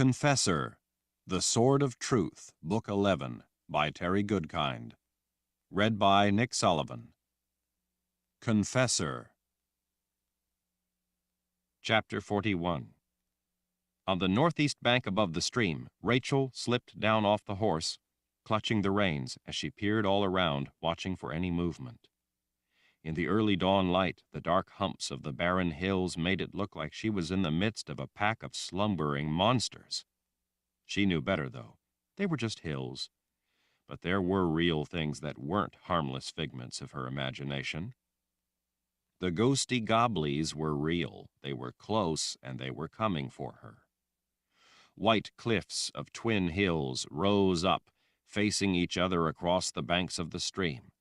Confessor, The Sword of Truth, Book 11, by Terry Goodkind. Read by Nick Sullivan. Confessor. Chapter 41. On the northeast bank above the stream, Rachel slipped down off the horse, clutching the reins as she peered all around, watching for any movement. In the early dawn light, the dark humps of the barren hills made it look like she was in the midst of a pack of slumbering monsters. She knew better, though. They were just hills. But there were real things that weren't harmless figments of her imagination. The ghosty gobblies were real. They were close, and they were coming for her. White cliffs of twin hills rose up, facing each other across the banks of the stream.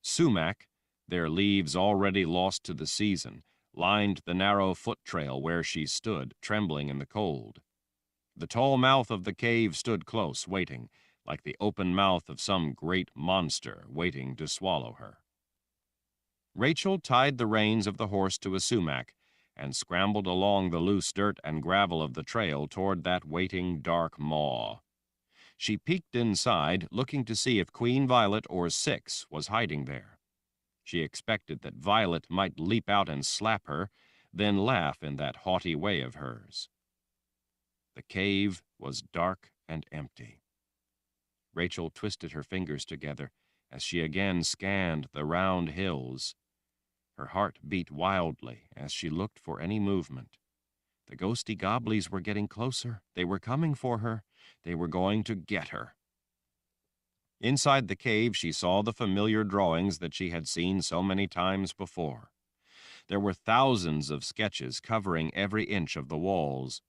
Sumac, their leaves already lost to the season, lined the narrow foot trail where she stood, trembling in the cold. The tall mouth of the cave stood close, waiting, like the open mouth of some great monster waiting to swallow her. Rachel tied the reins of the horse to a sumac and scrambled along the loose dirt and gravel of the trail toward that waiting dark maw. She peeked inside, looking to see if Queen Violet or Six was hiding there. She expected that Violet might leap out and slap her, then laugh in that haughty way of hers. The cave was dark and empty. Rachel twisted her fingers together as she again scanned the round hills. Her heart beat wildly as she looked for any movement. The ghosty gobblies were getting closer. They were coming for her. They were going to get her. Inside the cave, she saw the familiar drawings that she had seen so many times before. There were thousands of sketches covering every inch of the walls.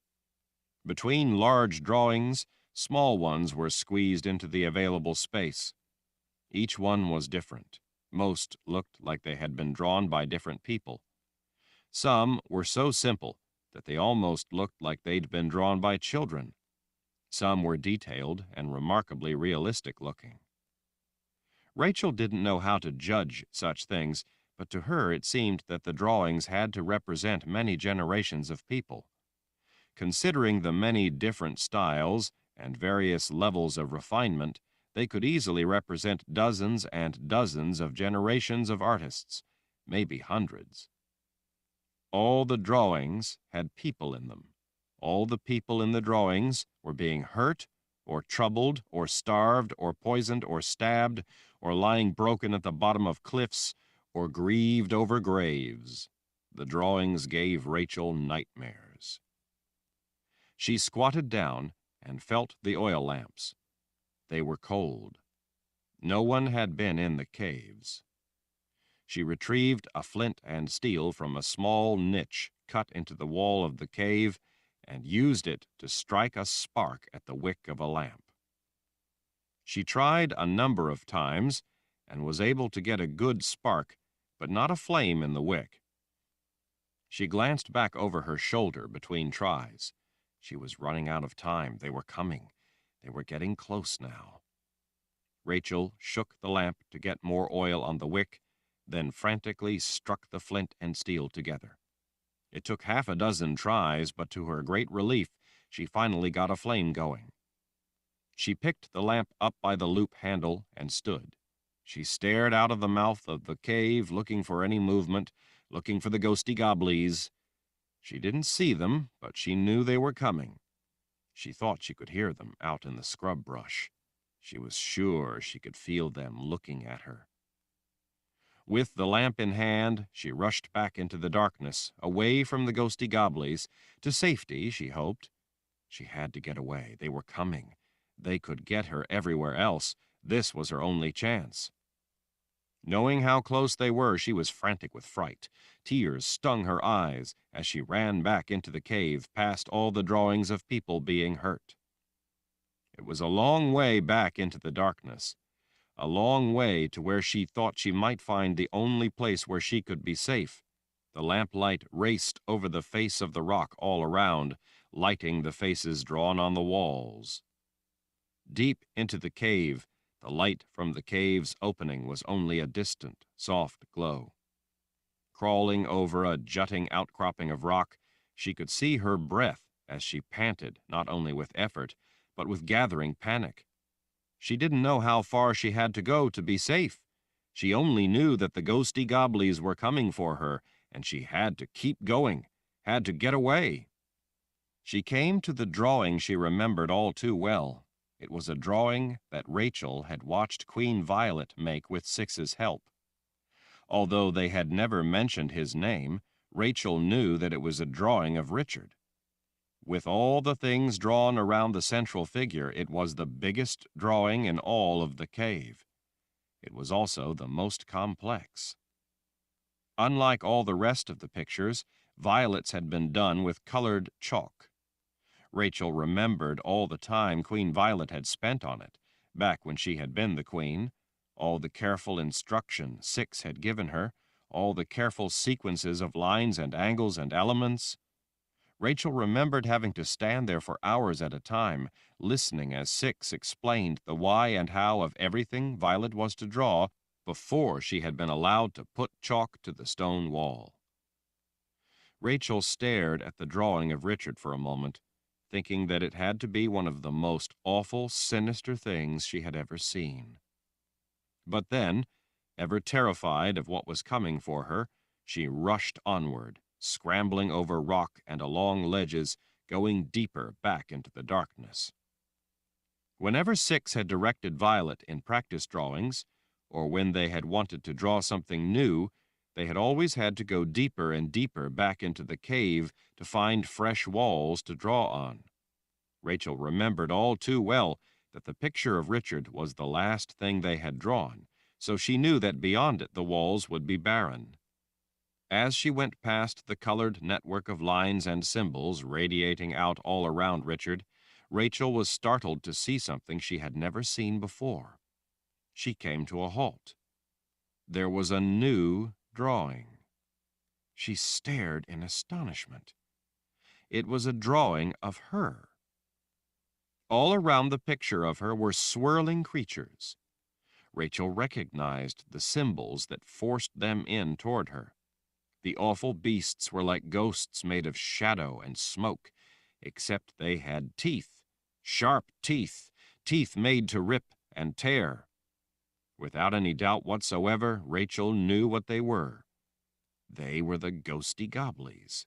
Between large drawings, small ones were squeezed into the available space. Each one was different. Most looked like they had been drawn by different people. Some were so simple that they almost looked like they'd been drawn by children. Some were detailed and remarkably realistic looking. Rachel didn't know how to judge such things, but to her it seemed that the drawings had to represent many generations of people. Considering the many different styles and various levels of refinement, they could easily represent dozens and dozens of generations of artists, maybe hundreds. All the drawings had people in them. All the people in the drawings were being hurt, or troubled, or starved, or poisoned, or stabbed, or lying broken at the bottom of cliffs, or grieved over graves. The drawings gave Rachel nightmares. She squatted down and felt the oil lamps. They were cold. No one had been in the caves. She retrieved a flint and steel from a small niche cut into the wall of the cave and used it to strike a spark at the wick of a lamp. She tried a number of times and was able to get a good spark, but not a flame in the wick. She glanced back over her shoulder between tries. She was running out of time. They were coming. They were getting close now. Rachel shook the lamp to get more oil on the wick, then frantically struck the flint and steel together. It took half a dozen tries, but to her great relief, she finally got a flame going. She picked the lamp up by the loop handle and stood. She stared out of the mouth of the cave, looking for any movement, looking for the ghosty gobblies. She didn't see them, but she knew they were coming. She thought she could hear them out in the scrub brush. She was sure she could feel them looking at her. With the lamp in hand, she rushed back into the darkness, away from the ghosty gobblies, to safety, she hoped. She had to get away. They were coming. They could get her everywhere else. This was her only chance. Knowing how close they were, she was frantic with fright. Tears stung her eyes as she ran back into the cave, past all the drawings of people being hurt. It was a long way back into the darkness, a long way to where she thought she might find the only place where she could be safe. The lamplight raced over the face of the rock all around, lighting the faces drawn on the walls. Deep into the cave, the light from the cave's opening was only a distant, soft glow. Crawling over a jutting outcropping of rock, she could see her breath as she panted, not only with effort, but with gathering panic. She didn't know how far she had to go to be safe. She only knew that the ghosty gobblies were coming for her, and she had to keep going, had to get away. She came to the drawing she remembered all too well. It was a drawing that Rachel had watched Queen Violet make with Six's help. Although they had never mentioned his name, Rachel knew that it was a drawing of Richard. With all the things drawn around the central figure, it was the biggest drawing in all of the cave. It was also the most complex. Unlike all the rest of the pictures, Violet's had been done with colored chalk. Rachel remembered all the time Queen Violet had spent on it, back when she had been the queen, all the careful instruction Six had given her, all the careful sequences of lines and angles and elements. Rachel remembered having to stand there for hours at a time, listening as Six explained the why and how of everything Violet was to draw before she had been allowed to put chalk to the stone wall. Rachel stared at the drawing of Richard for a moment, thinking that it had to be one of the most awful, sinister things she had ever seen. But then, ever terrified of what was coming for her, she rushed onward, scrambling over rock and along ledges, going deeper back into the darkness. Whenever Six had directed Violet in practice drawings, or when they had wanted to draw something new, they had always had to go deeper and deeper back into the cave to find fresh walls to draw on. Rachel remembered all too well that the picture of Richard was the last thing they had drawn, so she knew that beyond it the walls would be barren. As she went past the colored network of lines and symbols radiating out all around Richard, Rachel was startled to see something she had never seen before. She came to a halt. There was a new drawing. She stared in astonishment. It was a drawing of her. All around the picture of her were swirling creatures. Rachel recognized the symbols that forced them in toward her. The awful beasts were like ghosts made of shadow and smoke, except they had teeth, sharp teeth, teeth made to rip and tear. Without any doubt whatsoever, Rachel knew what they were. They were the ghosty gobblies.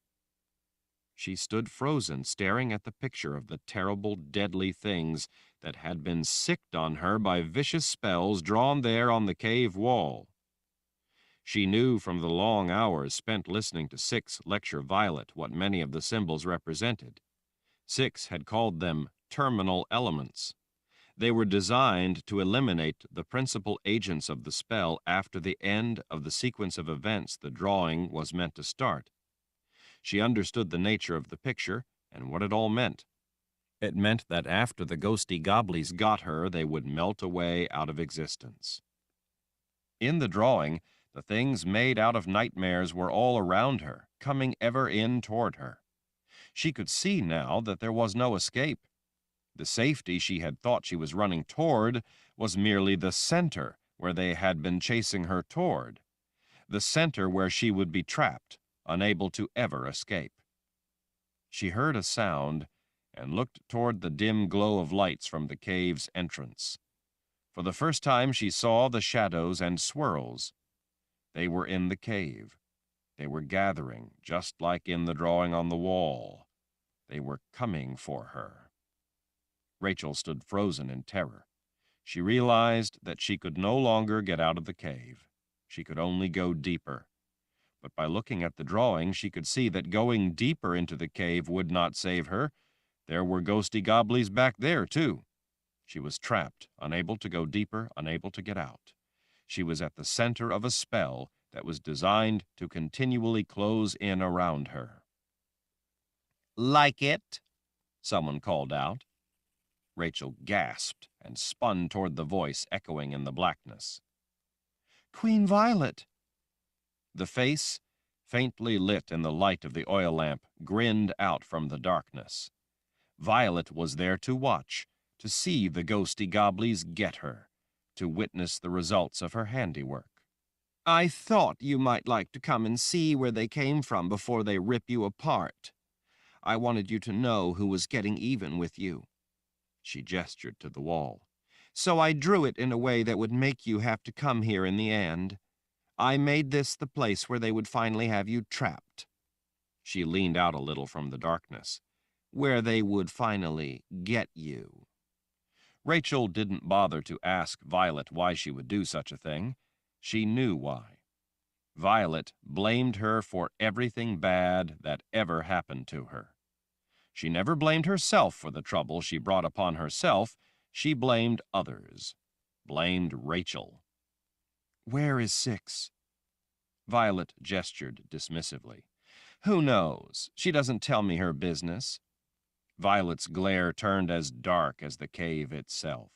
She stood frozen, staring at the picture of the terrible, deadly things that had been sicked on her by vicious spells drawn there on the cave wall. She knew from the long hours spent listening to Six lecture Violet what many of the symbols represented. Six had called them terminal elements. They were designed to eliminate the principal agents of the spell after the end of the sequence of events the drawing was meant to start. She understood the nature of the picture and what it all meant. It meant that after the ghosty gobblies got her, they would melt away out of existence. In the drawing, the things made out of nightmares were all around her, coming ever in toward her. She could see now that there was no escape. The safety she had thought she was running toward was merely the center where they had been chasing her toward, the center where she would be trapped, unable to ever escape. She heard a sound and looked toward the dim glow of lights from the cave's entrance. For the first time she saw the shadows and swirls. They were in the cave. They were gathering, just like in the drawing on the wall. They were coming for her. Rachel stood frozen in terror. She realized that she could no longer get out of the cave. She could only go deeper. But by looking at the drawing, she could see that going deeper into the cave would not save her. There were ghosty gobblies back there, too. She was trapped, unable to go deeper, unable to get out. She was at the center of a spell that was designed to continually close in around her. "Like it?" someone called out. Rachel gasped and spun toward the voice echoing in the blackness. "Queen Violet!" The face, faintly lit in the light of the oil lamp, grinned out from the darkness. Violet was there to watch, to see the ghosty gobblies get her, to witness the results of her handiwork. "I thought you might like to come and see where they came from before they rip you apart. I wanted you to know who was getting even with you." She gestured to the wall. "So I drew it in a way that would make you have to come here in the end. I made this the place where they would finally have you trapped." She leaned out a little from the darkness. "Where they would finally get you." Rachel didn't bother to ask Violet why she would do such a thing. She knew why. Violet blamed her for everything bad that ever happened to her. She never blamed herself for the trouble she brought upon herself. She blamed others. Blamed Rachel. "Where is Six?" Violet gestured dismissively. "Who knows? She doesn't tell me her business." Violet's glare turned as dark as the cave itself.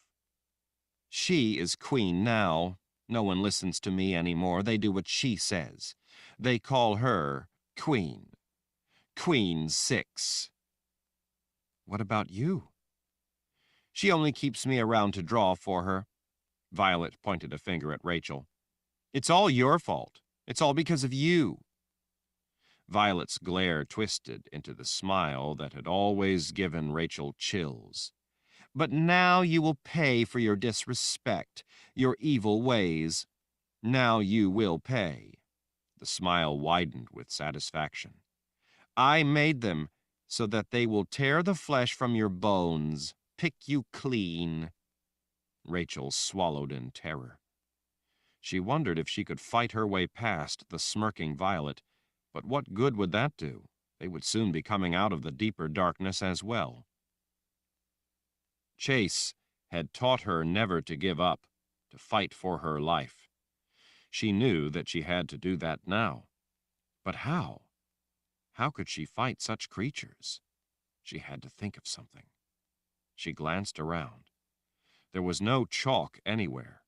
"She is queen now. No one listens to me anymore. They do what she says. They call her Queen. Queen Six." "What about you?" "She only keeps me around to draw for her." Violet pointed a finger at Rachel. "It's all your fault. It's all because of you." Violet's glare twisted into the smile that had always given Rachel chills. "But now you will pay for your disrespect, your evil ways. Now you will pay." The smile widened with satisfaction. "I made them so that they will tear the flesh from your bones, pick you clean." Rachel swallowed in terror. She wondered if she could fight her way past the smirking Violet, but what good would that do? They would soon be coming out of the deeper darkness as well. Chase had taught her never to give up, to fight for her life. She knew that she had to do that now. But how? How could she fight such creatures? She had to think of something. She glanced around. There was no chalk anywhere.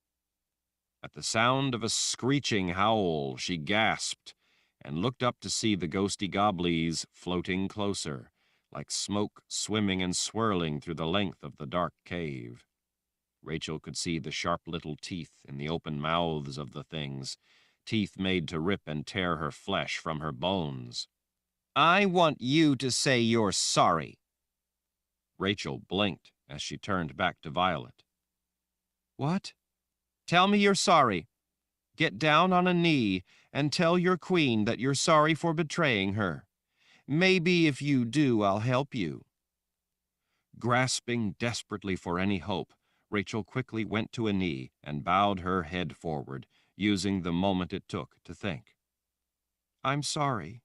At the sound of a screeching howl, she gasped and looked up to see the ghosty goblies floating closer, like smoke swimming and swirling through the length of the dark cave. Rachel could see the sharp little teeth in the open mouths of the things, teeth made to rip and tear her flesh from her bones. "I want you to say you're sorry." Rachel blinked as she turned back to Violet. "What?" "Tell me you're sorry. Get down on a knee and tell your queen that you're sorry for betraying her. Maybe if you do, I'll help you." Grasping desperately for any hope, Rachel quickly went to a knee and bowed her head forward, using the moment it took to think. "I'm sorry."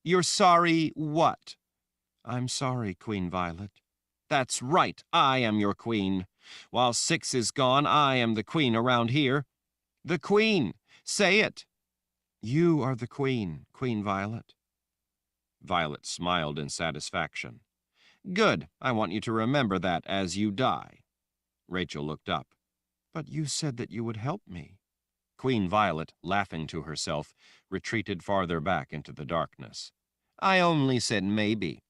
"You're sorry what?" "I'm sorry, Queen Violet." "That's right, I am your queen. While Six is gone, I am the queen around here. The queen! Say it!" "You are the queen, Queen Violet." Violet smiled in satisfaction. "Good. I want you to remember that as you die." Rachel looked up. "But you said that you would help me." Queen Violet, laughing to herself, retreated farther back into the darkness. "I only said maybe.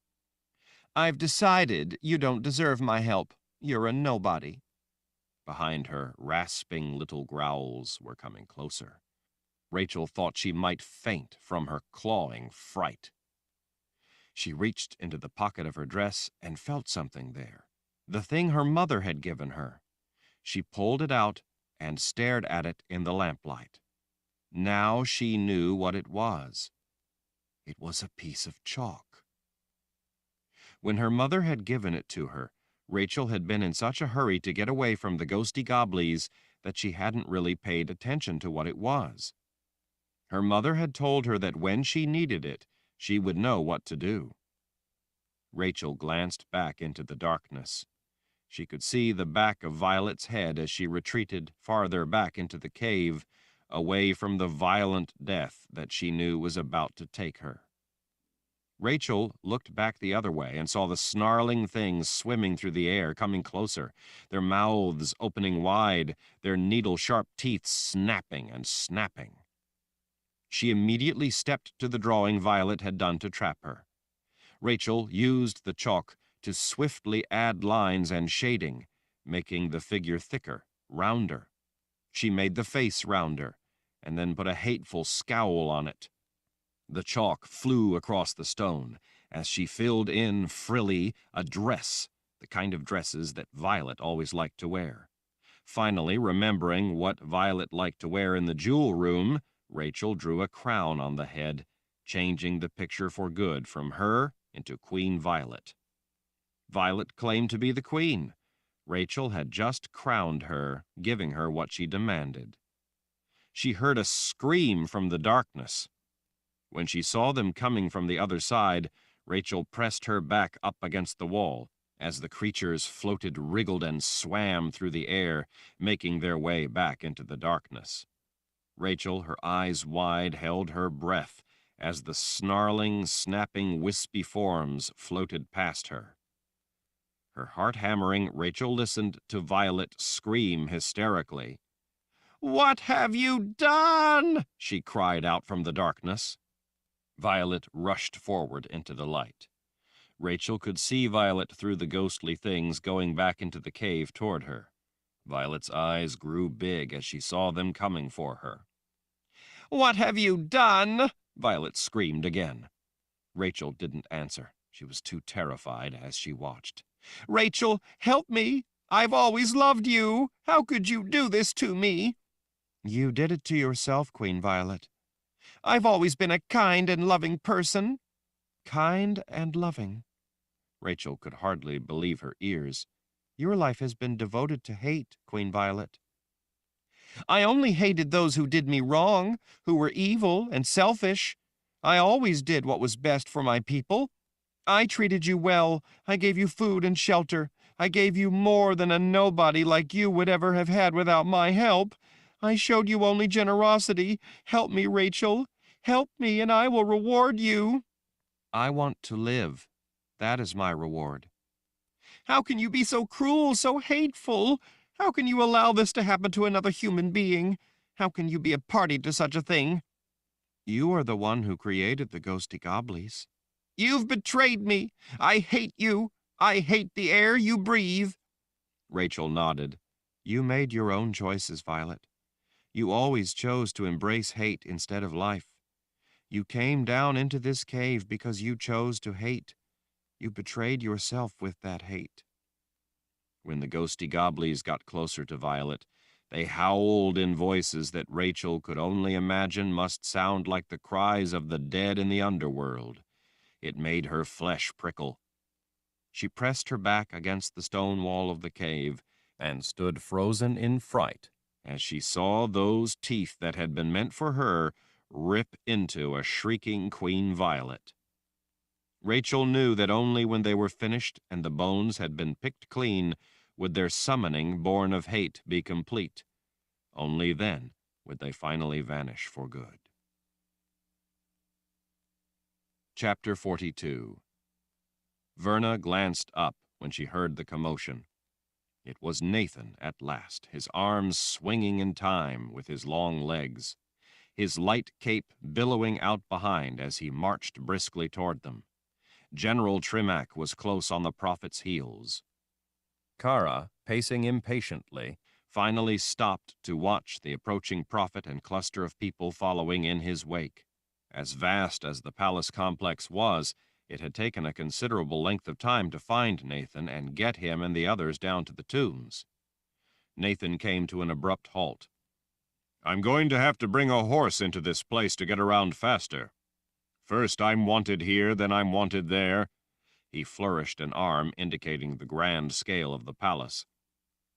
I've decided you don't deserve my help. You're a nobody." Behind her, rasping little growls were coming closer. Rachel thought she might faint from her clawing fright. She reached into the pocket of her dress and felt something there, the thing her mother had given her. She pulled it out and stared at it in the lamplight. Now she knew what it was. It was a piece of chalk. When her mother had given it to her, Rachel had been in such a hurry to get away from the ghosty goblies that she hadn't really paid attention to what it was. Her mother had told her that when she needed it, she would know what to do. Rachel glanced back into the darkness. She could see the back of Violet's head as she retreated farther back into the cave, away from the violent death that she knew was about to take her. Rachel looked back the other way and saw the snarling things swimming through the air, coming closer, their mouths opening wide, their needle-sharp teeth snapping and snapping. She immediately stepped to the drawing Violet had done to trap her. Rachel used the chalk to swiftly add lines and shading, making the figure thicker, rounder. She made the face rounder, and then put a hateful scowl on it. The chalk flew across the stone, as she filled in, frilly, a dress, the kind of dresses that Violet always liked to wear. Finally, remembering what Violet liked to wear in the jewel room, Rachel drew a crown on the head, changing the picture for good from her into Queen Violet. Violet claimed to be the queen. Rachel had just crowned her, giving her what she demanded. She heard a scream from the darkness. When she saw them coming from the other side, Rachel pressed her back up against the wall as the creatures floated, wriggled, and swam through the air, making their way back into the darkness. Rachel, her eyes wide, held her breath as the snarling, snapping, wispy forms floated past her. Her heart hammering, Rachel listened to Violet scream hysterically. "What have you done?" she cried out from the darkness. Violet rushed forward into the light. Rachel could see Violet through the ghostly things going back into the cave toward her. Violet's eyes grew big as she saw them coming for her. "What have you done?" Violet screamed again. Rachel didn't answer. She was too terrified as she watched. "Rachel, help me! I've always loved you! How could you do this to me?" "You did it to yourself, Queen Violet." "I've always been a kind and loving person." "Kind and loving." Rachel could hardly believe her ears. "Your life has been devoted to hate, Queen Violet." "I only hated those who did me wrong, who were evil and selfish. I always did what was best for my people. I treated you well. I gave you food and shelter. I gave you more than a nobody like you would ever have had without my help. I showed you only generosity. Help me, Rachel. Help me, and I will reward you." "I want to live. That is my reward." "How can you be so cruel, so hateful? How can you allow this to happen to another human being? How can you be a party to such a thing?" "You are the one who created the ghosty goblies." "You've betrayed me. I hate you. I hate the air you breathe." Rachel nodded. "You made your own choices, Violet. You always chose to embrace hate instead of life. You came down into this cave because you chose to hate. You betrayed yourself with that hate." When the ghosty goblies got closer to Violet, they howled in voices that Rachel could only imagine must sound like the cries of the dead in the underworld. It made her flesh prickle. She pressed her back against the stone wall of the cave and stood frozen in fright as she saw those teeth that had been meant for her rip into a shrieking Queen Violet. Rachel knew that only when they were finished and the bones had been picked clean would their summoning born of hate be complete. Only then would they finally vanish for good. Chapter 42. Verna glanced up when she heard the commotion. It was Nathan at last, his arms swinging in time with his long legs, his light cape billowing out behind as he marched briskly toward them. General Trimac was close on the prophet's heels. Kara, pacing impatiently, finally stopped to watch the approaching prophet and cluster of people following in his wake. As vast as the palace complex was, it had taken a considerable length of time to find Nathan and get him and the others down to the tombs. Nathan came to an abrupt halt. "I'm going to have to bring a horse into this place to get around faster. First I'm wanted here, then I'm wanted there." He flourished an arm indicating the grand scale of the palace.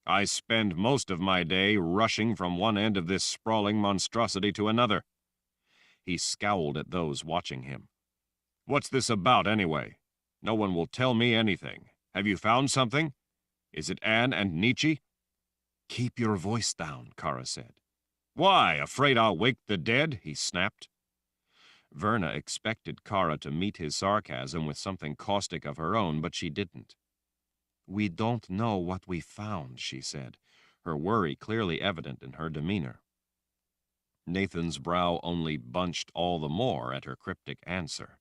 "I spend most of my day rushing from one end of this sprawling monstrosity to another." He scowled at those watching him. "What's this about, anyway? No one will tell me anything. Have you found something? Is it Anne and Nietzsche?" "Keep your voice down," Kara said. "Why, afraid I'll wake the dead?" he snapped. Verna expected Kara to meet his sarcasm with something caustic of her own, but she didn't. "We don't know what we found," she said, her worry clearly evident in her demeanor. Nathan's brow only bunched all the more at her cryptic answer.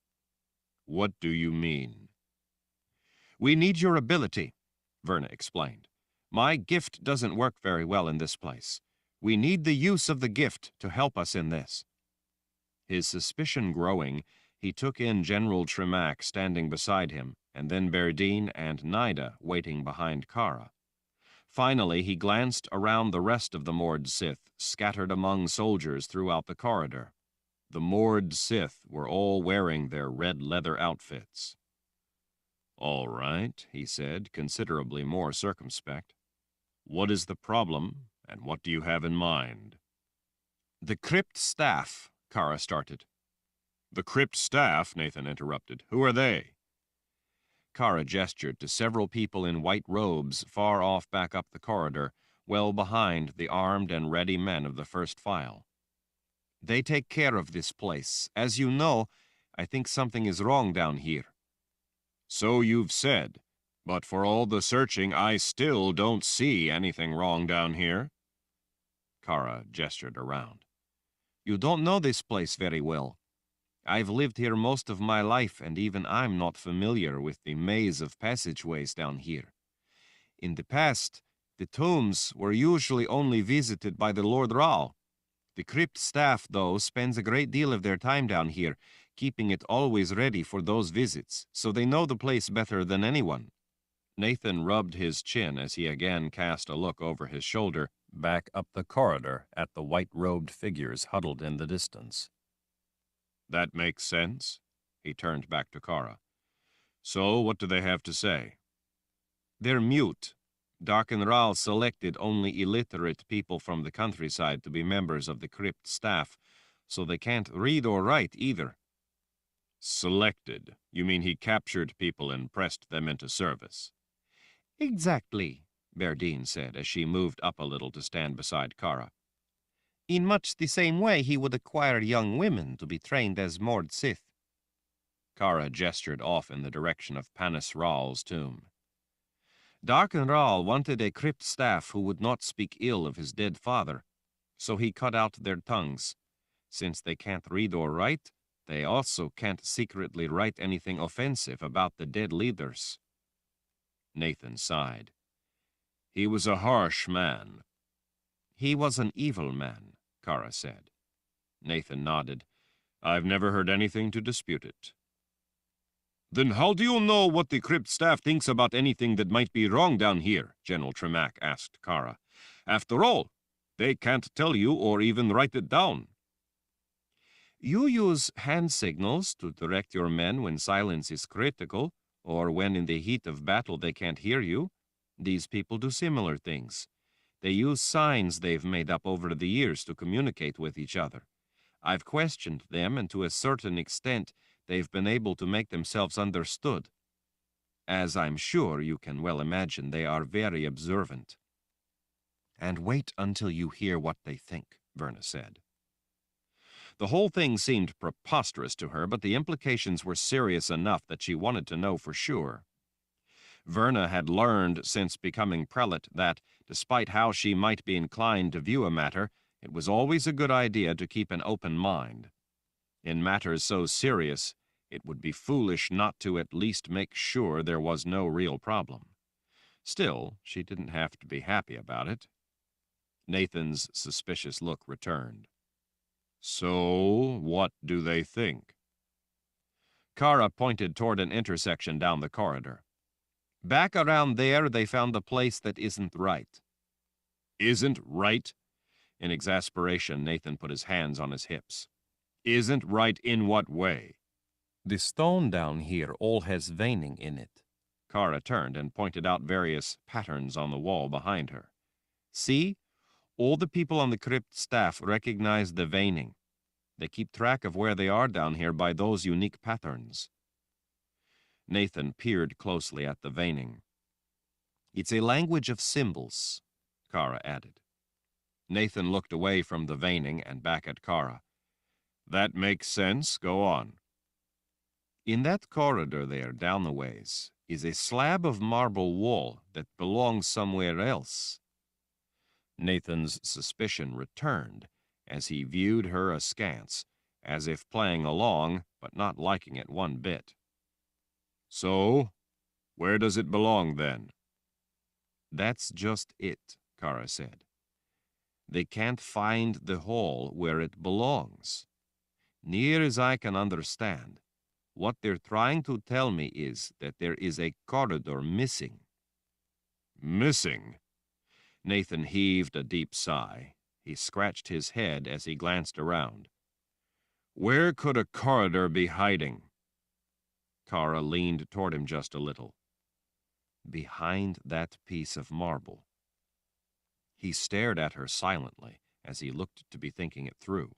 "What do you mean?" "We need your ability," Verna explained. "My gift doesn't work very well in this place. We need the use of the gift to help us in this." His suspicion growing, He took in General Tremack standing beside him, and then Berdine and Nida waiting behind Kara. Finally, he glanced around the rest of the moored Sith, scattered among soldiers throughout the corridor. The moored Sith were all wearing their red leather outfits. "All right," he said, considerably more circumspect. "What is the problem, and what do you have in mind?" "The crypt staff," Kara started. "The crypt staff?" Nathan interrupted. "Who are they?" Kara gestured to several people in white robes far off back up the corridor, well behind the armed and ready men of the first file. "They take care of this place. As you know, I think something is wrong down here." "So you've said, but for all the searching, I still don't see anything wrong down here." Kara gestured around. "You don't know this place very well. I've lived here most of my life, and even I'm not familiar with the maze of passageways down here. In the past, the tombs were usually only visited by the Lord Rao. The crypt staff, though, spends a great deal of their time down here, keeping it always ready for those visits, so they know the place better than anyone." Nathan rubbed his chin as he again cast a look over his shoulder, back up the corridor at the white-robed figures huddled in the distance. "That makes sense." He turned back to Kara. "So, what do they have to say?" "They're mute. Darken Ral selected only illiterate people from the countryside to be members of the crypt staff, so they can't read or write either." "Selected? You mean he captured people and pressed them into service?" "Exactly," Berdine said as she moved up a little to stand beside Kara. "In much the same way he would acquire young women to be trained as moored Sith." Kara gestured off in the direction of Panis Ral's tomb. "Darken Ral wanted a crypt staff who would not speak ill of his dead father, so he cut out their tongues. Since they can't read or write, they also can't secretly write anything offensive about the dead leaders." Nathan sighed. "He was a harsh man." "He was an evil man," Kara said. Nathan nodded. "I've never heard anything to dispute it." "Then how do you know what the crypt staff thinks about anything that might be wrong down here?" General Tremack asked Kara. "After all, they can't tell you or even write it down." "You use hand signals to direct your men when silence is critical, or when in the heat of battle they can't hear you. These people do similar things. They use signs they've made up over the years to communicate with each other. I've questioned them, and to a certain extent, they've been able to make themselves understood. As I'm sure you can well imagine, they are very observant." "And wait until you hear what they think," Verna said. The whole thing seemed preposterous to her, but the implications were serious enough that she wanted to know for sure. Verna had learned since becoming prelate that, despite how she might be inclined to view a matter, it was always a good idea to keep an open mind. In matters so serious, it would be foolish not to at least make sure there was no real problem. Still, she didn't have to be happy about it. Nathan's suspicious look returned. "So, what do they think?" Kara pointed toward an intersection down the corridor. "Back around there, they found a place that isn't right." "Isn't right?" In exasperation, Nathan put his hands on his hips. "Isn't right in what way?" "The stone down here all has veining in it." Kara turned and pointed out various patterns on the wall behind her. "See? All the people on the crypt staff recognize the veining. They keep track of where they are down here by those unique patterns." Nathan peered closely at the veining. "It's a language of symbols," Kara added. Nathan looked away from the veining and back at Kara. "That makes sense. Go on." "In that corridor there, down the ways, is a slab of marble wall that belongs somewhere else." Nathan's suspicion returned as he viewed her askance, as if playing along, but not liking it one bit. "So, where does it belong then?" "That's just it," Kara said. "They can't find the hall where it belongs. Near as I can understand, What they're trying to tell me is that there is a corridor missing. Missing? Nathan heaved a deep sigh. He scratched his head as he glanced around. Where could a corridor be hiding? Kara leaned toward him just a little. Behind that piece of marble. He stared at her silently as he looked to be thinking it through.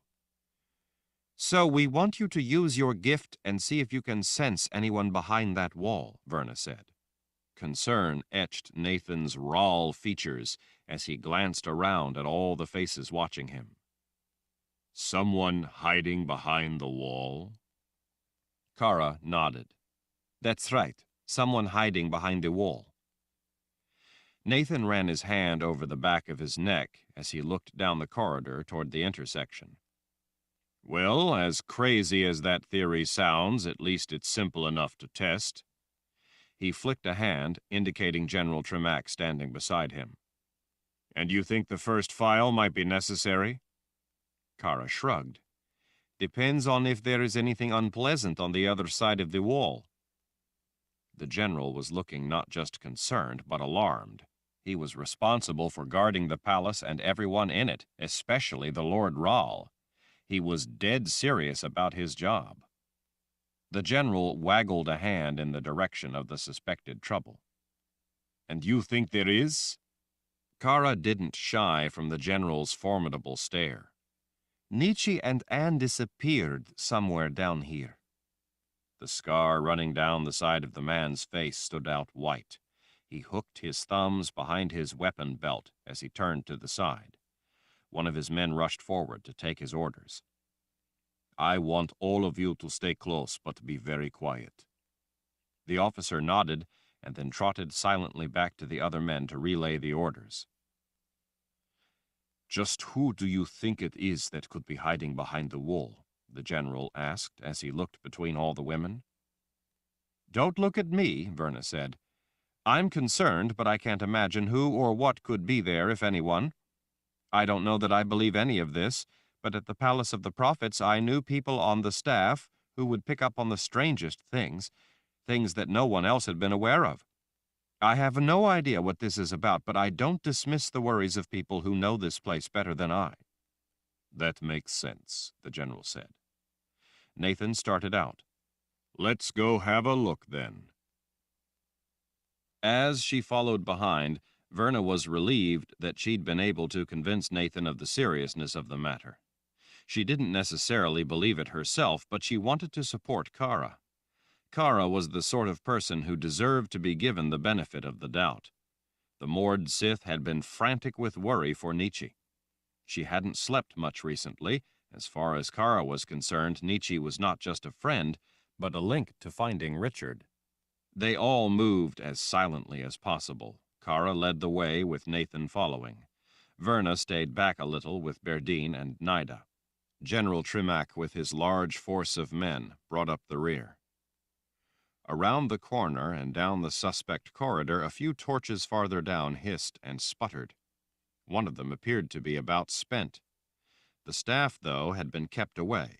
So we want you to use your gift and see if you can sense anyone behind that wall, Verna said. Concern etched Nathan's raw features as he glanced around at all the faces watching him. Someone hiding behind the wall? Kara nodded. That's right, someone hiding behind the wall. Nathan ran his hand over the back of his neck as he looked down the corridor toward the intersection. Well, as crazy as that theory sounds, at least it's simple enough to test. He flicked a hand, indicating General Tremack standing beside him. And you think the first file might be necessary? Kara shrugged. Depends on if there is anything unpleasant on the other side of the wall. The general was looking not just concerned, but alarmed. He was responsible for guarding the palace and everyone in it, especially the Lord Rahl. He was dead serious about his job. The general waggled a hand in the direction of the suspected trouble. And you think there is? Kara didn't shy from the general's formidable stare. Nietzsche and Anne disappeared somewhere down here. The scar running down the side of the man's face stood out white. He hooked his thumbs behind his weapon belt as he turned to the side. One of his men rushed forward to take his orders. I want all of you to stay close, but be very quiet. The officer nodded and then trotted silently back to the other men to relay the orders. Just who do you think it is that could be hiding behind the wall? The general asked as he looked between all the women. Don't look at me, Verna said. I'm concerned, but I can't imagine who or what could be there, if anyone. I don't know that I believe any of this, but at the Palace of the Prophets I knew people on the staff who would pick up on the strangest things that no one else had been aware of. I have no idea what this is about, but I don't dismiss the worries of people who know this place better than I. That makes sense, the general said. Nathan started out. Let's go have a look, then. As she followed behind, Verna was relieved that she'd been able to convince Nathan of the seriousness of the matter. She didn't necessarily believe it herself, but she wanted to support Kara. Kara was the sort of person who deserved to be given the benefit of the doubt. The Mord Sith had been frantic with worry for Nietzsche. She hadn't slept much recently. As far as Kara was concerned, Nietzsche was not just a friend, but a link to finding Richard. They all moved as silently as possible. Kara led the way with Nathan following. Verna stayed back a little with Berdine and Nida. General Tremack, with his large force of men, brought up the rear. Around the corner and down the suspect corridor, a few torches farther down hissed and sputtered. One of them appeared to be about spent. The staff, though, had been kept away.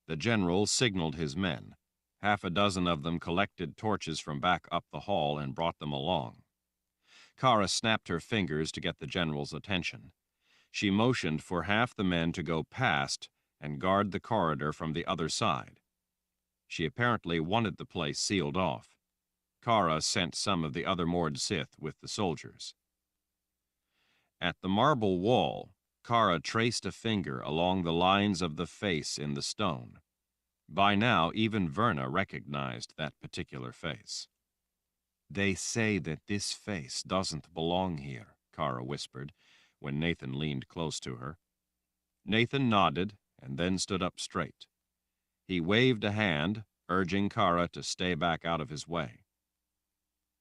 The general signaled his men. Half a dozen of them collected torches from back up the hall and brought them along. Kara snapped her fingers to get the general's attention. She motioned for half the men to go past and guard the corridor from the other side. She apparently wanted the place sealed off. Kara sent some of the other Mord Sith with the soldiers. At the marble wall, Kara traced a finger along the lines of the face in the stone. By now, even Verna recognized that particular face. They say that this face doesn't belong here, Kara whispered, when Nathan leaned close to her. Nathan nodded and then stood up straight. He waved a hand, urging Kara to stay back out of his way.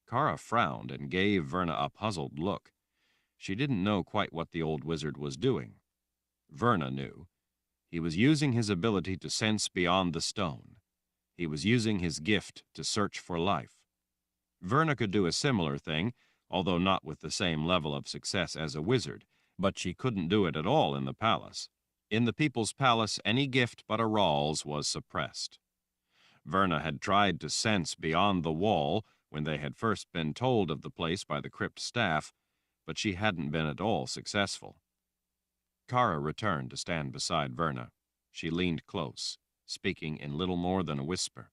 Kara frowned and gave Verna a puzzled look. She didn't know quite what the old wizard was doing. Verna knew. He was using his ability to sense beyond the stone. He was using his gift to search for life. Verna could do a similar thing, although not with the same level of success as a wizard, but she couldn't do it at all in the palace. In the people's palace, any gift but a Rahl's was suppressed. Verna had tried to sense beyond the wall when they had first been told of the place by the crypt staff, but she hadn't been at all successful. Kara returned to stand beside Verna. She leaned close, speaking in little more than a whisper.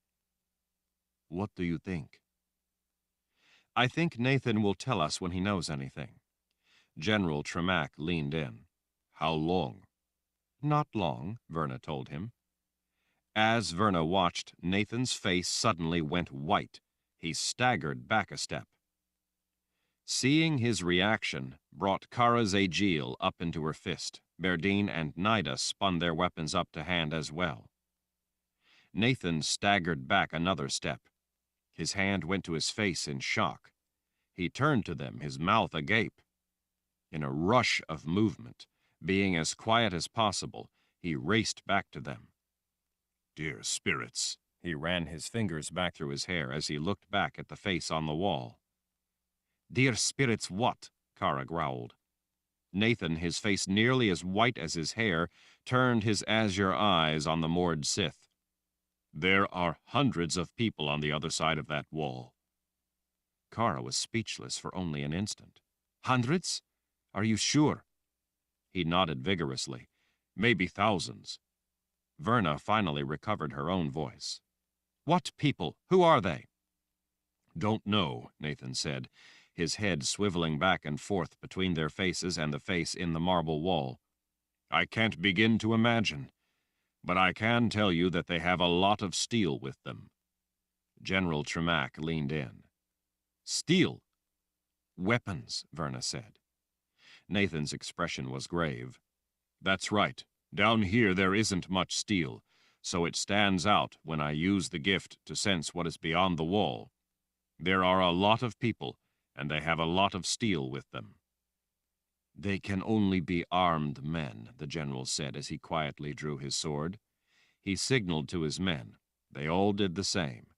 "What do you think?" "I think Nathan will tell us when he knows anything." General Tremack leaned in. "How long?" "Not long," Verna told him. As Verna watched, Nathan's face suddenly went white. He staggered back a step. Seeing his reaction brought Kara's Aegil up into her fist. Berdine and Nida spun their weapons up to hand as well. Nathan staggered back another step. His hand went to his face in shock. He turned to them, his mouth agape. In a rush of movement, being as quiet as possible, he raced back to them. "Dear spirits," he ran his fingers back through his hair as he looked back at the face on the wall. "Dear spirits what?" Kara growled. Nathan, his face nearly as white as his hair, turned his azure eyes on the moored Sith. "There are hundreds of people on the other side of that wall." Kara was speechless for only an instant. "Hundreds? Are you sure?" He nodded vigorously. "Maybe thousands." Verna finally recovered her own voice. "What people? Who are they?" "Don't know," Nathan said, his head swiveling back and forth between their faces and the face in the marble wall. "I can't begin to imagine, but I can tell you that they have a lot of steel with them." General Tremack leaned in. "Steel?" "Weapons," Verna said. Nathan's expression was grave. "That's right. Down here there isn't much steel, so it stands out when I use the gift to sense what is beyond the wall. There are a lot of people, and they have a lot of steel with them." "They can only be armed men," the general said as he quietly drew his sword. He signaled to his men. They all did the same.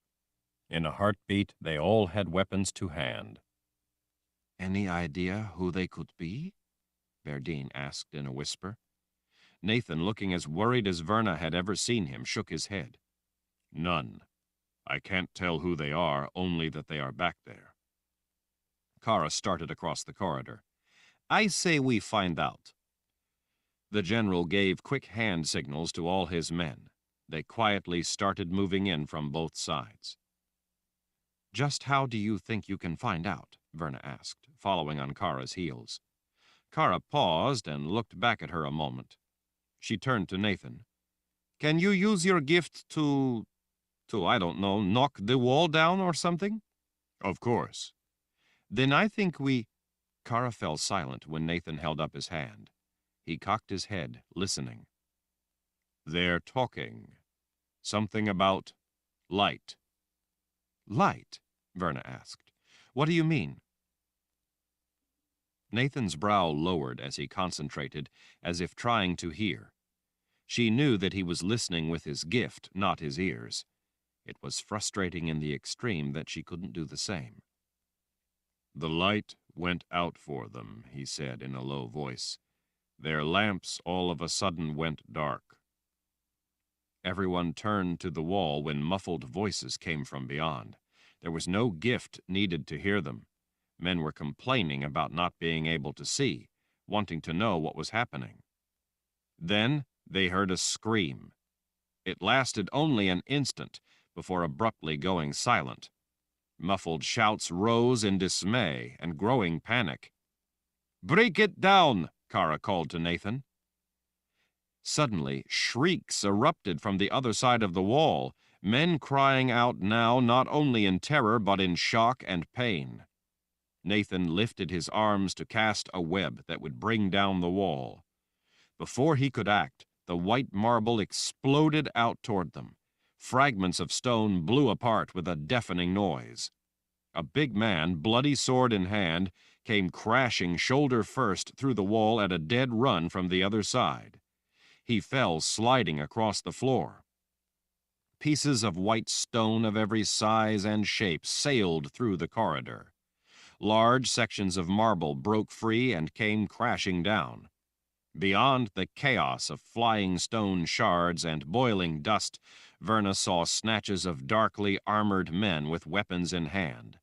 In a heartbeat, they all had weapons to hand. "Any idea who they could be?" Berdine asked in a whisper. Nathan, looking as worried as Verna had ever seen him, shook his head. "None. I can't tell who they are, only that they are back there." Kara started across the corridor. "I say we find out." The general gave quick hand signals to all his men. They quietly started moving in from both sides. "Just how do you think you can find out?" Verna asked, following on Kara's heels. Kara paused and looked back at her a moment. She turned to Nathan. "Can you use your gift to, I don't know, knock the wall down or something?" "Of course." "Then I think we—" Kara fell silent when Nathan held up his hand. He cocked his head, listening. "They're talking. Something about light." "Light?" Verna asked. "What do you mean?" Nathan's brow lowered as he concentrated, as if trying to hear. She knew that he was listening with his gift, not his ears. It was frustrating in the extreme that she couldn't do the same. "The light went out for them," he said in a low voice. "Their lamps all of a sudden went dark." Everyone turned to the wall when muffled voices came from beyond. There was no gift needed to hear them. Men were complaining about not being able to see, wanting to know what was happening. Then they heard a scream. It lasted only an instant before abruptly going silent. Muffled shouts rose in dismay and growing panic. "Break it down!" Kara called to Nathan. Suddenly, shrieks erupted from the other side of the wall, men crying out now not only in terror but in shock and pain. Nathan lifted his arms to cast a web that would bring down the wall. Before he could act, the white marble exploded out toward them. Fragments of stone blew apart with a deafening noise. A big man, bloody sword in hand, came crashing shoulder first through the wall at a dead run from the other side. He fell sliding across the floor. Pieces of white stone of every size and shape sailed through the corridor. Large sections of marble broke free and came crashing down. Beyond the chaos of flying stone shards and boiling dust, Verna saw snatches of darkly armored men with weapons in hand.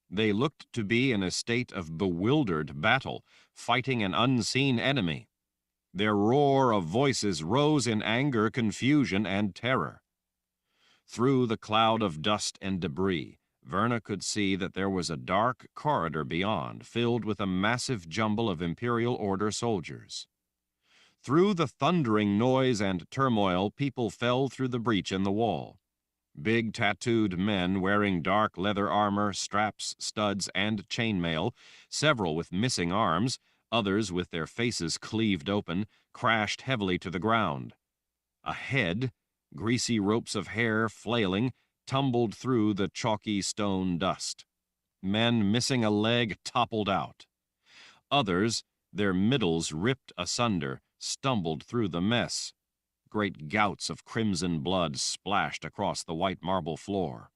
They looked to be in a state of bewildered battle, fighting an unseen enemy. Their roar of voices rose in anger, confusion, and terror. Through the cloud of dust and debris, Verna could see that there was a dark corridor beyond, filled with a massive jumble of Imperial Order soldiers. Through the thundering noise and turmoil, people fell through the breach in the wall. Big tattooed men wearing dark leather armor, straps, studs, and chainmail, several with missing arms, others with their faces cleaved open, crashed heavily to the ground. A head, greasy ropes of hair flailing, tumbled through the chalky stone dust. Men missing a leg toppled out. Others, their middles ripped asunder, stumbled through the mess. Great gouts of crimson blood splashed across the white marble floor.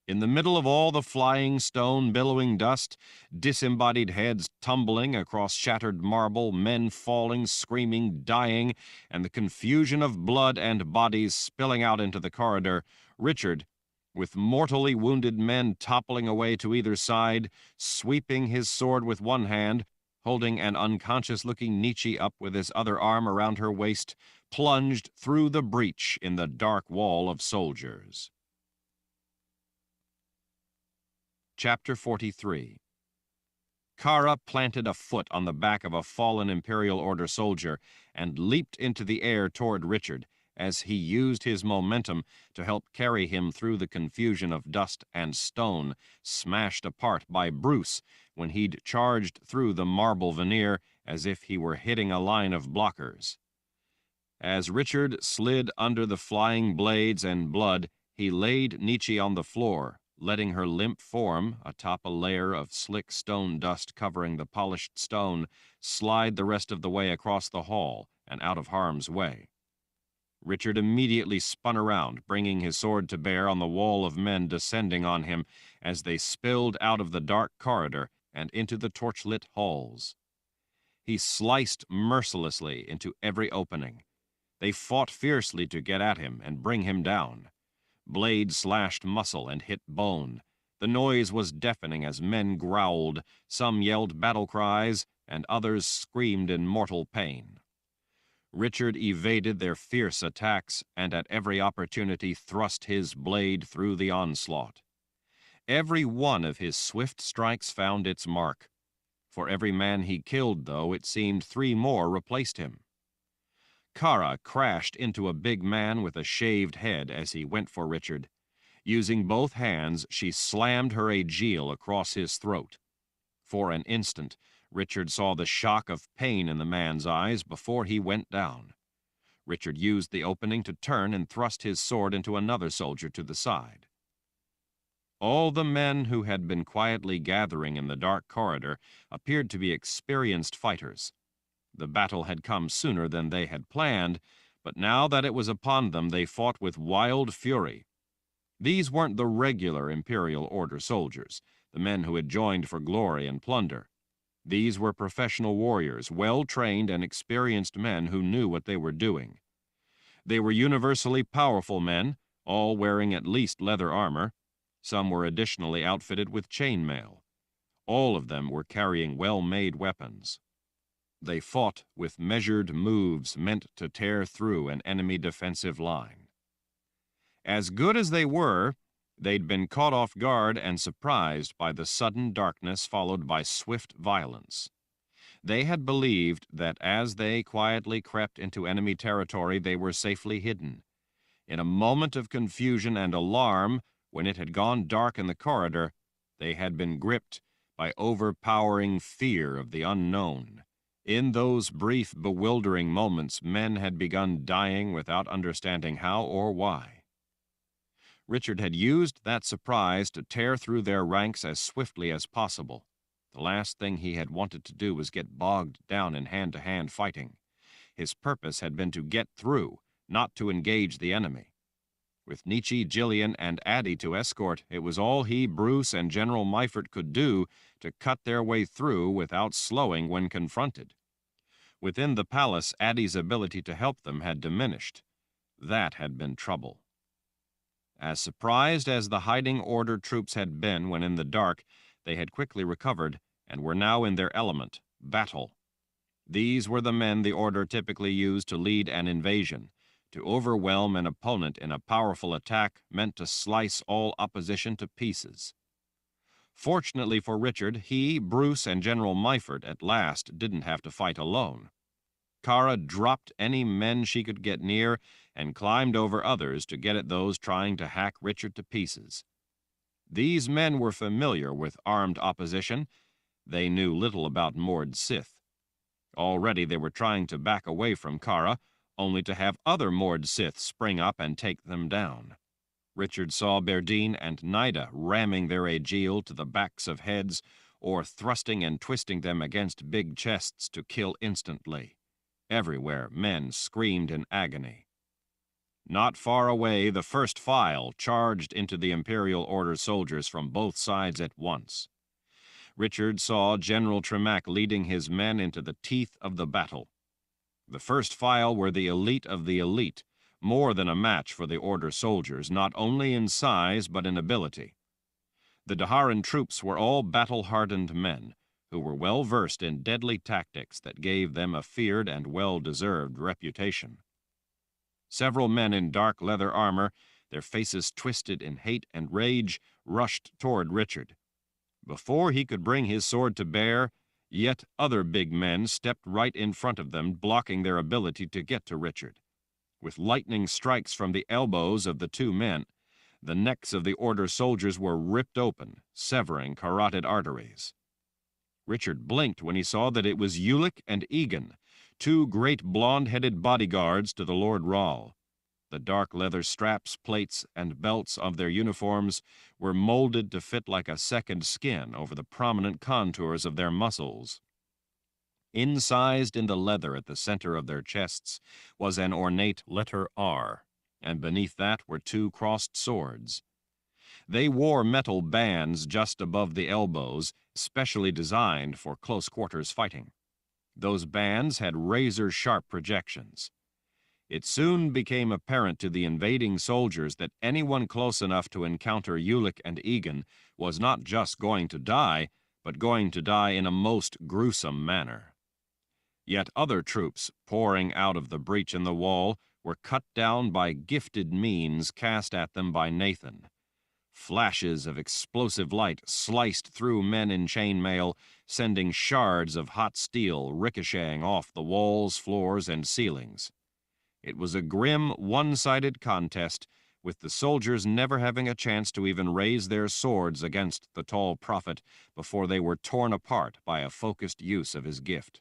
In the middle of all the flying stone, billowing dust, disembodied heads tumbling across shattered marble, men falling, screaming, dying, and the confusion of blood and bodies spilling out into the corridor, Richard, with mortally wounded men toppling away to either side, sweeping his sword with one hand, holding an unconscious-looking Nietzsche up with his other arm around her waist, plunged through the breach in the dark wall of soldiers. Chapter 43. Kara planted a foot on the back of a fallen Imperial Order soldier and leaped into the air toward Richard as he used his momentum to help carry him through the confusion of dust and stone, smashed apart by Bruce when he'd charged through the marble veneer as if he were hitting a line of blockers. As Richard slid under the flying blades and blood, he laid Nietzsche on the floor, letting her limp form, atop a layer of slick stone dust covering the polished stone, slide the rest of the way across the hall and out of harm's way. Richard immediately spun around, bringing his sword to bear on the wall of men descending on him as they spilled out of the dark corridor and into the torchlit halls. He sliced mercilessly into every opening. They fought fiercely to get at him and bring him down. Blade slashed muscle and hit bone. The noise was deafening as men growled, some yelled battle cries, and others screamed in mortal pain. Richard evaded their fierce attacks and at every opportunity thrust his blade through the onslaught. Every one of his swift strikes found its mark. For every man he killed, though, it seemed 3 more replaced him. Kara crashed into a big man with a shaved head as he went for Richard. Using both hands, she slammed her aegil across his throat. For an instant, Richard saw the shock of pain in the man's eyes before he went down. Richard used the opening to turn and thrust his sword into another soldier to the side. All the men who had been quietly gathering in the dark corridor appeared to be experienced fighters. The battle had come sooner than they had planned, but now that it was upon them, they fought with wild fury. These weren't the regular Imperial Order soldiers, the men who had joined for glory and plunder. These were professional warriors, well-trained and experienced men who knew what they were doing. They were universally powerful men, all wearing at least leather armor. Some were additionally outfitted with chainmail. All of them were carrying well-made weapons. They fought with measured moves meant to tear through an enemy defensive line. As good as they were, they'd been caught off guard and surprised by the sudden darkness followed by swift violence. They had believed that as they quietly crept into enemy territory, they were safely hidden. In a moment of confusion and alarm, when it had gone dark in the corridor, they had been gripped by overpowering fear of the unknown. In those brief, bewildering moments, men had begun dying without understanding how or why. Richard had used that surprise to tear through their ranks as swiftly as possible. The last thing he had wanted to do was get bogged down in hand-to-hand fighting. His purpose had been to get through, not to engage the enemy. With Nietzsche, Gillian, and Addie to escort, it was all he, Bruce, and General Meifert could do to cut their way through without slowing when confronted. Within the palace, Addie's ability to help them had diminished. That had been trouble. As surprised as the hiding Order troops had been when in the dark, they had quickly recovered and were now in their element, battle. These were the men the Order typically used to lead an invasion, to overwhelm an opponent in a powerful attack meant to slice all opposition to pieces. Fortunately for Richard, he, Bruce, and General Myford at last didn't have to fight alone. Kara dropped any men she could get near and climbed over others to get at those trying to hack Richard to pieces. These men were familiar with armed opposition. They knew little about moored Sith. Already they were trying to back away from Kara, only to have other moored Sith spring up and take them down. Richard saw Berdine and Nida ramming their Aegil to the backs of heads or thrusting and twisting them against big chests to kill instantly. Everywhere men screamed in agony. Not far away, the first file charged into the Imperial Order soldiers from both sides at once. Richard saw General Tremack leading his men into the teeth of the battle. The first file were the elite of the elite, more than a match for the Order soldiers, not only in size but in ability. The Daharan troops were all battle-hardened men, who were well-versed in deadly tactics that gave them a feared and well-deserved reputation. Several men in dark leather armor, their faces twisted in hate and rage, rushed toward Richard. Before he could bring his sword to bear, yet other big men stepped right in front of them, blocking their ability to get to Richard. With lightning strikes from the elbows of the two men, the necks of the Order soldiers were ripped open, severing carotid arteries. Richard blinked when he saw that it was Ulick and Egan, two great blonde-headed bodyguards to the Lord Rahl. The dark leather straps, plates, and belts of their uniforms were molded to fit like a second skin over the prominent contours of their muscles. Incised in the leather at the center of their chests was an ornate letter R, and beneath that were two crossed swords. They wore metal bands just above the elbows, specially designed for close-quarters fighting. Those bands had razor-sharp projections. It soon became apparent to the invading soldiers that anyone close enough to encounter Ulick and Egan was not just going to die, but going to die in a most gruesome manner. Yet other troops, pouring out of the breach in the wall, were cut down by gifted means cast at them by Nathan. Flashes of explosive light sliced through men in chainmail, sending shards of hot steel ricocheting off the walls, floors, and ceilings. It was a grim, one-sided contest, with the soldiers never having a chance to even raise their swords against the tall prophet before they were torn apart by a focused use of his gift.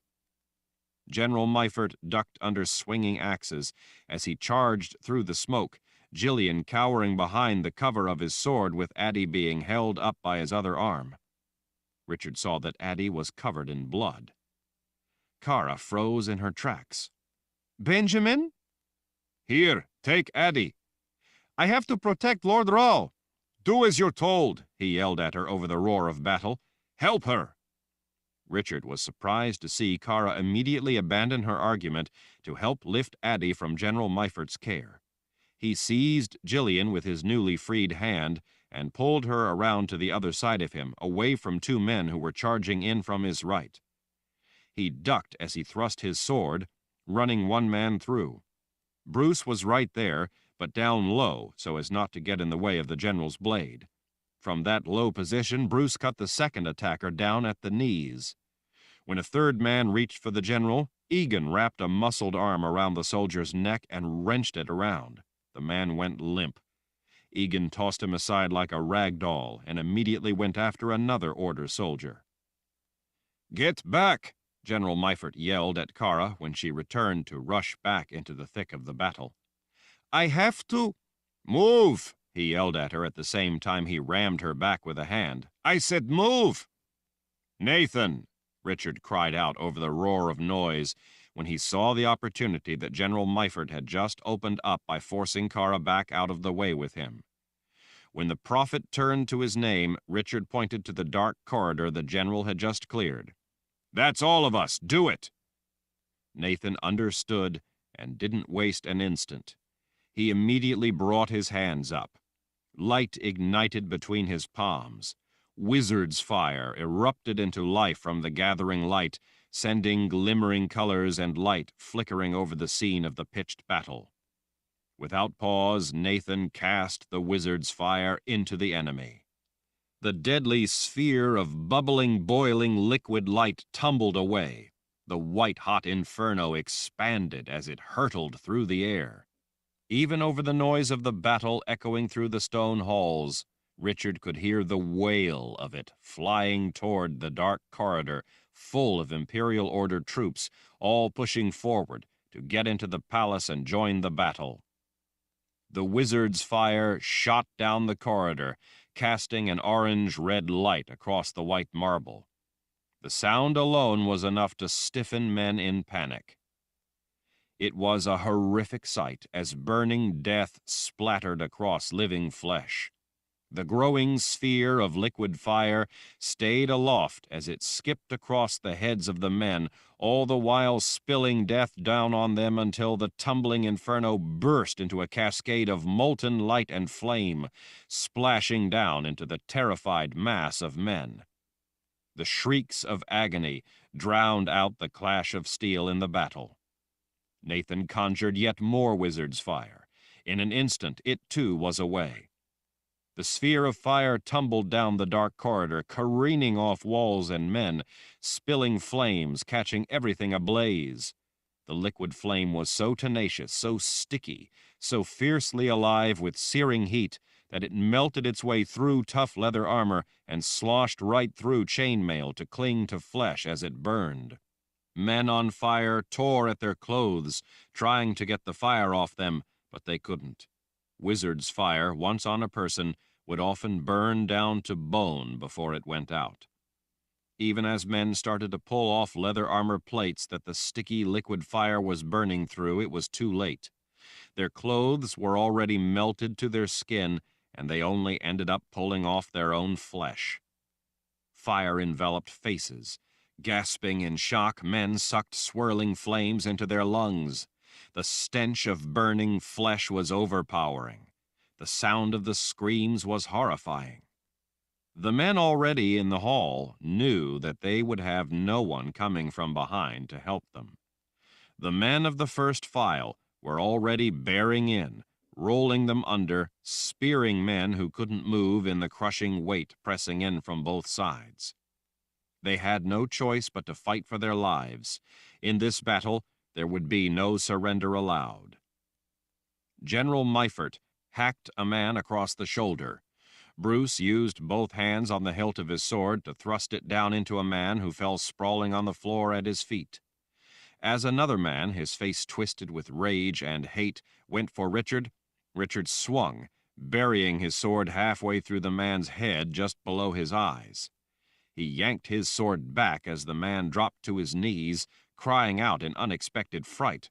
General Myford ducked under swinging axes as he charged through the smoke, Gillian cowering behind the cover of his sword with Addie being held up by his other arm. Richard saw that Addie was covered in blood. Kara froze in her tracks. "Benjamin?" "Here, take Addie." "I have to protect Lord Rahl." "Do as you're told," he yelled at her over the roar of battle. "Help her." Richard was surprised to see Kara immediately abandon her argument to help lift Addie from General Myford's care. He seized Gillian with his newly freed hand and pulled her around to the other side of him, away from two men who were charging in from his right. He ducked as he thrust his sword, running one man through. Bruce was right there, but down low so as not to get in the way of the general's blade. From that low position, Bruce cut the second attacker down at the knees. When a third man reached for the general, Egan wrapped a muscled arm around the soldier's neck and wrenched it around. The man went limp. Egan tossed him aside like a rag doll and immediately went after another Order soldier. "Get back!" General Myford yelled at Kara when she returned to rush back into the thick of the battle. "I have to—" "Move!" he yelled at her at the same time he rammed her back with a hand. "I said move!" "Nathan!" Richard cried out over the roar of noise when he saw the opportunity that General Myford had just opened up by forcing Kara back out of the way with him. When the prophet turned to his name, Richard pointed to the dark corridor the general had just cleared. "That's all of us. Do it!" Nathan understood and didn't waste an instant. He immediately brought his hands up. Light ignited between his palms. Wizard's fire erupted into life from the gathering light, sending glimmering colors and light flickering over the scene of the pitched battle. Without pause, Nathan cast the wizard's fire into the enemy. The deadly sphere of bubbling, boiling liquid light tumbled away. The white-hot inferno expanded as it hurtled through the air. Even over the noise of the battle echoing through the stone halls, Richard could hear the wail of it flying toward the dark corridor full of Imperial Order troops, all pushing forward to get into the palace and join the battle. The wizard's fire shot down the corridor, casting an orange-red light across the white marble. The sound alone was enough to stiffen men in panic. It was a horrific sight as burning death splattered across living flesh. The growing sphere of liquid fire stayed aloft as it skipped across the heads of the men, all the while spilling death down on them until the tumbling inferno burst into a cascade of molten light and flame, splashing down into the terrified mass of men. The shrieks of agony drowned out the clash of steel in the battle. Nathan conjured yet more wizard's fire. In an instant, it too was away. The sphere of fire tumbled down the dark corridor, careening off walls and men, spilling flames, catching everything ablaze. The liquid flame was so tenacious, so sticky, so fiercely alive with searing heat that it melted its way through tough leather armor and sloshed right through chainmail to cling to flesh as it burned. Men on fire tore at their clothes, trying to get the fire off them, but they couldn't. Wizard's fire, once on a person, would often burn down to bone before it went out. Even as men started to pull off leather armor plates that the sticky liquid fire was burning through, it was too late. Their clothes were already melted to their skin, and they only ended up pulling off their own flesh. Fire enveloped faces. Gasping in shock, men sucked swirling flames into their lungs. The stench of burning flesh was overpowering. The sound of the screams was horrifying. The men already in the hall knew that they would have no one coming from behind to help them. The men of the first file were already bearing in, rolling them under, spearing men who couldn't move in the crushing weight pressing in from both sides. They had no choice but to fight for their lives. In this battle, there would be no surrender allowed. General Meifert hacked a man across the shoulder. Bruce used both hands on the hilt of his sword to thrust it down into a man who fell sprawling on the floor at his feet. As another man, his face twisted with rage and hate, went for Richard, Richard swung, burying his sword halfway through the man's head just below his eyes. He yanked his sword back as the man dropped to his knees, crying out in unexpected fright.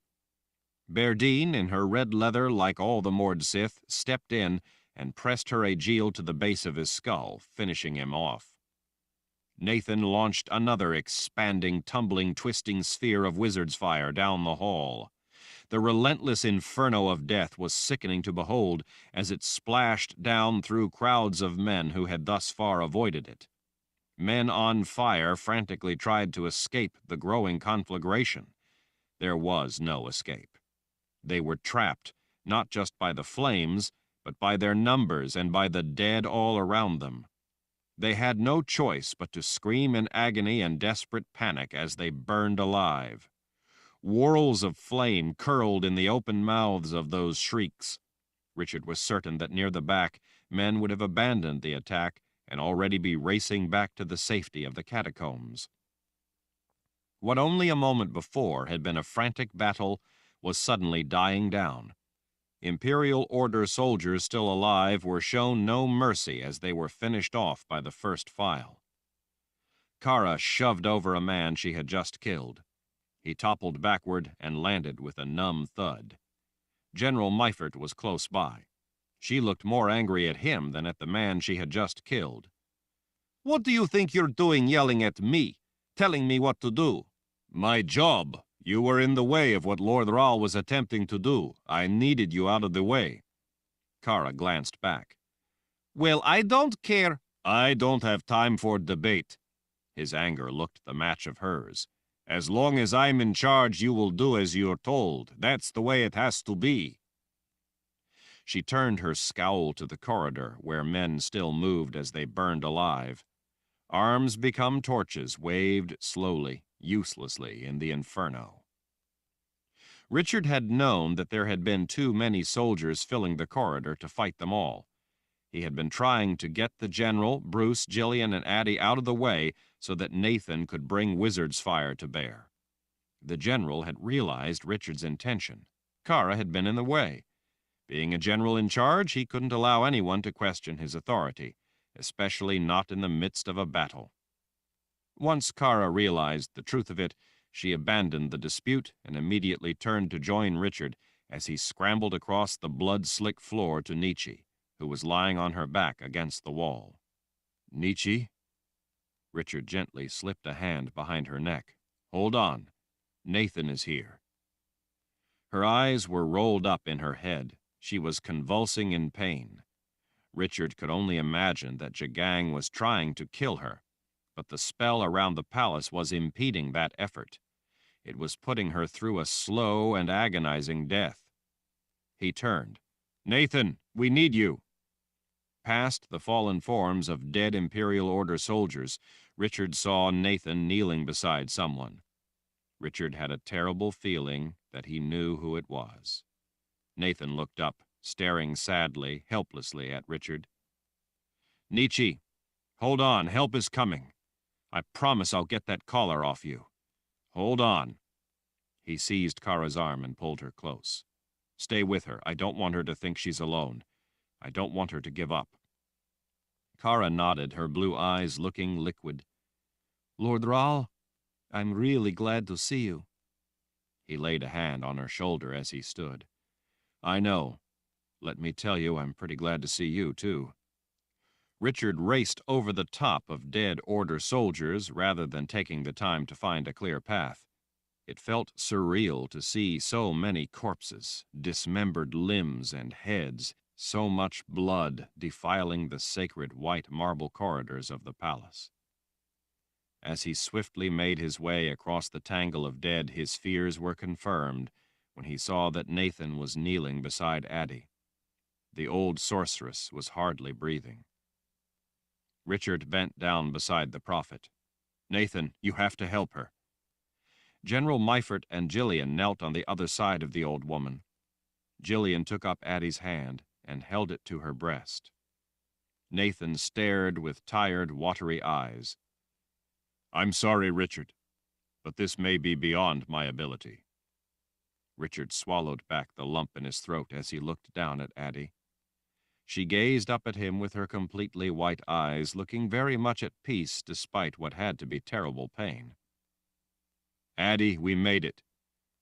Berdine, in her red leather like all the Mord Sith, stepped in and pressed her aegil to the base of his skull, finishing him off. Nathan launched another expanding, tumbling, twisting sphere of wizard's fire down the hall. The relentless inferno of death was sickening to behold as it splashed down through crowds of men who had thus far avoided it. Men on fire frantically tried to escape the growing conflagration. There was no escape. They were trapped, not just by the flames, but by their numbers and by the dead all around them. They had no choice but to scream in agony and desperate panic as they burned alive. Whorls of flame curled in the open mouths of those shrieks. Richard was certain that near the back, men would have abandoned the attack and already be racing back to the safety of the catacombs. What only a moment before had been a frantic battle was suddenly dying down. Imperial Order soldiers still alive were shown no mercy as they were finished off by the first file. Kara shoved over a man she had just killed. He toppled backward and landed with a numb thud. General Meifert was close by. She looked more angry at him than at the man she had just killed. "What do you think you're doing yelling at me, telling me what to do?" "My job. You were in the way of what Lord Rahl was attempting to do. I needed you out of the way. Kara glanced back. Well, I don't care. I don't have time for debate. His anger looked the match of hers. As long as I'm in charge, you will do as you're told. That's the way it has to be. She turned her scowl to the corridor, where men still moved as they burned alive. Arms become torches waved slowly, uselessly in the inferno. Richard had known that there had been too many soldiers filling the corridor to fight them all. He had been trying to get the general, Bruce, Jillian, and Addie out of the way so that Nathan could bring wizard's fire to bear. The general had realized Richard's intention. Kara had been in the way. Being a general in charge, he couldn't allow anyone to question his authority, especially not in the midst of a battle. Once Kara realized the truth of it, she abandoned the dispute and immediately turned to join Richard as he scrambled across the blood-slick floor to Nietzsche, who was lying on her back against the wall. Nietzsche? Richard gently slipped a hand behind her neck. Hold on. Nathan is here. Her eyes were rolled up in her head. She was convulsing in pain. Richard could only imagine that Jagang was trying to kill her, but the spell around the palace was impeding that effort. It was putting her through a slow and agonizing death. He turned. Nathan, we need you. Past the fallen forms of dead Imperial Order soldiers, Richard saw Nathan kneeling beside someone. Richard had a terrible feeling that he knew who it was. Nathan looked up, staring sadly, helplessly at Richard. Nietzsche, hold on, help is coming. I promise I'll get that collar off you. Hold on. He seized Kara's arm and pulled her close. Stay with her. I don't want her to think she's alone. I don't want her to give up. Kara nodded, her blue eyes looking liquid. Lord Rahl, I'm really glad to see you. He laid a hand on her shoulder as he stood. I know. Let me tell you, I'm pretty glad to see you, too. Richard raced over the top of dead Order soldiers rather than taking the time to find a clear path. It felt surreal to see so many corpses, dismembered limbs and heads, so much blood defiling the sacred white marble corridors of the palace. As he swiftly made his way across the tangle of dead, his fears were confirmed when he saw that Nathan was kneeling beside Addie. The old sorceress was hardly breathing. Richard bent down beside the prophet. Nathan, you have to help her. General Meifert and Jillian knelt on the other side of the old woman. Jillian took up Addie's hand and held it to her breast. Nathan stared with tired, watery eyes. I'm sorry, Richard, but this may be beyond my ability. Richard swallowed back the lump in his throat as he looked down at Addie. She gazed up at him with her completely white eyes, looking very much at peace despite what had to be terrible pain. Addie, we made it.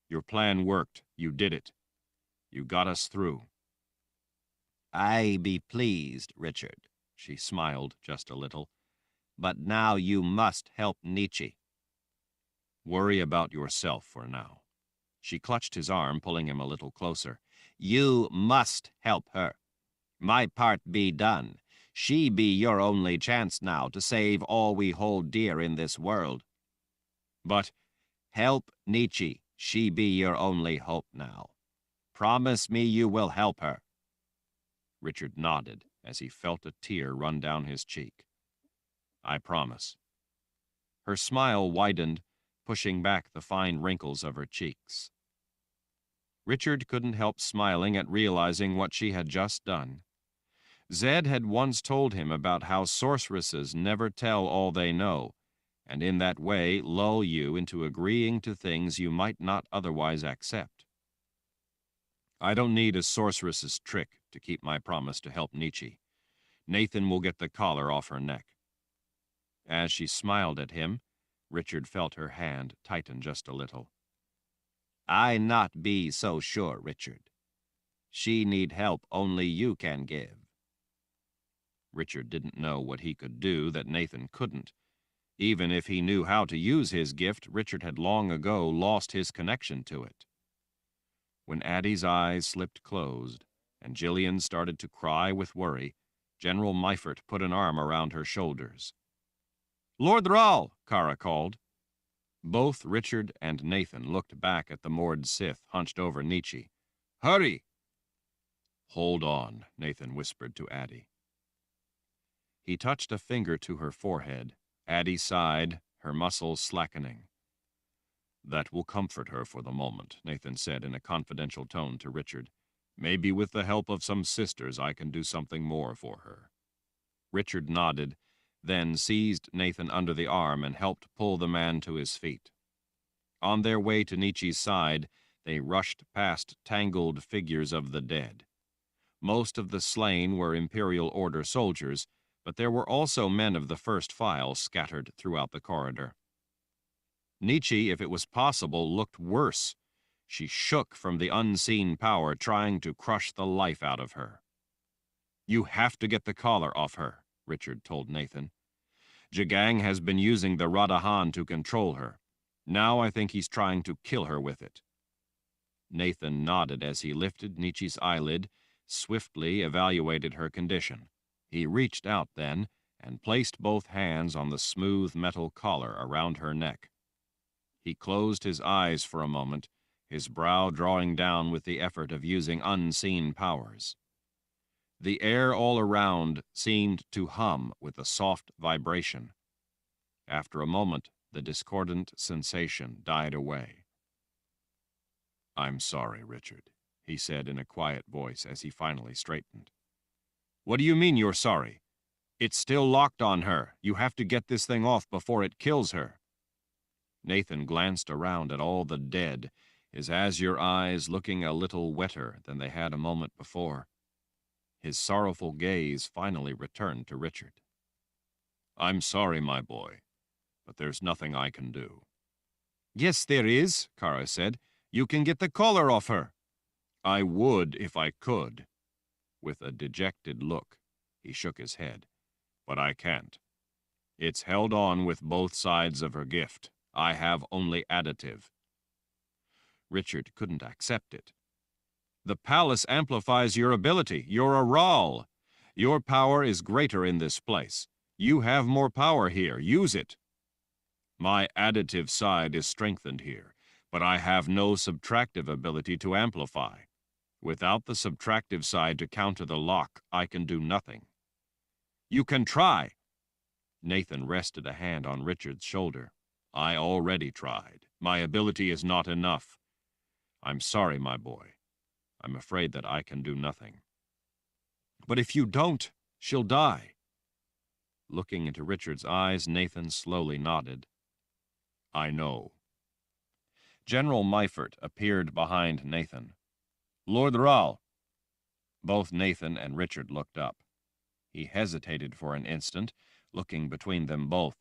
Your plan worked. You did it. You got us through. I be pleased, Richard, she smiled just a little. But now you must help Nietzsche. Worry about yourself for now. She clutched his arm, pulling him a little closer. You must help her. My part be done. She be your only chance now to save all we hold dear in this world. But help Nietzsche. She be your only hope now. Promise me you will help her. Richard nodded as he felt a tear run down his cheek. I promise. Her smile widened, pushing back the fine wrinkles of her cheeks. Richard couldn't help smiling at realizing what she had just done. Zed had once told him about how sorceresses never tell all they know, and in that way lull you into agreeing to things you might not otherwise accept. I don't need a sorceress's trick to keep my promise to help Nietzsche. Nathan will get the collar off her neck. As she smiled at him, Richard felt her hand tighten just a little. I not be so sure, Richard. She need help only you can give. Richard didn't know what he could do that Nathan couldn't. Even if he knew how to use his gift, Richard had long ago lost his connection to it. When Addie's eyes slipped closed and Gillian started to cry with worry, General Meifert put an arm around her shoulders. "Lord Rahl!" Kara called. Both Richard and Nathan looked back at the moored Sith hunched over Nietzsche. "Hurry!" "Hold on," Nathan whispered to Addie. He touched a finger to her forehead. Addie sighed, her muscles slackening. "That will comfort her for the moment," Nathan said in a confidential tone to Richard. "Maybe with the help of some sisters I can do something more for her." Richard nodded, then seized Nathan under the arm and helped pull the man to his feet. On their way to Nietzsche's side, they rushed past tangled figures of the dead. Most of the slain were Imperial Order soldiers, but there were also men of the first file scattered throughout the corridor. Nietzsche, if it was possible, looked worse. She shook from the unseen power trying to crush the life out of her. "You have to get the collar off her," Richard told Nathan. "Jagang has been using the Radahan to control her. Now I think he's trying to kill her with it." Nathan nodded as he lifted Nietzsche's eyelid, swiftly evaluated her condition. He reached out then and placed both hands on the smooth metal collar around her neck. He closed his eyes for a moment, his brow drawing down with the effort of using unseen powers. The air all around seemed to hum with a soft vibration. After a moment, the discordant sensation died away. "I'm sorry, Richard," he said in a quiet voice as he finally straightened. "What do you mean you're sorry? It's still locked on her. You have to get this thing off before it kills her." Nathan glanced around at all the dead, his azure eyes looking a little wetter than they had a moment before. His sorrowful gaze finally returned to Richard. "I'm sorry, my boy, but there's nothing I can do." "Yes, there is," Kara said. "You can get the collar off her." "I would if I could." With a dejected look, he shook his head. "But I can't. It's held on with both sides of her gift. I have only additive." Richard couldn't accept it. "The palace amplifies your ability. You're a Rahl. Your power is greater in this place. You have more power here. Use it." "My additive side is strengthened here, but I have no subtractive ability to amplify. Without the subtractive side to counter the lock, I can do nothing." "You can try." Nathan rested a hand on Richard's shoulder. "I already tried. My ability is not enough. I'm sorry, my boy. I'm afraid that I can do nothing." "But if you don't, she'll die." Looking into Richard's eyes, Nathan slowly nodded. "I know." General Meifert appeared behind Nathan. "Lord Rahl." Both Nathan and Richard looked up. He hesitated for an instant, looking between them both.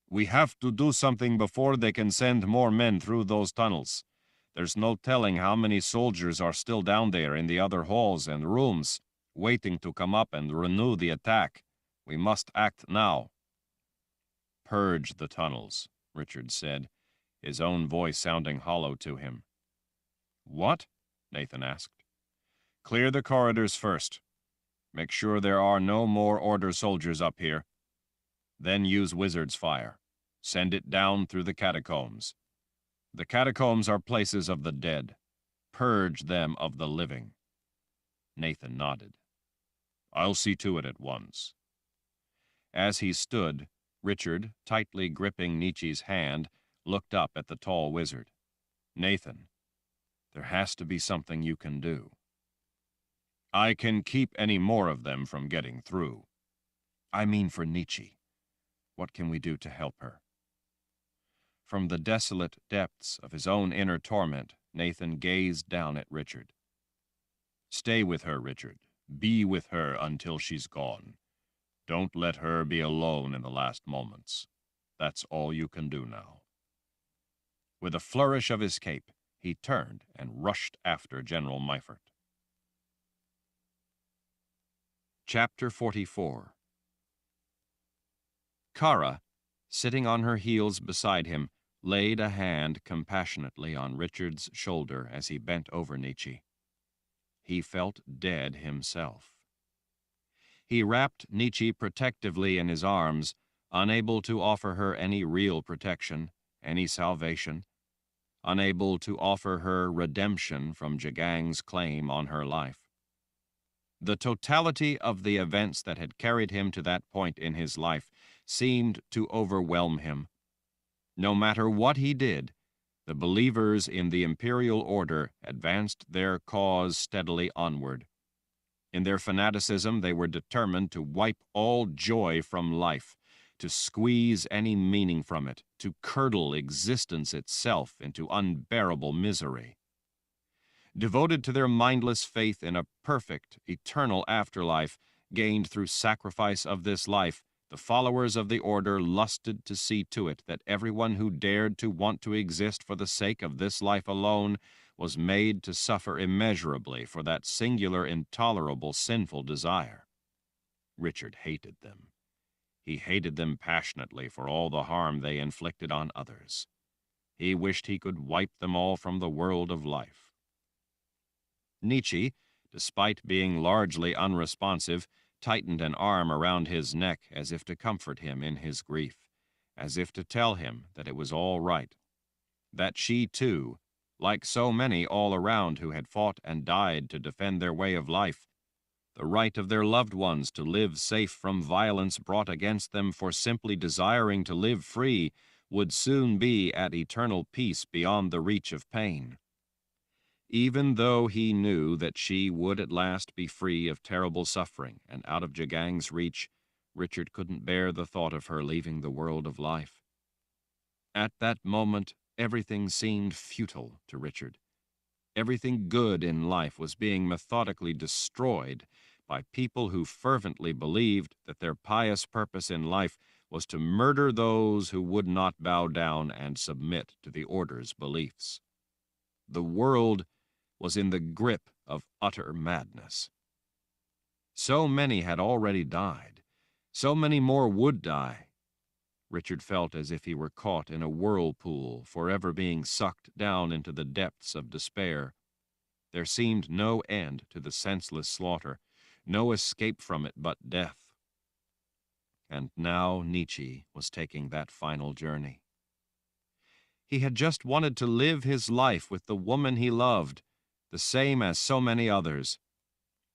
"We have to do something before they can send more men through those tunnels. There's no telling how many soldiers are still down there in the other halls and rooms, waiting to come up and renew the attack. We must act now." "Purge the tunnels," Richard said, his own voice sounding hollow to him. "What?" Nathan asked. "Clear the corridors first. Make sure there are no more Order soldiers up here. Then use wizard's fire. Send it down through the catacombs. The catacombs are places of the dead. Purge them of the living." Nathan nodded. "I'll see to it at once." As he stood, Richard, tightly gripping Nietzsche's hand, looked up at the tall wizard. "Nathan, there has to be something you can do." "I can keep any more of them from getting through." "I mean for Nietzsche. What can we do to help her?" From the desolate depths of his own inner torment, Nathan gazed down at Richard. "Stay with her, Richard. Be with her until she's gone. Don't let her be alone in the last moments. That's all you can do now." With a flourish of his cape, he turned and rushed after General Meifert. Chapter 44. Kara, sitting on her heels beside him, laid a hand compassionately on Richard's shoulder as he bent over Nietzsche. He felt dead himself. He wrapped Nietzsche protectively in his arms, unable to offer her any real protection, any salvation, unable to offer her redemption from Jagang's claim on her life. The totality of the events that had carried him to that point in his life seemed to overwhelm him. No matter what he did, the believers in the imperial order advanced their cause steadily onward. In their fanaticism, they were determined to wipe all joy from life, to squeeze any meaning from it, to curdle existence itself into unbearable misery. Devoted to their mindless faith in a perfect, eternal afterlife gained through sacrifice of this life, the followers of the order lusted to see to it that everyone who dared to want to exist for the sake of this life alone was made to suffer immeasurably for that singular, intolerable, sinful desire. Richard hated them. He hated them passionately for all the harm they inflicted on others. He wished he could wipe them all from the world of life. Nietzsche, despite being largely unresponsive, tightened an arm around his neck as if to comfort him in his grief, as if to tell him that it was all right, that she too, like so many all around who had fought and died to defend their way of life, the right of their loved ones to live safe from violence brought against them for simply desiring to live free, would soon be at eternal peace beyond the reach of pain. Even though he knew that she would at last be free of terrible suffering and out of Jagang's reach, Richard couldn't bear the thought of her leaving the world of life. At that moment, everything seemed futile to Richard. Everything good in life was being methodically destroyed by people who fervently believed that their pious purpose in life was to murder those who would not bow down and submit to the order's beliefs. The world was in the grip of utter madness. So many had already died. So many more would die. Richard felt as if he were caught in a whirlpool, forever being sucked down into the depths of despair. There seemed no end to the senseless slaughter, no escape from it but death. And now Nietzsche was taking that final journey. He had just wanted to live his life with the woman he loved, the same as so many others.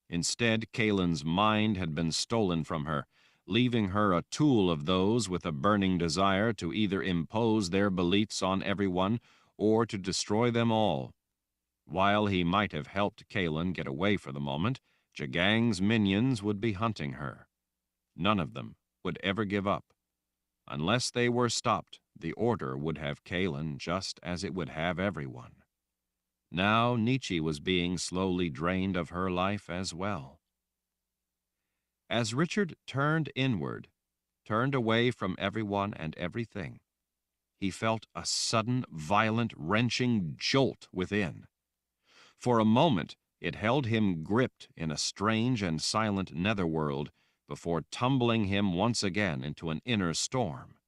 Instead, Kalen's mind had been stolen from her, leaving her a tool of those with a burning desire to either impose their beliefs on everyone or to destroy them all. While he might have helped Kalen get away for the moment, Jagang's minions would be hunting her. None of them would ever give up. Unless they were stopped, the order would have Kalen just as it would have everyone. Now Nietzsche was being slowly drained of her life as well. As Richard turned inward, turned away from everyone and everything, he felt a sudden, violent, wrenching jolt within. For a moment, it held him gripped in a strange and silent netherworld before tumbling him once again into an inner storm.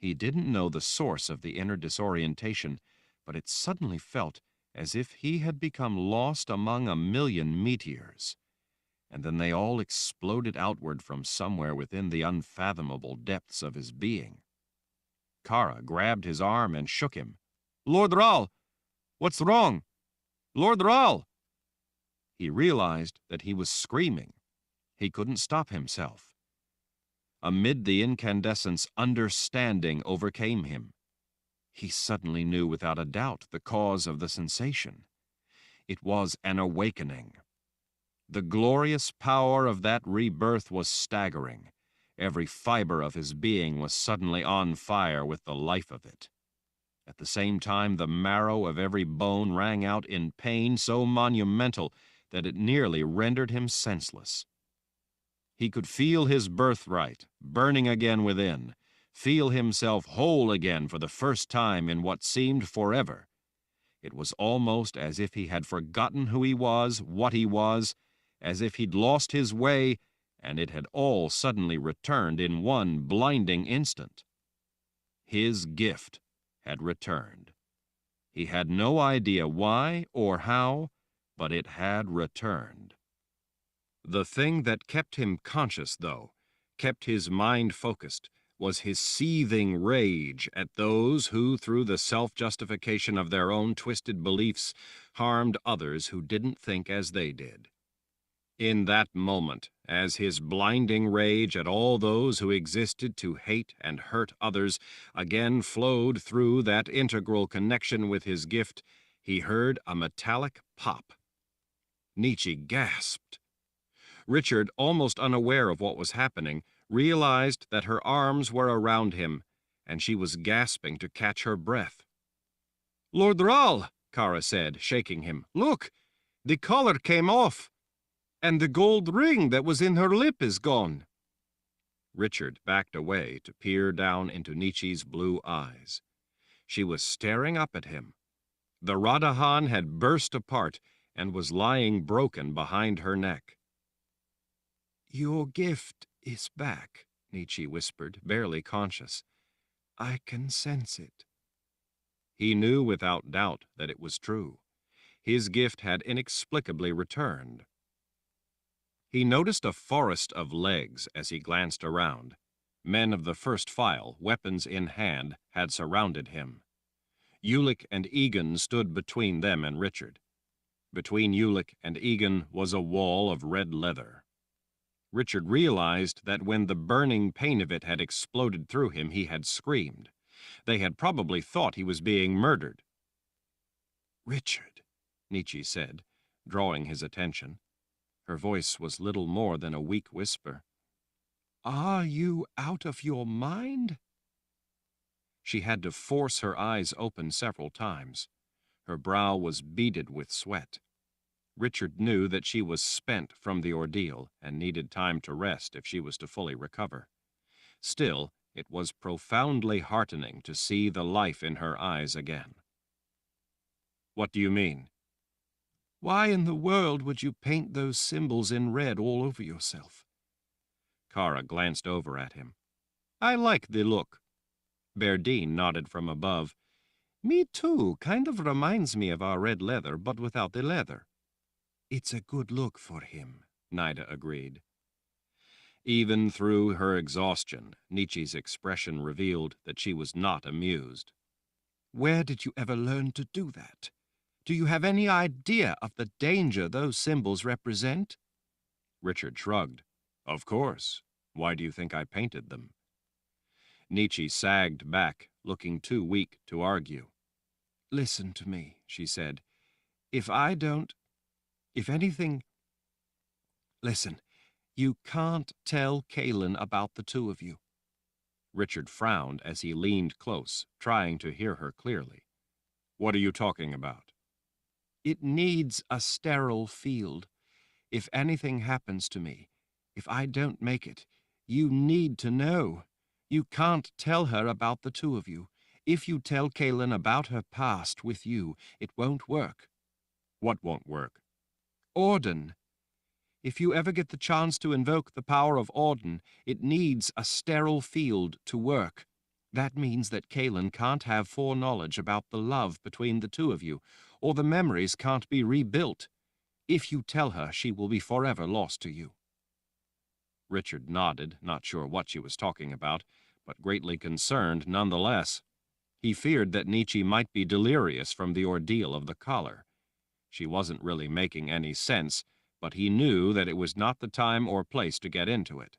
He didn't know the source of the inner disorientation, but it suddenly felt as if he had become lost among a million meteors, and then they all exploded outward from somewhere within the unfathomable depths of his being. Kara grabbed his arm and shook him. "Lord Ral! What's wrong? Lord Ral!" He realized that he was screaming. He couldn't stop himself. Amid the incandescence, understanding overcame him. He suddenly knew without a doubt the cause of the sensation. It was an awakening. The glorious power of that rebirth was staggering. Every fiber of his being was suddenly on fire with the life of it. At the same time, the marrow of every bone rang out in pain so monumental that it nearly rendered him senseless. He could feel his birthright burning again within, feel himself whole again for the first time in what seemed forever. It was almost as if he had forgotten who he was, what he was, as if he'd lost his way, and it had all suddenly returned in one blinding instant. His gift had returned. He had no idea why or how, but it had returned. The thing that kept him conscious, though, kept his mind focused, was his seething rage at those who, through the self-justification of their own twisted beliefs, harmed others who didn't think as they did. In that moment, as his blinding rage at all those who existed to hate and hurt others again flowed through that integral connection with his gift, he heard a metallic pop. Nietzsche gasped. Richard, almost unaware of what was happening, realized that her arms were around him, and she was gasping to catch her breath. "Lord Rall," Kara said, shaking him, "look! The collar came off, and the gold ring that was in her lip is gone." Richard backed away to peer down into Nietzsche's blue eyes. She was staring up at him. The Radahan had burst apart and was lying broken behind her neck. "Your gift is back," Nietzsche whispered, barely conscious. "I can sense it." He knew without doubt that it was true. His gift had inexplicably returned. He noticed a forest of legs as he glanced around. Men of the first file, weapons in hand, had surrounded him. Ulick and Egan stood between them and Richard. Between Ulick and Egan was a wall of red leather. Richard realized that when the burning pain of it had exploded through him, he had screamed. They had probably thought he was being murdered. "Richard," Nietzsche said, drawing his attention. Her voice was little more than a weak whisper. "Are you out of your mind?" She had to force her eyes open several times. Her brow was beaded with sweat. Richard knew that she was spent from the ordeal and needed time to rest if she was to fully recover. Still, it was profoundly heartening to see the life in her eyes again. "What do you mean?" "Why in the world would you paint those symbols in red all over yourself?" Kara glanced over at him. "I like the look." Berdine nodded from above. "Me too, kind of reminds me of our red leather, but without the leather." "It's a good look for him," Nida agreed. Even through her exhaustion, Nietzsche's expression revealed that she was not amused. "Where did you ever learn to do that? Do you have any idea of the danger those symbols represent?" Richard shrugged. "Of course. Why do you think I painted them?" Nietzsche sagged back, looking too weak to argue. "Listen to me," she said. If anything... Listen, you can't tell Kaelin about the two of you." Richard frowned as he leaned close, trying to hear her clearly. "What are you talking about?" "It needs a sterile field. If anything happens to me, if I don't make it, you need to know. You can't tell her about the two of you. If you tell Kaelin about her past with you, it won't work." "What won't work?" "Auden. If you ever get the chance to invoke the power of Auden, it needs a sterile field to work. That means that Kaelin can't have foreknowledge about the love between the two of you, or the memories can't be rebuilt. If you tell her, she will be forever lost to you." Richard nodded, not sure what she was talking about, but greatly concerned nonetheless. He feared that Nietzsche might be delirious from the ordeal of the collar. She wasn't really making any sense, but he knew that it was not the time or place to get into it.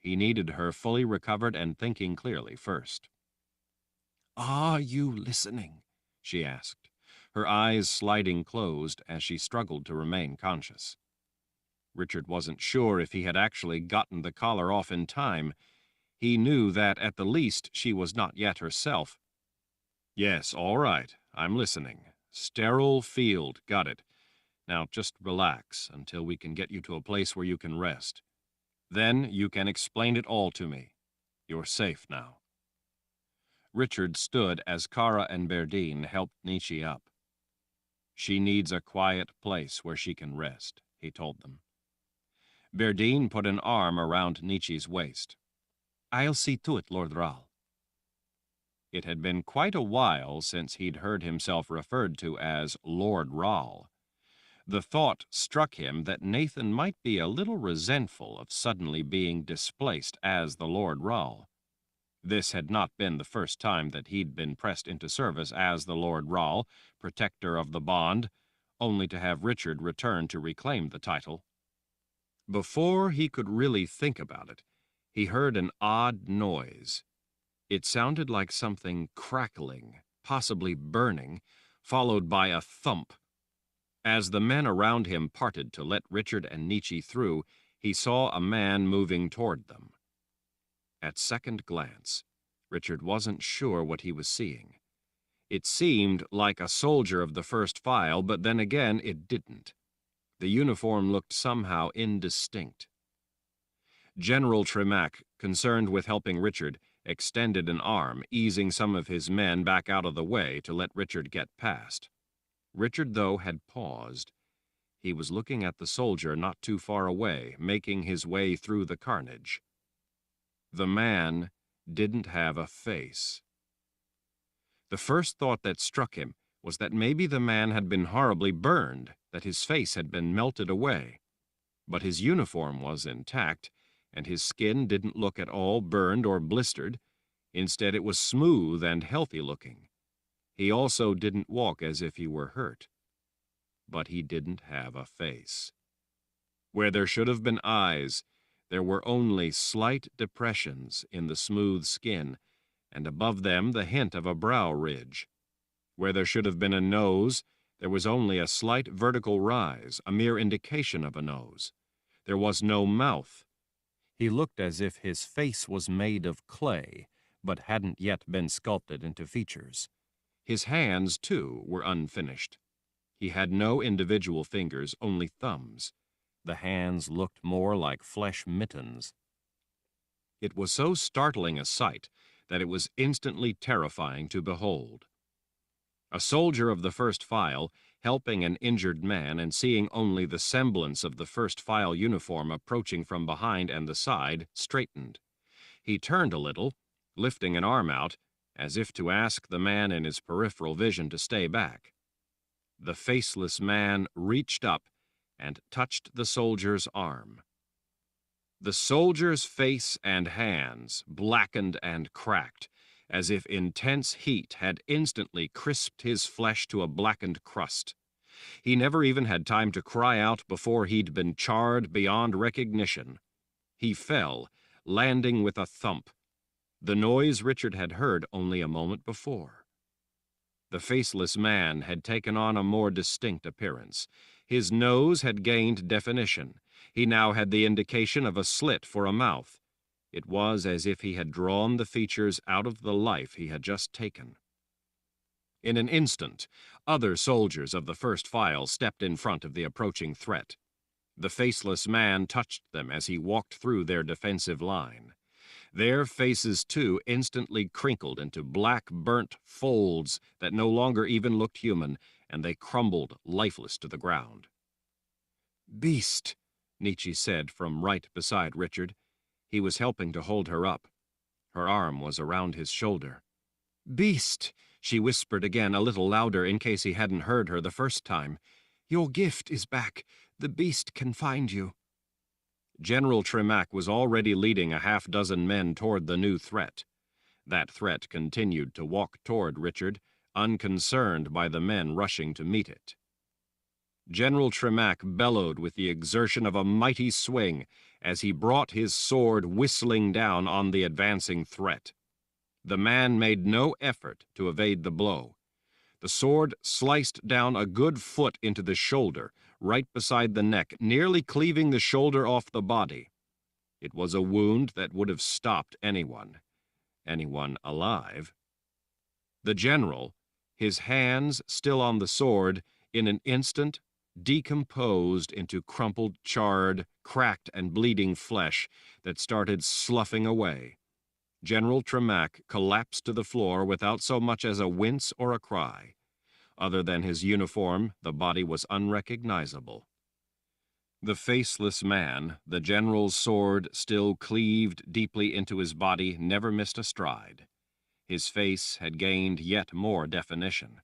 He needed her fully recovered and thinking clearly first. "Are you listening?" she asked, her eyes sliding closed as she struggled to remain conscious. Richard wasn't sure if he had actually gotten the collar off in time. He knew that, at the least, she was not yet herself. "Yes, all right, I'm listening. Sterile field, got it. Now just relax until we can get you to a place where you can rest. Then you can explain it all to me. You're safe now." Richard stood as Kara and Berdine helped Nietzsche up. "She needs a quiet place where she can rest," he told them. Berdine put an arm around Nietzsche's waist. "I'll see to it, Lord Rall." It had been quite a while since he'd heard himself referred to as Lord Rall. The thought struck him that Nathan might be a little resentful of suddenly being displaced as the Lord Rall. This had not been the first time that he'd been pressed into service as the Lord Rall, protector of the bond, only to have Richard return to reclaim the title. Before he could really think about it, he heard an odd noise. It sounded like something crackling, possibly burning, followed by a thump. As the men around him parted to let Richard and Nietzsche through, he saw a man moving toward them. At second glance, Richard wasn't sure what he was seeing. It seemed like a soldier of the first file, but then again it didn't. The uniform looked somehow indistinct. General Tremack, concerned with helping Richard, extended an arm, easing some of his men back out of the way to let Richard get past. Richard, though, had paused. He was looking at the soldier not too far away, making his way through the carnage. The man didn't have a face. The first thought that struck him was that maybe the man had been horribly burned, that his face had been melted away. But his uniform was intact, and his skin didn't look at all burned or blistered. Instead, it was smooth and healthy-looking. He also didn't walk as if he were hurt. But he didn't have a face. Where there should have been eyes, there were only slight depressions in the smooth skin, and above them the hint of a brow ridge. Where there should have been a nose, there was only a slight vertical rise, a mere indication of a nose. There was no mouth. He looked as if his face was made of clay, but hadn't yet been sculpted into features. His hands, too, were unfinished. He had no individual fingers, only thumbs. The hands looked more like flesh mittens. It was so startling a sight that it was instantly terrifying to behold. A soldier of the first file, helping an injured man and seeing only the semblance of the first file uniform approaching from behind and the side, straightened. He turned a little, lifting an arm out, as if to ask the man in his peripheral vision to stay back. The faceless man reached up and touched the soldier's arm. The soldier's face and hands, blackened and cracked, as if intense heat had instantly crisped his flesh to a blackened crust. He never even had time to cry out before he'd been charred beyond recognition. He fell, landing with a thump, the noise Richard had heard only a moment before. The faceless man had taken on a more distinct appearance. His nose had gained definition. He now had the indication of a slit for a mouth. It was as if he had drawn the features out of the life he had just taken. In an instant, other soldiers of the first file stepped in front of the approaching threat. The faceless man touched them as he walked through their defensive line. Their faces, too, instantly crinkled into black, burnt folds that no longer even looked human, and they crumbled lifeless to the ground. "Beast," Nietzsche said from right beside Richard. He was helping to hold her up. Her arm was around his shoulder. "Beast," she whispered again, a little louder in case he hadn't heard her the first time. "Your gift is back. The beast can find you." General Tremack was already leading a half-dozen men toward the new threat. That threat continued to walk toward Richard, unconcerned by the men rushing to meet it. General Tremack bellowed with the exertion of a mighty swing as he brought his sword whistling down on the advancing threat. The man made no effort to evade the blow. The sword sliced down a good foot into the shoulder, right beside the neck, nearly cleaving the shoulder off the body. It was a wound that would have stopped anyone alive. The general, his hands still on the sword, in an instant decomposed into crumpled, charred, cracked and bleeding flesh that started sloughing away. General Tremack collapsed to the floor without so much as a wince or a cry. Other than his uniform, the body was unrecognizable. The faceless man, the general's sword still cleaved deeply into his body, never missed a stride. His face had gained yet more definition.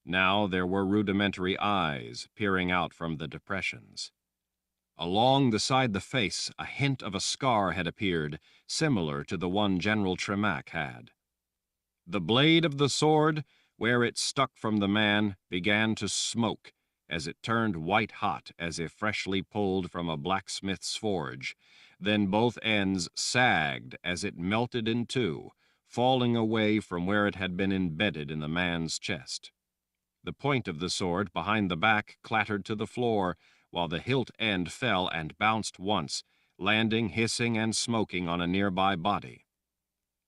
Now there were rudimentary eyes peering out from the depressions. Along the side the face, a hint of a scar had appeared, similar to the one General Tremack had. The blade of the sword, where it stuck from the man, began to smoke as it turned white-hot as if freshly pulled from a blacksmith's forge. Then both ends sagged as it melted in two, falling away from where it had been embedded in the man's chest. The point of the sword behind the back clattered to the floor, while the hilt end fell and bounced once, landing hissing and smoking on a nearby body.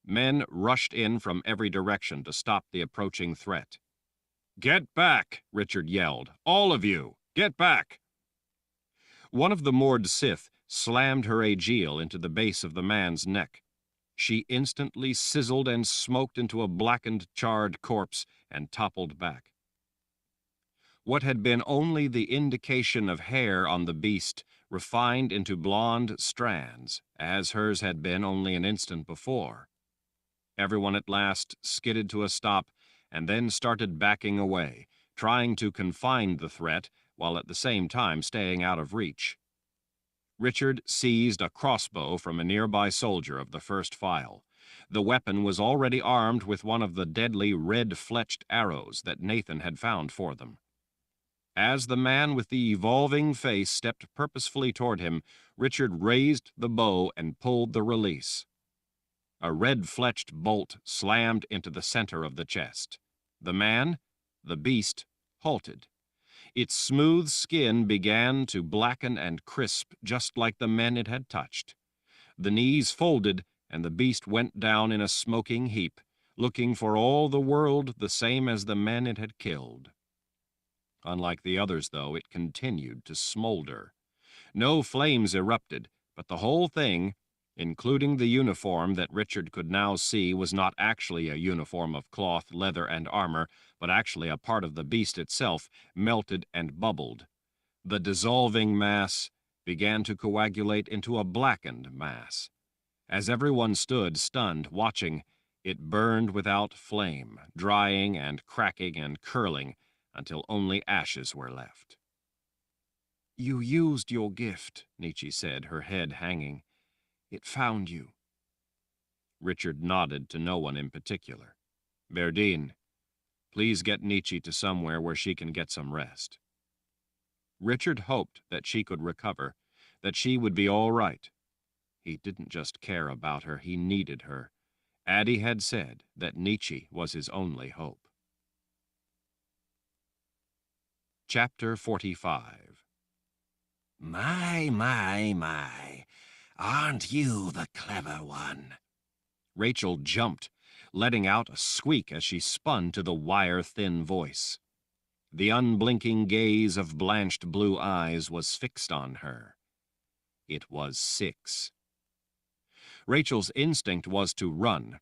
Men rushed in from every direction to stop the approaching threat. "Get back!" Richard yelled. "All of you! Get back!" One of the moored Sith slammed her aegil into the base of the man's neck. She instantly sizzled and smoked into a blackened, charred corpse and toppled back. What had been only the indication of hair on the beast refined into blonde strands, as hers had been only an instant before. Everyone at last skidded to a stop and then started backing away, trying to confine the threat while at the same time staying out of reach. Richard seized a crossbow from a nearby soldier of the first file. The weapon was already armed with one of the deadly red-fletched arrows that Nathan had found for them. As the man with the evolving face stepped purposefully toward him, Richard raised the bow and pulled the release. A red-fletched bolt slammed into the center of the chest. The man, the beast, halted. Its smooth skin began to blacken and crisp just like the men it had touched. The knees folded, and the beast went down in a smoking heap, looking for all the world the same as the men it had killed. Unlike the others, though, it continued to smolder. No flames erupted, but the whole thing, including the uniform that Richard could now see was not actually a uniform of cloth, leather, and armor, but actually a part of the beast itself, melted and bubbled. The dissolving mass began to coagulate into a blackened mass. As everyone stood, stunned, watching, it burned without flame, drying and cracking and curling, until only ashes were left. "You used your gift," Nietzsche said, her head hanging. "It found you." Richard nodded to no one in particular. "Berdine, please get Nietzsche to somewhere where she can get some rest." Richard hoped that she could recover, that she would be all right. He didn't just care about her, he needed her. Addie had said that Nietzsche was his only hope. Chapter 45. My, aren't you the clever one? Rachel jumped, letting out a squeak as she spun to the wire-thin voice. The unblinking gaze of blanched blue eyes was fixed on her. It was Six. Rachel's instinct was to run,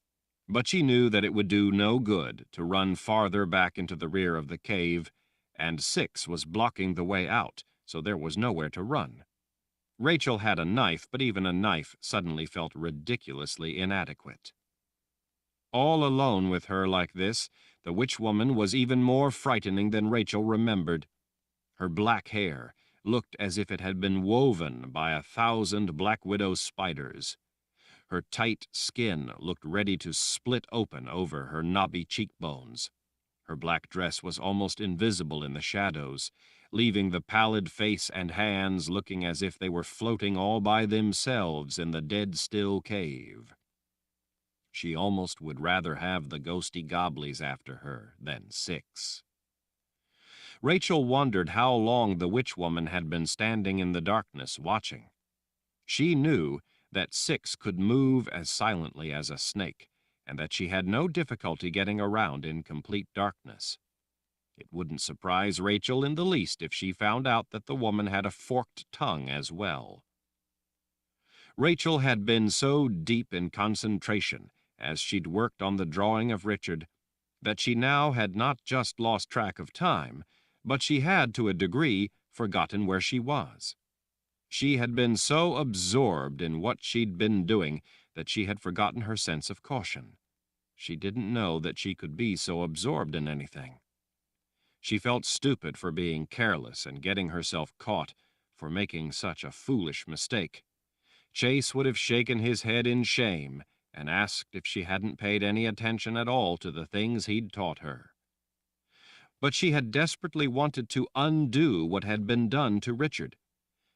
but she knew that it would do no good to run farther back into the rear of the cave, and Six was blocking the way out, so there was nowhere to run. Rachel had a knife, but even a knife suddenly felt ridiculously inadequate. All alone with her like this, the witch woman was even more frightening than Rachel remembered. Her black hair looked as if it had been woven by 1,000 black widow spiders. Her tight skin looked ready to split open over her knobby cheekbones. Her black dress was almost invisible in the shadows, leaving the pallid face and hands looking as if they were floating all by themselves in the dead-still cave. She almost would rather have the ghosty gobblies after her than Six. Rachel wondered how long the witch woman had been standing in the darkness watching. She knew that Six could move as silently as a snake, and that she had no difficulty getting around in complete darkness. It wouldn't surprise Rachel in the least if she found out that the woman had a forked tongue as well. Rachel had been so deep in concentration as she'd worked on the drawing of Richard that she now had not just lost track of time, but she had, to a degree, forgotten where she was. She had been so absorbed in what she'd been doing that she had forgotten her sense of caution. She didn't know that she could be so absorbed in anything. She felt stupid for being careless and getting herself caught, for making such a foolish mistake. Chase would have shaken his head in shame and asked if she hadn't paid any attention at all to the things he'd taught her. But she had desperately wanted to undo what had been done to Richard.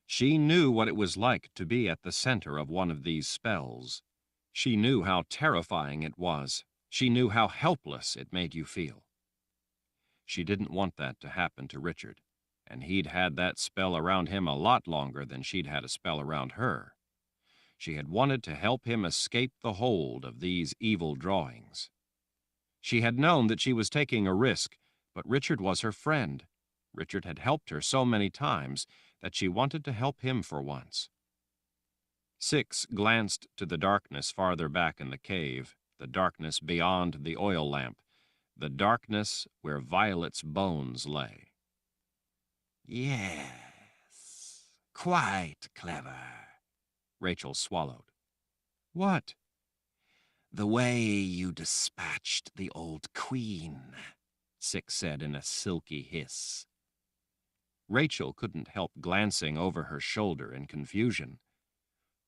She knew what it was like to be at the center of one of these spells. She knew how terrifying it was. She knew how helpless it made you feel. She didn't want that to happen to Richard, and he'd had that spell around him a lot longer than she'd had a spell around her. She had wanted to help him escape the hold of these evil drawings. She had known that she was taking a risk, but Richard was her friend. Richard had helped her so many times that she wanted to help him for once. Six glanced to the darkness farther back in the cave, the darkness beyond the oil lamp, the darkness where Violet's bones lay. Yes, quite clever. Rachel swallowed. What? The way you dispatched the old queen, Six said in a silky hiss. Rachel couldn't help glancing over her shoulder in confusion.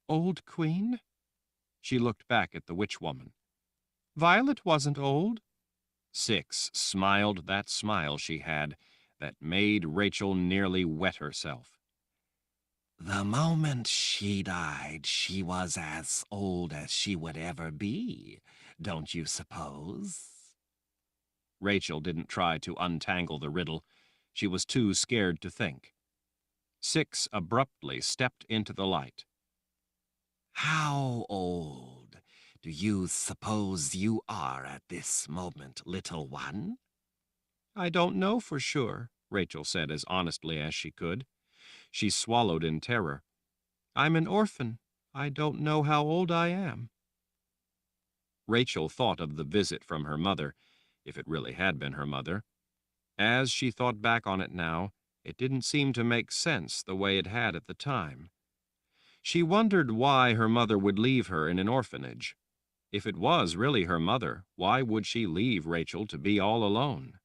Old queen? She looked back at the witch woman. Violet wasn't old. Six smiled that smile she had that made Rachel nearly wet herself. The moment she died, she was as old as she would ever be, don't you suppose? Rachel didn't try to untangle the riddle. She was too scared to think. Six abruptly stepped into the light. How old do you suppose you are at this moment, little one? I don't know for sure, Rachel said as honestly as she could. She swallowed in terror. I'm an orphan. I don't know how old I am. Rachel thought of the visit from her mother, if it really had been her mother. As she thought back on it now, it didn't seem to make sense the way it had at the time. She wondered why her mother would leave her in an orphanage. If it was really her mother, why would she leave Rachel to be all alone?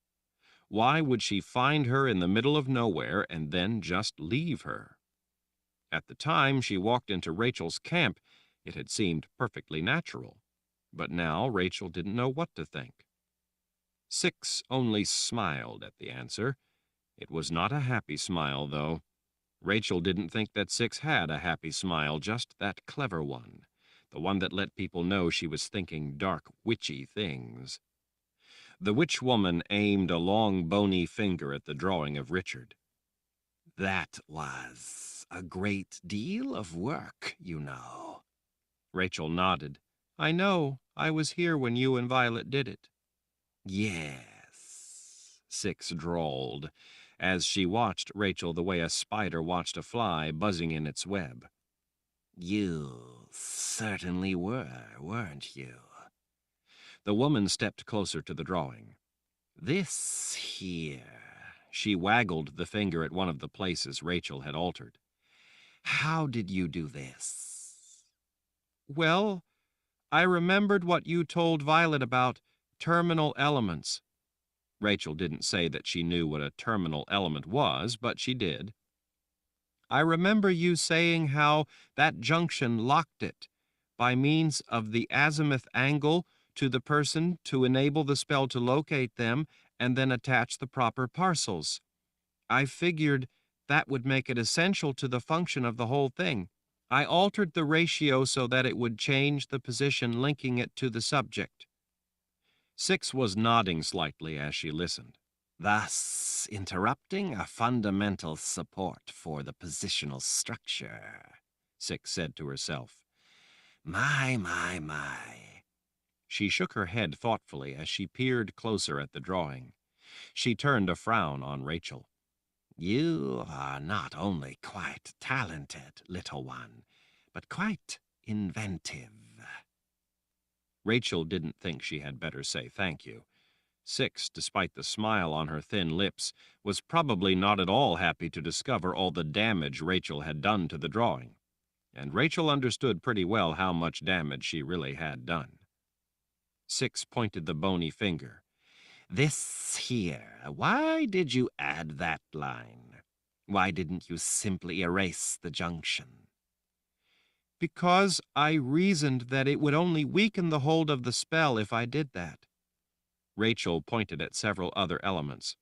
Why would she find her in the middle of nowhere and then just leave her? At the time she walked into Rachel's camp, it had seemed perfectly natural. But now Rachel didn't know what to think. Six only smiled at the answer. It was not a happy smile, though. Rachel didn't think that Six had a happy smile, just that clever one, the one that let people know she was thinking dark, witchy things. The witch woman aimed a long, bony finger at the drawing of Richard. That was a great deal of work, you know. Rachel nodded. I know. I was here when you and Violet did it. Yes, Six drawled, as she watched Rachel the way a spider watched a fly buzzing in its web. You certainly were, weren't you? The woman stepped closer to the drawing. This here. She waggled the finger at one of the places Rachel had altered. How did you do this? Well, I remembered what you told Violet about terminal elements. Rachel didn't say that she knew what a terminal element was, but she did. I remember you saying how that junction locked it by means of the azimuth angle to the person to enable the spell to locate them and then attach the proper parcels. I figured that would make it essential to the function of the whole thing. I altered the ratio so that it would change the position linking it to the subject. Six was nodding slightly as she listened. Thus interrupting a fundamental support for the positional structure, Six said to herself. My. She shook her head thoughtfully as she peered closer at the drawing. She turned a frown on Rachel. You are not only quite talented, little one, but quite inventive. Rachel didn't think she had better say thank you. Six, despite the smile on her thin lips, was probably not at all happy to discover all the damage Rachel had done to the drawing. And Rachel understood pretty well how much damage she really had done. Six pointed the bony finger. This here, why did you add that line? Why didn't you simply erase the junction? Because I reasoned that it would only weaken the hold of the spell if I did that. Rachel pointed at several other elements.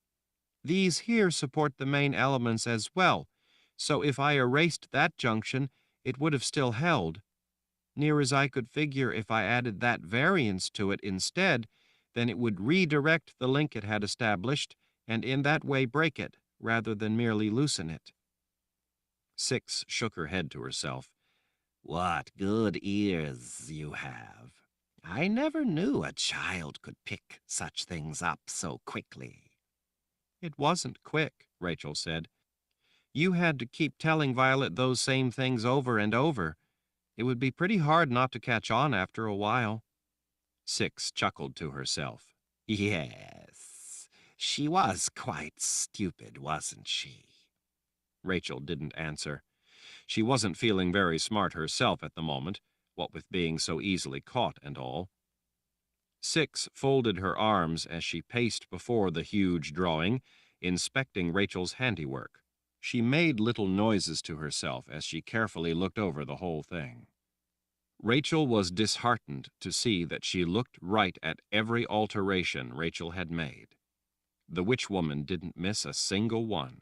These here support the main elements as well, so if I erased that junction, it would have still held. Near as I could figure, if I added that variance to it instead, then it would redirect the link it had established and in that way break it, rather than merely loosen it. Six shook her head to herself. What good ears you have. I never knew a child could pick such things up so quickly. It wasn't quick, Rachel said. You had to keep telling Violet those same things over and over. It would be pretty hard not to catch on after a while. Six chuckled to herself. Yes, she was quite stupid, wasn't she? Rachel didn't answer. She wasn't feeling very smart herself at the moment, what with being so easily caught and all. Six folded her arms as she paced before the huge drawing, inspecting Rachel's handiwork. She made little noises to herself as she carefully looked over the whole thing. Rachel was disheartened to see that she looked right at every alteration Rachel had made. The witch woman didn't miss a single one.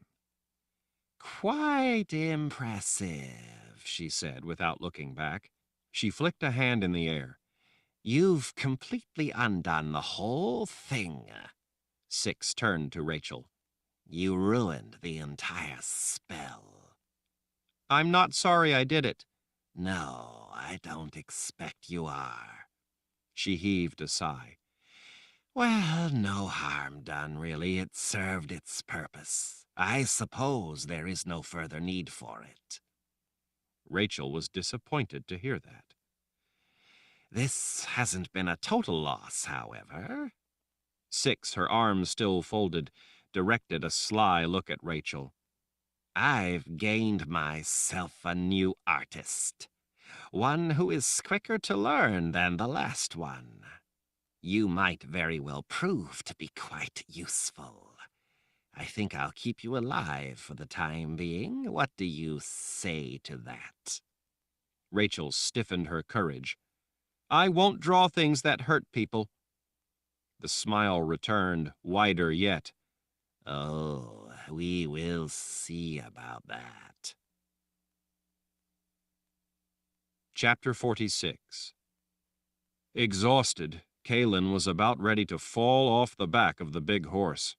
Quite impressive, she said without looking back. She flicked a hand in the air. You've completely undone the whole thing. Six turned to Rachel. You ruined the entire spell. I'm not sorry I did it. No, I don't expect you are. She heaved a sigh. Well, no harm done, really. It served its purpose. I suppose there is no further need for it. Rachel was disappointed to hear that. This hasn't been a total loss, however. Six, her arms still folded, directed a sly look at Rachel. I've gained myself a new artist, one who is quicker to learn than the last one. You might very well prove to be quite useful. I think I'll keep you alive for the time being. What do you say to that? Rachel stiffened her courage. I won't draw things that hurt people. The smile returned, wider yet. Oh, we will see about that. Chapter 46. Exhausted, Kaylin was about ready to fall off the back of the big horse.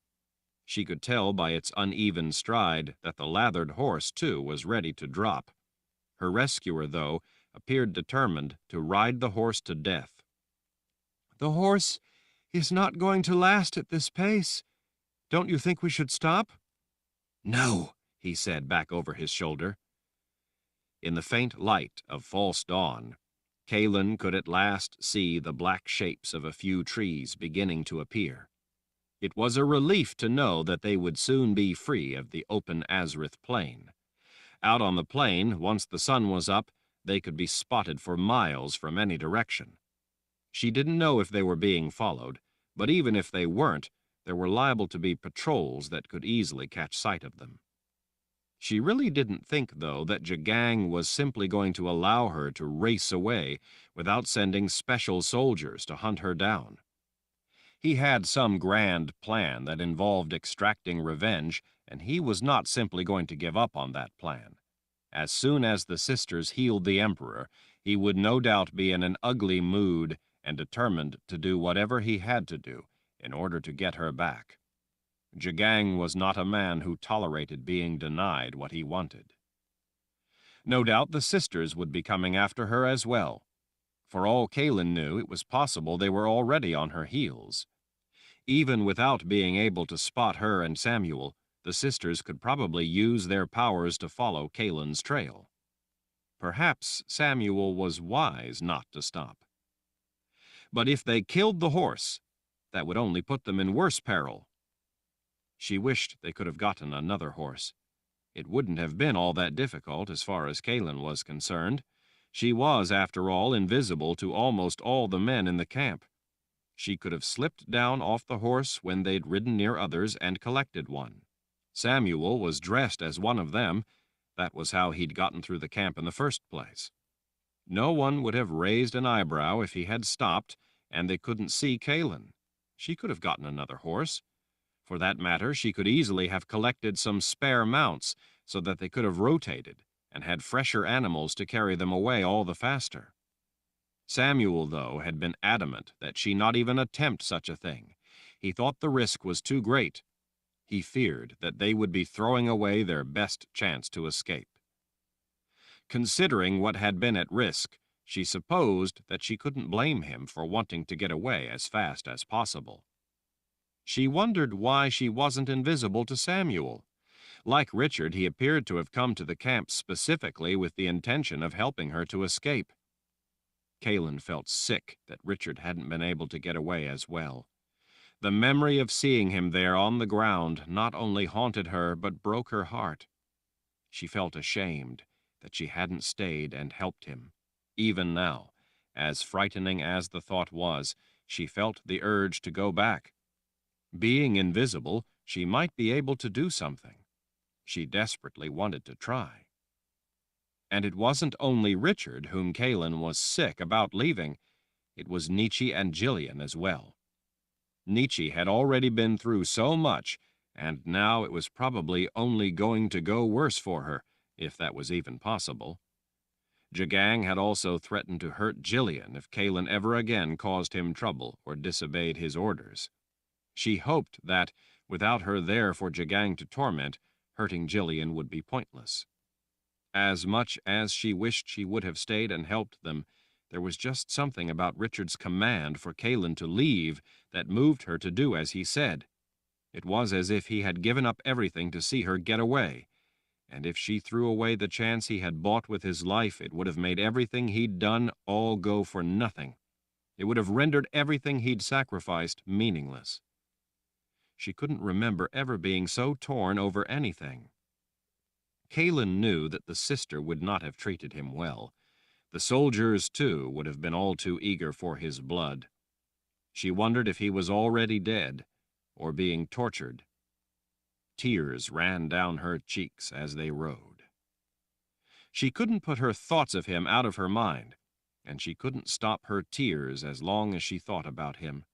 She could tell by its uneven stride that the lathered horse, too, was ready to drop. Her rescuer, though, appeared determined to ride the horse to death. The horse is not going to last at this pace. Don't you think we should stop? No, he said back over his shoulder. In the faint light of false dawn, Kaylin could at last see the black shapes of a few trees beginning to appear. It was a relief to know that they would soon be free of the open Azrith plain. Out on the plain, once the sun was up, they could be spotted for miles from any direction. She didn't know if they were being followed, but even if they weren't, there were liable to be patrols that could easily catch sight of them. She really didn't think, though, that Jagang was simply going to allow her to race away without sending special soldiers to hunt her down. He had some grand plan that involved extracting revenge, and he was not simply going to give up on that plan. As soon as the sisters healed the Emperor, he would no doubt be in an ugly mood and determined to do whatever he had to do in order to get her back. Jagang was not a man who tolerated being denied what he wanted. No doubt the sisters would be coming after her as well. For all Kaylin knew, it was possible they were already on her heels. Even without being able to spot her and Samuel, the sisters could probably use their powers to follow Kaylin's trail. Perhaps Samuel was wise not to stop. But if they killed the horse, that would only put them in worse peril. She wished they could have gotten another horse. It wouldn't have been all that difficult as far as Kaylin was concerned. She was, after all, invisible to almost all the men in the camp. She could have slipped down off the horse when they'd ridden near others and collected one. Samuel was dressed as one of them. That was how he'd gotten through the camp in the first place. No one would have raised an eyebrow if he had stopped and they couldn't see Kalin. She could have gotten another horse. For that matter, she could easily have collected some spare mounts so that they could have rotated and had fresher animals to carry them away all the faster. Samuel, though, had been adamant that she not even attempt such a thing. He thought the risk was too great. He feared that they would be throwing away their best chance to escape. Considering what had been at risk, she supposed that she couldn't blame him for wanting to get away as fast as possible. She wondered why she wasn't invisible to Samuel. Like Richard, he appeared to have come to the camp specifically with the intention of helping her to escape. Kalin felt sick that Richard hadn't been able to get away as well. The memory of seeing him there on the ground not only haunted her but broke her heart. She felt ashamed that she hadn't stayed and helped him. Even now, as frightening as the thought was, she felt the urge to go back. Being invisible, she might be able to do something. She desperately wanted to try. And it wasn't only Richard whom Kalin was sick about leaving. It was Nietzsche and Jillian as well. Nietzsche had already been through so much, and now it was probably only going to go worse for her, if that was even possible. Jagang had also threatened to hurt Jillian if Kalin ever again caused him trouble or disobeyed his orders. She hoped that, without her there for Jagang to torment, hurting Jillian would be pointless. As much as she wished she would have stayed and helped them, there was just something about Richard's command for Kalin to leave that moved her to do as he said. It was as if he had given up everything to see her get away, and if she threw away the chance he had bought with his life, it would have made everything he'd done all go for nothing. It would have rendered everything he'd sacrificed meaningless. She couldn't remember ever being so torn over anything. Kalin knew that the sister would not have treated him well. The soldiers, too, would have been all too eager for his blood. She wondered if he was already dead, or being tortured. Tears ran down her cheeks as they rode. She couldn't put her thoughts of him out of her mind, and she couldn't stop her tears as long as she thought about him.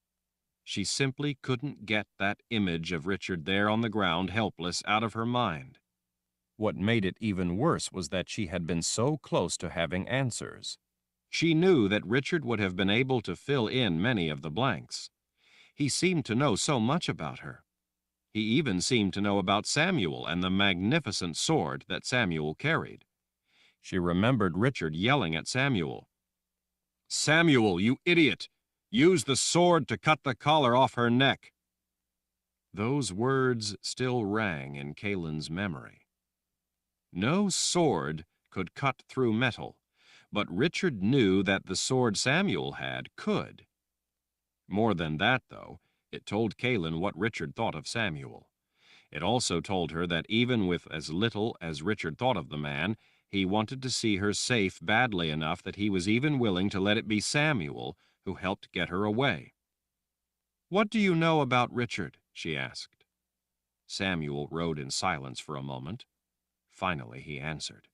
She simply couldn't get that image of Richard there on the ground, helpless, out of her mind. What made it even worse was that she had been so close to having answers. She knew that Richard would have been able to fill in many of the blanks. He seemed to know so much about her. He even seemed to know about Samuel and the magnificent sword that Samuel carried. She remembered Richard yelling at Samuel, "Samuel, you idiot! Use the sword to cut the collar off her neck." Those words still rang in Kalin's memory. No sword could cut through metal, but Richard knew that the sword Samuel had could. More than that, though, it told Kalin what Richard thought of Samuel. It also told her that even with as little as Richard thought of the man, he wanted to see her safe badly enough that he was even willing to let it be Samuel who helped get her away. "What do you know about Richard?" she asked. Samuel rode in silence for a moment. Finally, he answered.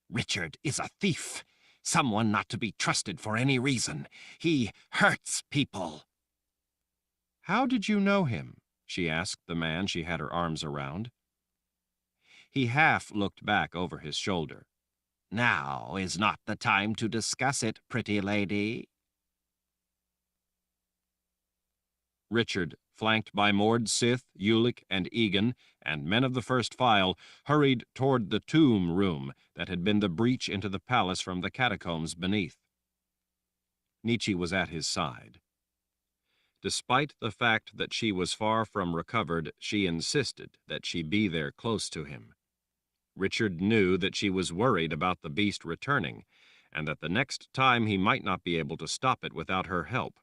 "Richard is a thief, someone not to be trusted for any reason. He hurts people." "How did you know him?" she asked the man she had her arms around. He half looked back over his shoulder. "Now is not the time to discuss it, pretty lady." Richard, flanked by Mord Sith, Ulick, and Egan, and men of the first file, hurried toward the tomb room that had been the breach into the palace from the catacombs beneath. Nietzsche was at his side. Despite the fact that she was far from recovered, she insisted that she be there close to him. Richard knew that she was worried about the beast returning, and that the next time he might not be able to stop it without her help.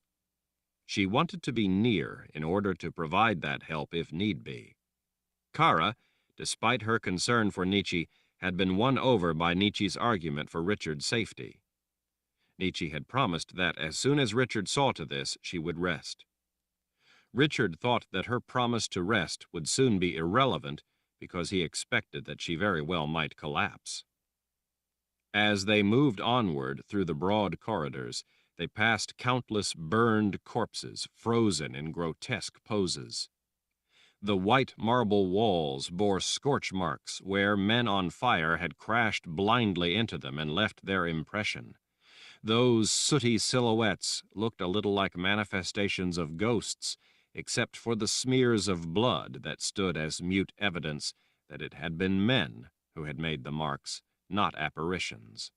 She wanted to be near in order to provide that help if need be. Kara, despite her concern for Nietzsche, had been won over by Nietzsche's argument for Richard's safety. Nietzsche had promised that as soon as Richard saw to this, she would rest. Richard thought that her promise to rest would soon be irrelevant because he expected that she very well might collapse. As they moved onward through the broad corridors, they passed countless burned corpses, frozen in grotesque poses. The white marble walls bore scorch marks where men on fire had crashed blindly into them and left their impression. Those sooty silhouettes looked a little like manifestations of ghosts, except for the smears of blood that stood as mute evidence that it had been men who had made the marks, not apparitions.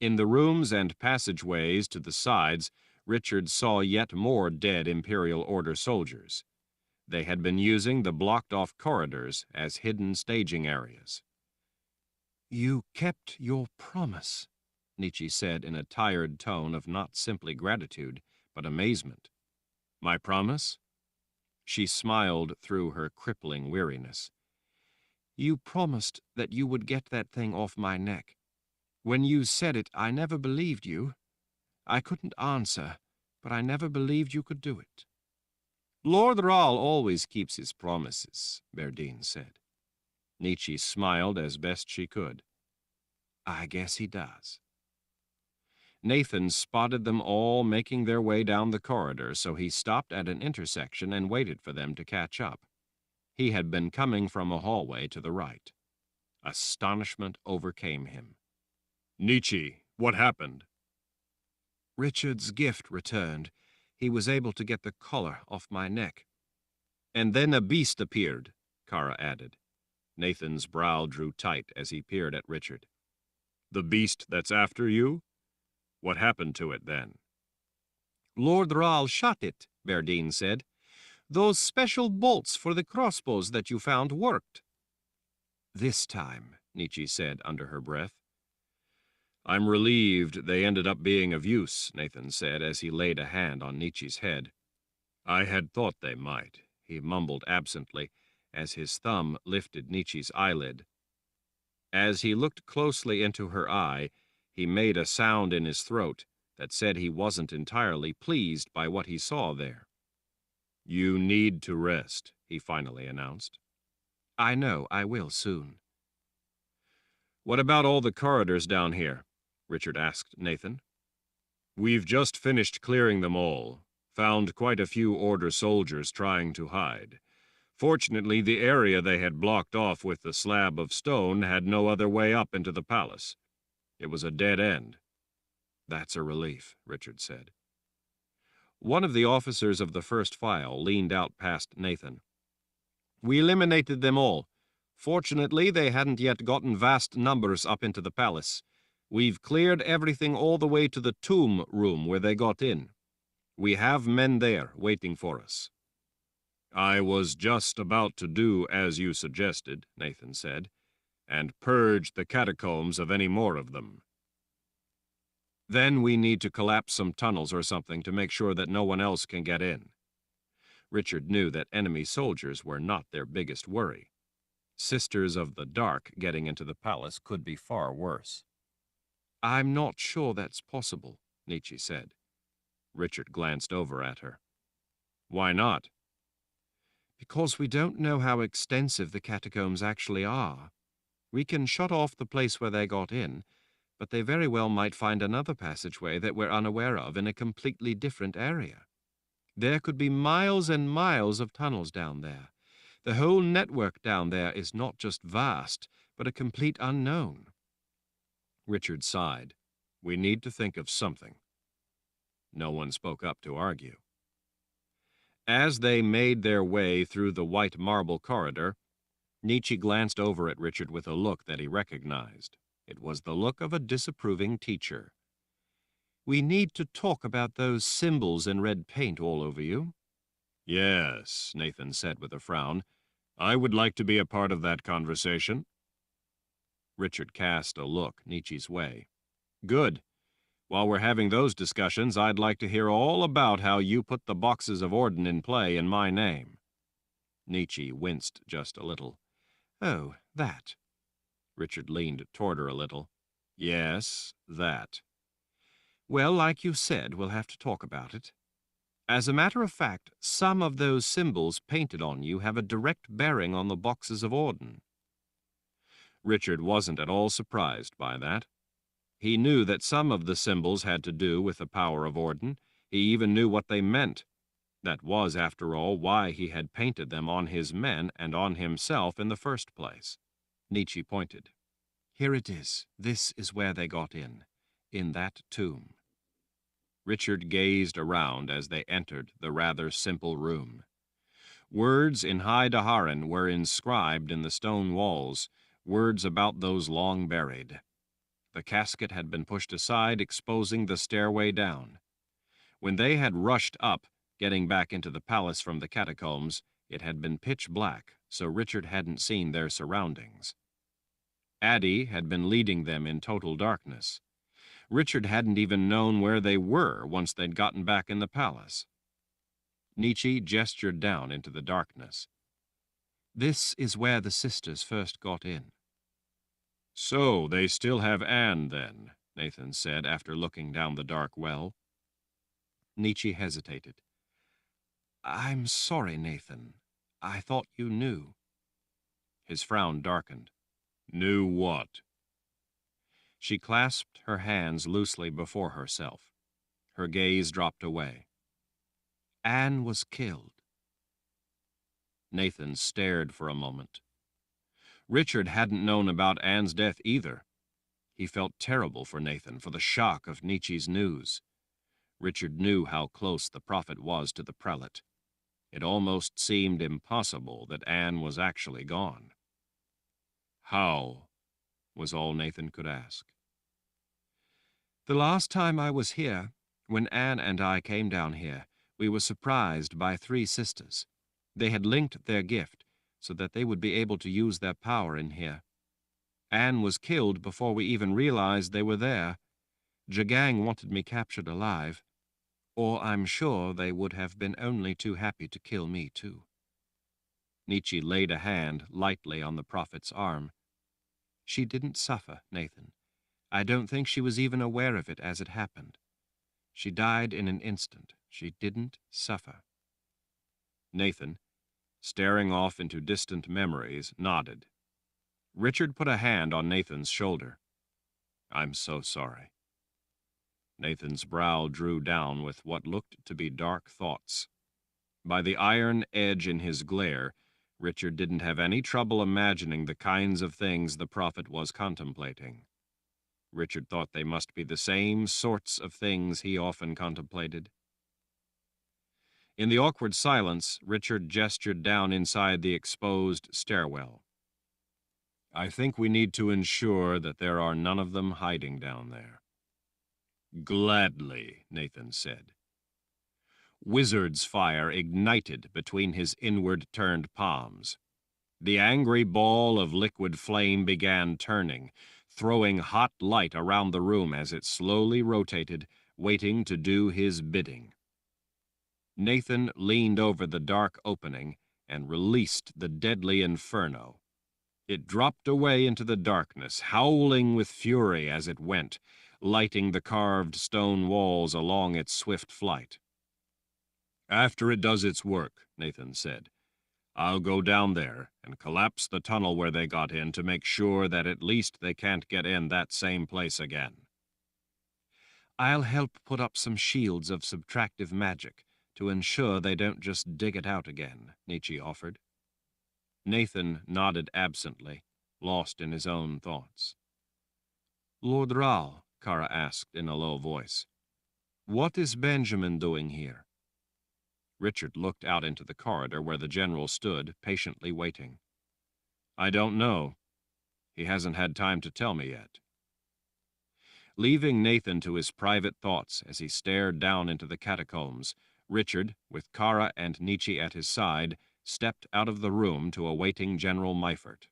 In the rooms and passageways to the sides, Richard saw yet more dead Imperial Order soldiers. They had been using the blocked-off corridors as hidden staging areas. "You kept your promise," Nietzsche said in a tired tone of not simply gratitude, but amazement. "My promise?" She smiled through her crippling weariness. "You promised that you would get that thing off my neck. When you said it, I never believed you. I couldn't answer, but I never believed you could do it." "Lord Rahl always keeps his promises," Berdine said. Nietzsche smiled as best she could. "I guess he does." Nathan spotted them all making their way down the corridor, so he stopped at an intersection and waited for them to catch up. He had been coming from a hallway to the right. Astonishment overcame him. "Nietzsche, what happened?" "Richard's gift returned. He was able to get the collar off my neck." "And then a beast appeared," Kara added. Nathan's brow drew tight as he peered at Richard. "The beast that's after you? What happened to it then?" "Lord Rahl shot it," Berdine said. "Those special bolts for the crossbows that you found worked." "This time," Nietzsche said under her breath. "I'm relieved they ended up being of use," Nathan said as he laid a hand on Nietzsche's head. "I had thought they might," he mumbled absently as his thumb lifted Nietzsche's eyelid. As he looked closely into her eye, he made a sound in his throat that said he wasn't entirely pleased by what he saw there. "You need to rest," he finally announced. "I know, I will soon." "What about all the corridors down here?" Richard asked Nathan. "We've just finished clearing them all. Found quite a few Order soldiers trying to hide. Fortunately, the area they had blocked off with the slab of stone had no other way up into the palace. It was a dead end." "That's a relief," Richard said. One of the officers of the first file leaned out past Nathan. "We eliminated them all. Fortunately, they hadn't yet gotten vast numbers up into the palace. We've cleared everything all the way to the tomb room where they got in. We have men there waiting for us." "I was just about to do as you suggested," Nathan said, "and purge the catacombs of any more of them." "Then we need to collapse some tunnels or something to make sure that no one else can get in." Richard knew that enemy soldiers were not their biggest worry. Sisters of the Dark getting into the palace could be far worse. "I'm not sure that's possible," Nietzsche said. Richard glanced over at her. "Why not?" "Because we don't know how extensive the catacombs actually are. We can shut off the place where they got in, but they very well might find another passageway that we're unaware of in a completely different area. There could be miles and miles of tunnels down there. The whole network down there is not just vast, but a complete unknown." Richard sighed. "We need to think of something." No one spoke up to argue. As they made their way through the white marble corridor, Nietzsche glanced over at Richard with a look that he recognized. It was the look of a disapproving teacher. "We need to talk about those symbols in red paint all over you." "Yes," Nathan said with a frown. "I would like to be a part of that conversation." Richard cast a look Nietzsche's way. "Good. While we're having those discussions, I'd like to hear all about how you put the boxes of Orden in play in my name." Nietzsche winced just a little. "Oh, that." Richard leaned toward her a little. "Yes, that. Well, like you said, we'll have to talk about it. As a matter of fact, some of those symbols painted on you have a direct bearing on the boxes of Auden. Richard wasn't at all surprised by that. He knew that some of the symbols had to do with the power of Auden. He even knew what they meant. That was, after all, why he had painted them on his men and on himself in the first place. Nietzsche pointed. Here it is. This is where they got in that tomb. Richard gazed around as they entered the rather simple room. Words in High Daharan were inscribed in the stone walls, words about those long buried. The casket had been pushed aside, exposing the stairway down. When they had rushed up, getting back into the palace from the catacombs, it had been pitch black, so Richard hadn't seen their surroundings. Addie had been leading them in total darkness. Richard hadn't even known where they were once they'd gotten back in the palace. Nietzsche gestured down into the darkness. This is where the sisters first got in. So they still have Anne, then, Nathan said after looking down the dark well. Nietzsche hesitated. I'm sorry, Nathan. I thought you knew. His frown darkened. Knew what? She clasped her hands loosely before herself. Her gaze dropped away. Anne was killed. Nathan stared for a moment. Richard hadn't known about Anne's death either. He felt terrible for Nathan for the shock of Nietzsche's news. Richard knew how close the prophet was to the prelate. It almost seemed impossible that Anne was actually gone. How? Was all Nathan could ask. The last time I was here, when Anne and I came down here, we were surprised by 3 sisters. They had linked their gift so that they would be able to use their power in here. Anne was killed before we even realized they were there. Jagang wanted me captured alive, or I'm sure they would have been only too happy to kill me too. Nietzsche laid a hand lightly on the prophet's arm. She didn't suffer, Nathan. I don't think she was even aware of it as it happened. She died in an instant. She didn't suffer. Nathan, staring off into distant memories, nodded. Richard put a hand on Nathan's shoulder. I'm so sorry. Nathan's brow drew down with what looked to be dark thoughts. By the iron edge in his glare, Richard didn't have any trouble imagining the kinds of things the prophet was contemplating. Richard thought they must be the same sorts of things he often contemplated. In the awkward silence, Richard gestured down inside the exposed stairwell. I think we need to ensure that there are none of them hiding down there. Gladly, Nathan said. Wizard's fire ignited between his inward-turned palms. The angry ball of liquid flame began turning, throwing hot light around the room as it slowly rotated, waiting to do his bidding. Nathan leaned over the dark opening and released the deadly inferno. It dropped away into the darkness, howling with fury as it went, lighting the carved stone walls along its swift flight. After it does its work, Nathan said, I'll go down there and collapse the tunnel where they got in to make sure that at least they can't get in that same place again. I'll help put up some shields of subtractive magic to ensure they don't just dig it out again, Nietzsche offered. Nathan nodded absently, lost in his own thoughts. Lord Ral, Kara asked in a low voice, what is Benjamin doing here? Richard looked out into the corridor where the general stood, patiently waiting. I don't know. He hasn't had time to tell me yet. Leaving Nathan to his private thoughts as he stared down into the catacombs, Richard, with Kara and Nietzsche at his side, stepped out of the room to awaiting General Meifert.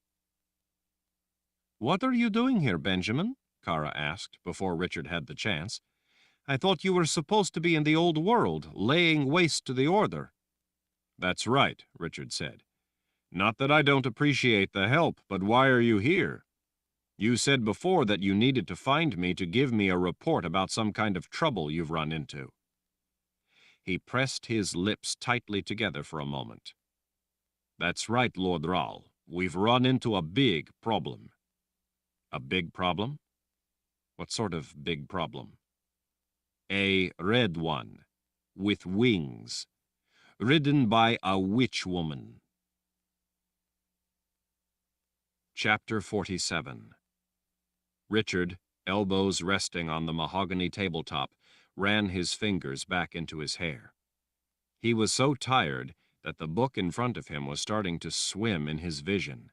What are you doing here, Benjamin? Kara asked before Richard had the chance. I thought you were supposed to be in the old world, laying waste to the Order. That's right, Richard said. Not that I don't appreciate the help, but why are you here? You said before that you needed to find me to give me a report about some kind of trouble you've run into. He pressed his lips tightly together for a moment. That's right, Lord Rahl. We've run into a big problem. A big problem? What sort of big problem? A red one, with wings, ridden by a witch woman. Chapter 47. Richard, elbows resting on the mahogany tabletop, ran his fingers back into his hair. He was so tired that the book in front of him was starting to swim in his vision.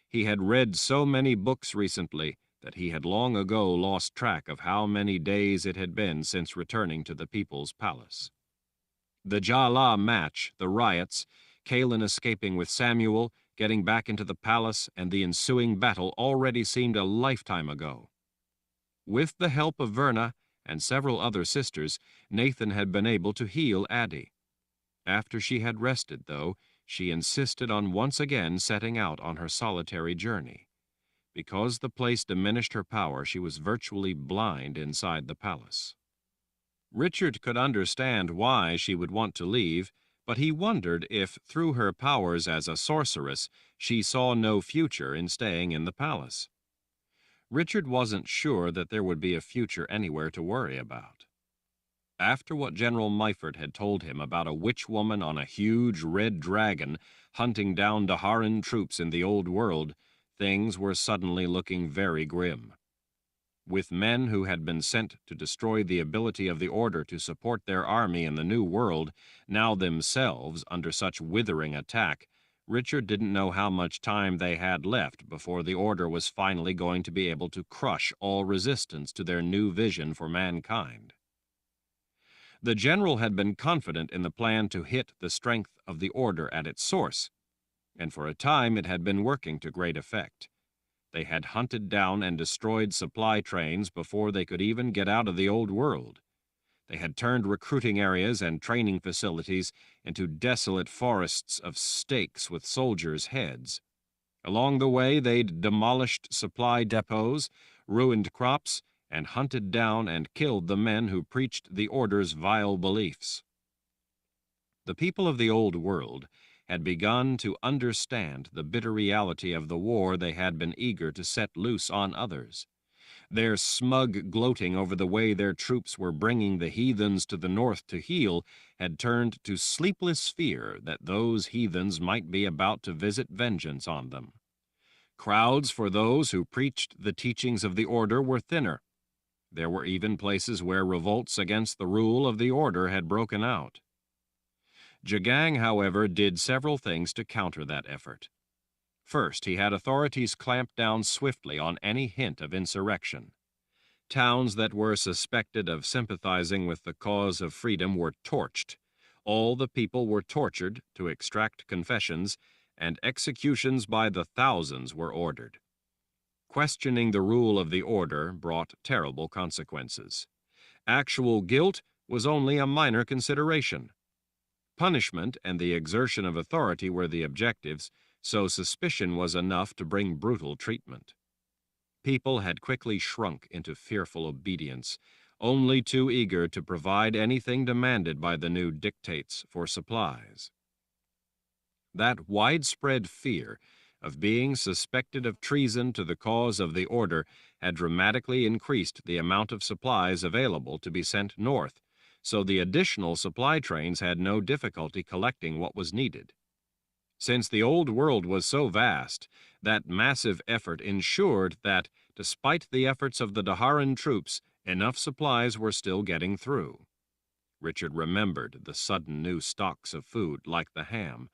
He had read so many books recently that he had long ago lost track of how many days it had been since returning to the People's Palace. The Jala match, the riots, Kalin escaping with Samuel, getting back into the palace, and the ensuing battle already seemed a lifetime ago. With the help of Verna and several other sisters, Nathan had been able to heal Addie. After she had rested, though, she insisted on once again setting out on her solitary journey. Because the place diminished her power, she was virtually blind inside the palace. Richard could understand why she would want to leave, but he wondered if, through her powers as a sorceress, she saw no future in staying in the palace. Richard wasn't sure that there would be a future anywhere to worry about. After what General Meifert had told him about a witch woman on a huge red dragon hunting down Daharan troops in the Old World, things were suddenly looking very grim. With men who had been sent to destroy the ability of the Order to support their army in the New World, now themselves under such withering attack, Richard didn't know how much time they had left before the Order was finally going to be able to crush all resistance to their new vision for mankind. The general had been confident in the plan to hit the strength of the Order at its source, and for a time it had been working to great effect. They had hunted down and destroyed supply trains before they could even get out of the Old World. They had turned recruiting areas and training facilities into desolate forests of stakes with soldiers' heads. Along the way, they'd demolished supply depots, ruined crops, and hunted down and killed the men who preached the Order's vile beliefs. The people of the Old World had begun to understand the bitter reality of the war they had been eager to set loose on others. Their smug gloating over the way their troops were bringing the heathens to the north to heal had turned to sleepless fear that those heathens might be about to visit vengeance on them. Crowds for those who preached the teachings of the Order were thinner. There were even places where revolts against the rule of the Order had broken out. Jagang, however, did several things to counter that effort. First, he had authorities clamp down swiftly on any hint of insurrection. Towns that were suspected of sympathizing with the cause of freedom were torched. All the people were tortured to extract confessions, and executions by the thousands were ordered. Questioning the rule of the Order brought terrible consequences. Actual guilt was only a minor consideration. Punishment and the exertion of authority were the objectives, so suspicion was enough to bring brutal treatment. People had quickly shrunk into fearful obedience, only too eager to provide anything demanded by the new dictates for supplies. That widespread fear of being suspected of treason to the cause of the Order had dramatically increased the amount of supplies available to be sent north, so the additional supply trains had no difficulty collecting what was needed. Since the Old World was so vast, that massive effort ensured that, despite the efforts of the Daharan troops, enough supplies were still getting through. Richard remembered the sudden new stocks of food, like the ham,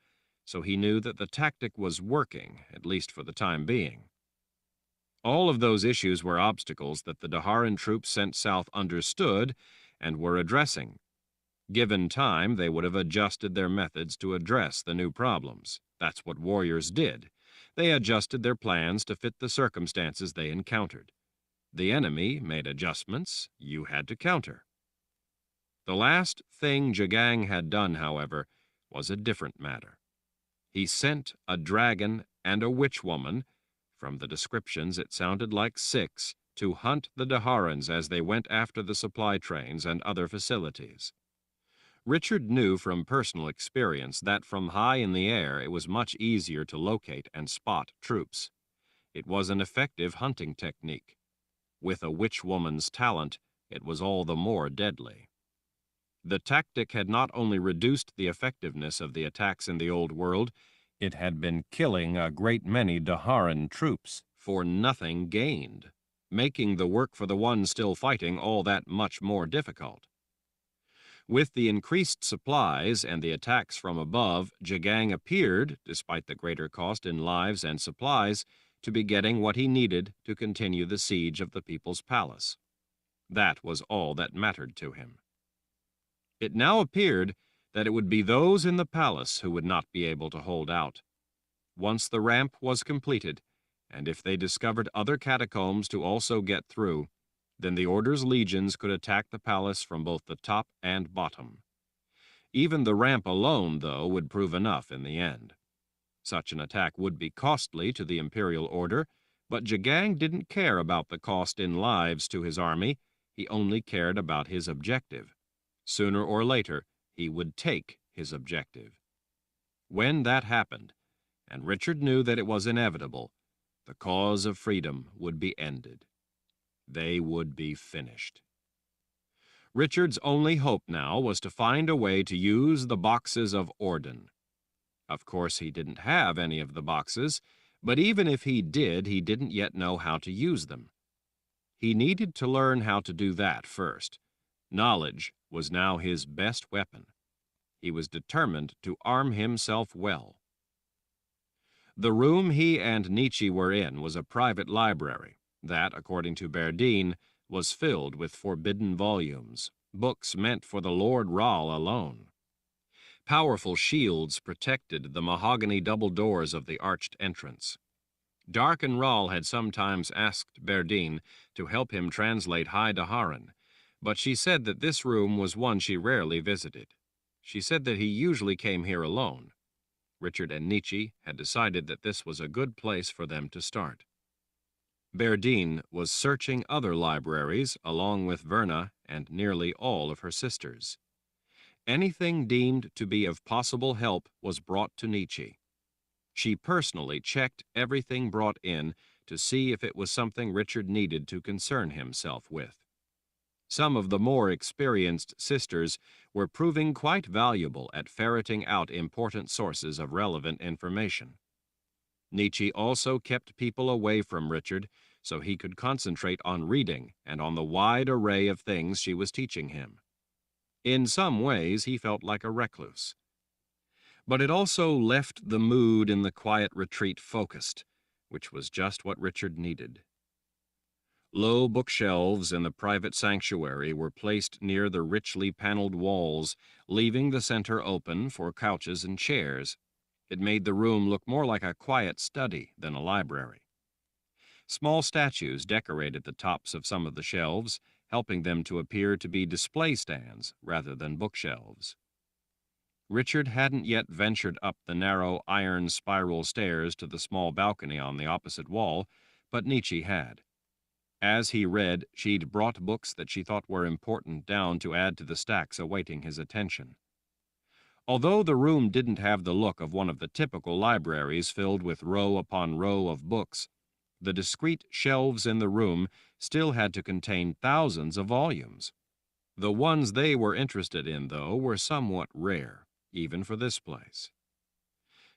so he knew that the tactic was working, at least for the time being. All of those issues were obstacles that the Daharan troops sent south understood and were addressing. Given time, they would have adjusted their methods to address the new problems. That's what warriors did. They adjusted their plans to fit the circumstances they encountered. The enemy made adjustments you had to counter. The last thing Jagang had done, however, was a different matter. He sent a dragon and a witch woman, From the descriptions, it sounded like 6, to hunt the Daharans as they went after the supply trains and other facilities. Richard knew from personal experience that from high in the air it was much easier to locate and spot troops. It was an effective hunting technique. With a witch woman's talent, it was all the more deadly. The tactic had not only reduced the effectiveness of the attacks in the Old World, it had been killing a great many Daharan troops for nothing gained, making the work for the ones still fighting all that much more difficult. With the increased supplies and the attacks from above, Jagang appeared, despite the greater cost in lives and supplies, to be getting what he needed to continue the siege of the people's palace. That was all that mattered to him. It now appeared that it would be those in the palace who would not be able to hold out. Once the ramp was completed, and if they discovered other catacombs to also get through, then the Order's legions could attack the palace from both the top and bottom. Even the ramp alone, though, would prove enough in the end. Such an attack would be costly to the Imperial Order, but Jagang didn't care about the cost in lives to his army. He only cared about his objective. Sooner or later, he would take his objective. When that happened, and Richard knew that it was inevitable, the cause of freedom would be ended. They would be finished. Richard's only hope now was to find a way to use the boxes of Orden. Of course, he didn't have any of the boxes, but even if he did, he didn't yet know how to use them. He needed to learn how to do that first. Knowledge was now his best weapon. He was determined to arm himself well. The room he and Nietzsche were in was a private library that, according to Berdine, was filled with forbidden volumes, books meant for the Lord Ral alone. Powerful shields protected the mahogany double doors of the arched entrance. Darken Ral had sometimes asked Berdine to help him translate High Daharan, but she said that this room was one she rarely visited. She said that he usually came here alone. Richard and Nietzsche had decided that this was a good place for them to start. Berdine was searching other libraries along with Verna and nearly all of her sisters. Anything deemed to be of possible help was brought to Nietzsche. She personally checked everything brought in to see if it was something Richard needed to concern himself with. Some of the more experienced sisters were proving quite valuable at ferreting out important sources of relevant information. Nietzsche also kept people away from Richard so he could concentrate on reading and on the wide array of things she was teaching him. In some ways, he felt like a recluse. But it also left the mood in the quiet retreat focused, which was just what Richard needed. Low bookshelves in the private sanctuary were placed near the richly paneled walls, leaving the center open for couches and chairs. It made the room look more like a quiet study than a library. Small statues decorated the tops of some of the shelves, helping them to appear to be display stands rather than bookshelves. Richard hadn't yet ventured up the narrow iron spiral stairs to the small balcony on the opposite wall, but Nietzsche had. As he read, she'd brought books that she thought were important down to add to the stacks awaiting his attention. Although the room didn't have the look of one of the typical libraries filled with row upon row of books, the discreet shelves in the room still had to contain thousands of volumes. The ones they were interested in, though, were somewhat rare, even for this place.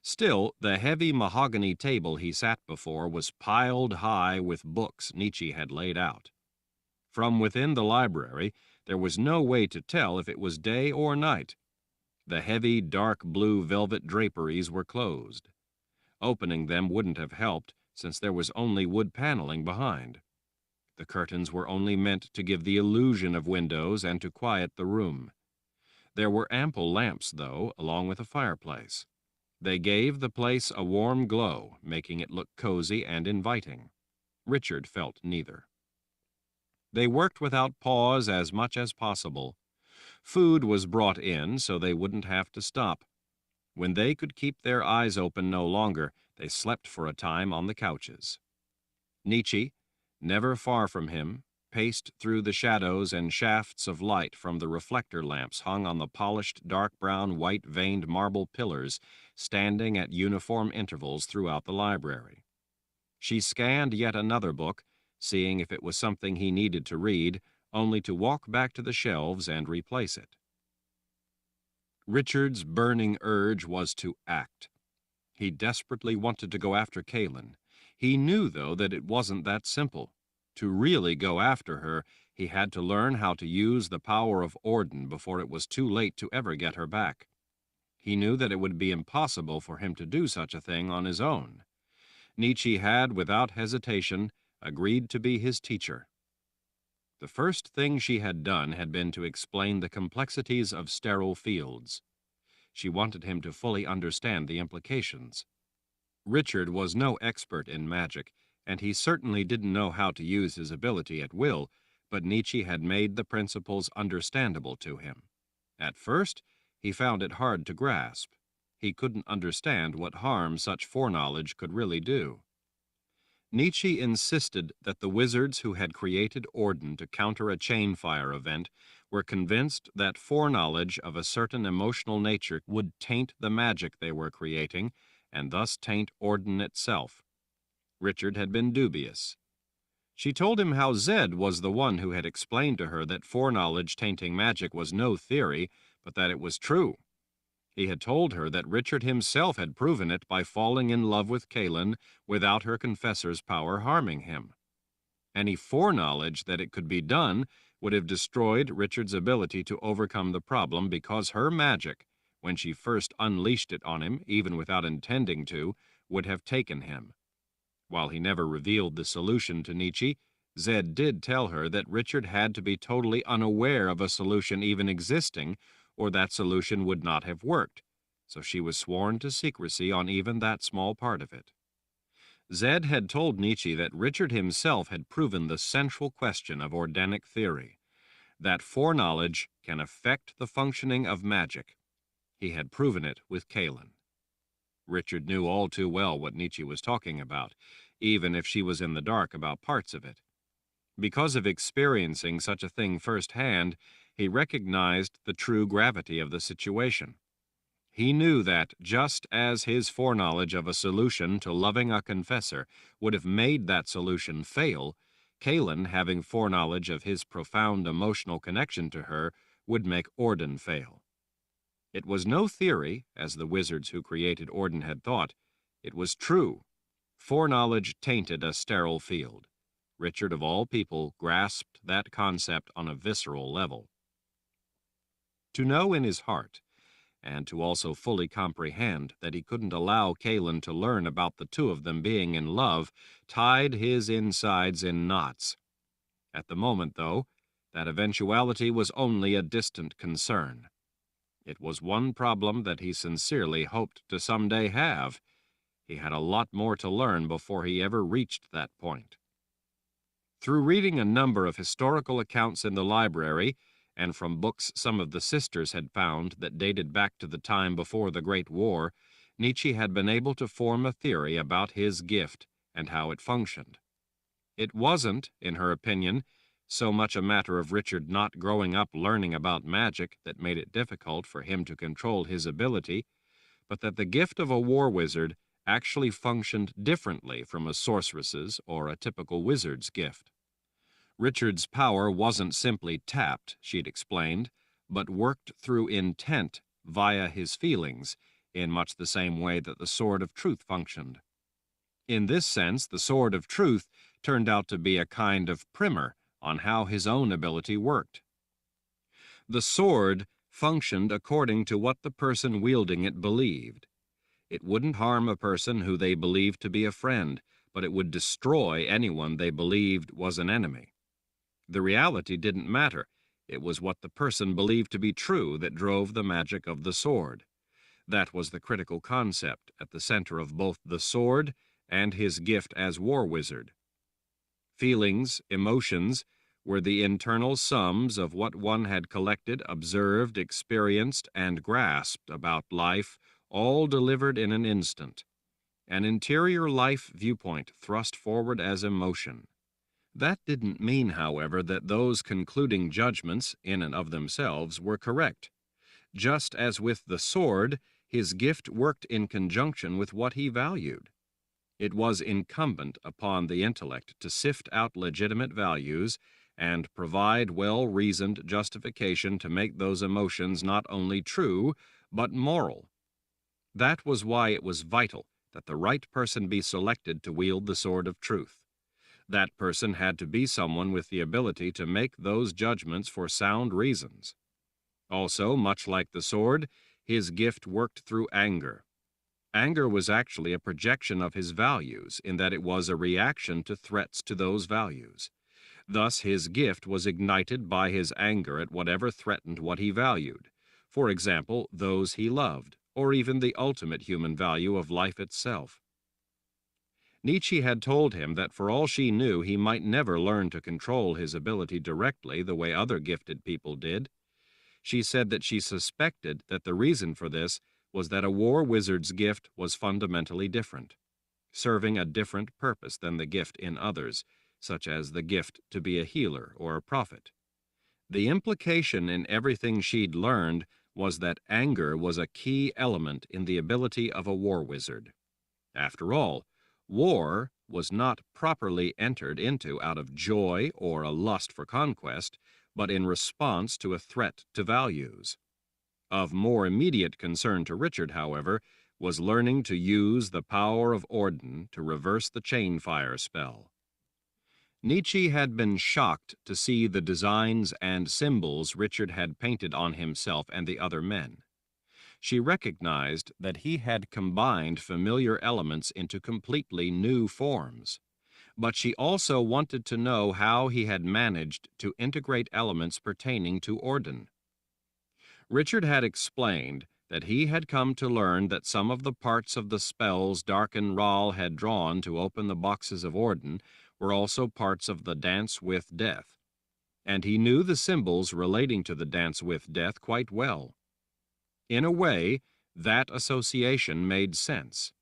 Still, the heavy mahogany table he sat before was piled high with books Nietzsche had laid out. From within the library, there was no way to tell if it was day or night. The heavy, dark blue velvet draperies were closed. Opening them wouldn't have helped, since there was only wood paneling behind. The curtains were only meant to give the illusion of windows and to quiet the room. There were ample lamps, though, along with a fireplace. They gave the place a warm glow, making it look cozy and inviting. Richard felt neither. They worked without pause as much as possible. Food was brought in so they wouldn't have to stop. When they could keep their eyes open no longer, they slept for a time on the couches. Nietzsche, never far from him, paced through the shadows and shafts of light from the reflector lamps hung on the polished dark brown white-veined marble pillars standing at uniform intervals throughout the library. She scanned yet another book, seeing if it was something he needed to read, only to walk back to the shelves and replace it. Richard's burning urge was to act. He desperately wanted to go after Kaylin. He knew, though, that it wasn't that simple. To really go after her, he had to learn how to use the power of Orden before it was too late to ever get her back. He knew that it would be impossible for him to do such a thing on his own. Nietzsche had, without hesitation, agreed to be his teacher. The first thing she had done had been to explain the complexities of sterile fields. She wanted him to fully understand the implications. Richard was no expert in magic, and he certainly didn't know how to use his ability at will, but Nietzsche had made the principles understandable to him. At first, he found it hard to grasp. He couldn't understand what harm such foreknowledge could really do. Nietzsche insisted that the wizards who had created Orden to counter a chain fire event were convinced that foreknowledge of a certain emotional nature would taint the magic they were creating, and thus taint Orden itself. Richard had been dubious. She told him how Zed was the one who had explained to her that foreknowledge tainting magic was no theory, but that it was true. He had told her that Richard himself had proven it by falling in love with Kaylin without her confessor's power harming him. Any foreknowledge that it could be done would have destroyed Richard's ability to overcome the problem because her magic, when she first unleashed it on him, even without intending to, would have taken him. While he never revealed the solution to Nietzsche, Zed did tell her that Richard had to be totally unaware of a solution even existing, or that solution would not have worked, so she was sworn to secrecy on even that small part of it. Zed had told Nietzsche that Richard himself had proven the central question of Ordenic theory, that foreknowledge can affect the functioning of magic. He had proven it with Kaylin. Richard knew all too well what Nietzsche was talking about, even if she was in the dark about parts of it. Because of experiencing such a thing firsthand, he recognized the true gravity of the situation. He knew that, just as his foreknowledge of a solution to loving a confessor would have made that solution fail, Kaylin, having foreknowledge of his profound emotional connection to her, would make Orden fail. It was no theory, as the wizards who created Orden had thought. It was true. Foreknowledge tainted a sterile field. Richard, of all people, grasped that concept on a visceral level. To know in his heart, and to also fully comprehend that he couldn't allow Kaylin to learn about the two of them being in love, tied his insides in knots. At the moment, though, that eventuality was only a distant concern. It was one problem that he sincerely hoped to someday have. He had a lot more to learn before he ever reached that point. Through reading a number of historical accounts in the library, and from books some of the sisters had found that dated back to the time before the Great War, Nietzsche had been able to form a theory about his gift and how it functioned. It wasn't, in her opinion, so much a matter of Richard not growing up learning about magic that made it difficult for him to control his ability, but that the gift of a war wizard actually functioned differently from a sorceress's or a typical wizard's gift. Richard's power wasn't simply tapped, she'd explained, but worked through intent via his feelings, in much the same way that the Sword of Truth functioned. In this sense, the Sword of Truth turned out to be a kind of primer on how his own ability worked. The sword functioned according to what the person wielding it believed. It wouldn't harm a person who they believed to be a friend, but it would destroy anyone they believed was an enemy. The reality didn't matter. It was what the person believed to be true that drove the magic of the sword. That was the critical concept at the center of both the sword and his gift as war wizard. Feelings, emotions, were the internal sums of what one had collected, observed, experienced, and grasped about life, all delivered in an instant. an interior life viewpoint thrust forward as emotion. That didn't mean, however, that those concluding judgments, in and of themselves, were correct. Just as with the sword, his gift worked in conjunction with what he valued. It was incumbent upon the intellect to sift out legitimate values and provide well-reasoned justification to make those emotions not only true, but moral. That was why it was vital that the right person be selected to wield the sword of truth. That person had to be someone with the ability to make those judgments for sound reasons. Also, much like the sword, his gift worked through anger. Anger was actually a projection of his values in that it was a reaction to threats to those values. Thus, his gift was ignited by his anger at whatever threatened what he valued. For example, those he loved, or even the ultimate human value of life itself. Nietzsche had told him that for all she knew, he might never learn to control his ability directly the way other gifted people did. She said that she suspected that the reason for this was that a war wizard's gift was fundamentally different, serving a different purpose than the gift in others, such as the gift to be a healer or a prophet. The implication in everything she'd learned was that anger was a key element in the ability of a war wizard. After all, war was not properly entered into out of joy or a lust for conquest, but in response to a threat to values. Of more immediate concern to Richard, however, was learning to use the power of Orden to reverse the chain fire spell. Nietzsche had been shocked to see the designs and symbols Richard had painted on himself and the other men. She recognized that he had combined familiar elements into completely new forms. But she also wanted to know how he had managed to integrate elements pertaining to Orden. Richard had explained that he had come to learn that some of the parts of the spells Darken Rahl had drawn to open the boxes of Orden were also parts of the Dance with Death, and he knew the symbols relating to the Dance with Death quite well. In a way, that association made sense.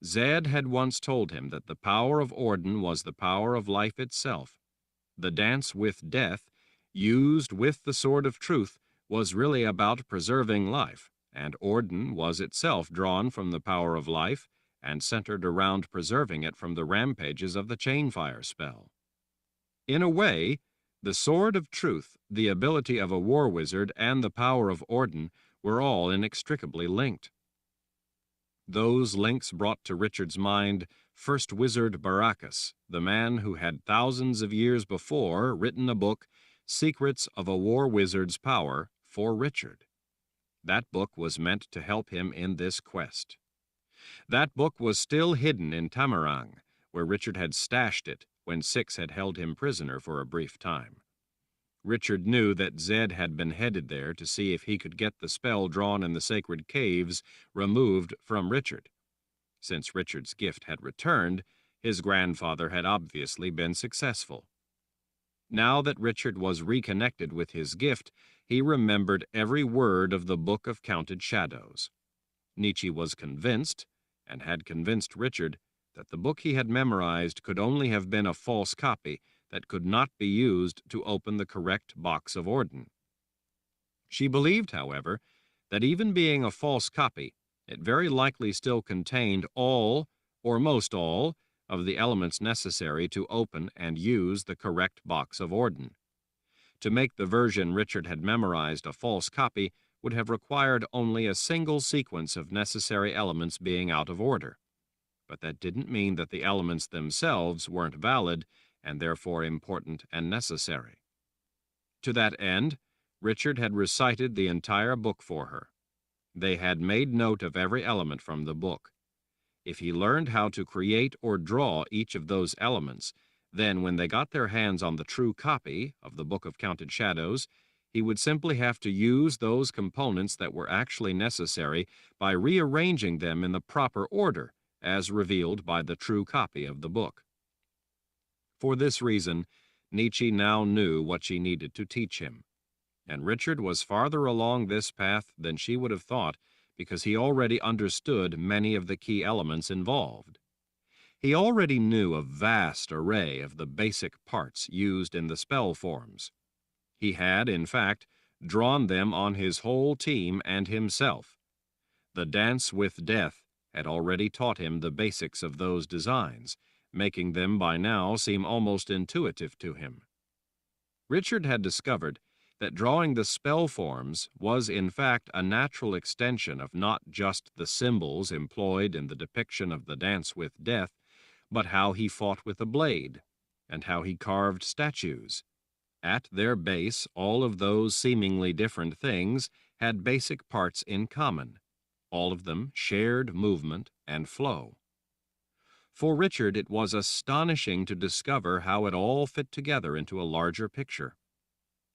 Zed had once told him that the power of Orden was the power of life itself. The Dance with Death, used with the Sword of Truth, was really about preserving life, and Orden was itself drawn from the power of life and centered around preserving it from the rampages of the chainfire spell. In a way, the Sword of Truth, the ability of a war wizard, and the power of Orden were all inextricably linked. Those links brought to Richard's mind First Wizard Baracus, the man who had thousands of years before written a book, Secrets of a War Wizard's Power, for Richard. That book was meant to help him in this quest. That book was still hidden in Tamarang, where Richard had stashed it when Six had held him prisoner for a brief time. Richard knew that Zed had been headed there to see if he could get the spell drawn in the sacred caves removed from Richard. Since Richard's gift had returned, his grandfather had obviously been successful. Now that Richard was reconnected with his gift, he remembered every word of the Book of Counted Shadows. Nietzsche was convinced, and had convinced Richard, that the book he had memorized could only have been a false copy that could not be used to open the correct box of Orden. She believed, however, that even being a false copy, it very likely still contained all, or most all, of the elements necessary to open and use the correct box of Orden. To make the version Richard had memorized a false copy would have required only a single sequence of necessary elements being out of order. But that didn't mean that the elements themselves weren't valid and therefore important and necessary. To that end, Richard had recited the entire book for her. They had made note of every element from the book. If he learned how to create or draw each of those elements, then when they got their hands on the true copy of the Book of Counted Shadows, he would simply have to use those components that were actually necessary by rearranging them in the proper order, as revealed by the true copy of the book. For this reason, Nietzsche now knew what she needed to teach him, and Richard was farther along this path than she would have thought because he already understood many of the key elements involved. He already knew a vast array of the basic parts used in the spell forms. He had, in fact, drawn them on his whole team and himself. The Dance with Death had already taught him the basics of those designs, making them by now seem almost intuitive to him. Richard had discovered that drawing the spell forms was in fact a natural extension of not just the symbols employed in the depiction of the Dance with Death, but how he fought with a blade, and how he carved statues. At their base, all of those seemingly different things had basic parts in common. All of them shared movement and flow. For Richard, it was astonishing to discover how it all fit together into a larger picture.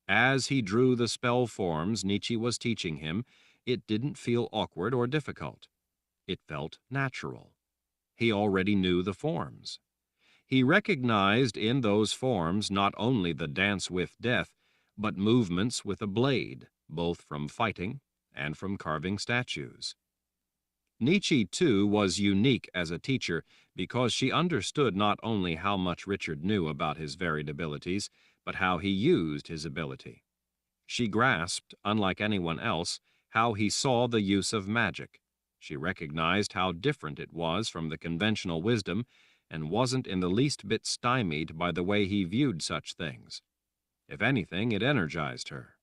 As he drew the spell forms Nietzsche was teaching him, it didn't feel awkward or difficult. It felt natural. He already knew the forms. He recognized in those forms not only the Dance with Death, but movements with a blade, both from fighting and from carving statues. Nietzsche, too, was unique as a teacher because she understood not only how much Richard knew about his varied abilities, but how he used his ability. She grasped, unlike anyone else, how he saw the use of magic. She recognized how different it was from the conventional wisdom and wasn't in the least bit stymied by the way he viewed such things. If anything, it energized her.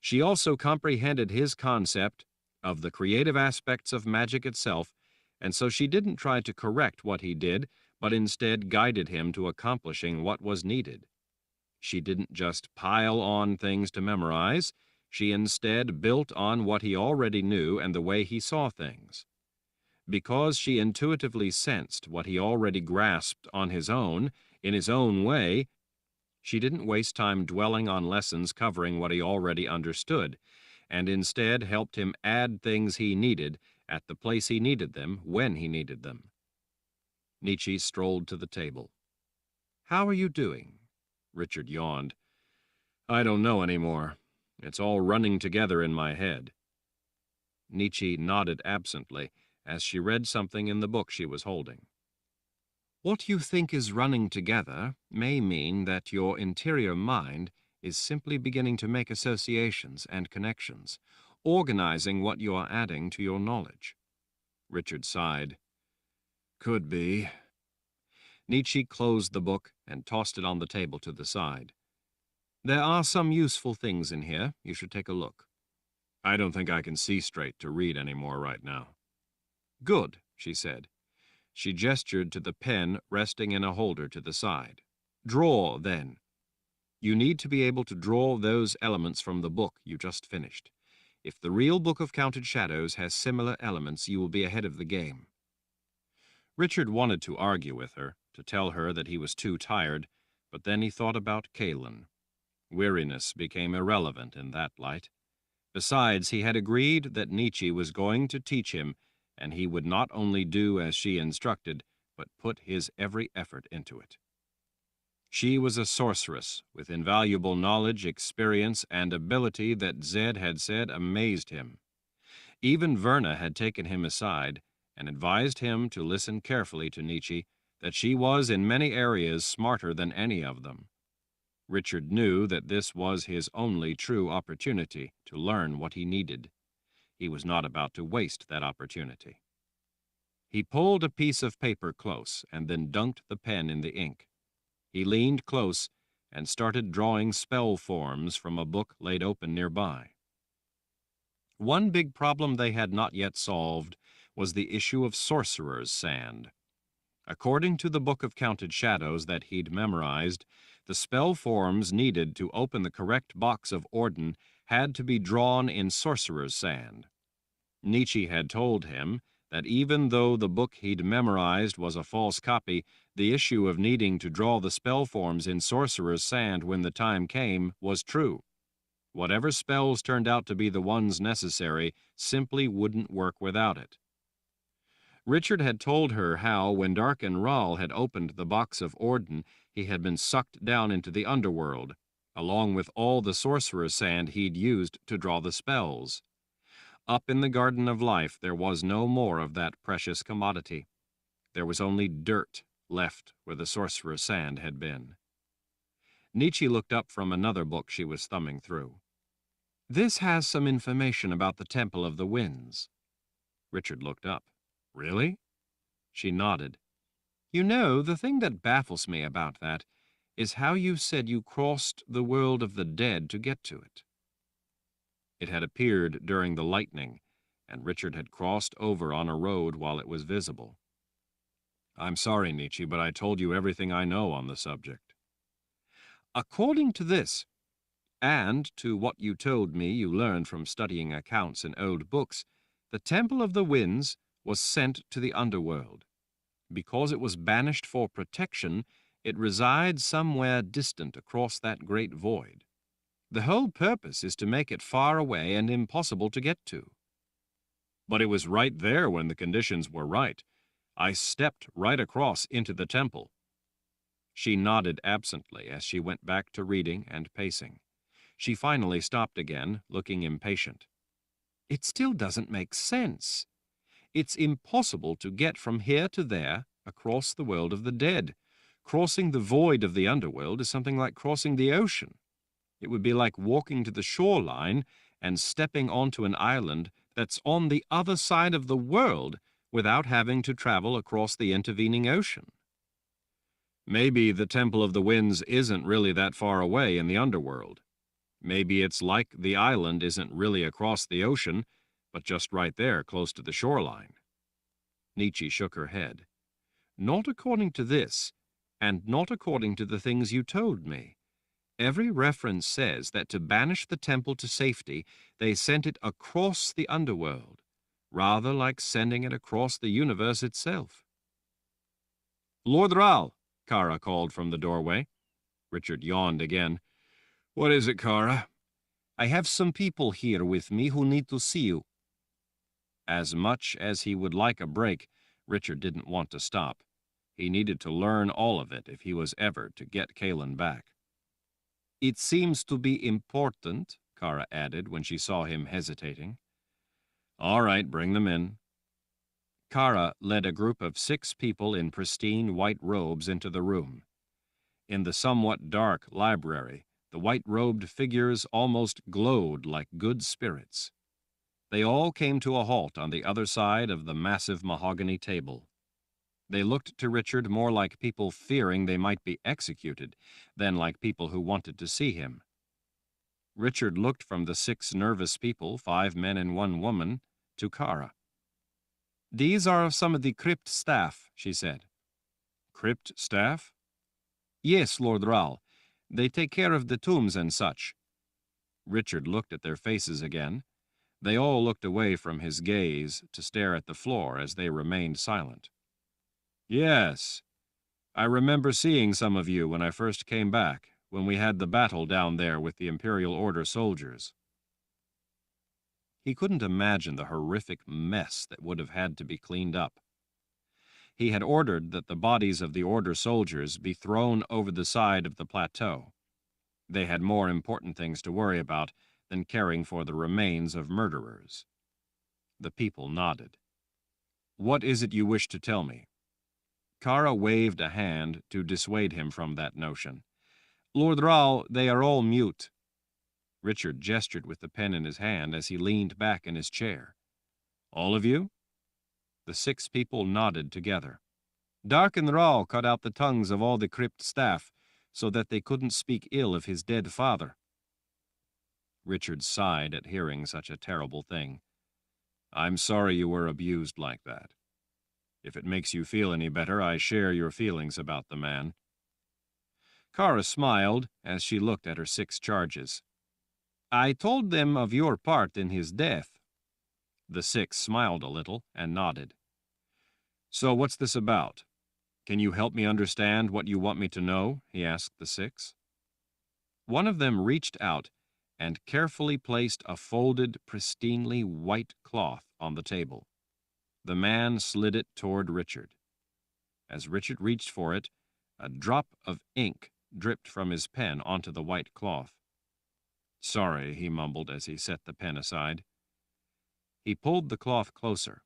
She also comprehended his concept of the creative aspects of magic itself, and so she didn't try to correct what he did, but instead guided him to accomplishing what was needed. She didn't just pile on things to memorize, she instead built on what he already knew and the way he saw things. Because she intuitively sensed what he already grasped on his own, in his own way, she didn't waste time dwelling on lessons covering what he already understood, and instead helped him add things he needed at the place he needed them when he needed them. Nietzsche strolled to the table. "How are you doing?" Richard yawned. "I don't know anymore. It's all running together in my head." Nietzsche nodded absently as she read something in the book she was holding. "What you think is running together may mean that your interior mind is simply beginning to make associations and connections, organizing what you are adding to your knowledge." Richard sighed. "Could be." Nietzsche closed the book and tossed it on the table to the side. "There are some useful things in here. You should take a look." "I don't think I can see straight to read any more right now." "Good," she said. She gestured to the pen resting in a holder to the side. "Draw, then. You need to be able to draw those elements from the book you just finished. If the real Book of Counted Shadows has similar elements, you will be ahead of the game." Richard wanted to argue with her, to tell her that he was too tired, but then he thought about Kaelin. Weariness became irrelevant in that light. Besides, he had agreed that Nietzsche was going to teach him, and he would not only do as she instructed, but put his every effort into it. She was a sorceress with invaluable knowledge, experience, and ability that Zed had said amazed him. Even Verna had taken him aside and advised him to listen carefully to Nietzsche, that she was in many areas smarter than any of them. Richard knew that this was his only true opportunity to learn what he needed. He was not about to waste that opportunity. He pulled a piece of paper close and then dunked the pen in the ink. He leaned close and started drawing spell forms from a book laid open nearby. One big problem they had not yet solved was the issue of sorcerer's sand. According to the Book of Counted Shadows that he'd memorized, the spell forms needed to open the correct box of Orden had to be drawn in sorcerer's sand. Nietzsche had told him that even though the book he'd memorized was a false copy, the issue of needing to draw the spell forms in sorcerer's sand when the time came was true. Whatever spells turned out to be the ones necessary simply wouldn't work without it. Richard had told her how, when Darken Rahl had opened the box of Orden, he had been sucked down into the underworld, along with all the sorcerer's sand he'd used to draw the spells. Up in the Garden of Life there was no more of that precious commodity. There was only dirt left where the sorcerer's sand had been. Nietzsche looked up from another book she was thumbing through. "This has some information about the Temple of the Winds." Richard looked up. "Really?" She nodded. "You know, the thing that baffles me about that is how you said you crossed the world of the dead to get to it." It had appeared during the lightning, and Richard had crossed over on a road while it was visible. "I'm sorry, Nietzsche, but I told you everything I know on the subject." "According to this, and to what you told me you learned from studying accounts in old books, the Temple of the Winds was sent to the underworld. Because it was banished for protection, it resides somewhere distant across that great void. The whole purpose is to make it far away and impossible to get to." "But it was right there when the conditions were right. I stepped right across into the temple." She nodded absently as she went back to reading and pacing. She finally stopped again, looking impatient. "It still doesn't make sense. It's impossible to get from here to there across the world of the dead. Crossing the void of the underworld is something like crossing the ocean. It would be like walking to the shoreline and stepping onto an island that's on the other side of the world without having to travel across the intervening ocean." "Maybe the Temple of the Winds isn't really that far away in the underworld. Maybe it's like the island isn't really across the ocean, but just right there close to the shoreline." Nietzsche shook her head. "Not according to this, and not according to the things you told me. Every reference says that to banish the temple to safety, they sent it across the underworld, rather like sending it across the universe itself." "Lord Ral," Kara called from the doorway. Richard yawned again. "What is it, Kara?" "I have some people here with me who need to see you." As much as he would like a break, Richard didn't want to stop. He needed to learn all of it if he was ever to get Kalen back. "It seems to be important," Kara added when she saw him hesitating. "All right, bring them in." Kara led a group of 6 people in pristine white robes into the room. In the somewhat dark library, the white-robed figures almost glowed like good spirits. They all came to a halt on the other side of the massive mahogany table. They looked to Richard more like people fearing they might be executed than like people who wanted to see him. Richard looked from the 6 nervous people, 5 men and 1 woman, to Kara. "These are some of the crypt staff," she said. "Crypt staff?" "Yes, Lord Ral. They take care of the tombs and such." Richard looked at their faces again. They all looked away from his gaze to stare at the floor as they remained silent. "Yes. I remember seeing some of you when I first came back, when we had the battle down there with the Imperial Order soldiers." He couldn't imagine the horrific mess that would have had to be cleaned up. He had ordered that the bodies of the Order soldiers be thrown over the side of the plateau. They had more important things to worry about than caring for the remains of murderers. The people nodded. "What is it you wish to tell me?" Kara waved a hand to dissuade him from that notion. "Lord Ral, they are all mute." Richard gestured with the pen in his hand as he leaned back in his chair. "All of you?" The 6 people nodded together. "Darken Ral cut out the tongues of all the crypt staff so that they couldn't speak ill of his dead father." Richard sighed at hearing such a terrible thing. "I'm sorry you were abused like that. If it makes you feel any better, I share your feelings about the man." Kara smiled as she looked at her 6 charges. "I told them of your part in his death." The 6 smiled a little and nodded. "So what's this about? Can you help me understand what you want me to know?" he asked the 6. One of them reached out and carefully placed a folded, pristinely white cloth on the table. The man slid it toward Richard. As Richard reached for it, a drop of ink dripped from his pen onto the white cloth. "Sorry," he mumbled as he set the pen aside. He pulled the cloth closer.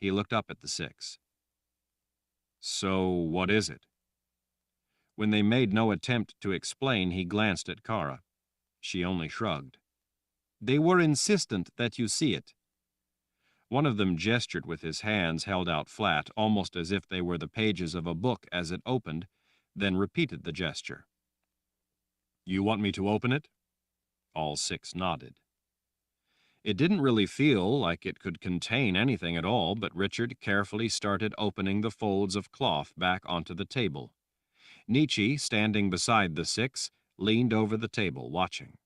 He looked up at the six. So, what is it? When they made no attempt to explain, he glanced at Kara. She only shrugged. They were insistent that you see it. One of them gestured with his hands held out flat, almost as if they were the pages of a book as it opened, then repeated the gesture. You want me to open it? All six nodded. It didn't really feel like it could contain anything at all, but Richard carefully started opening the folds of cloth back onto the table. Nietzsche, standing beside the six, leaned over the table, watching.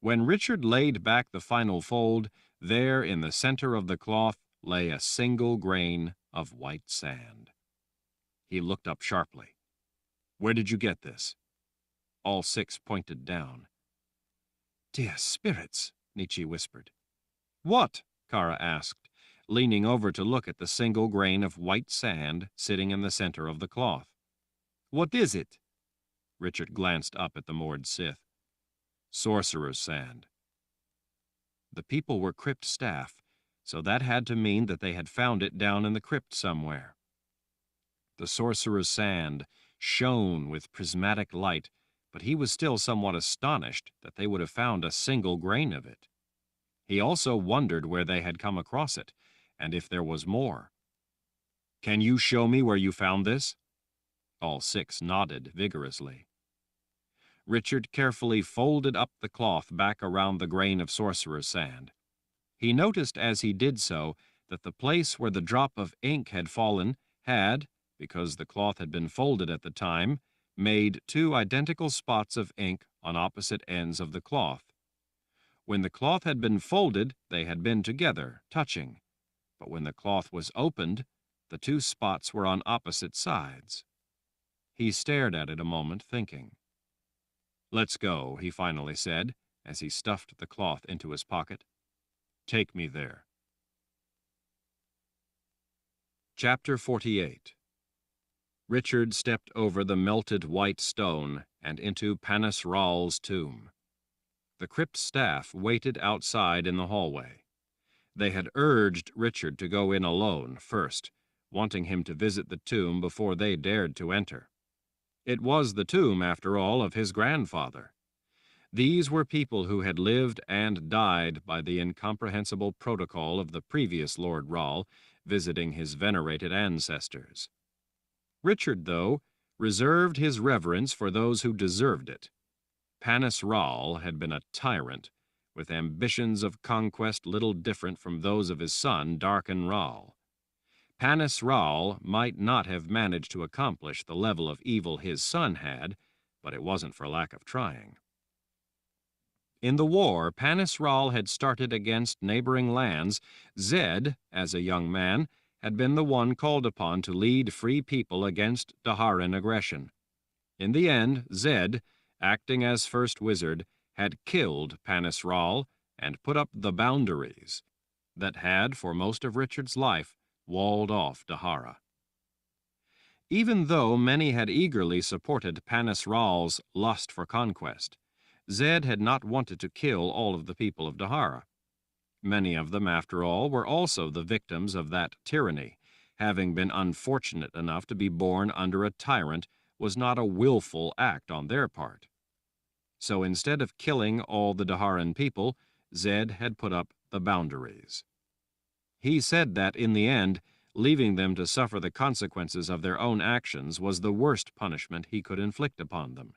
When Richard laid back the final fold, there in the center of the cloth lay a single grain of white sand. He looked up sharply. Where did you get this? All six pointed down. Dear spirits, Nietzsche whispered. What? Kara asked, leaning over to look at the single grain of white sand sitting in the center of the cloth. What is it? Richard glanced up at the moored Sith. Sorcerer's sand. The people were crypt staff, so that had to mean that they had found it down in the crypt somewhere. The sorcerer's sand shone with prismatic light, but he was still somewhat astonished that they would have found a single grain of it. He also wondered where they had come across it, and if there was more. Can you show me where you found this? All six nodded vigorously. Richard carefully folded up the cloth back around the grain of sorcerer's sand. He noticed as he did so that the place where the drop of ink had fallen had, because the cloth had been folded at the time, made two identical spots of ink on opposite ends of the cloth. When the cloth had been folded, they had been together, touching, but when the cloth was opened, the two spots were on opposite sides. He stared at it a moment, thinking. Let's go, he finally said, as he stuffed the cloth into his pocket. Take me there. Chapter 48. Richard stepped over the melted white stone and into Panis Ral's tomb. The crypt staff waited outside in the hallway. They had urged Richard to go in alone first, wanting him to visit the tomb before they dared to enter. It was the tomb, after all, of his grandfather. These were people who had lived and died by the incomprehensible protocol of the previous Lord Ral, visiting his venerated ancestors. Richard, though, reserved his reverence for those who deserved it. Panis Ral had been a tyrant, with ambitions of conquest little different from those of his son, Darken Ral. Panis Ral might not have managed to accomplish the level of evil his son had, but it wasn't for lack of trying. In the war Panis Ral had started against neighboring lands, Zed, as a young man, had been the one called upon to lead free people against Daharan aggression. In the end, Zed, acting as first wizard, had killed Panis Ral and put up the boundaries that had, for most of Richard's life, walled off Dahara. Even though many had eagerly supported Panis Ral's lust for conquest, Zed had not wanted to kill all of the people of Dahara. Many of them, after all, were also the victims of that tyranny. Having been unfortunate enough to be born under a tyrant was not a willful act on their part. So instead of killing all the Daharan people, Zed had put up the boundaries. He said that, in the end, leaving them to suffer the consequences of their own actions was the worst punishment he could inflict upon them.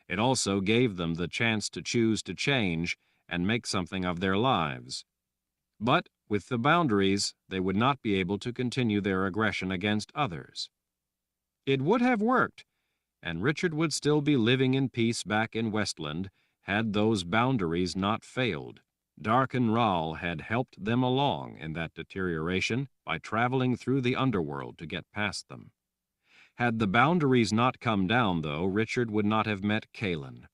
It also gave them the chance to choose to change and make something of their lives. But, with the boundaries, they would not be able to continue their aggression against others. It would have worked, and Richard would still be living in peace back in Westland had those boundaries not failed. Darken Ral had helped them along in that deterioration by traveling through the underworld to get past them. Had the boundaries not come down, though, Richard would not have met Kaelin.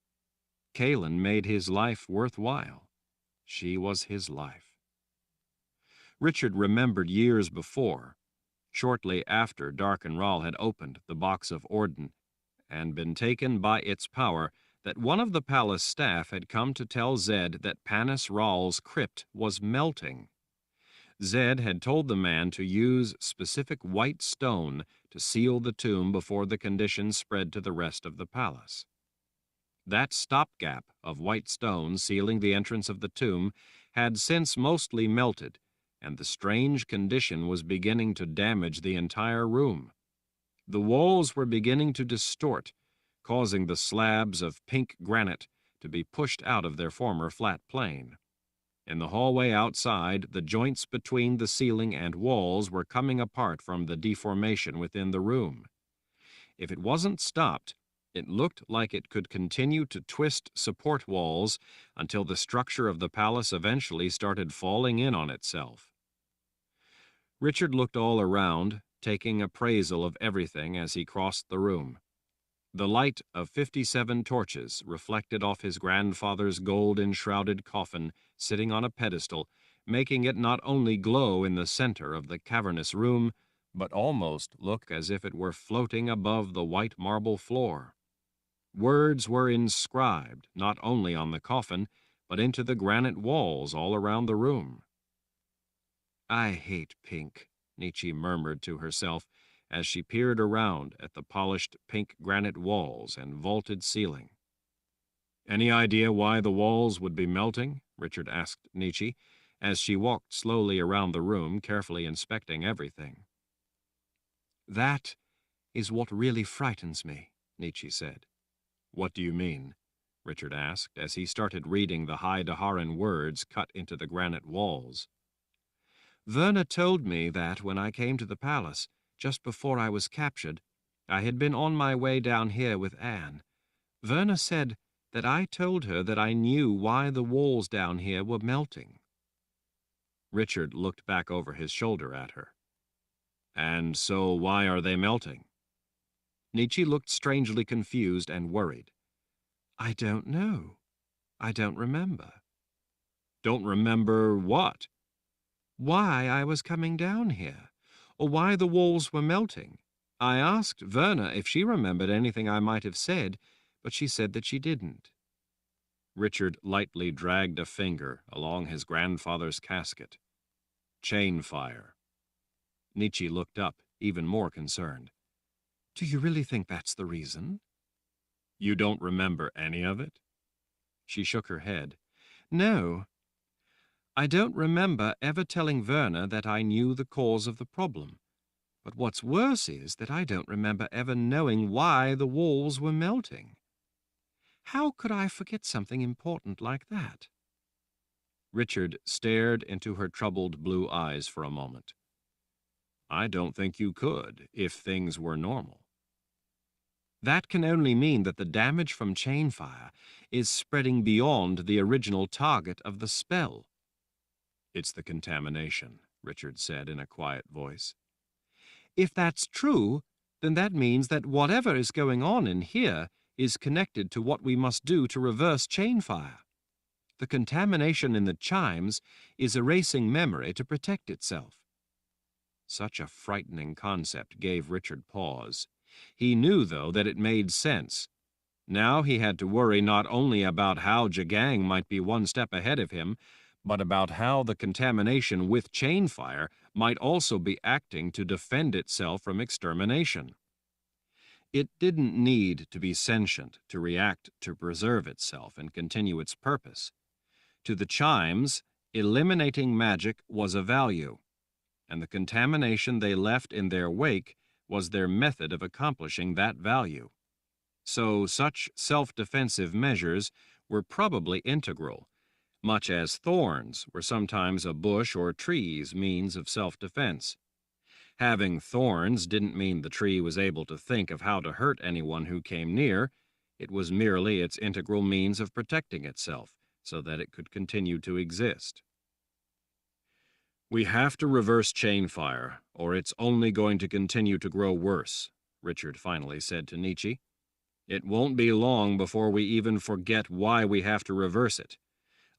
Kaelin made his life worthwhile. She was his life. Richard remembered years before, shortly after Darken Ral had opened the box of Orden and been taken by its power, that one of the palace staff had come to tell Zed that Panis Ral's crypt was melting. Zed had told the man to use specific white stone to seal the tomb before the condition spread to the rest of the palace. That stopgap of white stone sealing the entrance of the tomb had since mostly melted, and the strange condition was beginning to damage the entire room. The walls were beginning to distort, causing the slabs of pink granite to be pushed out of their former flat plane. In the hallway outside, the joints between the ceiling and walls were coming apart from the deformation within the room. If it wasn't stopped, it looked like it could continue to twist support walls until the structure of the palace eventually started falling in on itself. Richard looked all around, taking appraisal of everything as he crossed the room. The light of 57 torches reflected off his grandfather's gold-enshrouded coffin sitting on a pedestal, making it not only glow in the center of the cavernous room, but almost look as if it were floating above the white marble floor. Words were inscribed not only on the coffin, but into the granite walls all around the room. "I hate pink," Nietzsche murmured to herself as she peered around at the polished pink granite walls and vaulted ceiling. "Any idea why the walls would be melting?" Richard asked Nietzsche, as she walked slowly around the room, carefully inspecting everything. "That is what really frightens me," Nietzsche said. "What do you mean?" Richard asked, as he started reading the High Daharan words cut into the granite walls. "Verna told me that when I came to the palace, just before I was captured, I had been on my way down here with Anne. Verna said that I told her that I knew why the walls down here were melting." Richard looked back over his shoulder at her. "And so why are they melting?" Nietzsche looked strangely confused and worried. "I don't know. I don't remember." "Don't remember what?" "Why I was coming down here, or why the walls were melting. I asked Verna if she remembered anything I might have said, but she said that she didn't." Richard lightly dragged a finger along his grandfather's casket. "Chain fire." Nietzsche looked up, even more concerned. "Do you really think that's the reason?" "You don't remember any of it?" She shook her head. "No. I don't remember ever telling Verna that I knew the cause of the problem. But what's worse is that I don't remember ever knowing why the walls were melting. How could I forget something important like that?" Richard stared into her troubled blue eyes for a moment. "I don't think you could, if things were normal." "That can only mean that the damage from chain fire is spreading beyond the original target of the spell." "It's the contamination," Richard said in a quiet voice. "If that's true, then that means that whatever is going on in here is connected to what we must do to reverse chain fire. The contamination in the chimes is erasing memory to protect itself." Such a frightening concept gave Richard pause. He knew, though, that it made sense. Now he had to worry not only about how Jagang might be one step ahead of him, but about how the contamination with chain fire might also be acting to defend itself from extermination. It didn't need to be sentient to react to preserve itself and continue its purpose. To the chimes, eliminating magic was a value, and the contamination they left in their wake was their method of accomplishing that value. So such self-defensive measures were probably integral, much as thorns were sometimes a bush or tree's means of self-defense. Having thorns didn't mean the tree was able to think of how to hurt anyone who came near. It was merely its integral means of protecting itself, so that it could continue to exist. "We have to reverse chain fire, or it's only going to continue to grow worse," Richard finally said to Nietzsche. "It won't be long before we even forget why we have to reverse it.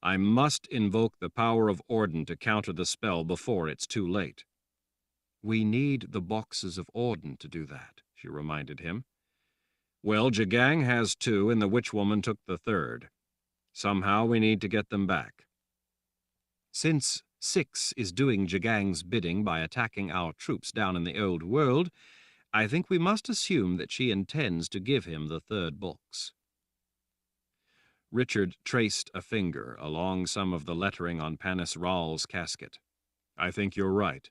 I must invoke the power of Orden to counter the spell before it's too late." "We need the boxes of Orden to do that," she reminded him. "Well, Jagang has 2 and the witch woman took the 3rd. Somehow we need to get them back." "Since Six is doing Jagang's bidding by attacking our troops down in the old world, I think we must assume that she intends to give him the third box. Richard traced a finger along some of the lettering on Panis Ral's casket. I think you're right.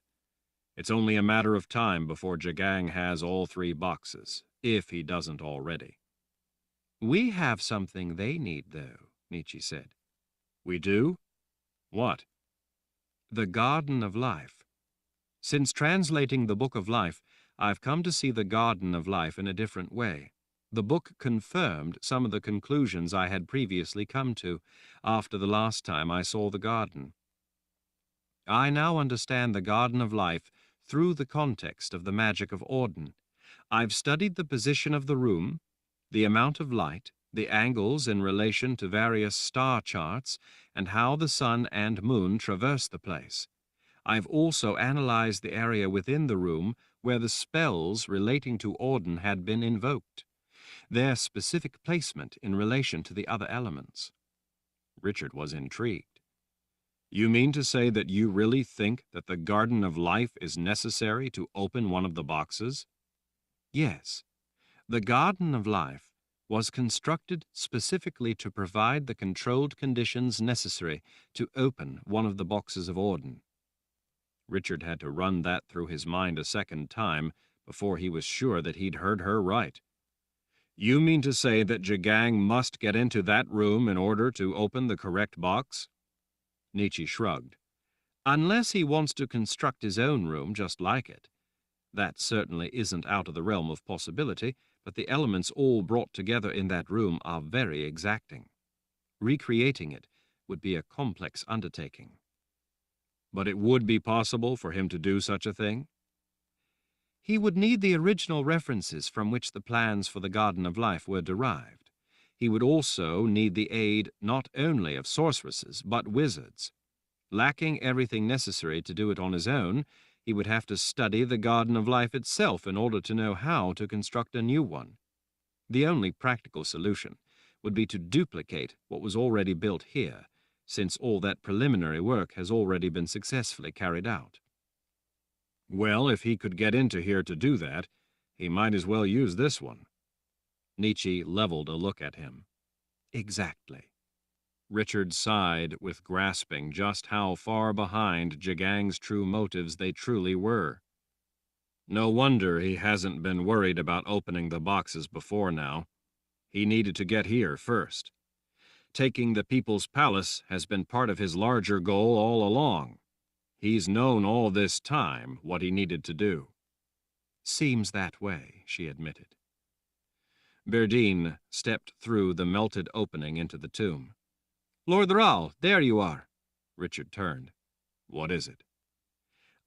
It's only a matter of time before Jagang has all 3 boxes, if he doesn't already. We have something they need, though, Nietzsche said. We do? What? The Garden of Life. Since translating the Book of Life, I've come to see the Garden of Life in a different way. The book confirmed some of the conclusions I had previously come to after the last time I saw the garden. I now understand the Garden of Life through the context of the magic of Auden. I've studied the position of the room, the amount of light, the angles in relation to various star charts, and how the sun and moon traverse the place. I've also analyzed the area within the room where the spells relating to Auden had been invoked, their specific placement in relation to the other elements. Richard was intrigued. You mean to say that you really think that the Garden of Life is necessary to open one of the boxes? Yes. The Garden of Life was constructed specifically to provide the controlled conditions necessary to open one of the boxes of Auden. Richard had to run that through his mind a second time before he was sure that he'd heard her right. You mean to say that Jagang must get into that room in order to open the correct box? Nietzsche shrugged. Unless he wants to construct his own room just like it. That certainly isn't out of the realm of possibility, but the elements all brought together in that room are very exacting. Recreating it would be a complex undertaking. But it would be possible for him to do such a thing? He would need the original references from which the plans for the Garden of Life were derived. He would also need the aid not only of sorceresses, but wizards. Lacking everything necessary to do it on his own, he would have to study the Garden of Life itself in order to know how to construct a new one. The only practical solution would be to duplicate what was already built here, since all that preliminary work has already been successfully carried out. Well, if he could get into here to do that, he might as well use this one. Nietzsche leveled a look at him. Exactly. Richard sighed with grasping just how far behind Jagang's true motives they truly were. No wonder he hasn't been worried about opening the boxes before now. He needed to get here first. Taking the People's Palace has been part of his larger goal all along. He's known all this time what he needed to do. Seems that way, she admitted. Berdine stepped through the melted opening into the tomb. Lord Ral, there you are. Richard turned. What is it?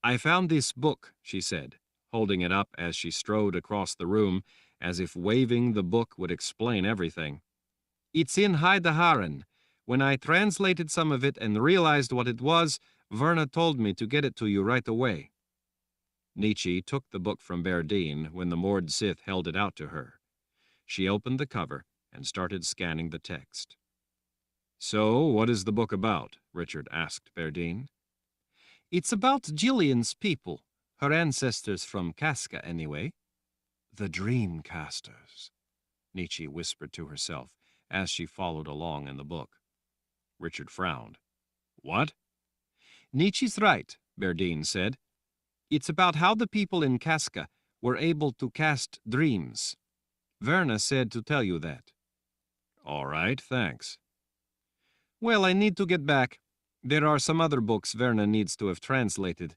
I found this book, she said, holding it up as she strode across the room, as if waving the book would explain everything. It's in Haidaharen. When I translated some of it and realized what it was, Verna told me to get it to you right away. Nietzsche took the book from Berdine when the Mord Sith held it out to her. She opened the cover and started scanning the text. So, what is the book about? Richard asked Berdine. It's about Jillian's people, her ancestors from Casca anyway. The Dreamcasters, Nietzsche whispered to herself as she followed along in the book. Richard frowned. What? Nietzsche's right, Berdine said. It's about how the people in Casca were able to cast dreams. Verna said to tell you that. All right, thanks. Well, I need to get back. There are some other books Verna needs to have translated.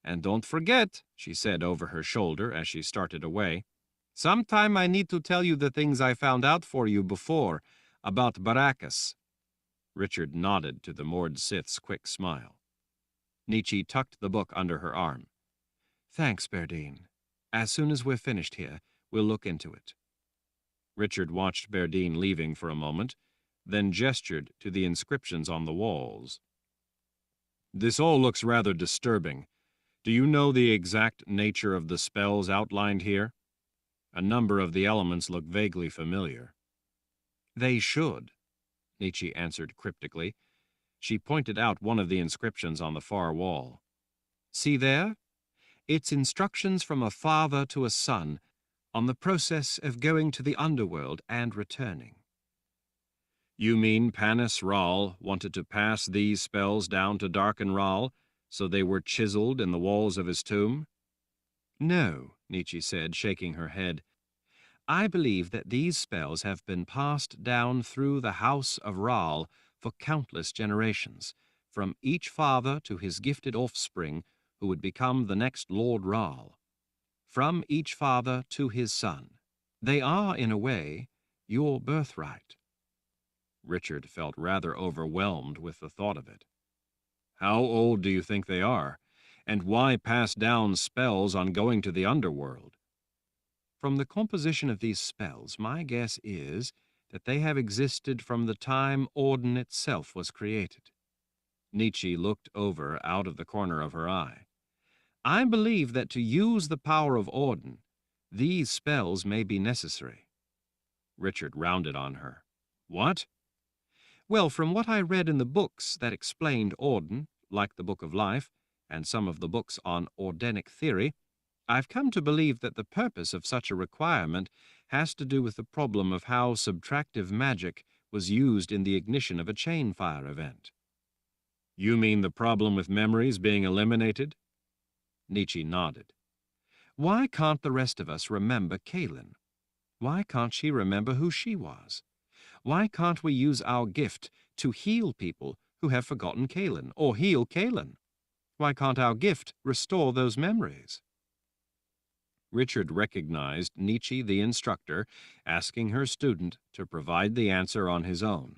And don't forget, she said over her shoulder as she started away, sometime I need to tell you the things I found out for you before about Baracus. Richard nodded to the Mord Sith's quick smile. Nietzsche tucked the book under her arm. Thanks, Berdine. As soon as we're finished here, we'll look into it. Richard watched Berdine leaving for a moment, then gestured to the inscriptions on the walls. This all looks rather disturbing. Do you know the exact nature of the spells outlined here? A number of the elements look vaguely familiar. They should, Nietzsche answered cryptically. She pointed out one of the inscriptions on the far wall. See there? It's instructions from a father to a son on the process of going to the underworld and returning. You mean Panis Ral wanted to pass these spells down to Darken Ral, so they were chiseled in the walls of his tomb? No, Nietzsche said, shaking her head. I believe that these spells have been passed down through the house of Ral for countless generations, from each father to his gifted offspring who would become the next Lord Ral. From each father to his son. They are, in a way, your birthright. Richard felt rather overwhelmed with the thought of it. How old do you think they are? And why pass down spells on going to the underworld? From the composition of these spells, my guess is that they have existed from the time Orden itself was created. Nietzsche looked over out of the corner of her eye. I believe that to use the power of Orden, these spells may be necessary. Richard rounded on her. What? Well, from what I read in the books that explained Orden, like the Book of Life, and some of the books on Ordenic theory, I've come to believe that the purpose of such a requirement has to do with the problem of how subtractive magic was used in the ignition of a chain fire event. You mean the problem with memories being eliminated? Nietzsche nodded. Why can't the rest of us remember Kaelin? Why can't she remember who she was? Why can't we use our gift to heal people who have forgotten Kaelin, or heal Kaelin? Why can't our gift restore those memories? Richard recognized Nietzsche the instructor asking her student to provide the answer on his own.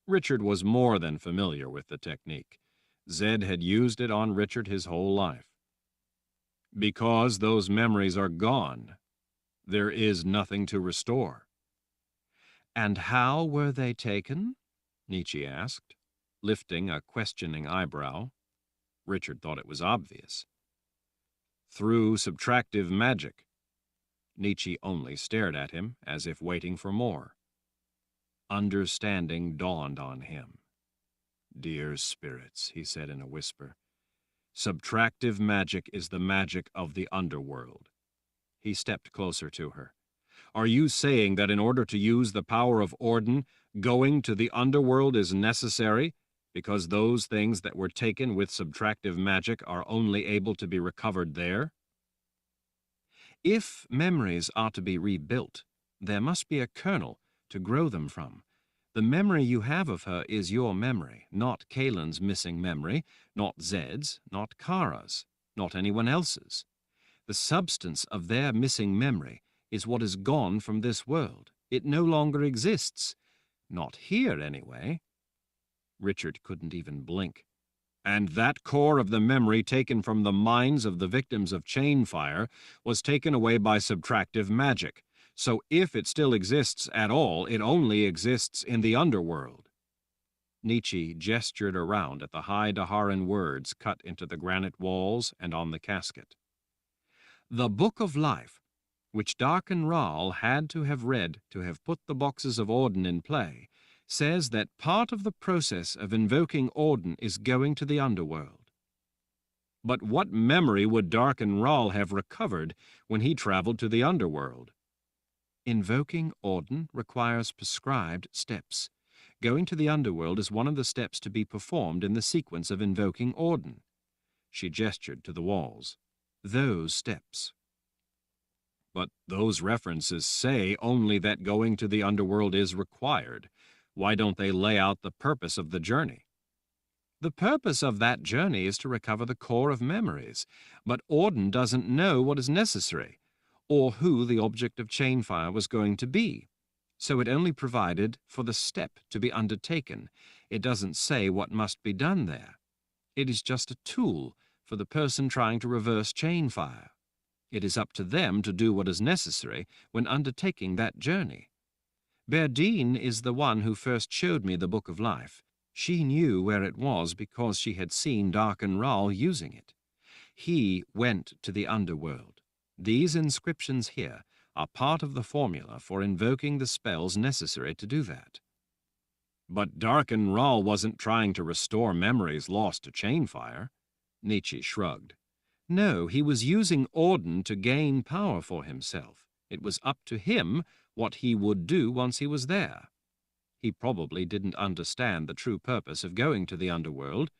Richard was more than familiar with the technique. Zed had used it on Richard his whole life. Because those memories are gone, there is nothing to restore. And how were they taken? Nietzsche asked, lifting a questioning eyebrow. Richard thought it was obvious. Through subtractive magic. Nietzsche only stared at him, as if waiting for more. Understanding dawned on him. Dear spirits, he said in a whisper, subtractive magic is the magic of the underworld. He stepped closer to her. Are you saying that in order to use the power of Orden, going to the underworld is necessary, because those things that were taken with subtractive magic are only able to be recovered there? If memories are to be rebuilt, there must be a kernel to grow them from. The memory you have of her is your memory, not Kaelin's missing memory, not Zed's, not Kara's, not anyone else's. The substance of their missing memory is what is gone from this world. It no longer exists. Not here, anyway. Richard couldn't even blink. And that core of the memory taken from the minds of the victims of chain fire was taken away by subtractive magic. So if it still exists at all, it only exists in the underworld. Nietzsche gestured around at the high Daharan words cut into the granite walls and on the casket. The Book of Life, which Darken Ral had to have read to have put the boxes of Orden in play, says that part of the process of invoking Orden is going to the underworld. But what memory would Darken Ral have recovered when he traveled to the underworld? Invoking Orden requires prescribed steps. Going to the underworld is one of the steps to be performed in the sequence of invoking Orden. She gestured to the walls. Those steps. But those references say only that going to the underworld is required. Why don't they lay out the purpose of the journey? The purpose of that journey is to recover the core of memories, but Orden doesn't know what is necessary, or who the object of chain fire was going to be. So it only provided for the step to be undertaken. It doesn't say what must be done there. It is just a tool for the person trying to reverse chain fire. It is up to them to do what is necessary when undertaking that journey. Berdine is the one who first showed me the Book of Life. She knew where it was because she had seen Darken Ral using it. He went to the underworld. These inscriptions here are part of the formula for invoking the spells necessary to do that. But Darken Rahl wasn't trying to restore memories lost to chainfire. Nietzsche shrugged. No, he was using Auden to gain power for himself. It was up to him what he would do once he was there. He probably didn't understand the true purpose of going to the underworld.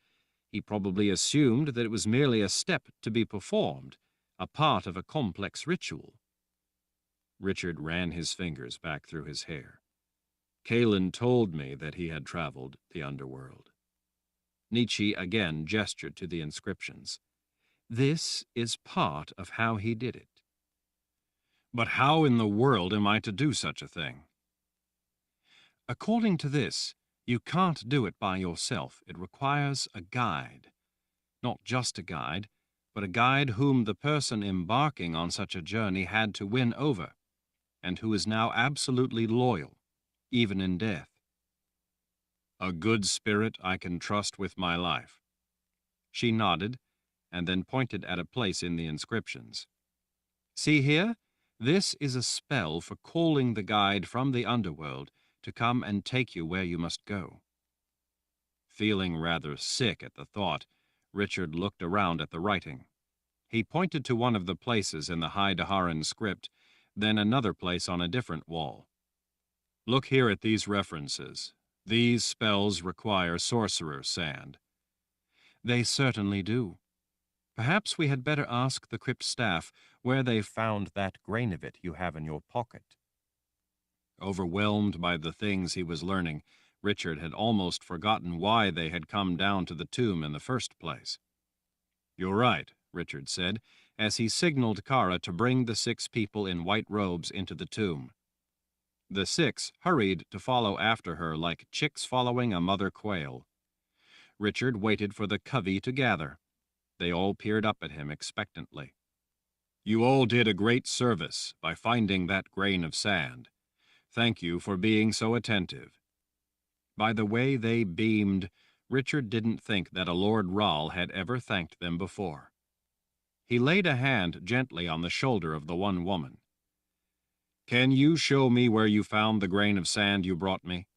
He probably assumed that it was merely a step to be performed, a part of a complex ritual. Richard ran his fingers back through his hair. Kalen told me that he had traveled the underworld. Nietzsche again gestured to the inscriptions. This is part of how he did it. But how in the world am I to do such a thing? According to this, you can't do it by yourself. It requires a guide. Not just a guide, but a guide whom the person embarking on such a journey had to win over, and who is now absolutely loyal, even in death. A good spirit I can trust with my life. She nodded, and then pointed at a place in the inscriptions. See here? This is a spell for calling the guide from the underworld to come and take you where you must go. Feeling rather sick at the thought, Richard looked around at the writing. He pointed to one of the places in the High Daharan script, then another place on a different wall. Look here at these references. These spells require sorcerer's sand. They certainly do. Perhaps we had better ask the crypt staff where they found that grain of it you have in your pocket. Overwhelmed by the things he was learning, Richard had almost forgotten why they had come down to the tomb in the first place. You're right, Richard said, as he signaled Kara to bring the 6 people in white robes into the tomb. The 6 hurried to follow after her like chicks following a mother quail. Richard waited for the covey to gather. They all peered up at him expectantly. You all did a great service by finding that grain of sand. Thank you for being so attentive. By the way they beamed, Richard didn't think that a Lord Rahl had ever thanked them before. He laid a hand gently on the shoulder of the one woman. Can you show me where you found the grain of sand you brought me?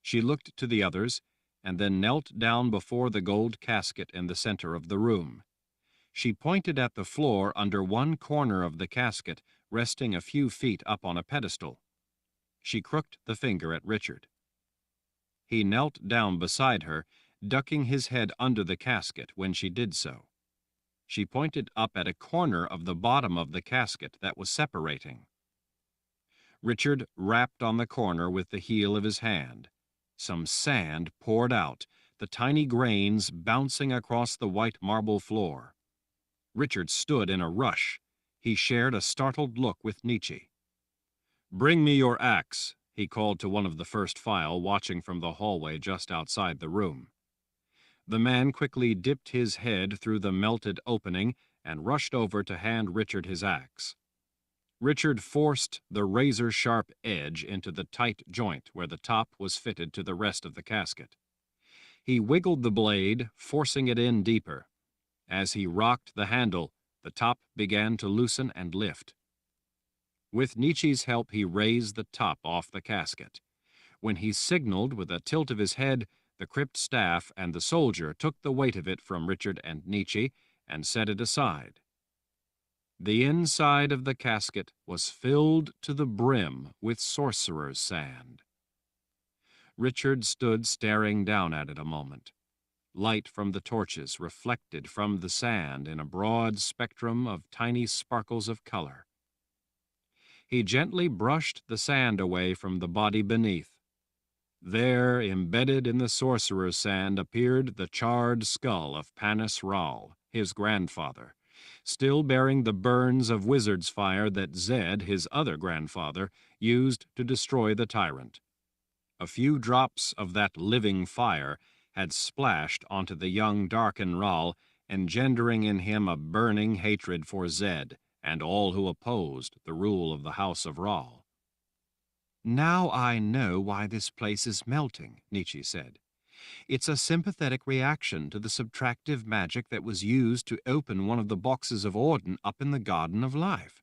She looked to the others, and then knelt down before the gold casket in the center of the room. She pointed at the floor under one corner of the casket, resting a few feet up on a pedestal. She crooked the finger at Richard. He knelt down beside her, ducking his head under the casket when she did so. She pointed up at a corner of the bottom of the casket that was separating. Richard rapped on the corner with the heel of his hand. Some sand poured out, the tiny grains bouncing across the white marble floor. Richard stood in a rush. He shared a startled look with Nietzsche. Bring me your axe, he called to one of the first file watching from the hallway just outside the room. The man quickly dipped his head through the melted opening and rushed over to hand Richard his axe. Richard forced the razor-sharp edge into the tight joint where the top was fitted to the rest of the casket. He wiggled the blade, forcing it in deeper. As he rocked the handle, the top began to loosen and lift. With Nietzsche's help, he raised the top off the casket. When he signaled with a tilt of his head, the crypt staff and the soldier took the weight of it from Richard and Nietzsche and set it aside. The inside of the casket was filled to the brim with sorcerer's sand. Richard stood staring down at it a moment. Light from the torches reflected from the sand in a broad spectrum of tiny sparkles of color. He gently brushed the sand away from the body beneath. There, embedded in the sorcerer's sand, appeared the charred skull of Panis Rahl, his grandfather, still bearing the burns of wizard's fire that Zed, his other grandfather, used to destroy the tyrant. A few drops of that living fire had splashed onto the young Darken Rahl, engendering in him a burning hatred for Zed and all who opposed the rule of the House of Rahl. Now I know why this place is melting, Nietzsche said. It's a sympathetic reaction to the subtractive magic that was used to open one of the boxes of Auden up in the Garden of Life.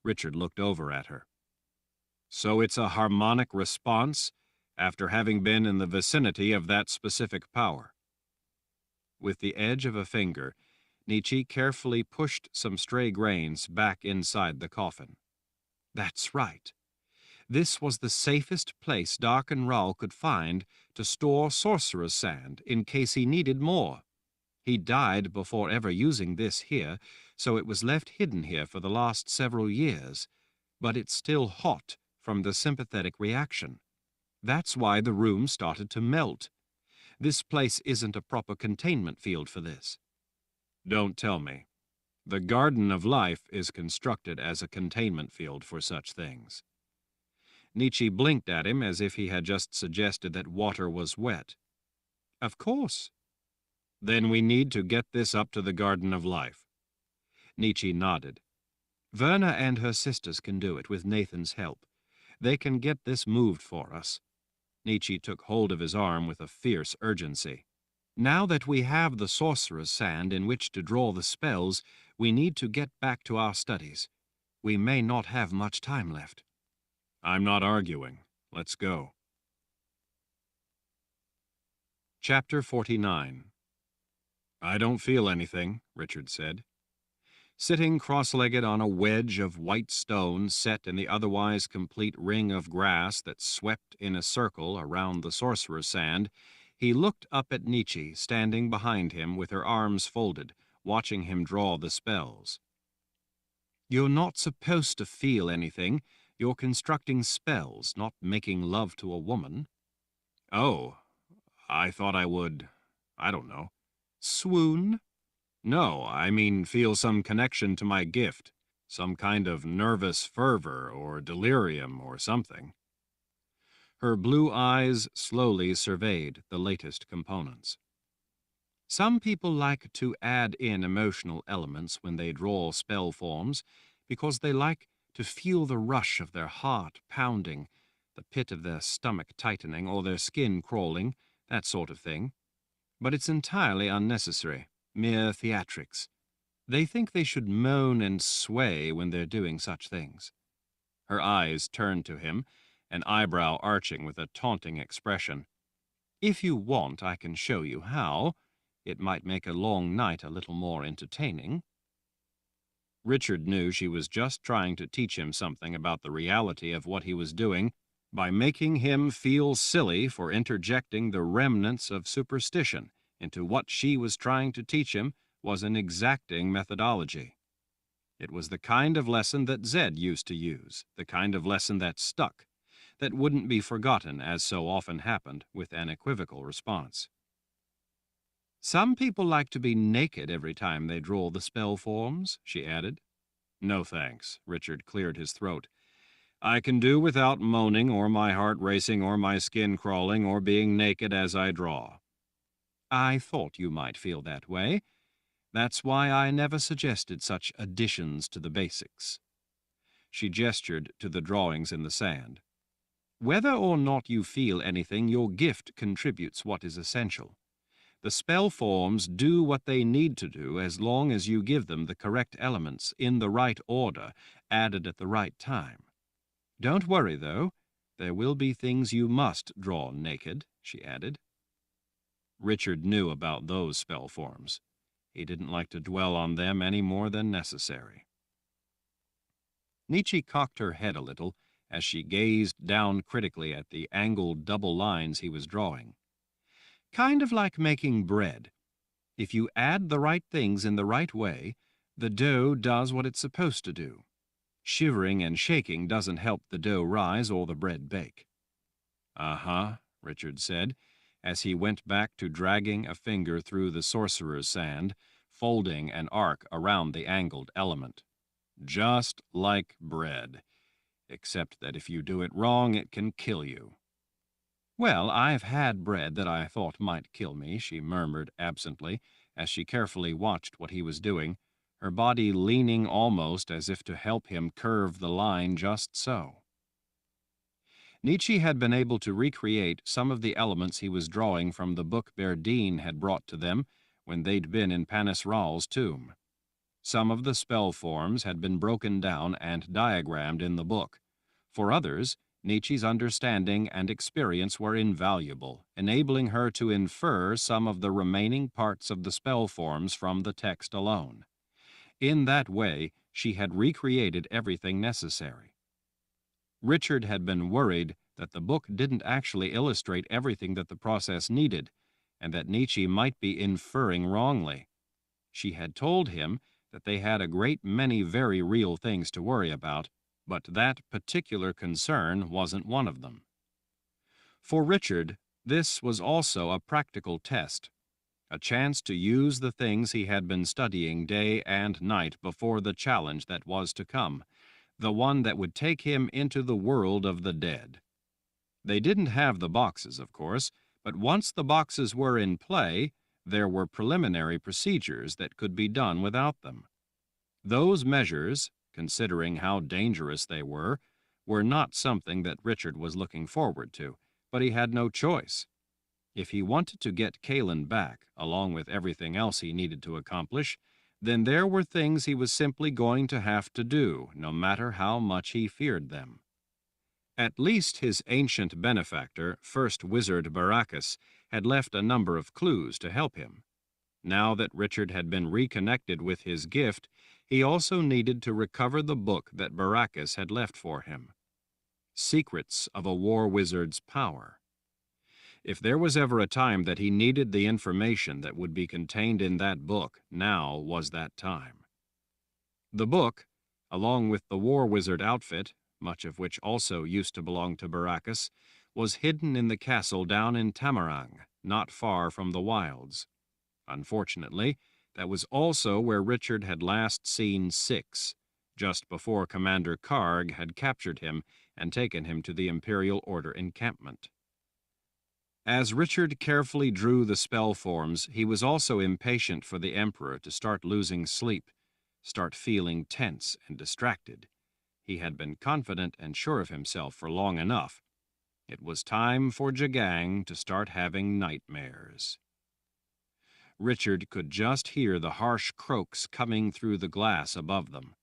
Richard looked over at her. So it's a harmonic response, after having been in the vicinity of that specific power. With the edge of a finger, Nietzsche carefully pushed some stray grains back inside the coffin. That's right. This was the safest place Darkenrao could find to store sorcerer's sand in case he needed more. He died before ever using this here, so it was left hidden here for the last several years, but it's still hot from the sympathetic reaction. That's why the room started to melt. This place isn't a proper containment field for this. Don't tell me. The Garden of Life is constructed as a containment field for such things. Nietzsche blinked at him as if he had just suggested that water was wet. Of course. Then we need to get this up to the Garden of Life. Nietzsche nodded. Verna and her sisters can do it with Nathan's help. They can get this moved for us. Nietzsche took hold of his arm with a fierce urgency. Now that we have the sorcerer's sand in which to draw the spells, we need to get back to our studies. We may not have much time left. I'm not arguing. Let's go. Chapter 49. I don't feel anything, Richard said. Sitting cross-legged on a wedge of white stone set in the otherwise complete ring of grass that swept in a circle around the sorcerer's sand, he looked up at Nietzsche, standing behind him with her arms folded, watching him draw the spells. You're not supposed to feel anything. You're constructing spells, not making love to a woman. Oh, I thought I would, I don't know. Swoon? No, I mean feel some connection to my gift, some kind of nervous fervor or delirium or something. Her blue eyes slowly surveyed the latest components. Some people like to add in emotional elements when they draw spell forms because they like to feel the rush of their heart pounding, the pit of their stomach tightening, or their skin crawling, that sort of thing. But it's entirely unnecessary, mere theatrics. They think they should moan and sway when they're doing such things. Her eyes turned to him, an eyebrow arching with a taunting expression. If you want, I can show you how. It might make a long night a little more entertaining. Richard knew she was just trying to teach him something about the reality of what he was doing by making him feel silly for interjecting the remnants of superstition into what she was trying to teach him was an exacting methodology. It was the kind of lesson that Zed used to use, the kind of lesson that stuck, that wouldn't be forgotten, as so often happened, with an equivocal response. Some people like to be naked every time they draw the spell forms, she added. No thanks, Richard cleared his throat. I can do without moaning or my heart racing or my skin crawling or being naked as I draw. I thought you might feel that way. That's why I never suggested such additions to the basics. She gestured to the drawings in the sand. Whether or not you feel anything, your gift contributes what is essential. The spell forms do what they need to do as long as you give them the correct elements in the right order, added at the right time. Don't worry, though. There will be things you must draw naked, she added. Richard knew about those spell forms. He didn't like to dwell on them any more than necessary. Nietzsche cocked her head a little as she gazed down critically at the angled double lines he was drawing. Kind of like making bread. If you add the right things in the right way, the dough does what it's supposed to do. Shivering and shaking doesn't help the dough rise or the bread bake. Uh-huh, Richard said, as he went back to dragging a finger through the sorcerer's sand, folding an arc around the angled element. Just like bread, except that if you do it wrong, it can kill you. Well, I've had bread that I thought might kill me, she murmured absently, as she carefully watched what he was doing, her body leaning almost as if to help him curve the line just so. Nietzsche had been able to recreate some of the elements he was drawing from the book Berdine had brought to them when they'd been in Panis Ral's tomb. Some of the spell forms had been broken down and diagrammed in the book. For others, Nietzsche's understanding and experience were invaluable, enabling her to infer some of the remaining parts of the spell forms from the text alone. In that way, she had recreated everything necessary. Richard had been worried that the book didn't actually illustrate everything that the process needed, and that Nietzsche might be inferring wrongly. She had told him that they had a great many very real things to worry about, but that particular concern wasn't one of them. For Richard, this was also a practical test, a chance to use the things he had been studying day and night before the challenge that was to come, the one that would take him into the world of the dead. They didn't have the boxes, of course, but once the boxes were in play, there were preliminary procedures that could be done without them. Those measures, considering how dangerous they were not something that Richard was looking forward to, but he had no choice. If he wanted to get Kaelin back, along with everything else he needed to accomplish, then there were things he was simply going to have to do, no matter how much he feared them. At least his ancient benefactor, first wizard Baracus, had left a number of clues to help him. Now that Richard had been reconnected with his gift, he also needed to recover the book that Baracus had left for him. Secrets of a War Wizard's Power. If there was ever a time that he needed the information that would be contained in that book, now was that time. The book, along with the War Wizard outfit, much of which also used to belong to Baracus, was hidden in the castle down in Tamarang, not far from the wilds. Unfortunately, that was also where Richard had last seen Six, just before Commander Karg had captured him and taken him to the Imperial Order encampment. As Richard carefully drew the spell forms, he was also impatient for the Emperor to start losing sleep, start feeling tense and distracted. He had been confident and sure of himself for long enough. It was time for Jagang to start having nightmares. Richard could just hear the harsh croaks coming through the glass above them.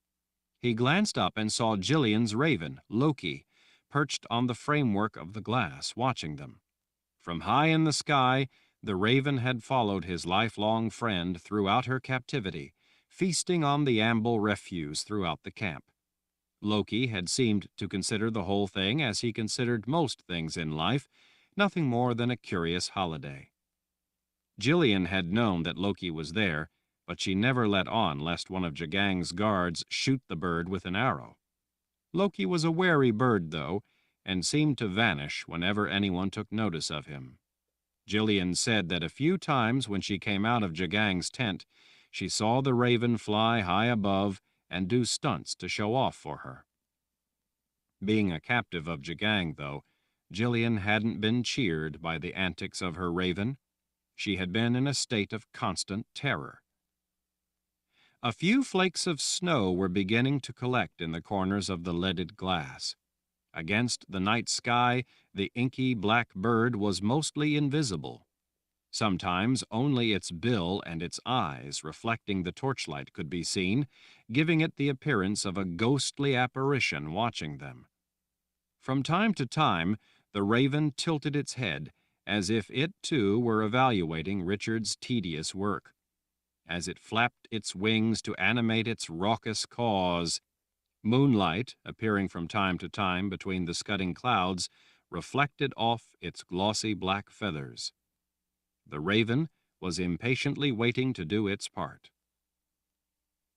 He glanced up and saw Gillian's raven, Loki, perched on the framework of the glass, watching them. From high in the sky, the raven had followed his lifelong friend throughout her captivity, feasting on the amble refuse throughout the camp. Loki had seemed to consider the whole thing as he considered most things in life, nothing more than a curious holiday. Gillian had known that Loki was there, but she never let on lest one of Jagang's guards shoot the bird with an arrow. Loki was a wary bird, though, and seemed to vanish whenever anyone took notice of him. Gillian said that a few times when she came out of Jagang's tent, she saw the raven fly high above and do stunts to show off for her. Being a captive of Jagang, though, Gillian hadn't been cheered by the antics of her raven. She had been in a state of constant terror. A few flakes of snow were beginning to collect in the corners of the leaded glass. Against the night sky, the inky black bird was mostly invisible. Sometimes only its bill and its eyes reflecting the torchlight could be seen, giving it the appearance of a ghostly apparition watching them. From time to time, the raven tilted its head, as if it too were evaluating Richard's tedious work. As it flapped its wings to animate its raucous caws, moonlight, appearing from time to time between the scudding clouds, reflected off its glossy black feathers. The raven was impatiently waiting to do its part.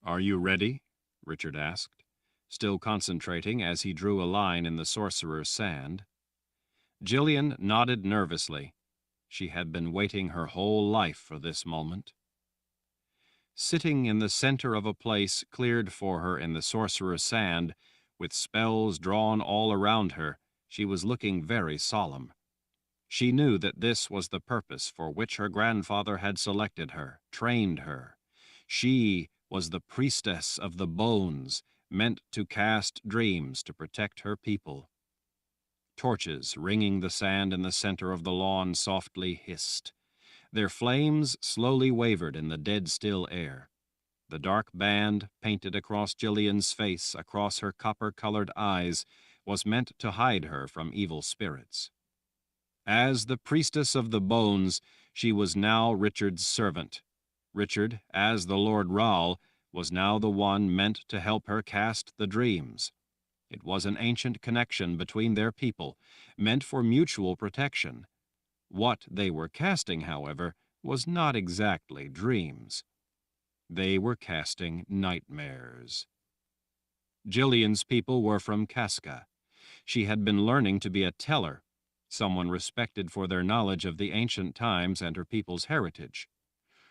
"Are you ready?" Richard asked, still concentrating as he drew a line in the sorcerer's sand. Gillian nodded nervously. She had been waiting her whole life for this moment. Sitting in the center of a place cleared for her in the sorcerer's sand, with spells drawn all around her, she was looking very solemn. She knew that this was the purpose for which her grandfather had selected her, trained her. She was the priestess of the bones, meant to cast dreams to protect her people. Torches ringing the sand in the center of the lawn softly hissed. Their flames slowly wavered in the dead-still air. The dark band painted across Gillian's face, across her copper-colored eyes, was meant to hide her from evil spirits. As the priestess of the bones, she was now Richard's servant. Richard, as the Lord Rahl, was now the one meant to help her cast the dreams. It was an ancient connection between their people, meant for mutual protection. What they were casting, however, was not exactly dreams. They were casting nightmares. Gillian's people were from Casca. She had been learning to be a teller, someone respected for their knowledge of the ancient times and her people's heritage.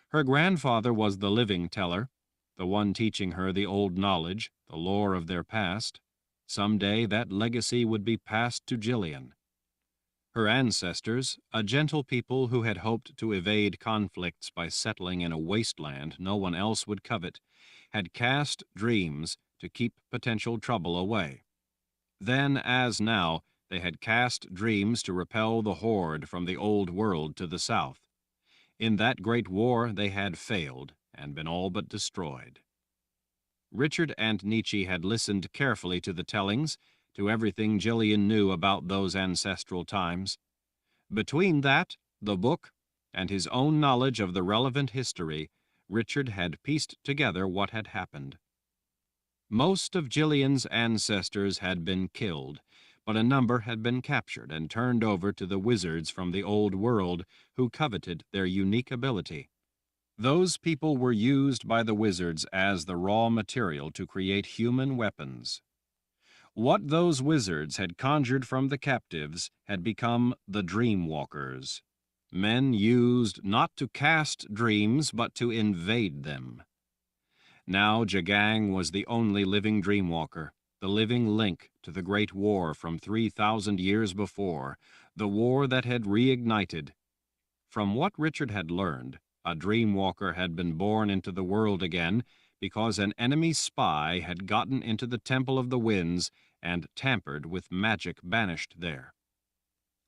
Her grandfather was the living teller, the one teaching her the old knowledge, the lore of their past. Someday that legacy would be passed to Gillian. Her ancestors, a gentle people who had hoped to evade conflicts by settling in a wasteland no one else would covet, had cast dreams to keep potential trouble away. Then, as now, they had cast dreams to repel the horde from the old world to the south. In that great war they had failed and been all but destroyed. Richard and Nietzsche had listened carefully to the tellings, to everything Gillian knew about those ancestral times. Between that, the book, and his own knowledge of the relevant history, Richard had pieced together what had happened. Most of Gillian's ancestors had been killed, but a number had been captured and turned over to the wizards from the old world who coveted their unique ability. Those people were used by the wizards as the raw material to create human weapons. What those wizards had conjured from the captives had become the dream walkers, men used not to cast dreams but to invade them. Now Jagang was the only living dream walker, the living link to the great war from 3,000 years before, the war that had reignited. From what Richard had learned, a dream walker had been born into the world again because an enemy spy had gotten into the Temple of the Winds and tampered with magic banished there.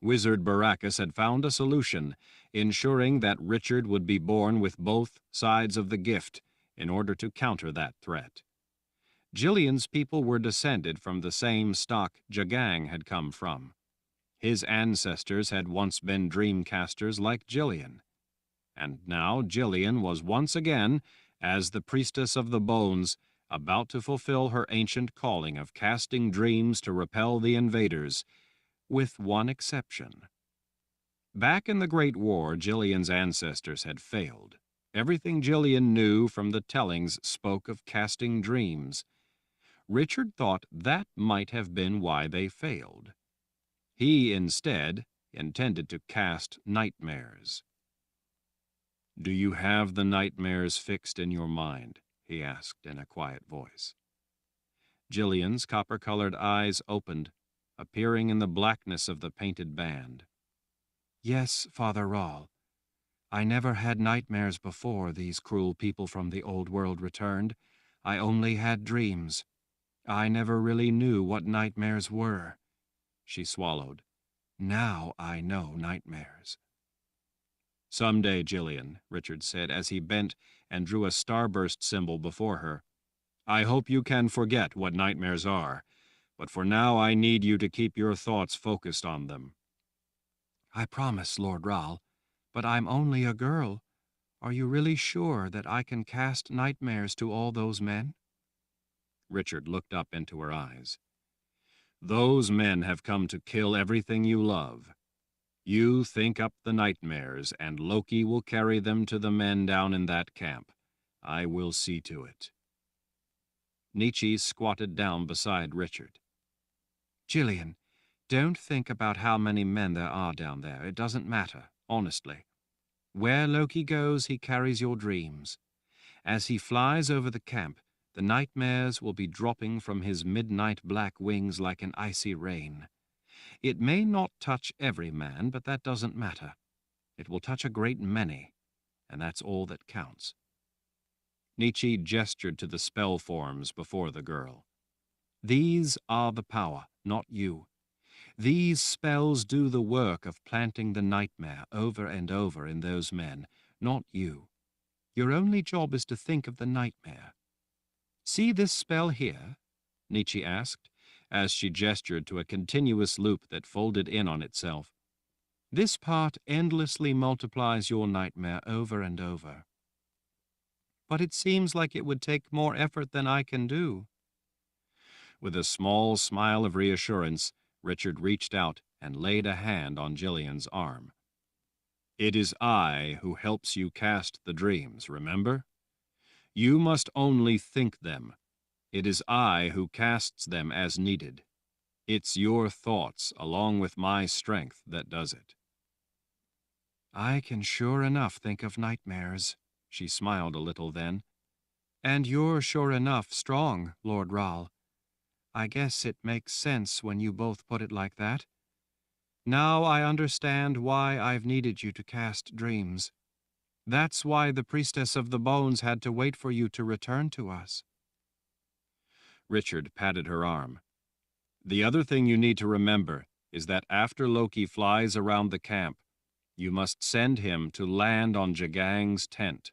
Wizard Baracus had found a solution, ensuring that Richard would be born with both sides of the gift in order to counter that threat. Gillian's people were descended from the same stock Jagang had come from. His ancestors had once been dreamcasters like Gillian. And now Gillian was once again, as the priestess of the bones, about to fulfill her ancient calling of casting dreams to repel the invaders, with one exception. Back in the Great War, Gillian's ancestors had failed. Everything Gillian knew from the tellings spoke of casting dreams. Richard thought that might have been why they failed. He, instead, intended to cast nightmares. "Do you have the nightmares fixed in your mind?" he asked in a quiet voice. Gillian's copper-colored eyes opened, appearing in the blackness of the painted band. "Yes, Father Rahl. I never had nightmares before these cruel people from the old world returned. I only had dreams. I never really knew what nightmares were." She swallowed. "Now I know nightmares." "Someday, Gillian," Richard said as he bent and drew a starburst symbol before her. "I hope you can forget what nightmares are, but for now I need you to keep your thoughts focused on them." "I promise, Lord Rahl, but I'm only a girl. Are you really sure that I can cast nightmares to all those men?" Richard looked up into her eyes. "Those men have come to kill everything you love. You think up the nightmares, and Loki will carry them to the men down in that camp. I will see to it." Nietzsche squatted down beside Richard. "Gillian, don't think about how many men there are down there. It doesn't matter, honestly. Where Loki goes, he carries your dreams. As he flies over the camp, the nightmares will be dropping from his midnight black wings like an icy rain. It may not touch every man, but that doesn't matter. It will touch a great many, and that's all that counts." Nietzsche gestured to the spell forms before the girl. "These are the power, not you. These spells do the work of planting the nightmare over and over in those men, not you. Your only job is to think of the nightmare. See this spell here?" Nietzsche asked, as she gestured to a continuous loop that folded in on itself. "This part endlessly multiplies your nightmare over and over. But it seems like it would take more effort than I can do." With a small smile of reassurance, Richard reached out and laid a hand on Jillian's arm. "It is I who helps you cast the dreams, remember? You must only think them. It is I who casts them as needed. It's your thoughts, along with my strength, that does it." "I can sure enough think of nightmares," she smiled a little then. "And you're sure enough strong, Lord Ral. I guess it makes sense when you both put it like that. Now I understand why I've needed you to cast dreams. That's why the Priestess of the Bones had to wait for you to return to us." Richard patted her arm. "The other thing you need to remember is that after Loki flies around the camp, you must send him to land on Jagang's tent.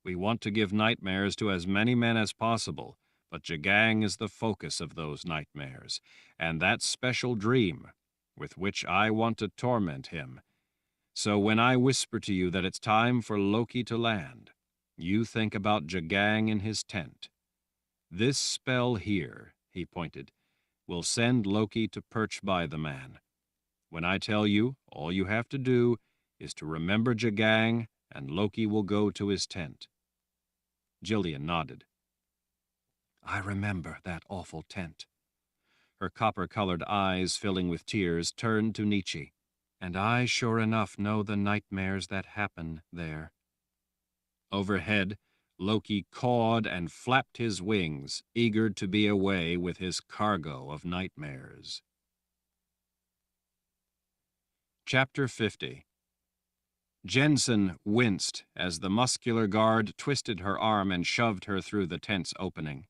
We want to give nightmares to as many men as possible, but Jagang is the focus of those nightmares, and that special dream with which I want to torment him. So when I whisper to you that it's time for Loki to land, you think about Jagang in his tent. This spell here," he pointed, "will send Loki to perch by the man. When I tell you, all you have to do is to remember Jagang, and Loki will go to his tent." Jillian nodded. "I remember that awful tent." Her copper-colored eyes, filling with tears, turned to Nietzsche. "And I sure enough know the nightmares that happen there." Overhead, Loki cawed and flapped his wings, eager to be away with his cargo of nightmares. Chapter 50. Jensen winced as the muscular guard twisted her arm and shoved her through the tent's opening.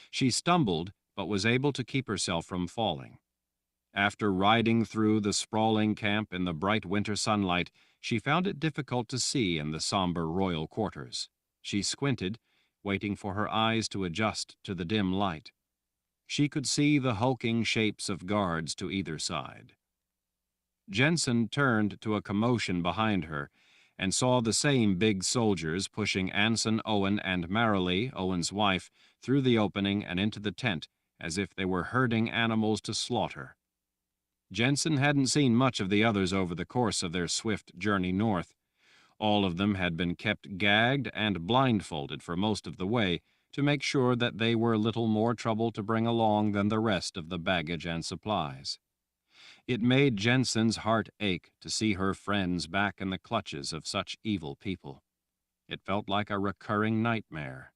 She stumbled, but was able to keep herself from falling. After riding through the sprawling camp in the bright winter sunlight, she found it difficult to see in the somber royal quarters. She squinted, waiting for her eyes to adjust to the dim light. She could see the hulking shapes of guards to either side. Jensen turned to a commotion behind her and saw the same big soldiers pushing Anson, Owen, and Marilee, Owen's wife, through the opening and into the tent as if they were herding animals to slaughter. Jensen hadn't seen much of the others over the course of their swift journey north. All of them had been kept gagged and blindfolded for most of the way to make sure that they were little more trouble to bring along than the rest of the baggage and supplies. It made Jensen's heart ache to see her friends back in the clutches of such evil people. It felt like a recurring nightmare.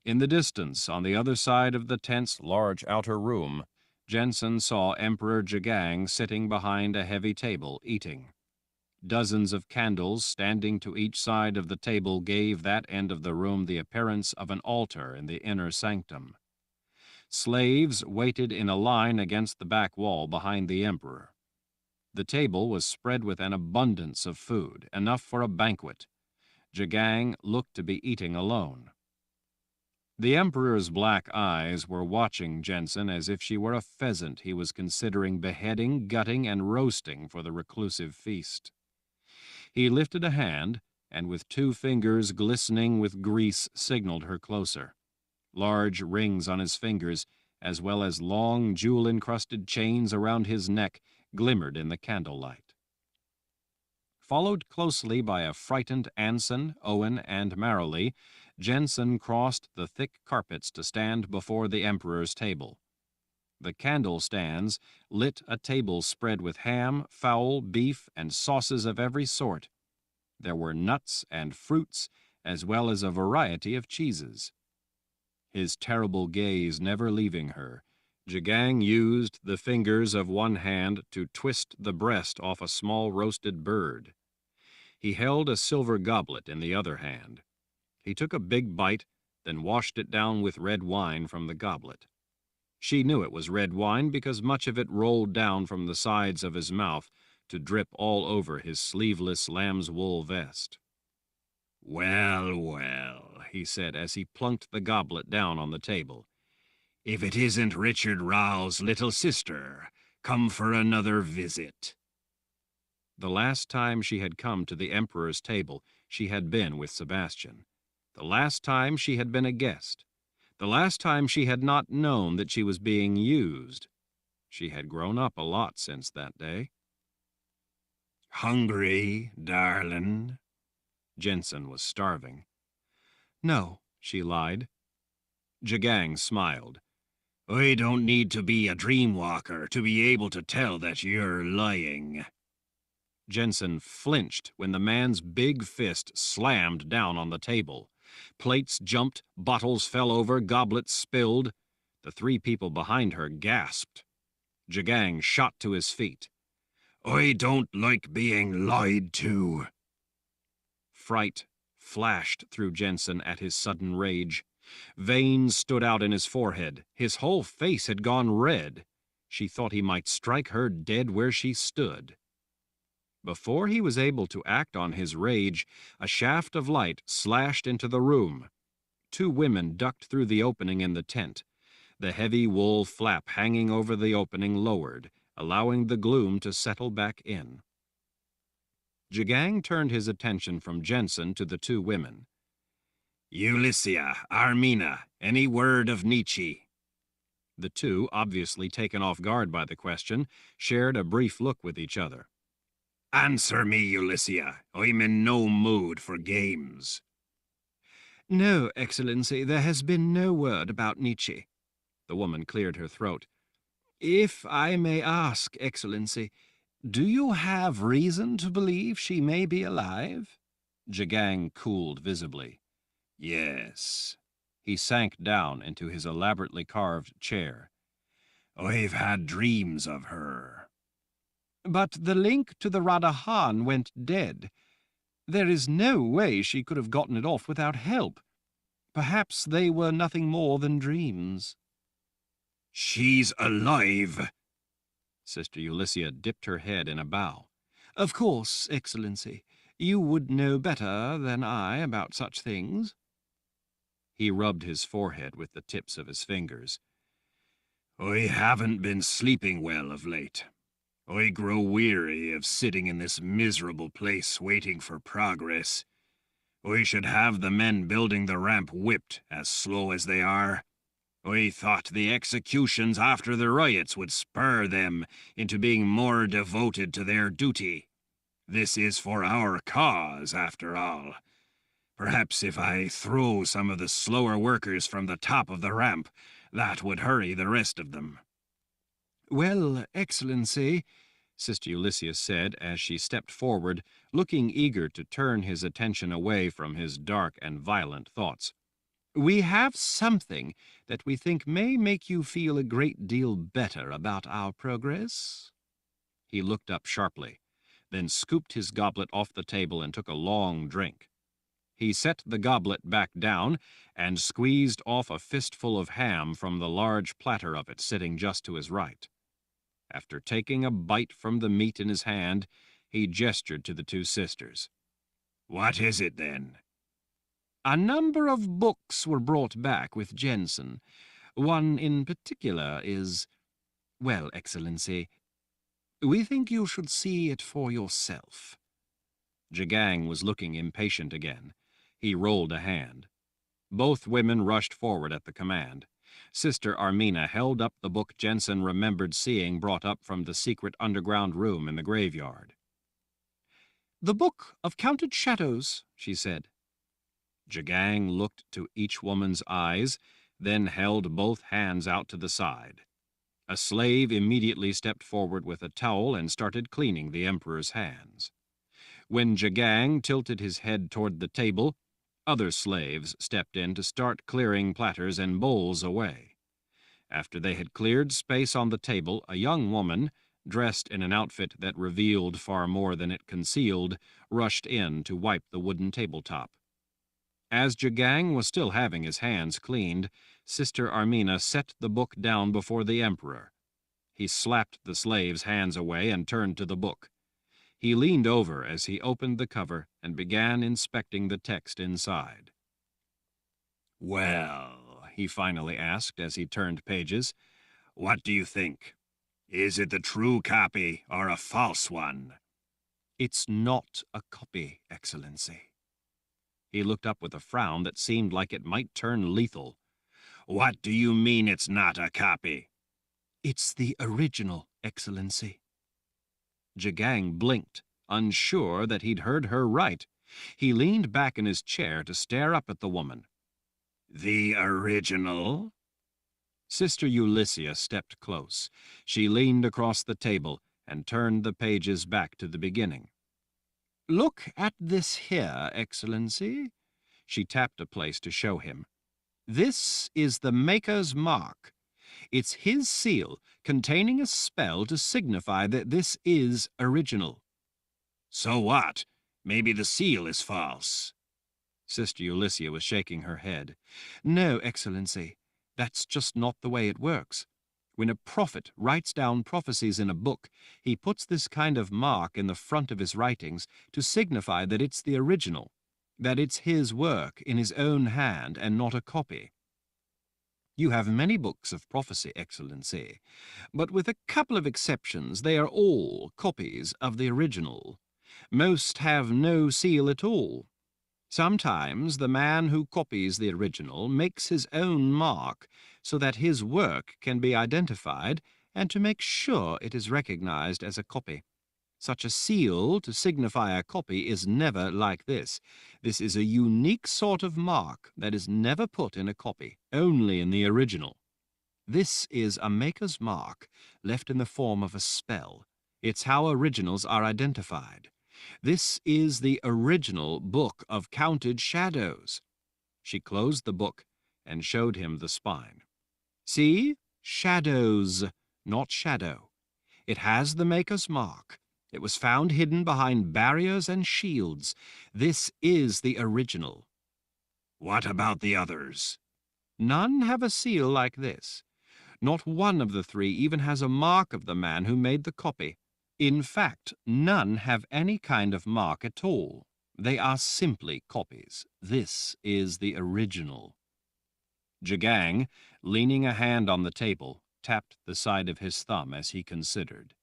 In the distance, on the other side of the tent's large outer room, Jensen saw Emperor Jagang sitting behind a heavy table, eating. Dozens of candles standing to each side of the table gave that end of the room the appearance of an altar in the inner sanctum. Slaves waited in a line against the back wall behind the emperor. The table was spread with an abundance of food, enough for a banquet. Jagang looked to be eating alone. The emperor's black eyes were watching Jensen as if she were a pheasant he was considering beheading, gutting, and roasting for the reclusive feast. He lifted a hand, and with 2 fingers glistening with grease signaled her closer. Large rings on his fingers, as well as long jewel-encrusted chains around his neck, glimmered in the candlelight. Followed closely by a frightened Anson, Owen, and Marilee, Jensen crossed the thick carpets to stand before the emperor's table. The candle stands lit a table spread with ham, fowl, beef, and sauces of every sort. There were nuts and fruits, as well as a variety of cheeses. His terrible gaze never leaving her, Jagang used the fingers of one hand to twist the breast off a small roasted bird. He held a silver goblet in the other hand. He took a big bite, then washed it down with red wine from the goblet. She knew it was red wine because much of it rolled down from the sides of his mouth to drip all over his sleeveless lamb's wool vest. "Well, well," he said as he plunked the goblet down on the table. If it isn't Richard Rao's little sister, come for another visit. The last time she had come to the Emperor's table, she had been with Sebastian. The last time she had been a guest. The last time she had not known that she was being used. She had grown up a lot since that day. Hungry, darling? Jensen was starving. No, she lied. Jagang smiled. I don't need to be a dream walker to be able to tell that you're lying. Jensen flinched when the man's big fist slammed down on the table. Plates jumped, bottles fell over, goblets spilled. The three people behind her gasped. Jagang shot to his feet. I don't like being lied to. Fright flashed through Jensen at his sudden rage. Veins stood out in his forehead. His whole face had gone red. She thought he might strike her dead where she stood. Before he was able to act on his rage, a shaft of light slashed into the room. Two women ducked through the opening in the tent. The heavy wool flap hanging over the opening lowered, allowing the gloom to settle back in. Jagang turned his attention from Jensen to the two women. Ulyssia, Armina, any word of Nietzsche? The two, obviously taken off guard by the question, shared a brief look with each other. Answer me, Ulyssia. I'm in no mood for games. No, Excellency, there has been no word about Nietzsche. The woman cleared her throat. If I may ask, Excellency, do you have reason to believe she may be alive? Jagang cooled visibly. Yes. He sank down into his elaborately carved chair. I've had dreams of her. But the link to the Radahan went dead. There is no way she could have gotten it off without help. Perhaps they were nothing more than dreams. She's alive. Sister Ulyssia dipped her head in a bow. Of course, Excellency. You would know better than I about such things. He rubbed his forehead with the tips of his fingers. I haven't been sleeping well of late. I grow weary of sitting in this miserable place waiting for progress. I should have the men building the ramp whipped, as slow as they are. I thought the executions after the riots would spur them into being more devoted to their duty. This is for our cause, after all. Perhaps if I throw some of the slower workers from the top of the ramp, that would hurry the rest of them. Well, Excellency, Sister Ulyssia said as she stepped forward, looking eager to turn his attention away from his dark and violent thoughts. We have something that we think may make you feel a great deal better about our progress. He looked up sharply, then scooped his goblet off the table and took a long drink. He set the goblet back down and squeezed off a fistful of ham from the large platter of it sitting just to his right. After taking a bite from the meat in his hand, he gestured to the two sisters. What is it, then? A number of books were brought back with Jensen. One in particular is, well, Excellency, we think you should see it for yourself. Jagang was looking impatient again. He rolled a hand. Both women rushed forward at the command. Sister Armina held up the book Jensen remembered seeing brought up from the secret underground room in the graveyard. The Book of Counted Shadows, she said. Jagang looked to each woman's eyes, then held both hands out to the side. A slave immediately stepped forward with a towel and started cleaning the Emperor's hands. When Jagang tilted his head toward the table, other slaves stepped in to start clearing platters and bowls away. After they had cleared space on the table, a young woman, dressed in an outfit that revealed far more than it concealed, rushed in to wipe the wooden tabletop. As Jagang was still having his hands cleaned, Sister Armina set the book down before the Emperor. He slapped the slave's hands away and turned to the book. He leaned over as he opened the cover and began inspecting the text inside. Well, he finally asked as he turned pages. What do you think? Is it the true copy or a false one? It's not a copy, Excellency. He looked up with a frown that seemed like it might turn lethal. What do you mean it's not a copy? It's the original, Excellency. Jagang blinked, unsure that he'd heard her right. He leaned back in his chair to stare up at the woman. The original? Sister Ulysses stepped close. She leaned across the table and turned the pages back to the beginning. Look at this here, Excellency. She tapped a place to show him. This is the Maker's mark. It's his seal containing a spell to signify that this is original. So what? Maybe the seal is false. Sister Ulysses was shaking her head. No, Excellency, that's just not the way it works. When a prophet writes down prophecies in a book, he puts this kind of mark in the front of his writings to signify that it's the original, that it's his work in his own hand and not a copy. You have many books of prophecy, Excellency, but with a couple of exceptions, they are all copies of the original. Most have no seal at all. Sometimes the man who copies the original makes his own mark so that his work can be identified and to make sure it is recognized as a copy. Such a seal to signify a copy is never like this. This is a unique sort of mark that is never put in a copy, only in the original. This is a maker's mark left in the form of a spell. It's how originals are identified. This is the original Book of Counted Shadows. She closed the book and showed him the spine. See? Shadows, not shadow. It has the maker's mark. It was found hidden behind barriers and shields. This is the original. What about the others? None have a seal like this. Not one of the three even has a mark of the man who made the copy. In fact, none have any kind of mark at all. They are simply copies. This is the original. Jagang, leaning a hand on the table, tapped the side of his thumb as he considered.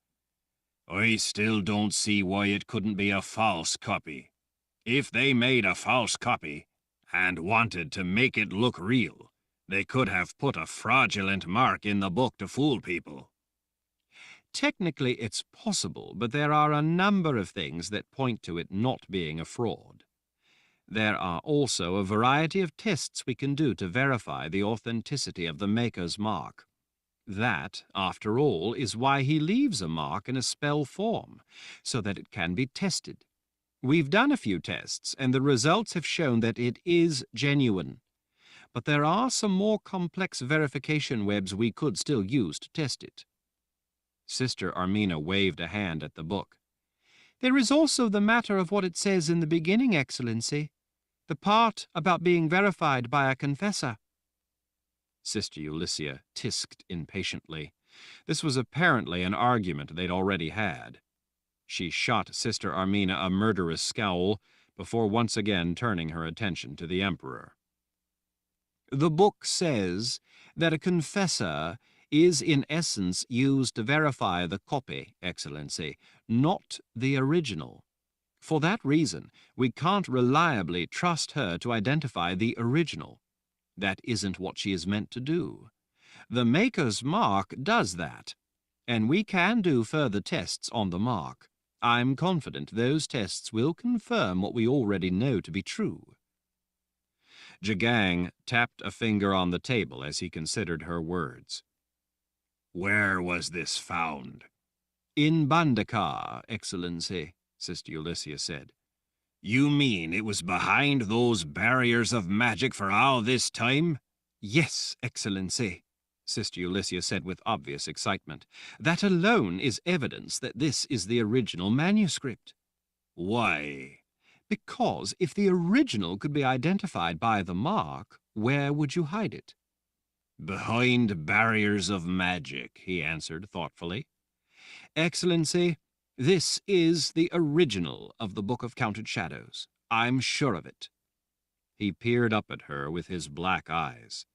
I still don't see why it couldn't be a false copy. If they made a false copy and wanted to make it look real, they could have put a fraudulent mark in the book to fool people. Technically, it's possible, but there are a number of things that point to it not being a fraud. There are also a variety of tests we can do to verify the authenticity of the maker's mark. That, after all, is why he leaves a mark in a spell form, so that it can be tested. We've done a few tests, and the results have shown that it is genuine. But there are some more complex verification webs we could still use to test it. Sister Armina waved a hand at the book. There is also the matter of what it says in the beginning, Excellency. The part about being verified by a confessor. Sister Ulysses tisked impatiently. This was apparently an argument they'd already had. She shot Sister Armina a murderous scowl before once again turning her attention to the Emperor. The book says that a confessor is in essence used to verify the copy, Excellency, not the original. For that reason, we can't reliably trust her to identify the original. That isn't what she is meant to do. The maker's mark does that, and we can do further tests on the mark. I'm confident those tests will confirm what we already know to be true. Jagang tapped a finger on the table as he considered her words. Where was this found? In Bandakar, Excellency, Sister Ulysses said. You mean it was behind those barriers of magic for all this time? Yes, Excellency, Sister Ulysses said with obvious excitement. That alone is evidence that this is the original manuscript. Why? Because if the original could be identified by the mark, where would you hide it? Behind barriers of magic, he answered thoughtfully. Excellency, this is the original of the Book of Counted Shadows. I'm sure of it. He peered up at her with his black eyes.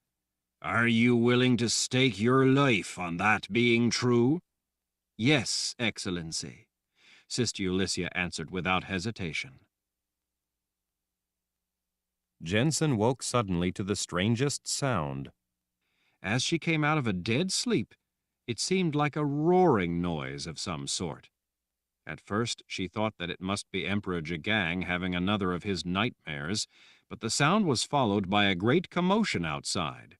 Are you willing to stake your life on that being true? Yes, Excellency, Sister Ulyssia answered without hesitation. Jensen woke suddenly to the strangest sound. As she came out of a dead sleep, it seemed like a roaring noise of some sort. At first, she thought that it must be Emperor Jagang having another of his nightmares, but the sound was followed by a great commotion outside.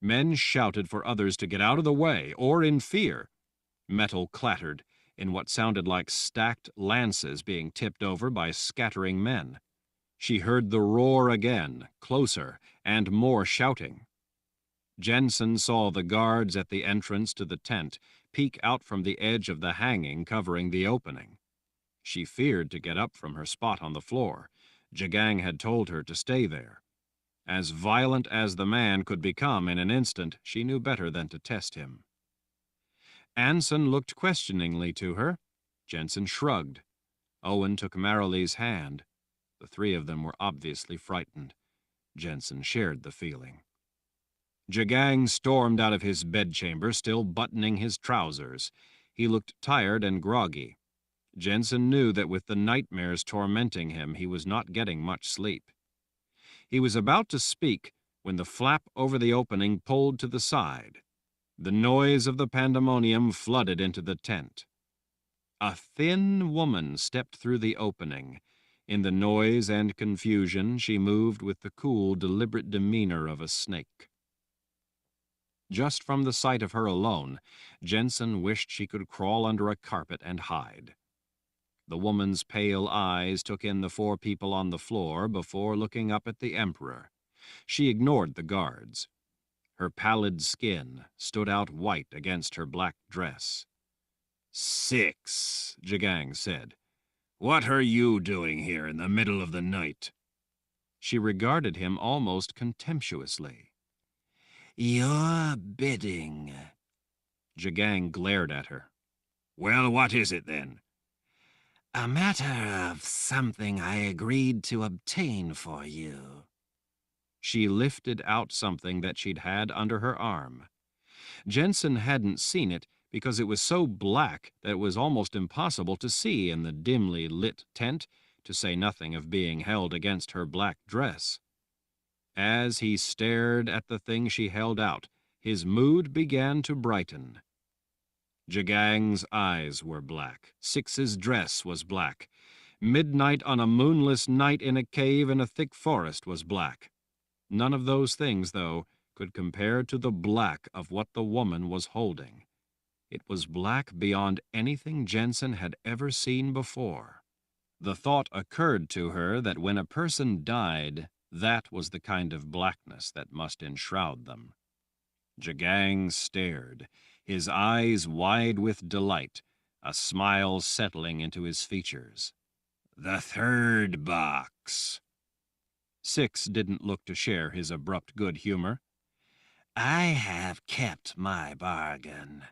Men shouted for others to get out of the way, or in fear. Metal clattered in what sounded like stacked lances being tipped over by scattering men. She heard the roar again, closer, and more shouting. Jensen saw the guards at the entrance to the tent peek out from the edge of the hanging covering the opening. She feared to get up from her spot on the floor. Jagang had told her to stay there. As violent as the man could become in an instant, she knew better than to test him. Anson looked questioningly to her. Jensen shrugged. Owen took Marilee's hand. The three of them were obviously frightened. Jensen shared the feeling. Jagang stormed out of his bedchamber, still buttoning his trousers. He looked tired and groggy. Jensen knew that with the nightmares tormenting him, he was not getting much sleep. He was about to speak when the flap over the opening pulled to the side. The noise of the pandemonium flooded into the tent. A thin woman stepped through the opening. In the noise and confusion, she moved with the cool, deliberate demeanor of a snake. Just from the sight of her alone, Jensen wished she could crawl under a carpet and hide. The woman's pale eyes took in the four people on the floor before looking up at the Emperor. She ignored the guards. Her pallid skin stood out white against her black dress. "Six," Jagang said. "What are you doing here in the middle of the night?" She regarded him almost contemptuously. Your bidding. Jagang glared at her. "Well, what is it then?" A matter of something I agreed to obtain for you. She lifted out something that she'd had under her arm. Jensen hadn't seen it because it was so black that it was almost impossible to see in the dimly lit tent, to say nothing of being held against her black dress. As he stared at the thing she held out, his mood began to brighten. Jagang's eyes were black. Six's dress was black. Midnight on a moonless night in a cave in a thick forest was black. None of those things, though, could compare to the black of what the woman was holding. It was black beyond anything Jensen had ever seen before. The thought occurred to her that when a person died, that was the kind of blackness that must enshroud them. Jagang stared, his eyes wide with delight, a smile settling into his features. "The third box." Six didn't look to share his abrupt good humor. I have kept my bargain.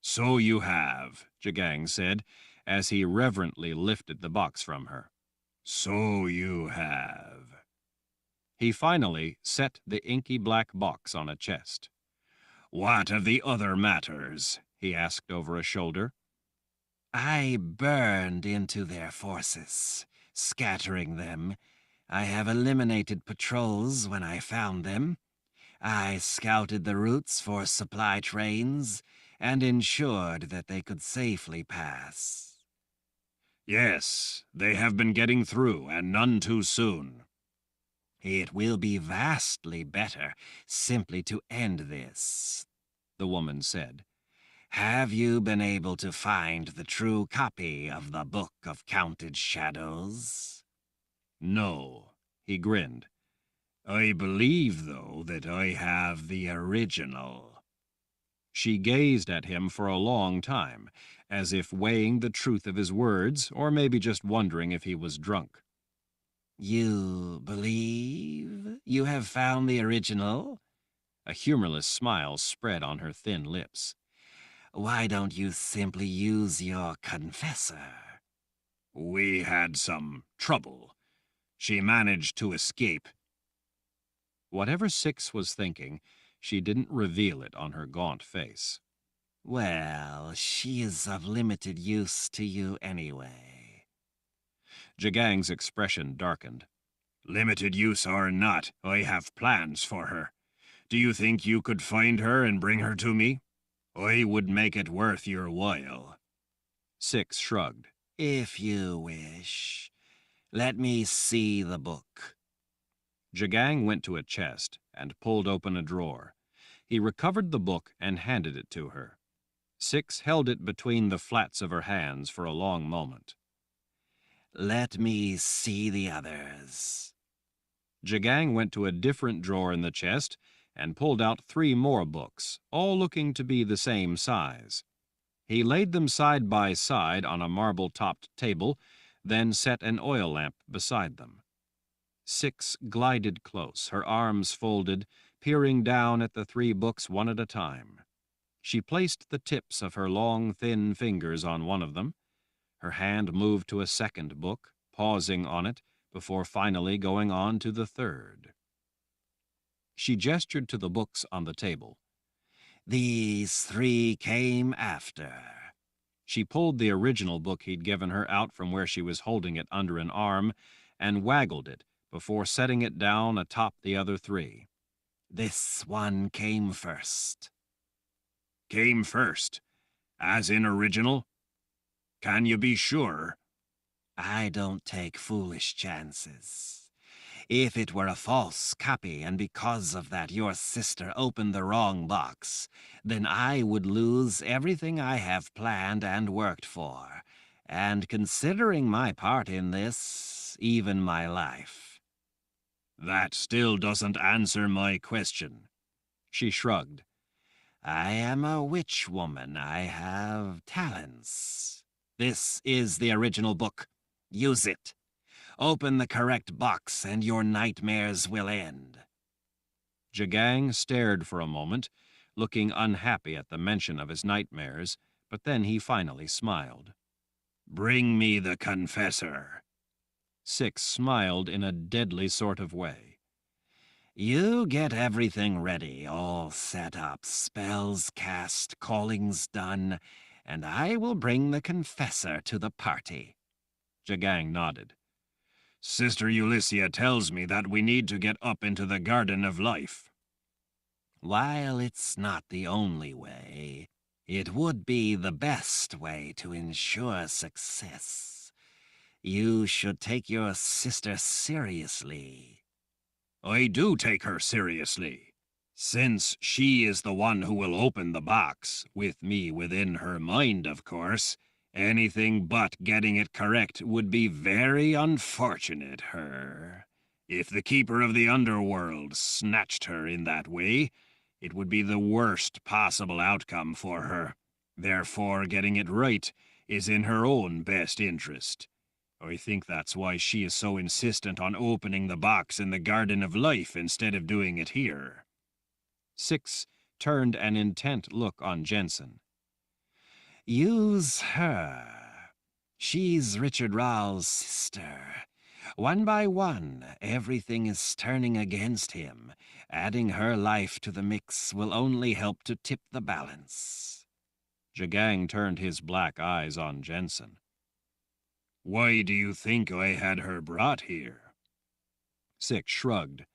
"So you have," Jagang said, as he reverently lifted the box from her. "So you have." He finally set the inky black box on a chest. "What of the other matters?" he asked over a shoulder. I burned into their forces, scattering them. I have eliminated patrols when I found them. I scouted the routes for supply trains and ensured that they could safely pass. "Yes, they have been getting through, and none too soon." It will be vastly better simply to end this, the woman said. Have you been able to find the true copy of the Book of Counted Shadows? "No," he grinned. "I believe, though, that I have the original." She gazed at him for a long time, as if weighing the truth of his words, or maybe just wondering if he was drunk. You believe you have found the original? A humorless smile spread on her thin lips. Why don't you simply use your confessor? "We had some trouble. She managed to escape." Whatever Six was thinking, She didn't reveal it on her gaunt face. Well, she is of limited use to you anyway. Jagang's expression darkened. Limited use or not, I have plans for her. Do you think you could find her and bring her to me? I would make it worth your while. Six shrugged. If you wish. Let me see the book. Jagang went to a chest and pulled open a drawer. He recovered the book and handed it to her. Six held it between the flats of her hands for a long moment. Let me see the others. Jagang went to a different drawer in the chest and pulled out 3 more books, all looking to be the same size. He laid them side by side on a marble-topped table, then set an oil lamp beside them. Six glided close, her arms folded, peering down at the 3 books one at a time. She placed the tips of her long, thin fingers on one of them. Her hand moved to a second book, pausing on it, before finally going on to the 3rd. She gestured to the books on the table. These 3 came after. She pulled the original book he'd given her out from where she was holding it under an arm and waggled it before setting it down atop the other 3. This one came first. Came first, as in original? Can you be sure? I don't take foolish chances. If it were a false copy and because of that your sister opened the wrong box, then I would lose everything I have planned and worked for, and considering my part in this, even my life. That still doesn't answer my question. She shrugged. I am a witch woman. I have talents. This is the original book. Use it. Open the correct box and your nightmares will end. Jagang stared for a moment, looking unhappy at the mention of his nightmares, but then he finally smiled. Bring me the Confessor. Six smiled in a deadly sort of way. You get everything ready, all set up, spells cast, callings done, and I will bring the Confessor to the party. Jagang nodded. Sister Ulyssia tells me that we need to get up into the Garden of Life. While it's not the only way, it would be the best way to ensure success. You should take your sister seriously. I do take her seriously, since she is the one who will open the box, with me within her mind, of course. Anything but getting it correct would be very unfortunate, her. If the Keeper of the Underworld snatched her in that way, it would be the worst possible outcome for her. Therefore, getting it right is in her own best interest. I think that's why she is so insistent on opening the box in the Garden of Life instead of doing it here. Six turned an intent look on Jensen. Use her. She's Richard Rahl's sister. One by one, everything is turning against him. Adding her life to the mix will only help to tip the balance. Jagang turned his black eyes on Jensen. Why do you think I had her brought here? Six shrugged.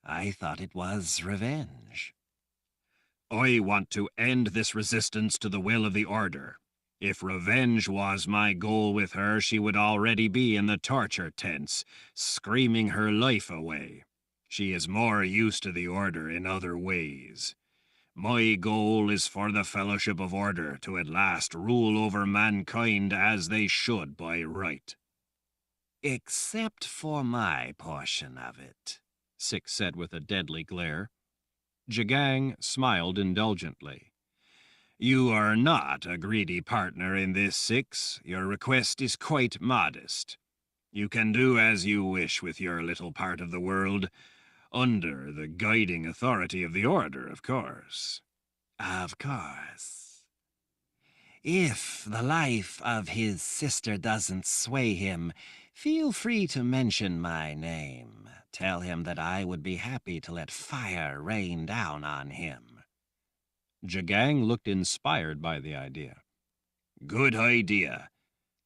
I thought it was revenge. I want to end this resistance to the will of the Order. If revenge was my goal with her, she would already be in the torture tents, screaming her life away. She is more used to the Order in other ways. My goal is for the Fellowship of Order to at last rule over mankind as they should by right. Except for my portion of it, Six said with a deadly glare. Jagang smiled indulgently. You are not a greedy partner in this, Six. Your request is quite modest. You can do as you wish with your little part of the world, under the guiding authority of the Order, of course. Of course. If the life of his sister doesn't sway him, feel free to mention my name. Tell him that I would be happy to let fire rain down on him." Jagang looked inspired by the idea. Good idea.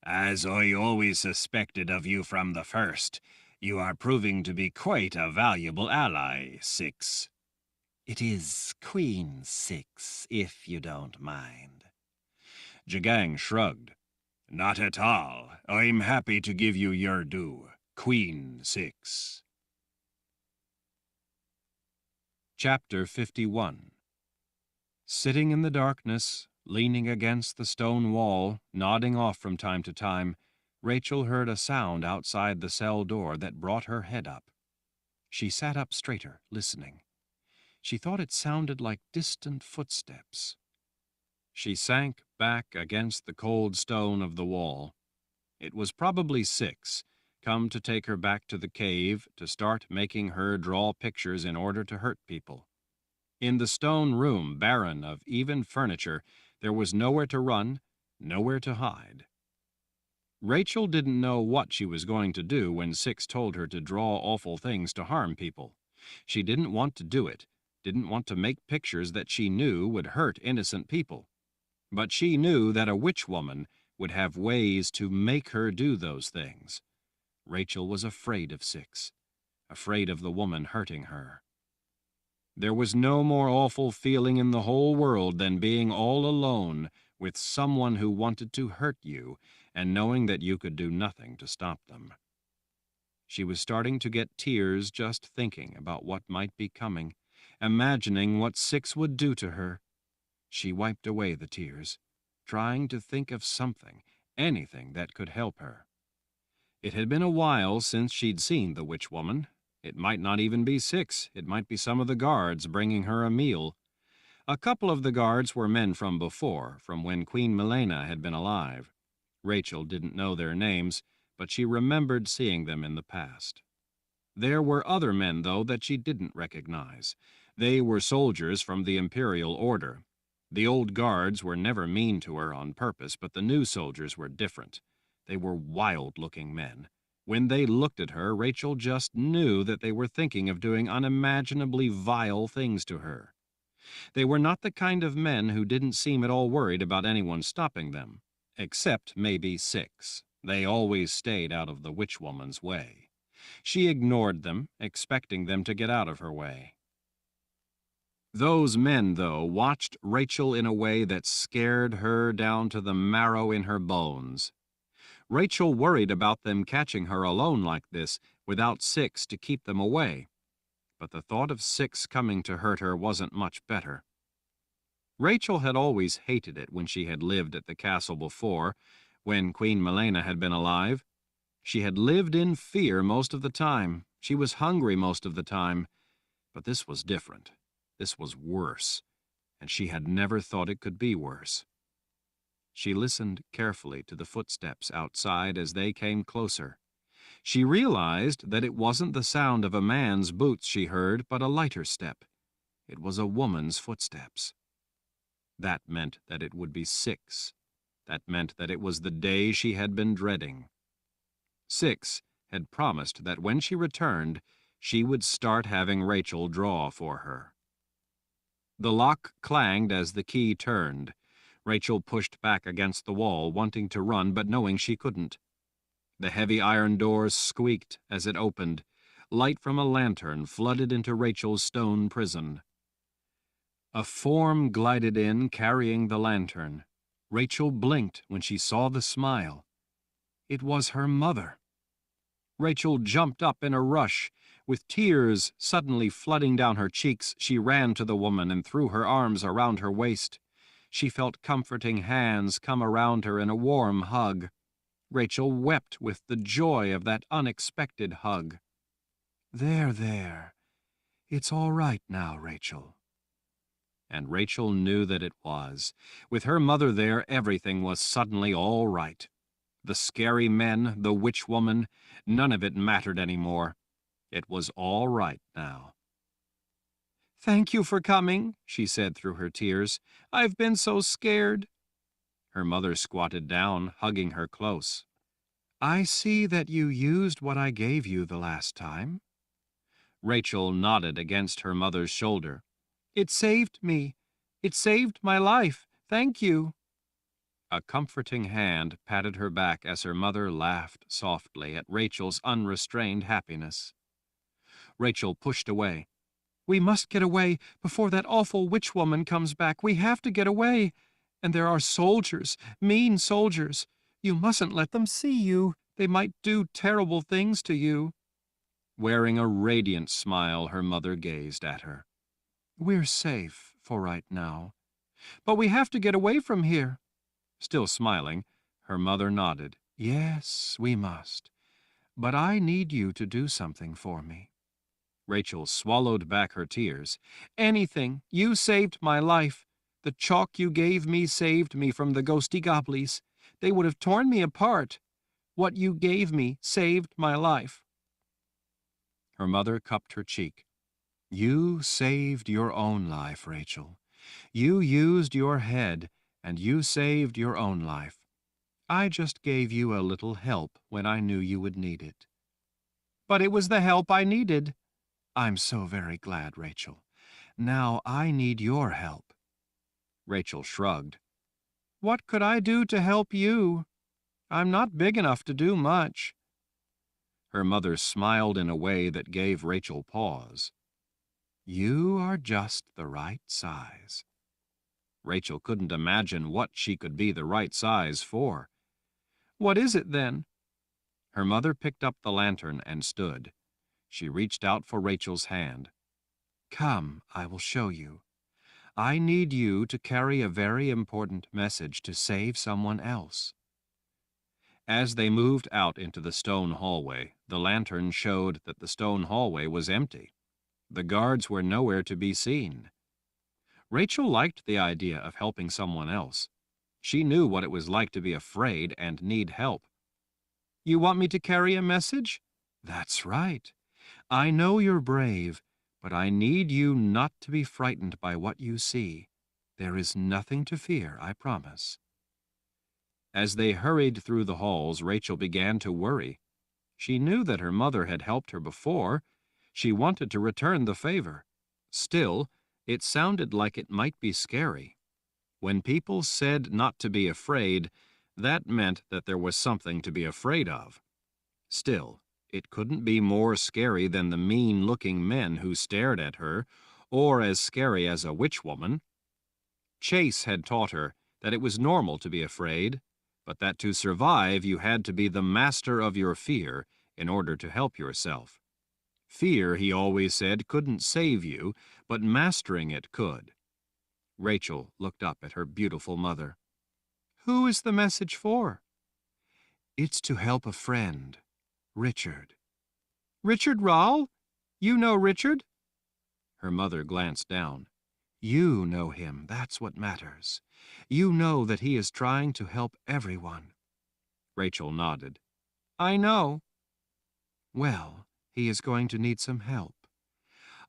As I always suspected of you from the first, you are proving to be quite a valuable ally, Six. It is Queen 6, if you don't mind. Jagang shrugged. Not at all. I'm happy to give you your due, Queen 6. Chapter 51. Sitting in the darkness, leaning against the stone wall, nodding off from time to time, Rachel heard a sound outside the cell door that brought her head up. She sat up straighter, listening. She thought it sounded like distant footsteps. She sank back against the cold stone of the wall. It was probably Six, come to take her back to the cave to start making her draw pictures in order to hurt people. In the stone room, barren of even furniture, there was nowhere to run, nowhere to hide. Rachel didn't know what she was going to do when Six told her to draw awful things to harm people. She didn't want to do it, didn't want to make pictures that she knew would hurt innocent people. But she knew that a witch woman would have ways to make her do those things. Rachel was afraid of Six, afraid of the woman hurting her. There was no more awful feeling in the whole world than being all alone with someone who wanted to hurt you and knowing that you could do nothing to stop them. She was starting to get tears just thinking about what might be coming, imagining what Six would do to her. She wiped away the tears, trying to think of something, anything that could help her. It had been a while since she'd seen the witch woman. It might not even be Six. It might be some of the guards bringing her a meal. A couple of the guards were men from before, from when Queen Milena had been alive. Rachel didn't know their names, but she remembered seeing them in the past. There were other men, though, that she didn't recognize. They were soldiers from the Imperial Order. The old guards were never mean to her on purpose, but the new soldiers were different. They were wild-looking men. When they looked at her, Rachel just knew that they were thinking of doing unimaginably vile things to her. They were not the kind of men who didn't seem at all worried about anyone stopping them, except maybe Six. They always stayed out of the witch woman's way. She ignored them, expecting them to get out of her way. Those men, though, watched Rachel in a way that scared her down to the marrow in her bones. Rachel worried about them catching her alone like this, without Six to keep them away. But the thought of Six coming to hurt her wasn't much better. Rachel had always hated it when she had lived at the castle before, when Queen Milena had been alive. She had lived in fear most of the time. She was hungry most of the time. But this was different. This was worse, and she had never thought it could be worse. She listened carefully to the footsteps outside as they came closer. She realized that it wasn't the sound of a man's boots she heard, but a lighter step. It was a woman's footsteps. That meant that it would be Six. That meant that it was the day she had been dreading. Six had promised that when she returned, she would start having Rachel draw for her. The lock clanged as the key turned. Rachel pushed back against the wall, wanting to run, but knowing she couldn't. The heavy iron doors squeaked as it opened. Light from a lantern flooded into Rachel's stone prison. A form glided in, carrying the lantern. Rachel blinked when she saw the smile. It was her mother. Rachel jumped up in a rush. With tears suddenly flooding down her cheeks, she ran to the woman and threw her arms around her waist. She felt comforting hands come around her in a warm hug. Rachel wept with the joy of that unexpected hug. There. It's all right now, Rachel." And Rachel knew that it was. With her mother there, everything was suddenly all right. The scary men, the witch woman, none of it mattered anymore. It was all right now. "Thank you for coming," she said through her tears. "I've been so scared." Her mother squatted down, hugging her close. I see that you used what I gave you the last time. Rachel nodded against her mother's shoulder. It saved me. It saved my life. Thank you. A comforting hand patted her back as her mother laughed softly at Rachel's unrestrained happiness. Rachel pushed away. We must get away before that awful witch woman comes back. We have to get away. And there are soldiers, mean soldiers. You mustn't let them see you. They might do terrible things to you. Wearing a radiant smile, her mother gazed at her. We're safe for right now. But we have to get away from here. Still smiling, her mother nodded. Yes, we must. But I need you to do something for me. Rachel swallowed back her tears. Anything. You saved my life. The chalk you gave me saved me from the ghosty gobblies. They would have torn me apart. What you gave me saved my life. Her mother cupped her cheek. You saved your own life, Rachel. You used your head, and you saved your own life. I just gave you a little help when I knew you would need it. But it was the help I needed. I'm so very glad, Rachel. Now I need your help. Rachel shrugged. What could I do to help you? I'm not big enough to do much. Her mother smiled in a way that gave Rachel pause. You are just the right size. Rachel couldn't imagine what she could be the right size for. What is it, then? Her mother picked up the lantern and stood. She reached out for Rachel's hand. Come, I will show you. I need you to carry a very important message to save someone else. As they moved out into the stone hallway, the lantern showed that the stone hallway was empty. The guards were nowhere to be seen. Rachel liked the idea of helping someone else. She knew what it was like to be afraid and need help. You want me to carry a message? That's right. I know you're brave, but I need you not to be frightened by what you see. There is nothing to fear, I promise. As they hurried through the halls, Rachel began to worry. She knew that her mother had helped her before. She wanted to return the favor. Still, it sounded like it might be scary. When people said not to be afraid, that meant that there was something to be afraid of. Still, it couldn't be more scary than the mean-looking men who stared at her, or as scary as a witch woman. Chase had taught her that it was normal to be afraid, but that to survive you had to be the master of your fear in order to help yourself. Fear, he always said, couldn't save you, but mastering it could. Rachel looked up at her beautiful mother. Who is the message for? It's to help a friend, Richard. Richard Rahl? You know Richard? Her mother glanced down. You know him, that's what matters. You know that he is trying to help everyone. Rachel nodded. I know. Well, he is going to need some help.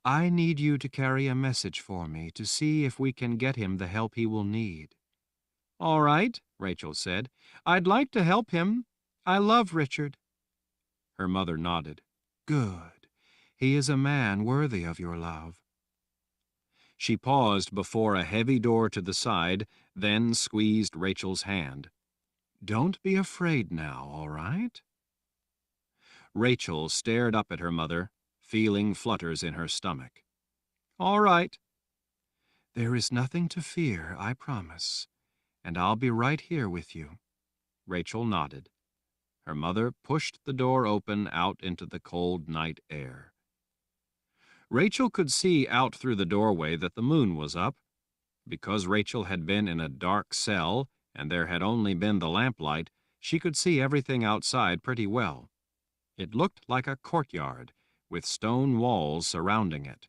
I need you to carry a message for me to see if we can get him the help he will need. All right, Rachel said. I'd like to help him. I love Richard. Her mother nodded. Good. He is a man worthy of your love. She paused before a heavy door to the side, then squeezed Rachel's hand. Don't be afraid now, all right? Rachel stared up at her mother, feeling flutters in her stomach. All right. There is nothing to fear, I promise, and I'll be right here with you. Rachel nodded. Her mother pushed the door open out into the cold night air. Rachel could see out through the doorway that the moon was up. Because Rachel had been in a dark cell and there had only been the lamplight, she could see everything outside pretty well. It looked like a courtyard, with stone walls surrounding it.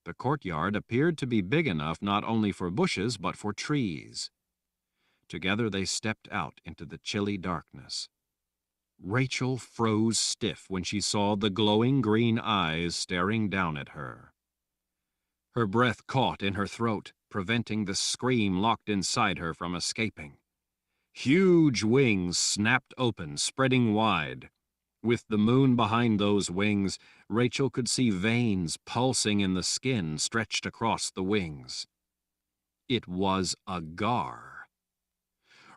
The courtyard appeared to be big enough not only for bushes but for trees. Together they stepped out into the chilly darkness. Rachel froze stiff when she saw the glowing green eyes staring down at her. Her breath caught in her throat, preventing the scream locked inside her from escaping. Huge wings snapped open, spreading wide. With the moon behind those wings, Rachel could see veins pulsing in the skin stretched across the wings. It was a gar.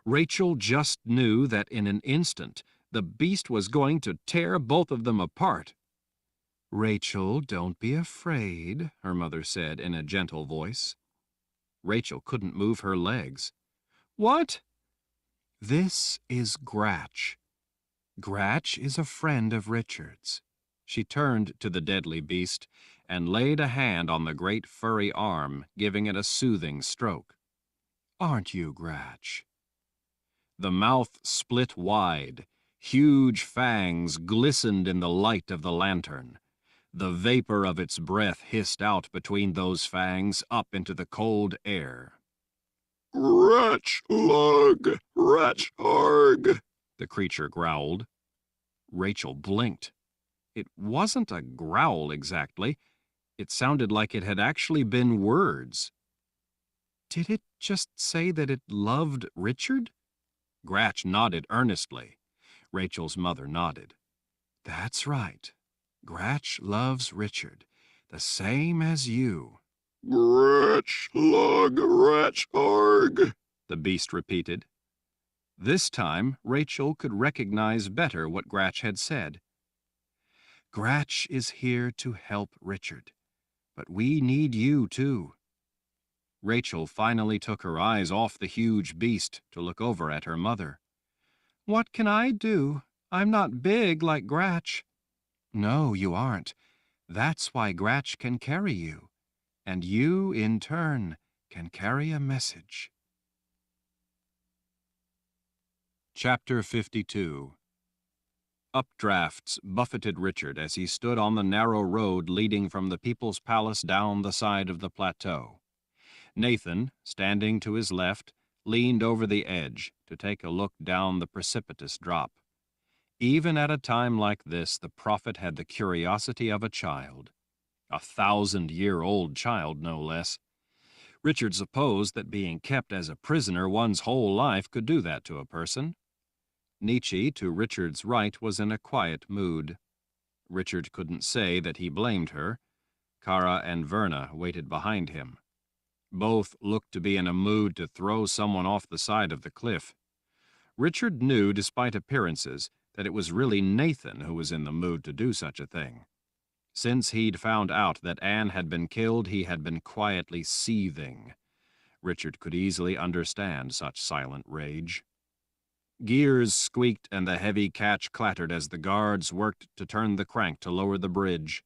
Rachel just knew that in an instant the beast was going to tear both of them apart. "Rachel, don't be afraid," her mother said in a gentle voice. Rachel couldn't move her legs. "What?" "This is Gratch. Gratch is a friend of Richard's." She turned to the deadly beast and laid a hand on the great furry arm, giving it a soothing stroke. "Aren't you, Gratch?" The mouth split wide. Huge fangs glistened in the light of the lantern. The vapor of its breath hissed out between those fangs up into the cold air. "Gratch lug, Ratch arg," the creature growled. Rachel blinked. It wasn't a growl exactly. It sounded like it had actually been words. Did it just say that it loved Richard? Gratch nodded earnestly. Rachel's mother nodded. "That's right. Gratch loves Richard, the same as you." "Gratch lug, Ratch arg," the beast repeated. This time, Rachel could recognize better what Gratch had said. "Gratch is here to help Richard, but we need you too." Rachel finally took her eyes off the huge beast to look over at her mother. "What can I do? I'm not big like Gratch." "No, you aren't. That's why Gratch can carry you. And you, in turn, can carry a message." Chapter 52. Updrafts buffeted Richard as he stood on the narrow road leading from the People's Palace down the side of the plateau. Nathan, standing to his left, leaned over the edge to take a look down the precipitous drop. Even at a time like this, the prophet had the curiosity of a child. 1,000-year-old child, no less. Richard supposed that being kept as a prisoner one's whole life could do that to a person. Nietzsche, to Richard's right, was in a quiet mood. Richard couldn't say that he blamed her. Kara and Verna waited behind him. Both looked to be in a mood to throw someone off the side of the cliff. Richard knew, despite appearances, that it was really Nathan who was in the mood to do such a thing. Since he'd found out that Anne had been killed, he had been quietly seething. Richard could easily understand such silent rage. Gears squeaked and the heavy catch clattered as the guards worked to turn the crank to lower the bridge.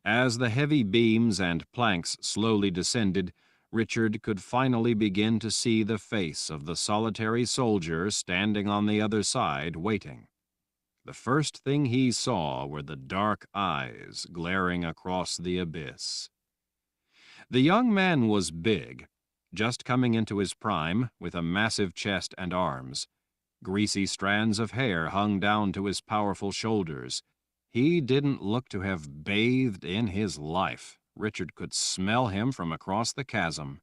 As the heavy beams and planks slowly descended, Richard could finally begin to see the face of the solitary soldier standing on the other side, waiting. The first thing he saw were the dark eyes glaring across the abyss. The young man was big, just coming into his prime, with a massive chest and arms. Greasy strands of hair hung down to his powerful shoulders. He didn't look to have bathed in his life. Richard could smell him from across the chasm.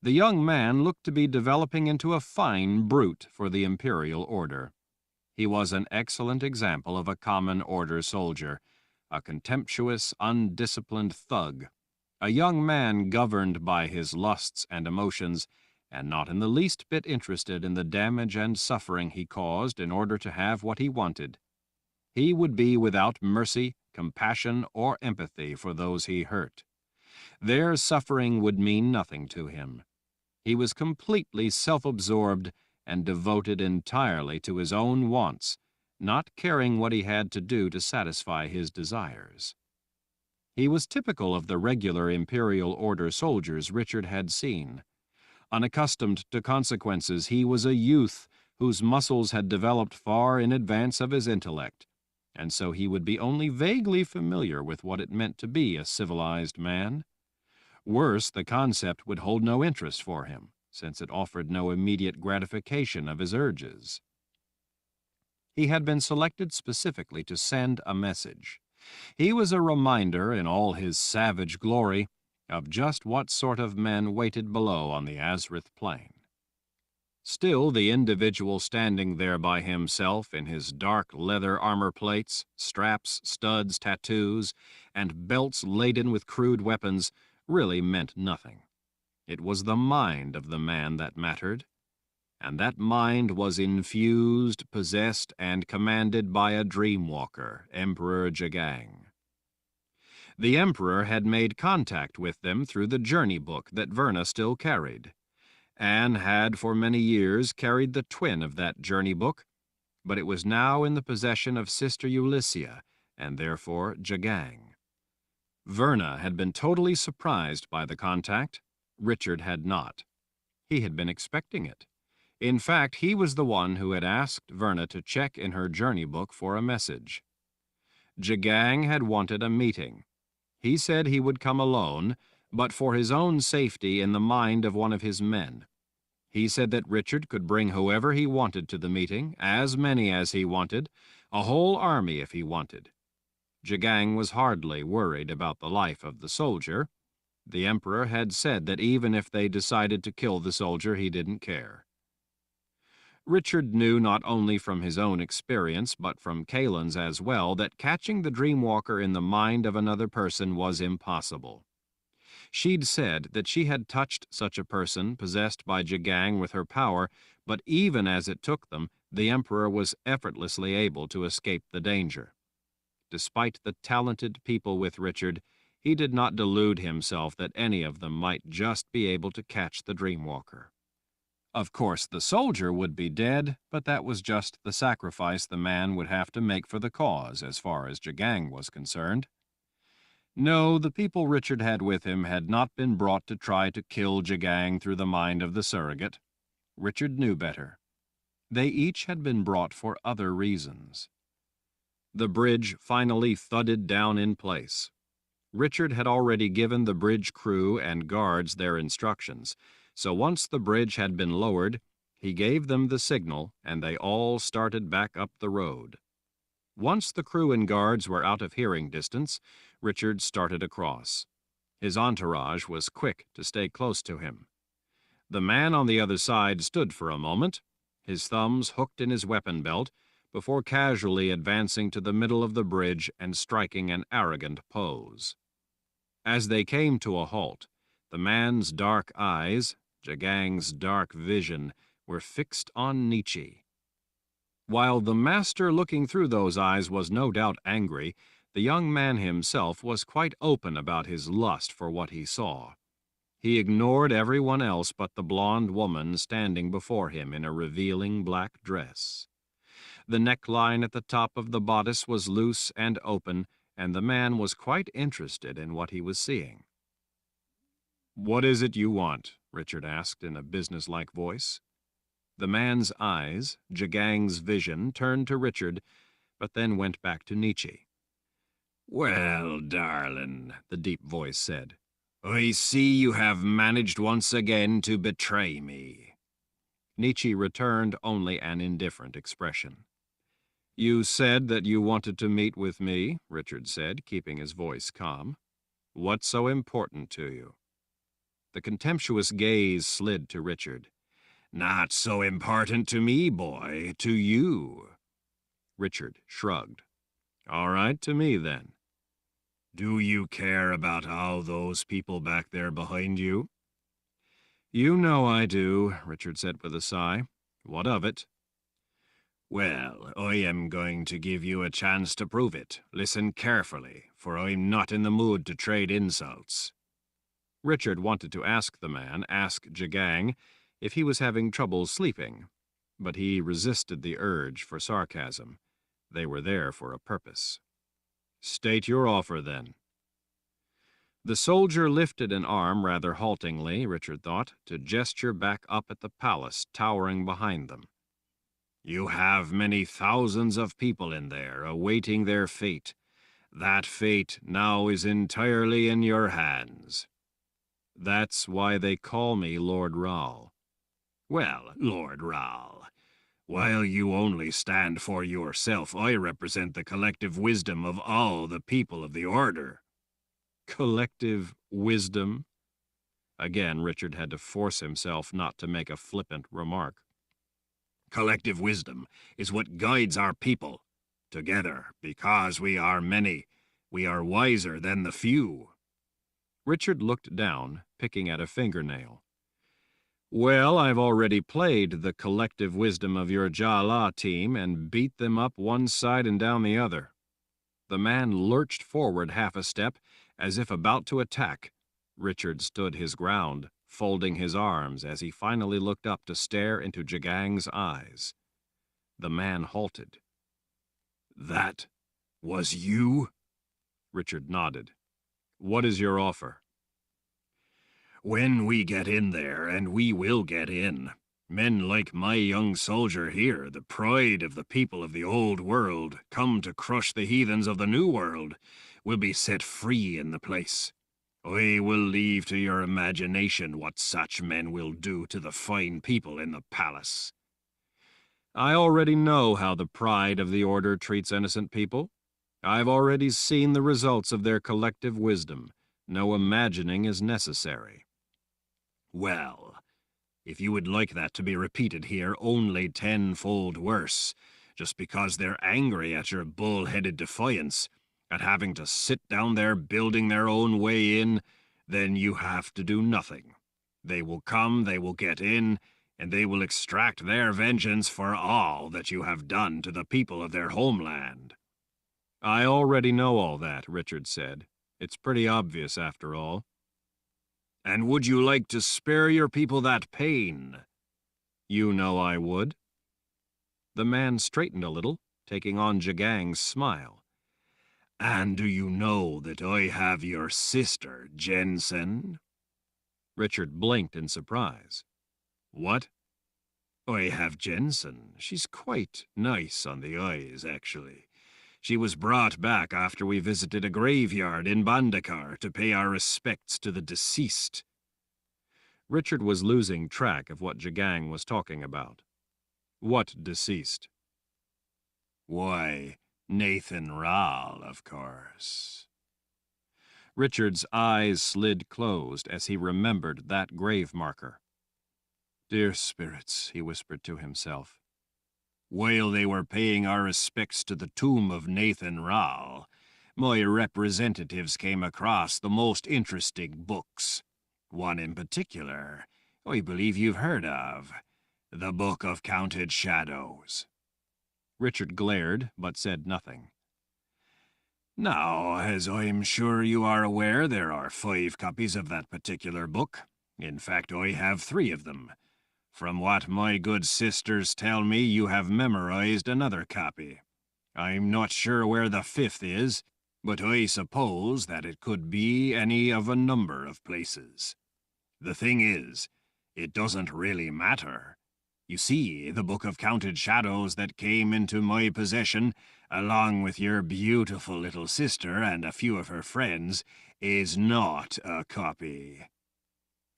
The young man looked to be developing into a fine brute for the Imperial Order. He was an excellent example of a common order soldier, a contemptuous, undisciplined thug, a young man governed by his lusts and emotions, and not in the least bit interested in the damage and suffering he caused in order to have what he wanted. He would be without mercy, compassion, or empathy for those he hurt. Their suffering would mean nothing to him. He was completely self-absorbed and devoted entirely to his own wants, not caring what he had to do to satisfy his desires. He was typical of the regular Imperial Order soldiers Richard had seen. Unaccustomed to consequences, he was a youth whose muscles had developed far in advance of his intellect, and so he would be only vaguely familiar with what it meant to be a civilized man. Worse, the concept would hold no interest for him, since it offered no immediate gratification of his urges. He had been selected specifically to send a message. He was a reminder, in all his savage glory, of just what sort of men waited below on the Azrith plain. Still, the individual standing there by himself in his dark leather armor plates, straps, studs, tattoos, and belts laden with crude weapons really meant nothing. It was the mind of the man that mattered, and that mind was infused, possessed, and commanded by a dreamwalker, Emperor Jagang. The Emperor had made contact with them through the journey book that Verna still carried, and had for many years carried the twin of that journey book, but it was now in the possession of Sister Ulyssia, and therefore Jagang. Verna had been totally surprised by the contact. Richard had not. He had been expecting it. In fact, he was the one who had asked Verna to check in her journey book for a message. Jagang had wanted a meeting. He said he would come alone, but for his own safety in the mind of one of his men. He said that Richard could bring whoever he wanted to the meeting, as many as he wanted, a whole army if he wanted. Jagang was hardly worried about the life of the soldier. The Emperor had said that even if they decided to kill the soldier, he didn't care. Richard knew not only from his own experience, but from Kalen's as well, that catching the Dreamwalker in the mind of another person was impossible. She'd said that she had touched such a person, possessed by Jagang with her power, but even as it took them, the Emperor was effortlessly able to escape the danger. Despite the talented people with Richard, he did not delude himself that any of them might just be able to catch the Dreamwalker. Of course, the soldier would be dead, but that was just the sacrifice the man would have to make for the cause, as far as Jagang was concerned. No, the people Richard had with him had not been brought to try to kill Jagang through the mind of the surrogate. Richard knew better. They each had been brought for other reasons. The bridge finally thudded down in place. Richard had already given the bridge crew and guards their instructions, so once the bridge had been lowered, he gave them the signal and they all started back up the road. Once the crew and guards were out of hearing distance, Richard started across. His entourage was quick to stay close to him. The man on the other side stood for a moment, his thumbs hooked in his weapon belt, before casually advancing to the middle of the bridge and striking an arrogant pose. As they came to a halt, the man's dark eyes, Jagang's dark vision, were fixed on Nietzsche. While the master looking through those eyes was no doubt angry, the young man himself was quite open about his lust for what he saw. He ignored everyone else but the blonde woman standing before him in a revealing black dress. The neckline at the top of the bodice was loose and open, and the man was quite interested in what he was seeing. "What is it you want?" Richard asked in a businesslike voice. The man's eyes, Jagang's vision, turned to Richard, but then went back to Nietzsche. "Well, darling," the deep voice said, "I see you have managed once again to betray me." Nietzsche returned only an indifferent expression. "You said that you wanted to meet with me," Richard said, keeping his voice calm. "What's so important to you?" The contemptuous gaze slid to Richard. "Not so important to me, boy, to you." Richard shrugged. "All right, to me then." "Do you care about all those people back there behind you?" "You know I do," Richard said with a sigh. "What of it?" "Well, I am going to give you a chance to prove it. Listen carefully, for I'm not in the mood to trade insults." Richard wanted to ask Jagang, if he was having trouble sleeping, but he resisted the urge for sarcasm. They were there for a purpose. "State your offer, then." The soldier lifted an arm rather haltingly, Richard thought, to gesture back up at the palace towering behind them. "You have many thousands of people in there, awaiting their fate. That fate now is entirely in your hands." "That's why they call me Lord Rahl." "Well, Lord Rahl, while you only stand for yourself, I represent the collective wisdom of all the people of the Order." "Collective wisdom?" Again, Richard had to force himself not to make a flippant remark. Collective wisdom is what guides our people. Together, because we are many, we are wiser than the few. Richard looked down, picking at a fingernail. Well, I've already played the collective wisdom of your Jala team and beat them up one side and down the other. The man lurched forward half a step, as if about to attack. Richard stood his ground, folding his arms as he finally looked up to stare into Jagang's eyes. The man halted. That was you? Richard nodded. What is your offer? When we get in there, and we will get in, men like my young soldier here, the pride of the people of the old world, come to crush the heathens of the new world, will be set free in the place. I will leave to your imagination what such men will do to the fine people in the palace. I already know how the pride of the order treats innocent people. I've already seen the results of their collective wisdom. No imagining is necessary. Well, if you would like that to be repeated here only tenfold worse, just because they're angry at your bull-headed defiance, at having to sit down there building their own way in, then you have to do nothing. They will come, they will get in, and they will extract their vengeance for all that you have done to the people of their homeland. I already know all that, Richard said. It's pretty obvious, after all. And would you like to spare your people that pain? You know I would. The man straightened a little, taking on Jagang's smile. And do you know that I have your sister, Jensen? Richard blinked in surprise. What? I have Jensen. She's quite nice on the eyes, actually. She was brought back after we visited a graveyard in Bandakar to pay our respects to the deceased. Richard was losing track of what Jagang was talking about. What deceased? Why, Nathan Rall, of course. Richard's eyes slid closed as he remembered that grave marker. Dear spirits, he whispered to himself. While they were paying our respects to the tomb of Nathan Rall, my representatives came across the most interesting books. One in particular, I believe you've heard of, the Book of Counted Shadows. Richard glared, but said nothing. Now, as I'm sure you are aware, there are 5 copies of that particular book. In fact, I have 3 of them. From what my good sisters tell me, you have memorized another copy. I'm not sure where the 5th is, but I suppose that it could be any of a number of places. The thing is, it doesn't really matter. You see, the Book of Counted Shadows that came into my possession, along with your beautiful little sister and a few of her friends, is not a copy.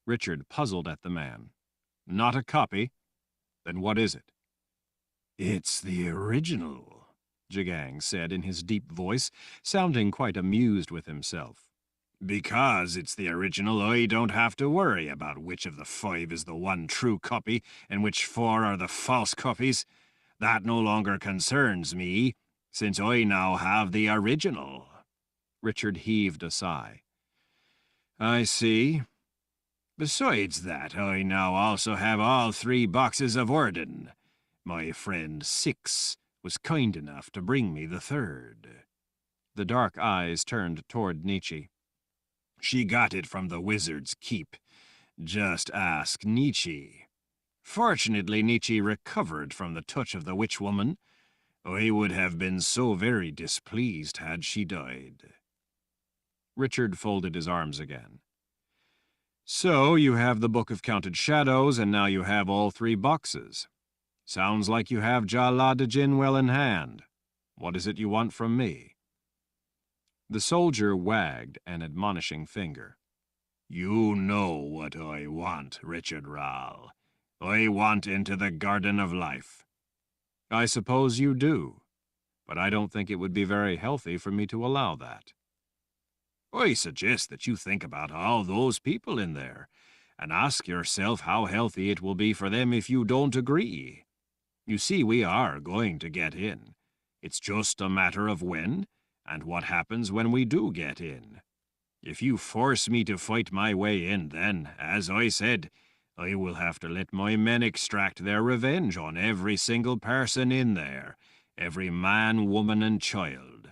Richard puzzled at the man. Not a copy? Then what is it? It's the original, Jagang said in his deep voice, sounding quite amused with himself. Because it's the original, I don't have to worry about which of the 5 is the one true copy and which 4 are the false copies. That no longer concerns me, since I now have the original. Richard heaved a sigh. I see. Besides that, I now also have all 3 boxes of Orden. My friend Six was kind enough to bring me the 3rd. The dark eyes turned toward Nietzsche. She got it from the Wizard's Keep. Just ask Nietzsche. Fortunately, Nietzsche recovered from the touch of the witch woman. I would have been so very displeased had she died. Richard folded his arms again. So you have the Book of Counted Shadows, and now you have all 3 boxes. Sounds like you have Jala de Jin well in hand. What is it you want from me? The soldier wagged an admonishing finger. You know what I want, Richard Rall. I want into the Garden of Life. I suppose you do, but I don't think it would be very healthy for me to allow that. I suggest that you think about all those people in there, and ask yourself how healthy it will be for them if you don't agree. You see, we are going to get in. It's just a matter of when, and what happens when we do get in. If you force me to fight my way in, then, as I said, I will have to let my men extract their revenge on every single person in there, every man, woman, and child.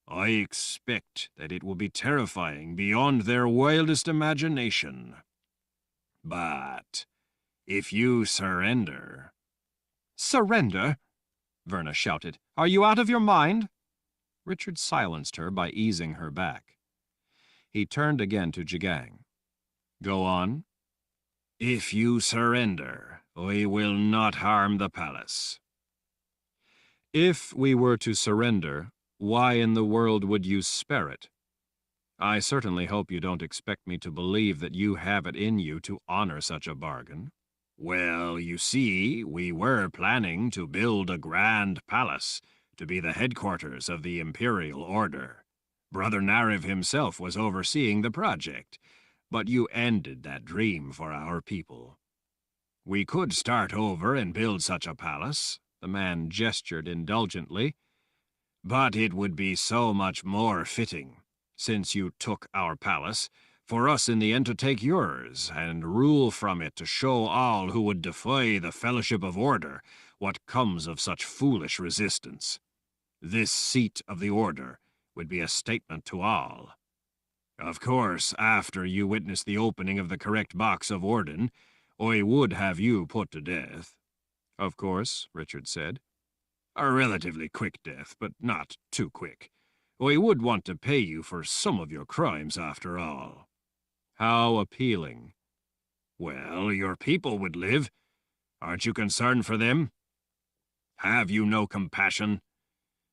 I expect that it will be terrifying beyond their wildest imagination. But if you surrender... Surrender? Verna shouted. Are you out of your mind? Richard silenced her by easing her back. He turned again to Jagang. Go on. If you surrender, I will not harm the palace. If we were to surrender, why in the world would you spare it? I certainly hope you don't expect me to believe that you have it in you to honor such a bargain. Well, you see, we were planning to build a grand palace to be the headquarters of the Imperial Order. Brother Nariv himself was overseeing the project, but you ended that dream for our people. We could start over and build such a palace, the man gestured indulgently, but it would be so much more fitting, since you took our palace, for us in the end to take yours, and rule from it to show all who would defy the Fellowship of Order what comes of such foolish resistance. This seat of the Order would be a statement to all. Of course, after you witness the opening of the correct box of Orden, I would have you put to death. Of course, Richard said. A relatively quick death, but not too quick. I would want to pay you for some of your crimes, after all. How appealing. Well, your people would live. Aren't you concerned for them? Have you no compassion?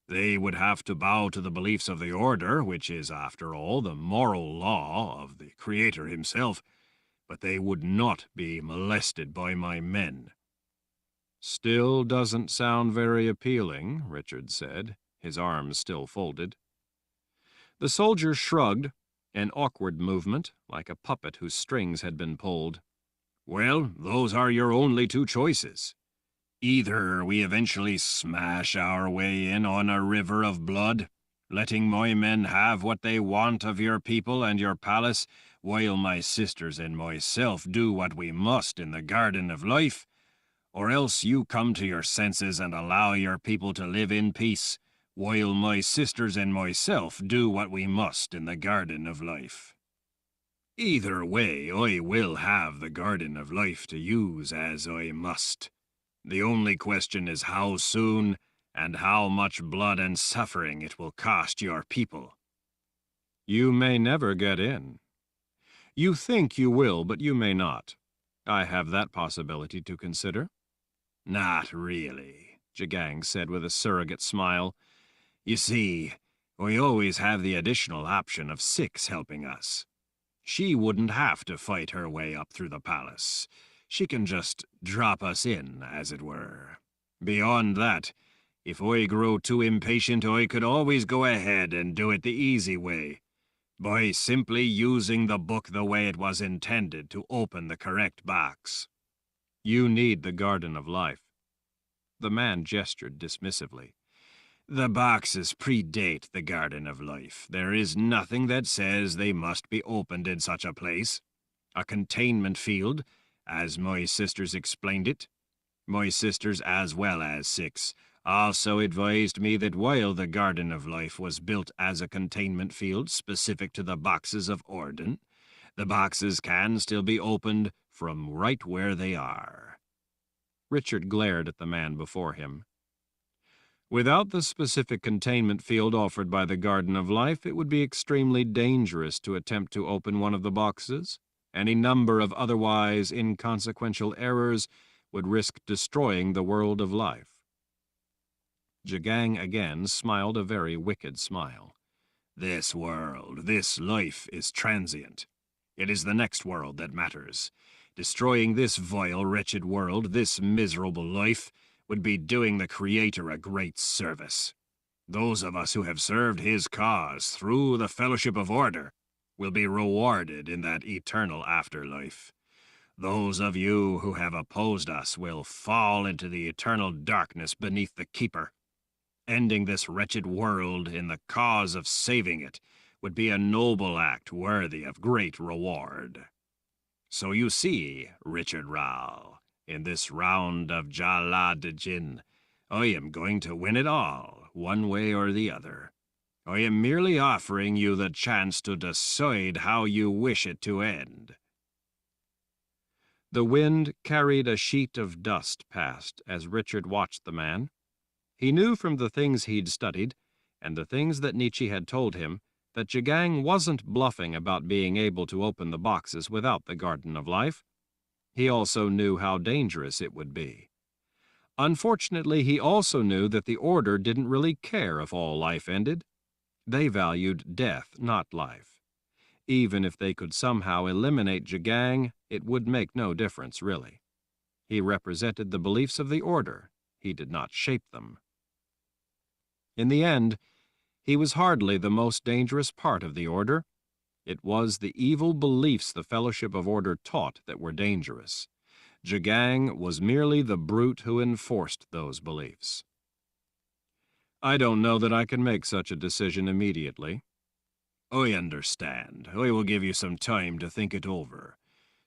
They would have to bow to the beliefs of the Order, which is, after all, the moral law of the Creator himself, but they would not be molested by my men. Still doesn't sound very appealing, Richard said, his arms still folded. The soldier shrugged, an awkward movement, like a puppet whose strings had been pulled. Well, those are your only two choices. Either we eventually smash our way in on a river of blood, letting my men have what they want of your people and your palace, while my sisters and myself do what we must in the Garden of Life, or else you come to your senses and allow your people to live in peace, while my sisters and myself do what we must in the Garden of Life. Either way, I will have the Garden of Life to use as I must. The only question is how soon and how much blood and suffering it will cost your people. You may never get in. You think you will, but you may not. I have that possibility to consider. Not really, Jagang said with a surrogate smile. You see, we always have the additional option of Six helping us. She wouldn't have to fight her way up through the palace. She can just drop us in, as it were. Beyond that, if I grow too impatient, I could always go ahead and do it the easy way, by simply using the book the way it was intended to open the correct box. You need the Garden of Life. The man gestured dismissively. The boxes predate the Garden of Life. There is nothing that says they must be opened in such a place. A containment field, as my sisters explained it. My sisters, as well as Six, also advised me that while the Garden of Life was built as a containment field specific to the boxes of Orden, the boxes can still be opened from right where they are. Richard glared at the man before him. Without the specific containment field offered by the Garden of Life, it would be extremely dangerous to attempt to open one of the boxes. Any number of otherwise inconsequential errors would risk destroying the world of life. Jagang again smiled a very wicked smile. This world, this life is transient. It is the next world that matters. Destroying this vile, wretched world, this miserable life, would be doing the Creator a great service. Those of us who have served his cause through the Fellowship of Order will be rewarded in that eternal afterlife. Those of you who have opposed us will fall into the eternal darkness beneath the Keeper. Ending this wretched world in the cause of saving it would be a noble act worthy of great reward. So you see, Richard Rao, in this round of Jalad-Jin, I am going to win it all, one way or the other. I am merely offering you the chance to decide how you wish it to end. The wind carried a sheet of dust past as Richard watched the man. He knew from the things he'd studied, and the things that Nietzsche had told him, that Jagang wasn't bluffing about being able to open the boxes without the Garden of Life. He also knew how dangerous it would be. Unfortunately, he also knew that the Order didn't really care if all life ended. They valued death, not life. Even if they could somehow eliminate Jagang, it would make no difference, really. He represented the beliefs of the Order. He did not shape them. In the end, he was hardly the most dangerous part of the Order. It was the evil beliefs the Fellowship of Order taught that were dangerous. Jagang was merely the brute who enforced those beliefs. I don't know that I can make such a decision immediately. I understand. I will give you some time to think it over.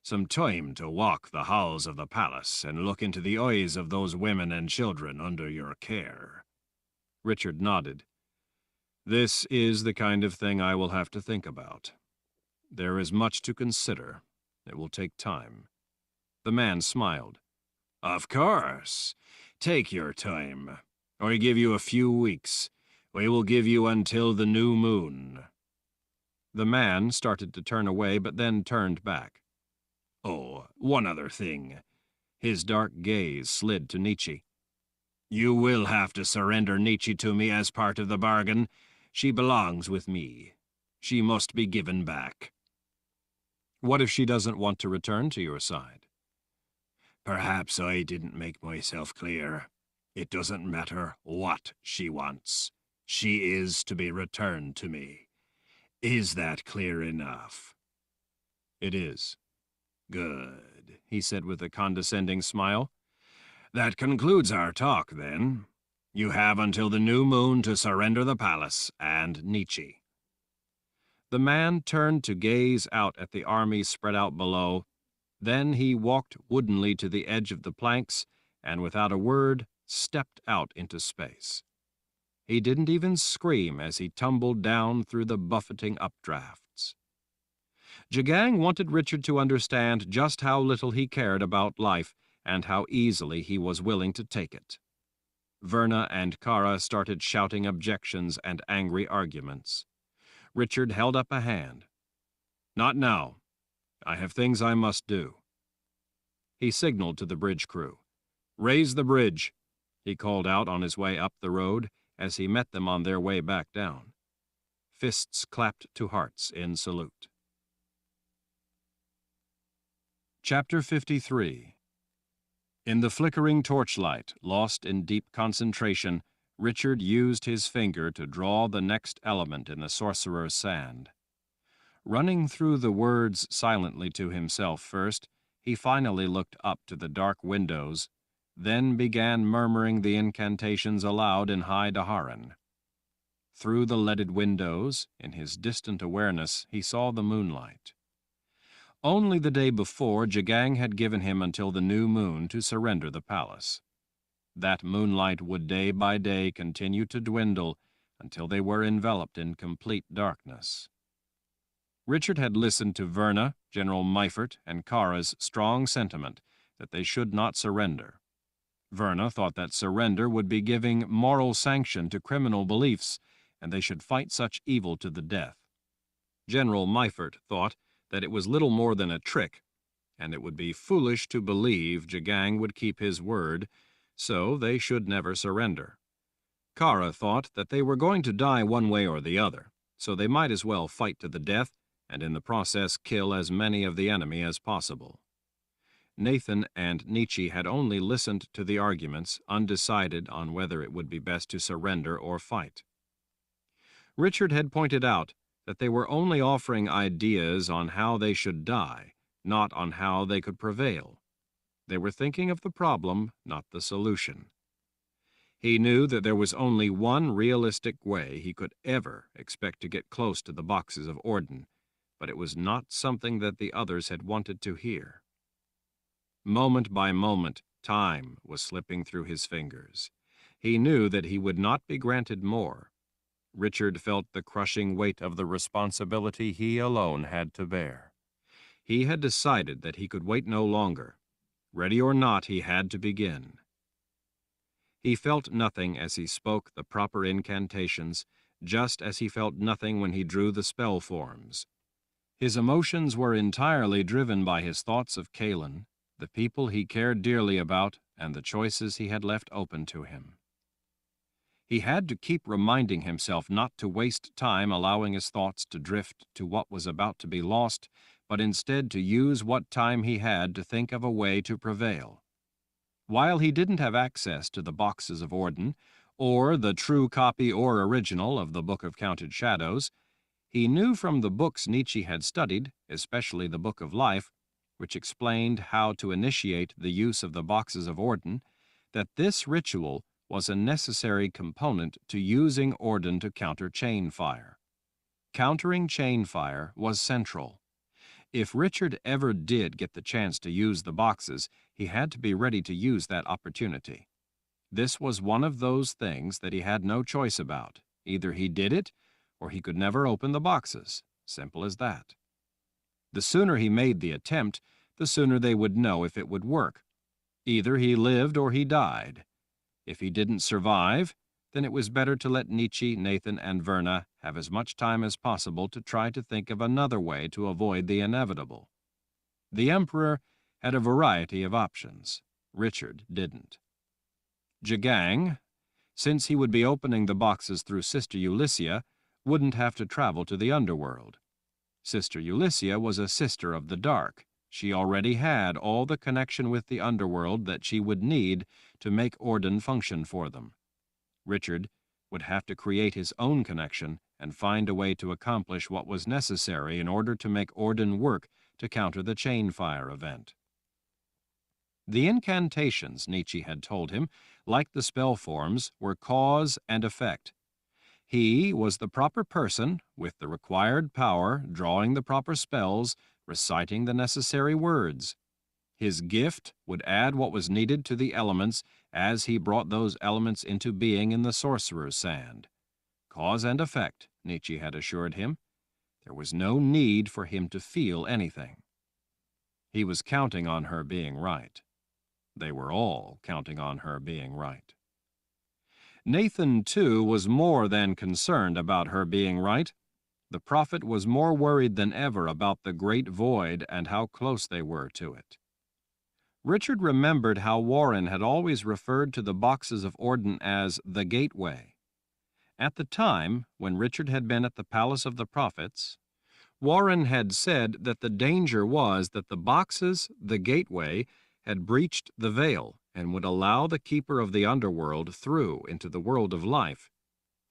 Some time to walk the halls of the palace and look into the eyes of those women and children under your care. Richard nodded. This is the kind of thing I will have to think about. There is much to consider. It will take time. The man smiled. Of course. Take your time. I give you a few weeks. I will give you until the new moon. The man started to turn away, but then turned back. Oh, one other thing. His dark gaze slid to Nietzsche. You will have to surrender Nietzsche to me as part of the bargain. She belongs with me. She must be given back. What if she doesn't want to return to your side? Perhaps I didn't make myself clear. It doesn't matter what she wants. She is to be returned to me. Is that clear enough? It is. Good, he said with a condescending smile. That concludes our talk, then. You have until the new moon to surrender the palace and Nietzsche. The man turned to gaze out at the army spread out below. Then he walked woodenly to the edge of the planks and, without a word, stepped out into space. He didn't even scream as he tumbled down through the buffeting updrafts. Jagang wanted Richard to understand just how little he cared about life and how easily he was willing to take it. Verna and Kara started shouting objections and angry arguments. Richard held up a hand. Not now. I have things I must do. He signaled to the bridge crew. Raise the bridge, he called out on his way up the road as he met them on their way back down. Fists clapped to hearts in salute. Chapter 53. In the flickering torchlight, lost in deep concentration, Richard used his finger to draw the next element in the sorcerer's sand. Running through the words silently to himself first, he finally looked up to the dark windows, then began murmuring the incantations aloud in High Daharan. Through the leaded windows, in his distant awareness, he saw the moonlight. Only the day before, Jagang had given him until the new moon to surrender the palace. That moonlight would day by day continue to dwindle until they were enveloped in complete darkness. Richard had listened to Verna, General Meifert, and Kara's strong sentiment that they should not surrender. Verna thought that surrender would be giving moral sanction to criminal beliefs, and they should fight such evil to the death. General Meifert thought that it was little more than a trick, and it would be foolish to believe Jagang would keep his word, so they should never surrender. Kara thought that they were going to die one way or the other, so they might as well fight to the death and in the process kill as many of the enemy as possible. Nathan and Nietzsche had only listened to the arguments, undecided on whether it would be best to surrender or fight. Richard had pointed out that they were only offering ideas on how they should die, not on how they could prevail. They were thinking of the problem, not the solution. He knew that there was only one realistic way he could ever expect to get close to the boxes of Orden, but it was not something that the others had wanted to hear. Moment by moment, time was slipping through his fingers. He knew that he would not be granted more. Richard felt the crushing weight of the responsibility he alone had to bear. He had decided that he could wait no longer. Ready or not, he had to begin. He felt nothing as he spoke the proper incantations, just as he felt nothing when he drew the spell forms. His emotions were entirely driven by his thoughts of Callan, the people he cared dearly about, and the choices he had left open to him. He had to keep reminding himself not to waste time allowing his thoughts to drift to what was about to be lost, but instead to use what time he had to think of a way to prevail. While he didn't have access to the boxes of Orden, or the true copy or original of the Book of Counted Shadows, he knew from the books Nietzsche had studied, especially the Book of Life, which explained how to initiate the use of the boxes of Orden, that this ritual was a necessary component to using Orden to counter chain fire. Countering chain fire was central. If Richard ever did get the chance to use the boxes, he had to be ready to use that opportunity. This was one of those things that he had no choice about. Either he did it, or he could never open the boxes. Simple as that. The sooner he made the attempt, the sooner they would know if it would work. Either he lived or he died. If he didn't survive, then it was better to let Nietzsche, Nathan, and Verna have as much time as possible to try to think of another way to avoid the inevitable. The Emperor had a variety of options. Richard didn't. Jagang, since he would be opening the boxes through Sister Ulyssia, wouldn't have to travel to the underworld. Sister Ulyssia was a sister of the dark. She already had all the connection with the underworld that she would need to make Orden function for them. Richard would have to create his own connection and find a way to accomplish what was necessary in order to make Orden work to counter the chain fire event. The incantations, Nietzsche had told him, like the spell forms, were cause and effect. He was the proper person, with the required power, drawing the proper spells, reciting the necessary words. His gift would add what was needed to the elements as he brought those elements into being in the sorcerer's sand. Cause and effect, Nietzsche had assured him. There was no need for him to feel anything. He was counting on her being right. They were all counting on her being right. Nathan, too, was more than concerned about her being right. The prophet was more worried than ever about the great void and how close they were to it. Richard remembered how Warren had always referred to the boxes of Orden as the gateway. At the time, when Richard had been at the Palace of the Prophets, Warren had said that the danger was that the boxes, the gateway, had breached the veil and would allow the keeper of the underworld through into the world of life.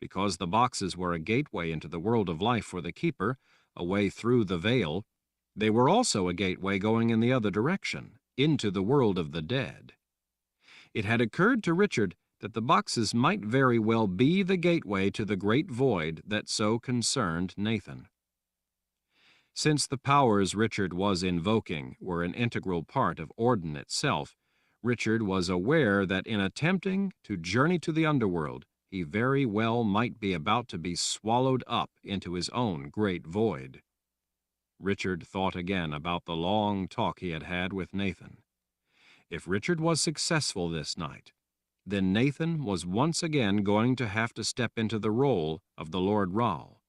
Because the boxes were a gateway into the world of life for the keeper, a way through the veil, they were also a gateway going in the other direction, into the world of the dead. It had occurred to Richard that the boxes might very well be the gateway to the great void that so concerned Nathan. Since the powers Richard was invoking were an integral part of Orden itself, Richard was aware that in attempting to journey to the underworld, he very well might be about to be swallowed up into his own great void. Richard thought again about the long talk he had had with Nathan. If Richard was successful this night, then Nathan was once again going to have to step into the role of the Lord Rahl.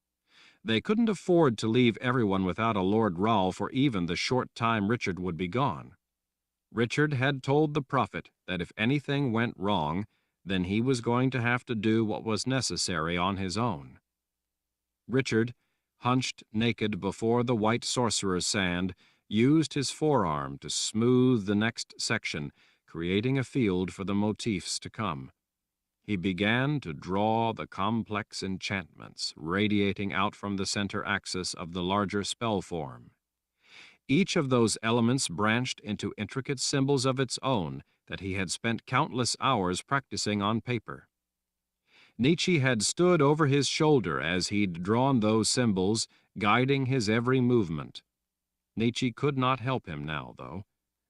They couldn't afford to leave everyone without a Lord Rahl for even the short time Richard would be gone. Richard had told the prophet that if anything went wrong, then he was going to have to do what was necessary on his own. Richard, hunched naked before the white sorcerer's sand, used his forearm to smooth the next section, creating a field for the motifs to come. He began to draw the complex enchantments radiating out from the center axis of the larger spell form. Each of those elements branched into intricate symbols of its own that he had spent countless hours practicing on paper. Nietzsche had stood over his shoulder as he'd drawn those symbols, guiding his every movement. Nietzsche could not help him now, though.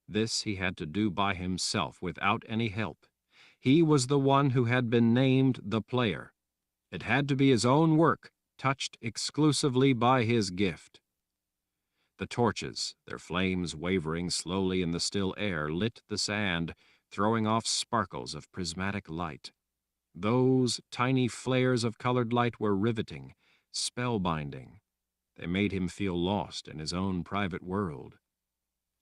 This he had to do by himself, without any help. He was the one who had been named the player. It had to be his own work, touched exclusively by his gift. The torches, their flames wavering slowly in the still air, lit the sand, throwing off sparkles of prismatic light. Those tiny flares of colored light were riveting, spellbinding. They made him feel lost in his own private world.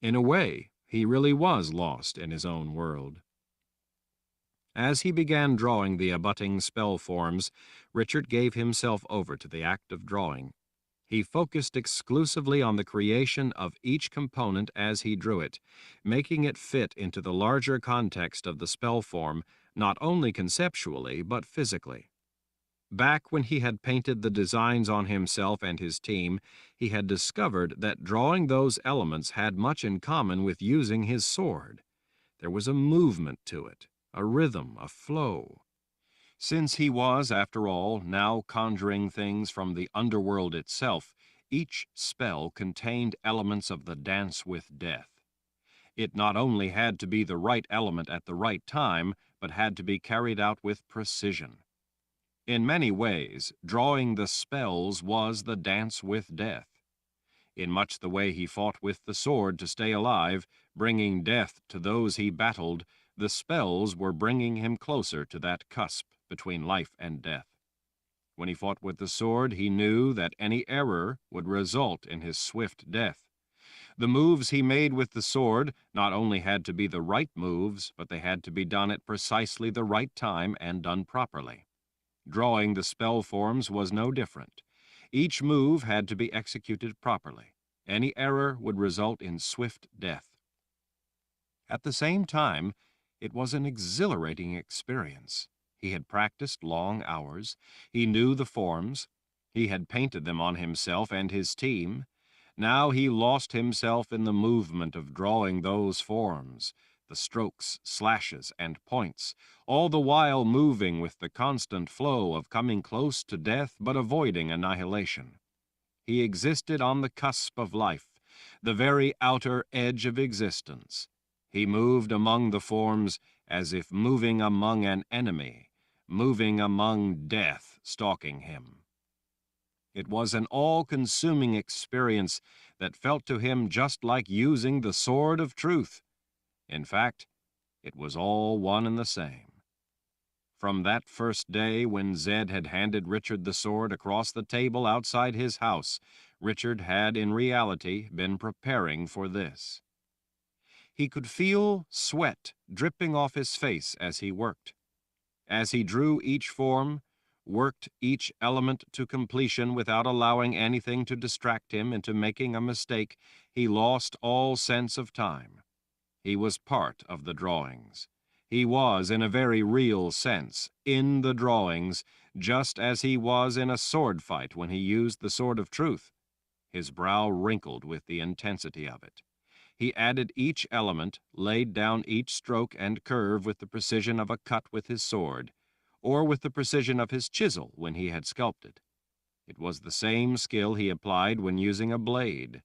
In a way, he really was lost in his own world. As he began drawing the abutting spell forms, Richard gave himself over to the act of drawing. He focused exclusively on the creation of each component as he drew it, making it fit into the larger context of the spell form, not only conceptually, but physically. Back when he had painted the designs on himself and his team, he had discovered that drawing those elements had much in common with using his sword. There was a movement to it, a rhythm, a flow. Since he was, after all, now conjuring things from the underworld itself, each spell contained elements of the dance with death. It not only had to be the right element at the right time, but had to be carried out with precision. In many ways, drawing the spells was the dance with death. In much the way he fought with the sword to stay alive, bringing death to those he battled, the spells were bringing him closer to that cusp between life and death. When he fought with the sword, he knew that any error would result in his swift death. The moves he made with the sword not only had to be the right moves, but they had to be done at precisely the right time and done properly. Drawing the spell forms was no different. Each move had to be executed properly. Any error would result in swift death. At the same time, it was an exhilarating experience. He had practiced long hours. He knew the forms. He had painted them on himself and his team. Now he lost himself in the movement of drawing those forms, the strokes, slashes, and points, all the while moving with the constant flow of coming close to death but avoiding annihilation. He existed on the cusp of life, the very outer edge of existence. He moved among the forms as if moving among an enemy, moving among death stalking him. It was an all-consuming experience that felt to him just like using the sword of truth. In fact, it was all one and the same. From that first day when Zed had handed Richard the sword across the table outside his house, Richard had in reality been preparing for this. He could feel sweat dripping off his face as he worked. As he drew each form, worked each element to completion without allowing anything to distract him into making a mistake, he lost all sense of time. He was part of the drawings. He was, in a very real sense, in the drawings, just as he was in a sword fight when he used the sword of truth. His brow wrinkled with the intensity of it. He added each element, laid down each stroke and curve with the precision of a cut with his sword, or with the precision of his chisel when he had sculpted. It was the same skill he applied when using a blade.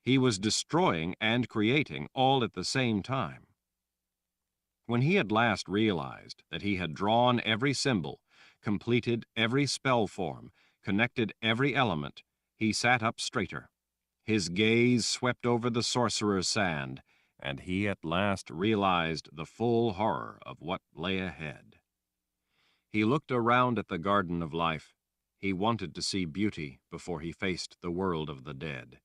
He was destroying and creating all at the same time. When he at last realized that he had drawn every symbol, completed every spell form, connected every element, he sat up straighter. His gaze swept over the sorcerer's sand, and he at last realized the full horror of what lay ahead. He looked around at the garden of life. He wanted to see beauty before he faced the world of the dead.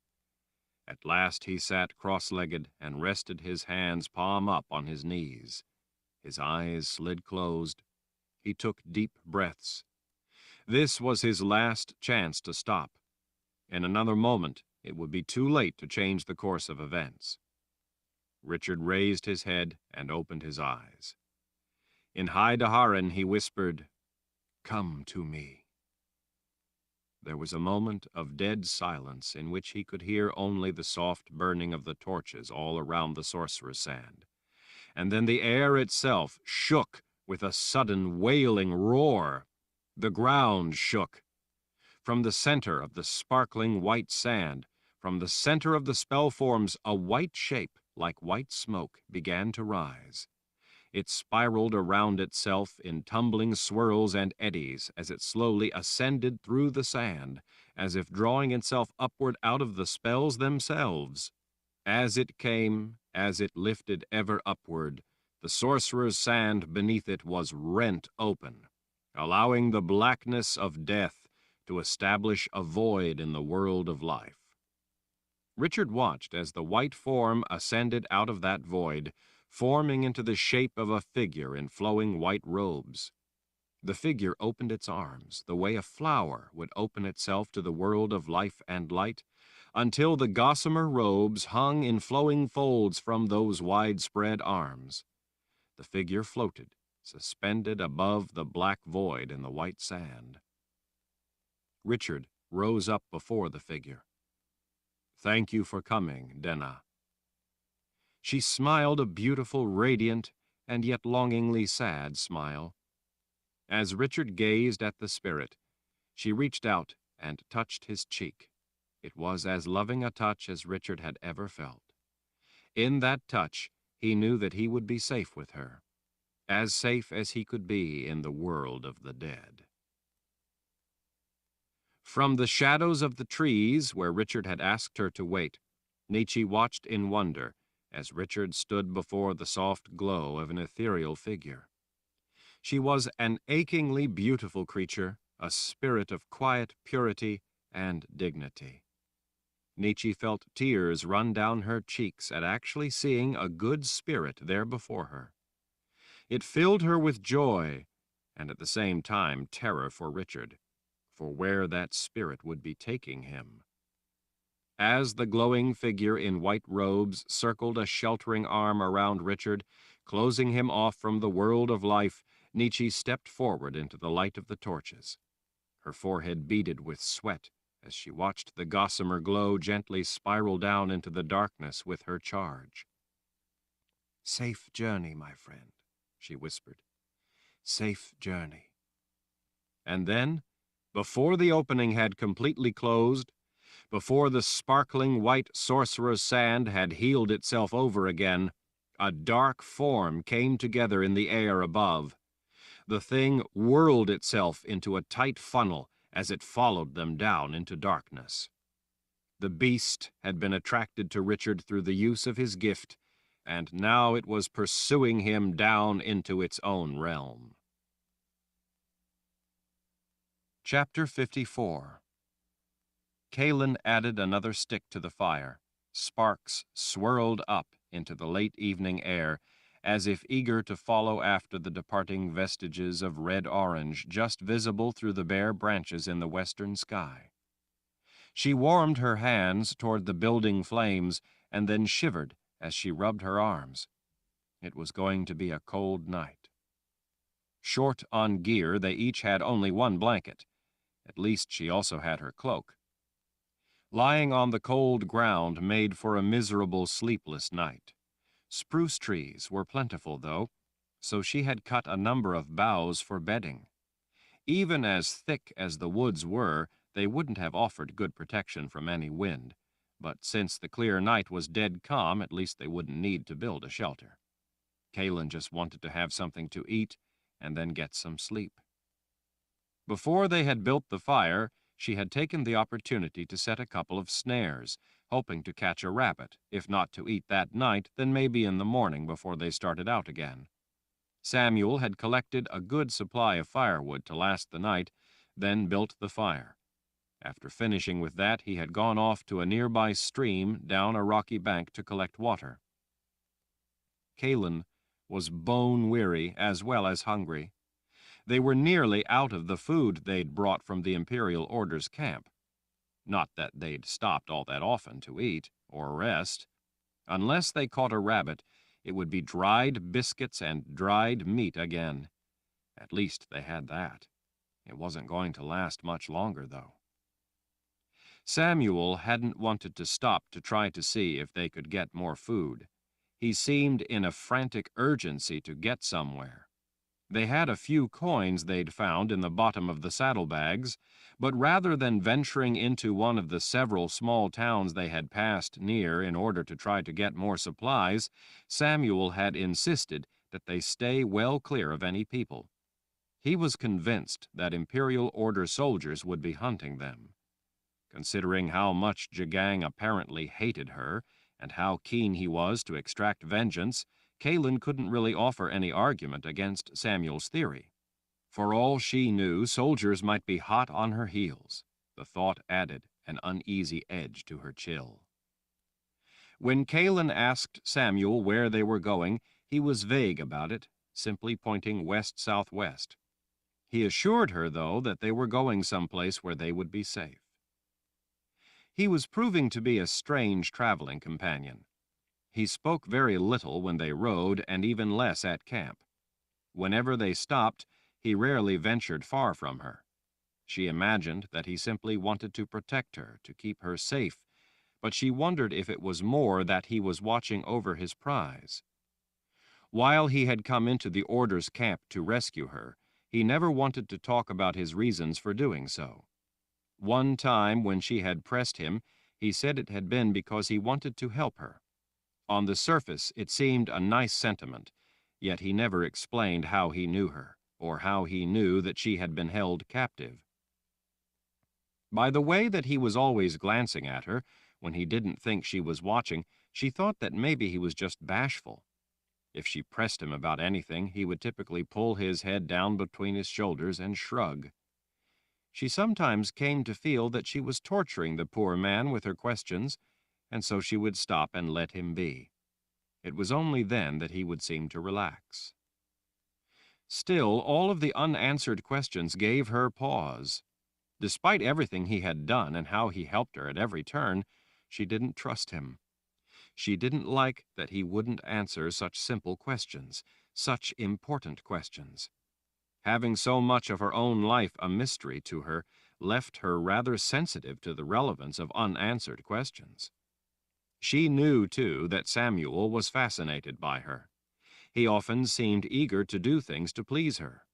At last he sat cross-legged and rested his hands palm up on his knees. His eyes slid closed. He took deep breaths. This was his last chance to stop. In another moment, it would be too late to change the course of events. Richard raised his head and opened his eyes. In High Daharan he whispered, "Come to me." There was a moment of dead silence in which he could hear only the soft burning of the torches all around the sorcerer's sand. And then the air itself shook with a sudden wailing roar. The ground shook. From the center of the sparkling white sand, from the center of the spell forms, a white shape, like white smoke, began to rise. It spiraled around itself in tumbling swirls and eddies as it slowly ascended through the sand, as if drawing itself upward out of the spells themselves. As it came, as it lifted ever upward, the sorcerer's sand beneath it was rent open, allowing the blackness of death to establish a void in the world of life. Richard watched as the white form ascended out of that void, forming into the shape of a figure in flowing white robes. The figure opened its arms the way a flower would open itself to the world of life and light, until the gossamer robes hung in flowing folds from those widespread arms. The figure floated, suspended above the black void in the white sand. Richard rose up before the figure. "Thank you for coming, Denna." She smiled a beautiful, radiant, and yet longingly sad smile. As Richard gazed at the spirit, she reached out and touched his cheek. It was as loving a touch as Richard had ever felt. In that touch, he knew that he would be safe with her, as safe as he could be in the world of the dead. From the shadows of the trees, where Richard had asked her to wait, Nietzsche watched in wonder as Richard stood before the soft glow of an ethereal figure. She was an achingly beautiful creature, a spirit of quiet purity and dignity. Nietzsche felt tears run down her cheeks at actually seeing a good spirit there before her. It filled her with joy, and at the same time terror for Richard, for where that spirit would be taking him. As the glowing figure in white robes circled a sheltering arm around Richard, closing him off from the world of life, Nietzsche stepped forward into the light of the torches. Her forehead beaded with sweat as she watched the gossamer glow gently spiral down into the darkness with her charge. "Safe journey, my friend," she whispered. "Safe journey." And then, before the opening had completely closed, before the sparkling white sorcerer's sand had healed itself over again, a dark form came together in the air above. The thing whirled itself into a tight funnel as it followed them down into darkness. The beast had been attracted to Richard through the use of his gift, and now it was pursuing him down into its own realm. Chapter 54. Kaelin added another stick to the fire. Sparks swirled up into the late evening air, as if eager to follow after the departing vestiges of red-orange just visible through the bare branches in the western sky. She warmed her hands toward the building flames and then shivered as she rubbed her arms. It was going to be a cold night. Short on gear, they each had only one blanket. At least she also had her cloak. Lying on the cold ground made for a miserable, sleepless night. Spruce trees were plentiful, though, so she had cut a number of boughs for bedding. Even as thick as the woods were, they wouldn't have offered good protection from any wind, but since the clear night was dead calm, at least they wouldn't need to build a shelter. Kaelin just wanted to have something to eat and then get some sleep. Before they had built the fire, she had taken the opportunity to set a couple of snares, hoping to catch a rabbit, if not to eat that night, then maybe in the morning before they started out again. Samuel had collected a good supply of firewood to last the night, then built the fire. After finishing with that, he had gone off to a nearby stream down a rocky bank to collect water. Kaelin was bone-weary as well as hungry. They were nearly out of the food they'd brought from the Imperial Order's camp. Not that they'd stopped all that often to eat or rest. Unless they caught a rabbit, it would be dried biscuits and dried meat again. At least they had that. It wasn't going to last much longer, though. Samuel hadn't wanted to stop to try to see if they could get more food. He seemed in a frantic urgency to get somewhere. They had a few coins they'd found in the bottom of the saddlebags, but rather than venturing into one of the several small towns they had passed near in order to try to get more supplies, Samuel had insisted that they stay well clear of any people. He was convinced that Imperial Order soldiers would be hunting them. Considering how much Jagang apparently hated her, and how keen he was to extract vengeance, Kaelin couldn't really offer any argument against Samuel's theory. For all she knew, soldiers might be hot on her heels. The thought added an uneasy edge to her chill. When Kaelin asked Samuel where they were going, he was vague about it, simply pointing west-southwest. He assured her, though, that they were going someplace where they would be safe. He was proving to be a strange traveling companion. He spoke very little when they rode, and even less at camp. Whenever they stopped, he rarely ventured far from her. She imagined that he simply wanted to protect her, to keep her safe, but she wondered if it was more that he was watching over his prize. While he had come into the Order's camp to rescue her, he never wanted to talk about his reasons for doing so. One time when she had pressed him, he said it had been because he wanted to help her. On the surface, it seemed a nice sentiment, yet he never explained how he knew her, or how he knew that she had been held captive. By the way that he was always glancing at her, when he didn't think she was watching, she thought that maybe he was just bashful. If she pressed him about anything, he would typically pull his head down between his shoulders and shrug. She sometimes came to feel that she was torturing the poor man with her questions, and so she would stop and let him be. It was only then that he would seem to relax. Still, all of the unanswered questions gave her pause. Despite everything he had done and how he helped her at every turn, she didn't trust him. She didn't like that he wouldn't answer such simple questions, such important questions. Having so much of her own life a mystery to her left her rather sensitive to the relevance of unanswered questions. She knew, too, that Samuel was fascinated by her. He often seemed eager to do things to please her.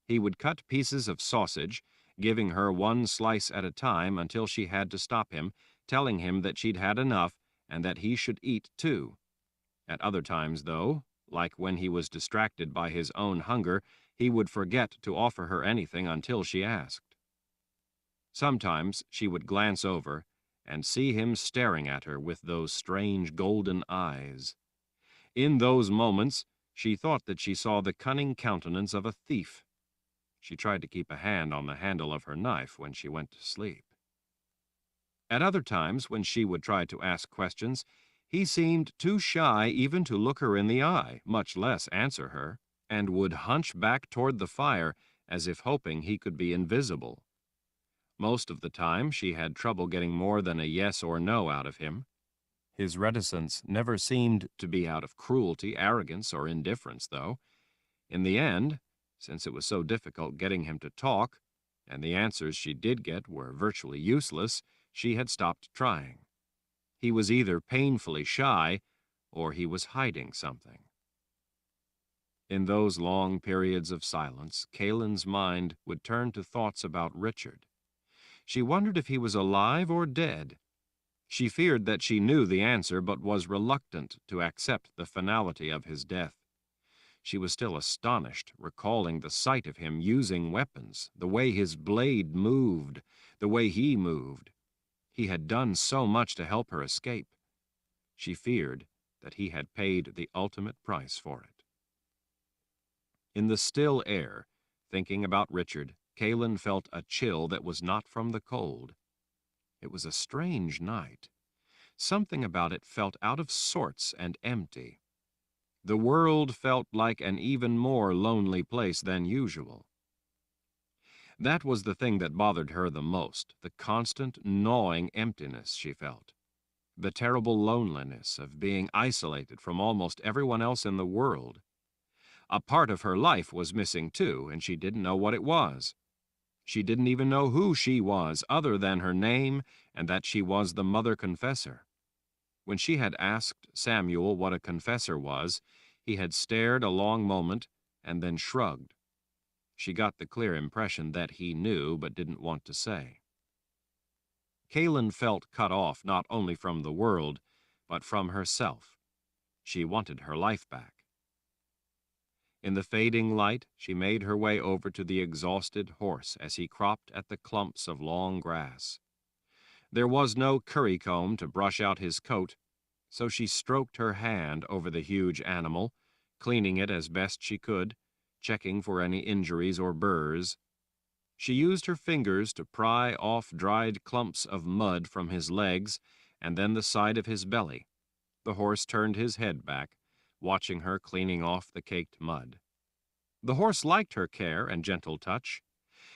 He would cut pieces of sausage, giving her one slice at a time until she had to stop him, telling him that she'd had enough and that he should eat too. At other times, though, like when he was distracted by his own hunger, he would forget to offer her anything until she asked. Sometimes she would glance over and see him staring at her with those strange golden eyes. In those moments, she thought that she saw the cunning countenance of a thief. She tried to keep a hand on the handle of her knife when she went to sleep. At other times, when she would try to ask questions, he seemed too shy even to look her in the eye, much less answer her, and would hunch back toward the fire as if hoping he could be invisible. Most of the time, she had trouble getting more than a yes or no out of him. His reticence never seemed to be out of cruelty, arrogance, or indifference, though. In the end, since it was so difficult getting him to talk, and the answers she did get were virtually useless, she had stopped trying. He was either painfully shy, or he was hiding something. In those long periods of silence, Kaelin's mind would turn to thoughts about Richard. She wondered if he was alive or dead. She feared that she knew the answer, but was reluctant to accept the finality of his death. She was still astonished, recalling the sight of him using weapons, the way his blade moved, the way he moved. He had done so much to help her escape. She feared that he had paid the ultimate price for it. In the still air, thinking about Richard, Kaelin felt a chill that was not from the cold. It was a strange night. Something about it felt out of sorts and empty. The world felt like an even more lonely place than usual. That was the thing that bothered her the most, the constant, gnawing emptiness she felt. The terrible loneliness of being isolated from almost everyone else in the world. A part of her life was missing, too, and she didn't know what it was. She didn't even know who she was, other than her name and that she was the Mother Confessor. When she had asked Samuel what a confessor was, he had stared a long moment and then shrugged. She got the clear impression that he knew but didn't want to say. Kaylin felt cut off not only from the world, but from herself. She wanted her life back. In the fading light, she made her way over to the exhausted horse as he cropped at the clumps of long grass. There was no currycomb to brush out his coat, so she stroked her hand over the huge animal, cleaning it as best she could, checking for any injuries or burrs. She used her fingers to pry off dried clumps of mud from his legs and then the side of his belly. The horse turned his head back, watching her cleaning off the caked mud. The horse liked her care and gentle touch.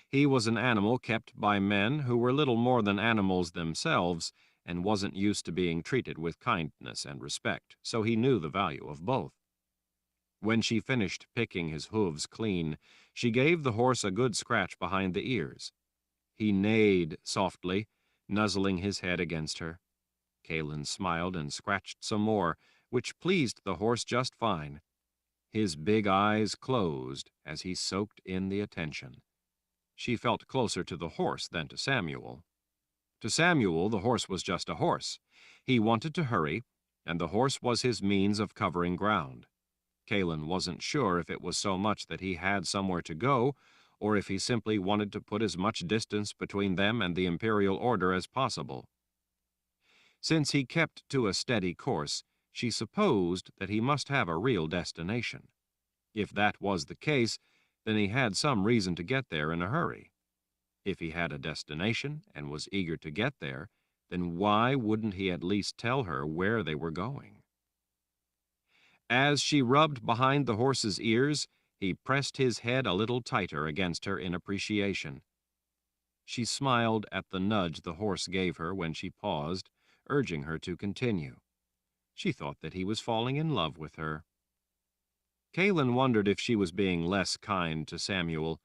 He was an animal kept by men who were little more than animals themselves and wasn't used to being treated with kindness and respect, so he knew the value of both. When she finished picking his hooves clean, she gave the horse a good scratch behind the ears. He neighed softly, nuzzling his head against her. Kaylin smiled and scratched some more, which pleased the horse just fine. His big eyes closed as he soaked in the attention. She felt closer to the horse than to Samuel. To Samuel, the horse was just a horse. He wanted to hurry, and the horse was his means of covering ground. Kaylin wasn't sure if it was so much that he had somewhere to go, or if he simply wanted to put as much distance between them and the Imperial Order as possible. Since he kept to a steady course, she supposed that he must have a real destination. If that was the case, then he had some reason to get there in a hurry. If he had a destination and was eager to get there, then why wouldn't he at least tell her where they were going? As she rubbed behind the horse's ears, he pressed his head a little tighter against her in appreciation. She smiled at the nudge the horse gave her when she paused, urging her to continue. She thought that he was falling in love with her. Kaylin wondered if she was being less kind to Samuel.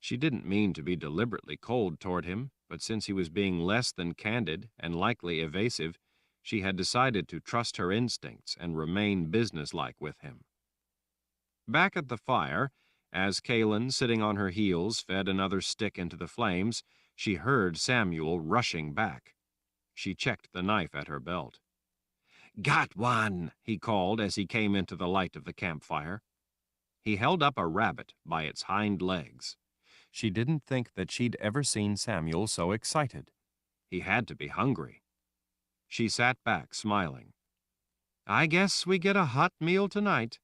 She didn't mean to be deliberately cold toward him, but since he was being less than candid and likely evasive, she had decided to trust her instincts and remain businesslike with him. Back at the fire, as Kaylin, sitting on her heels, fed another stick into the flames, she heard Samuel rushing back. She checked the knife at her belt. "Got one," he called as he came into the light of the campfire. He held up a rabbit by its hind legs. She didn't think that she'd ever seen Samuel so excited. He had to be hungry. She sat back, smiling. "I guess we get a hot meal tonight."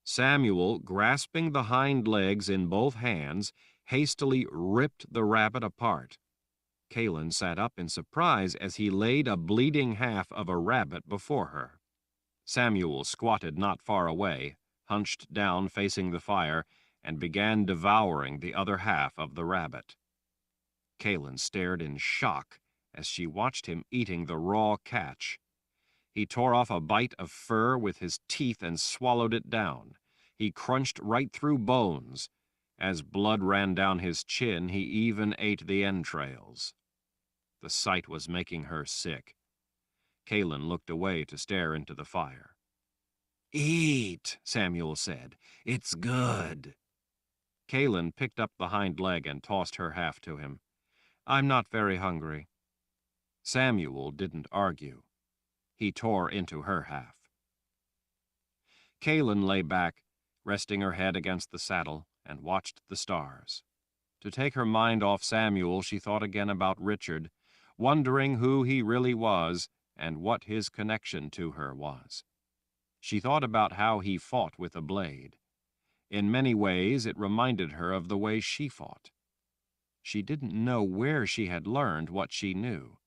Samuel, grasping the hind legs in both hands, hastily ripped the rabbit apart. Kaylin sat up in surprise as he laid a bleeding half of a rabbit before her. Samuel squatted not far away, hunched down facing the fire, and began devouring the other half of the rabbit. Kaylin stared in shock as she watched him eating the raw catch. He tore off a bite of fur with his teeth and swallowed it down. He crunched right through bones. As blood ran down his chin, he even ate the entrails. The sight was making her sick. Kaylin looked away to stare into the fire. "Eat," Samuel said. "It's good." Kaylin picked up the hind leg and tossed her half to him. "I'm not very hungry." Samuel didn't argue. He tore into her half. Kaylin lay back, resting her head against the saddle, and watched the stars. To take her mind off Samuel, she thought again about Richard, wondering who he really was and what his connection to her was. She thought about how he fought with a blade. In many ways, it reminded her of the way she fought. She didn't know where she had learned what she knew.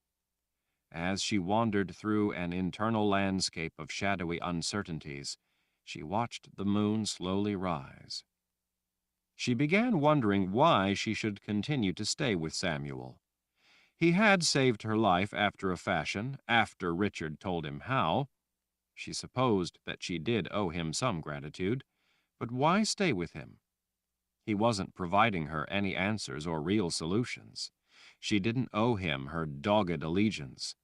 As she wandered through an internal landscape of shadowy uncertainties, she watched the moon slowly rise. She began wondering why she should continue to stay with Samuel. He had saved her life after a fashion, after Richard told him how. She supposed that she did owe him some gratitude, but why stay with him? He wasn't providing her any answers or real solutions. She didn't owe him her dogged allegiance.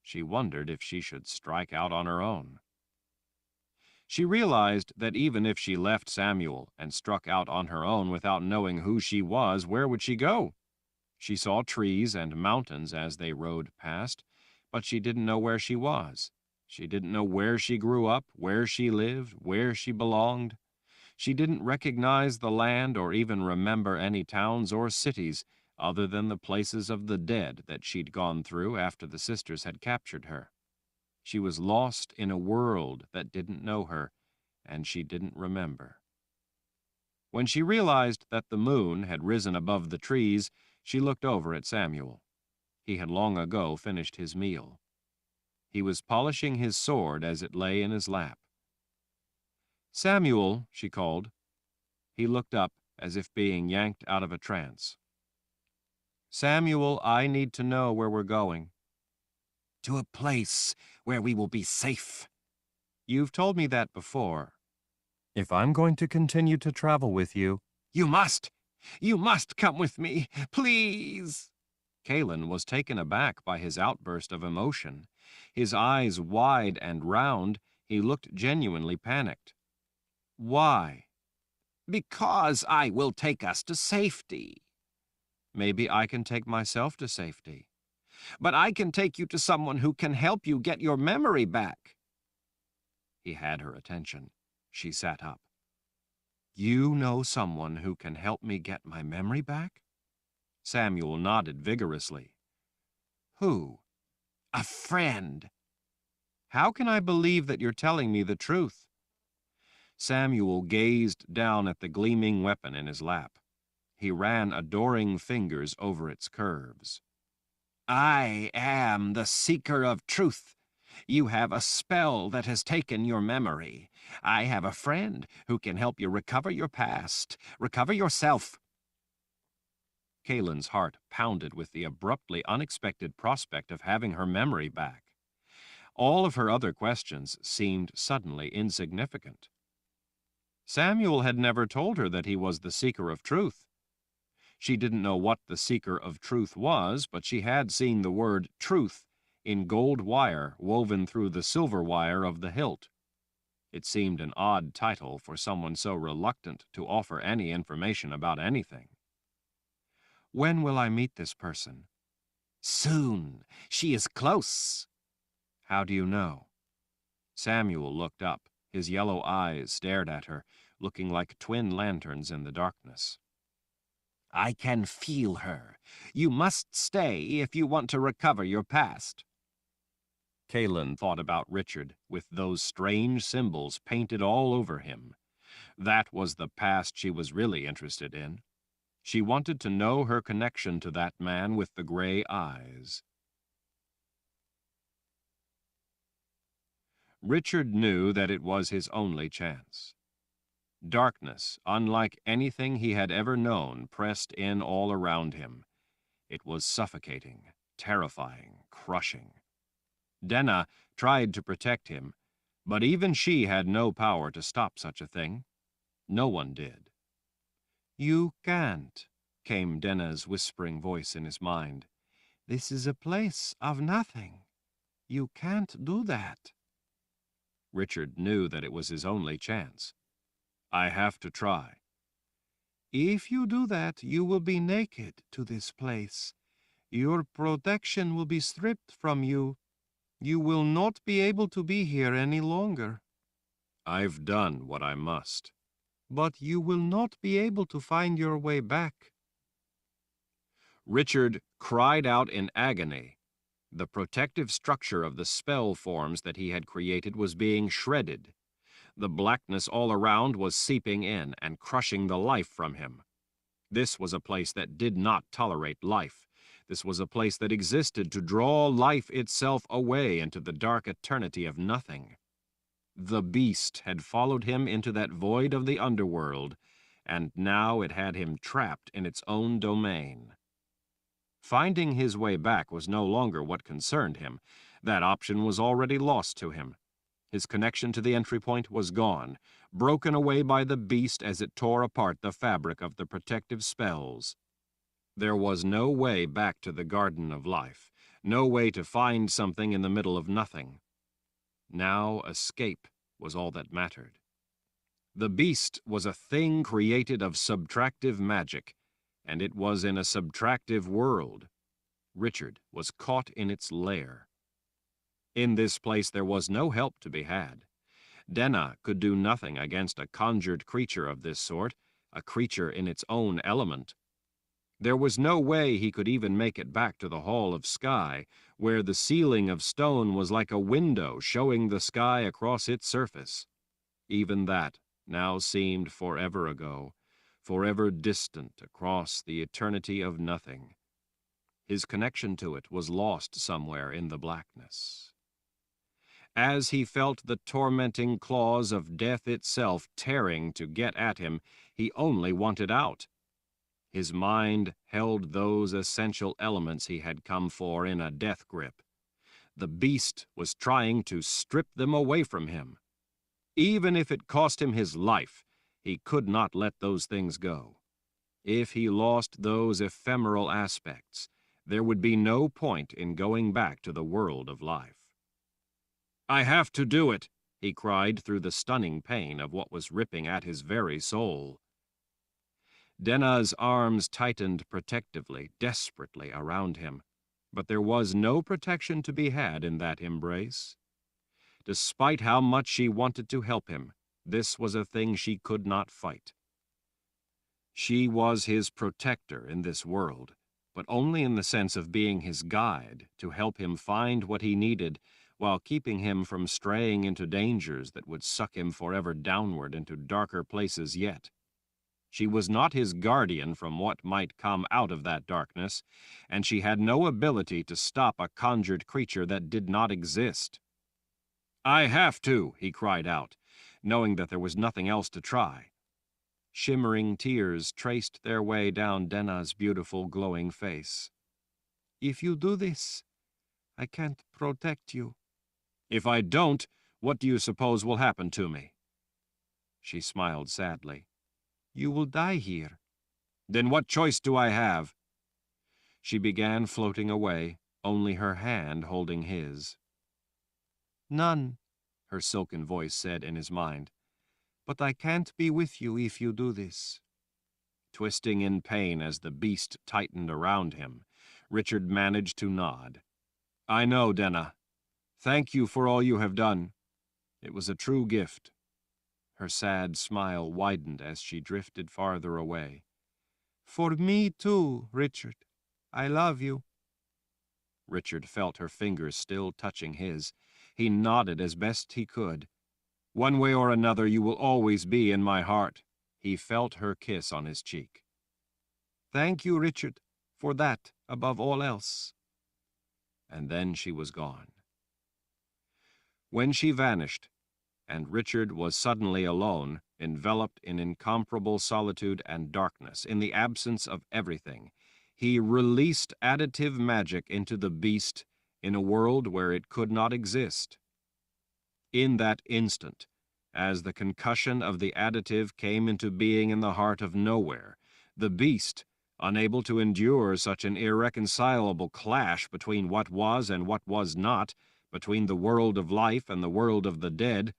She wondered if she should strike out on her own. She realized that even if she left Samuel and struck out on her own without knowing who she was, where would she go? She saw trees and mountains as they rode past, but she didn't know where she was. She didn't know where she grew up, where she lived, where she belonged. She didn't recognize the land or even remember any towns or cities other than the places of the dead that she'd gone through after the sisters had captured her. She was lost in a world that didn't know her, and she didn't remember. When she realized that the moon had risen above the trees, she looked over at Samuel. He had long ago finished his meal. He was polishing his sword as it lay in his lap. "Samuel," she called. He looked up as if being yanked out of a trance. "Samuel, I need to know where we're going." To a place where we will be safe. "You've told me that before. If I'm going to continue to travel with you—" You must! You must come with me! Please!" Calin was taken aback by his outburst of emotion. His eyes wide and round, he looked genuinely panicked. "Why?" "Because I will take us to safety." "Maybe I can take myself to safety." "But I can take you to someone who can help you get your memory back." He had her attention. She sat up. "You know someone who can help me get my memory back?" Samuel nodded vigorously. "Who?" "A friend." "How can I believe that you're telling me the truth?" Samuel gazed down at the gleaming weapon in his lap. He ran adoring fingers over its curves. "I am the seeker of truth. You have a spell that has taken your memory. I have a friend who can help you recover your past, recover yourself." Caelin's heart pounded with the abruptly unexpected prospect of having her memory back. All of her other questions seemed suddenly insignificant. Samuel had never told her that he was the seeker of truth. She didn't know what the seeker of truth was, but she had seen the word truth in gold wire woven through the silver wire of the hilt. It seemed an odd title for someone so reluctant to offer any information about anything. "When will I meet this person?" "Soon. She is close." "How do you know?" Samuel looked up. His yellow eyes stared at her, looking like twin lanterns in the darkness. "I can feel her. You must stay if you want to recover your past." Calin thought about Richard with those strange symbols painted all over him. That was the past she was really interested in. She wanted to know her connection to that man with the gray eyes. Richard knew that it was his only chance. Darkness, unlike anything he had ever known, pressed in all around him. It was suffocating, terrifying, crushing. Denna tried to protect him, but even she had no power to stop such a thing. No one did. "You can't," came Denna's whispering voice in his mind. "This is a place of nothing. You can't do that." Richard knew that it was his only chance. "I have to try." "If you do that, you will be naked to this place. Your protection will be stripped from you. You will not be able to be here any longer." "I've done what I must." "But you will not be able to find your way back." Richard cried out in agony. The protective structure of the spell forms that he had created was being shredded. The blackness all around was seeping in and crushing the life from him. This was a place that did not tolerate life. This was a place that existed to draw life itself away into the dark eternity of nothing. The beast had followed him into that void of the underworld, and now it had him trapped in its own domain. Finding his way back was no longer what concerned him. That option was already lost to him. His connection to the entry point was gone, broken away by the beast as it tore apart the fabric of the protective spells. There was no way back to the Garden of Life, no way to find something in the middle of nothing. Now escape was all that mattered. The beast was a thing created of subtractive magic, and it was in a subtractive world. Richard was caught in its lair. In this place there was no help to be had. Denna could do nothing against a conjured creature of this sort, a creature in its own element. There was no way he could even make it back to the Hall of Sky, where the ceiling of stone was like a window showing the sky across its surface. Even that now seemed forever ago, forever distant across the eternity of nothing. His connection to it was lost somewhere in the blackness. As he felt the tormenting claws of death itself tearing to get at him, he only wanted out. His mind held those essential elements he had come for in a death grip. The beast was trying to strip them away from him. Even if it cost him his life, he could not let those things go. If he lost those ephemeral aspects, there would be no point in going back to the world of life. "I have to do it," he cried through the stunning pain of what was ripping at his very soul. Denna's arms tightened protectively, desperately around him, but there was no protection to be had in that embrace. Despite how much she wanted to help him, this was a thing she could not fight. She was his protector in this world, but only in the sense of being his guide to help him find what he needed while keeping him from straying into dangers that would suck him forever downward into darker places yet. She was not his guardian from what might come out of that darkness, and she had no ability to stop a conjured creature that did not exist. "I have to," he cried out, knowing that there was nothing else to try. Shimmering tears traced their way down Denna's beautiful, glowing face. "If you do this, I can't protect you." "If I don't, what do you suppose will happen to me?" She smiled sadly. "You will die here." "Then what choice do I have?" She began floating away, only her hand holding his. "None," her silken voice said in his mind. "But I can't be with you if you do this." Twisting in pain as the beast tightened around him, Richard managed to nod. "I know, Denna. Thank you for all you have done. It was a true gift." Her sad smile widened as she drifted farther away. "For me too, Richard. I love you." Richard felt her fingers still touching his. He nodded as best he could. "One way or another, you will always be in my heart." He felt her kiss on his cheek. "Thank you, Richard, for that above all else." And then she was gone. When she vanished, and Richard was suddenly alone, enveloped in incomparable solitude and darkness, in the absence of everything, he released additive magic into the beast in a world where it could not exist. In that instant, as the concussion of the additive came into being in the heart of nowhere, the beast, unable to endure such an irreconcilable clash between what was and what was not, between the world of life and the world of the dead,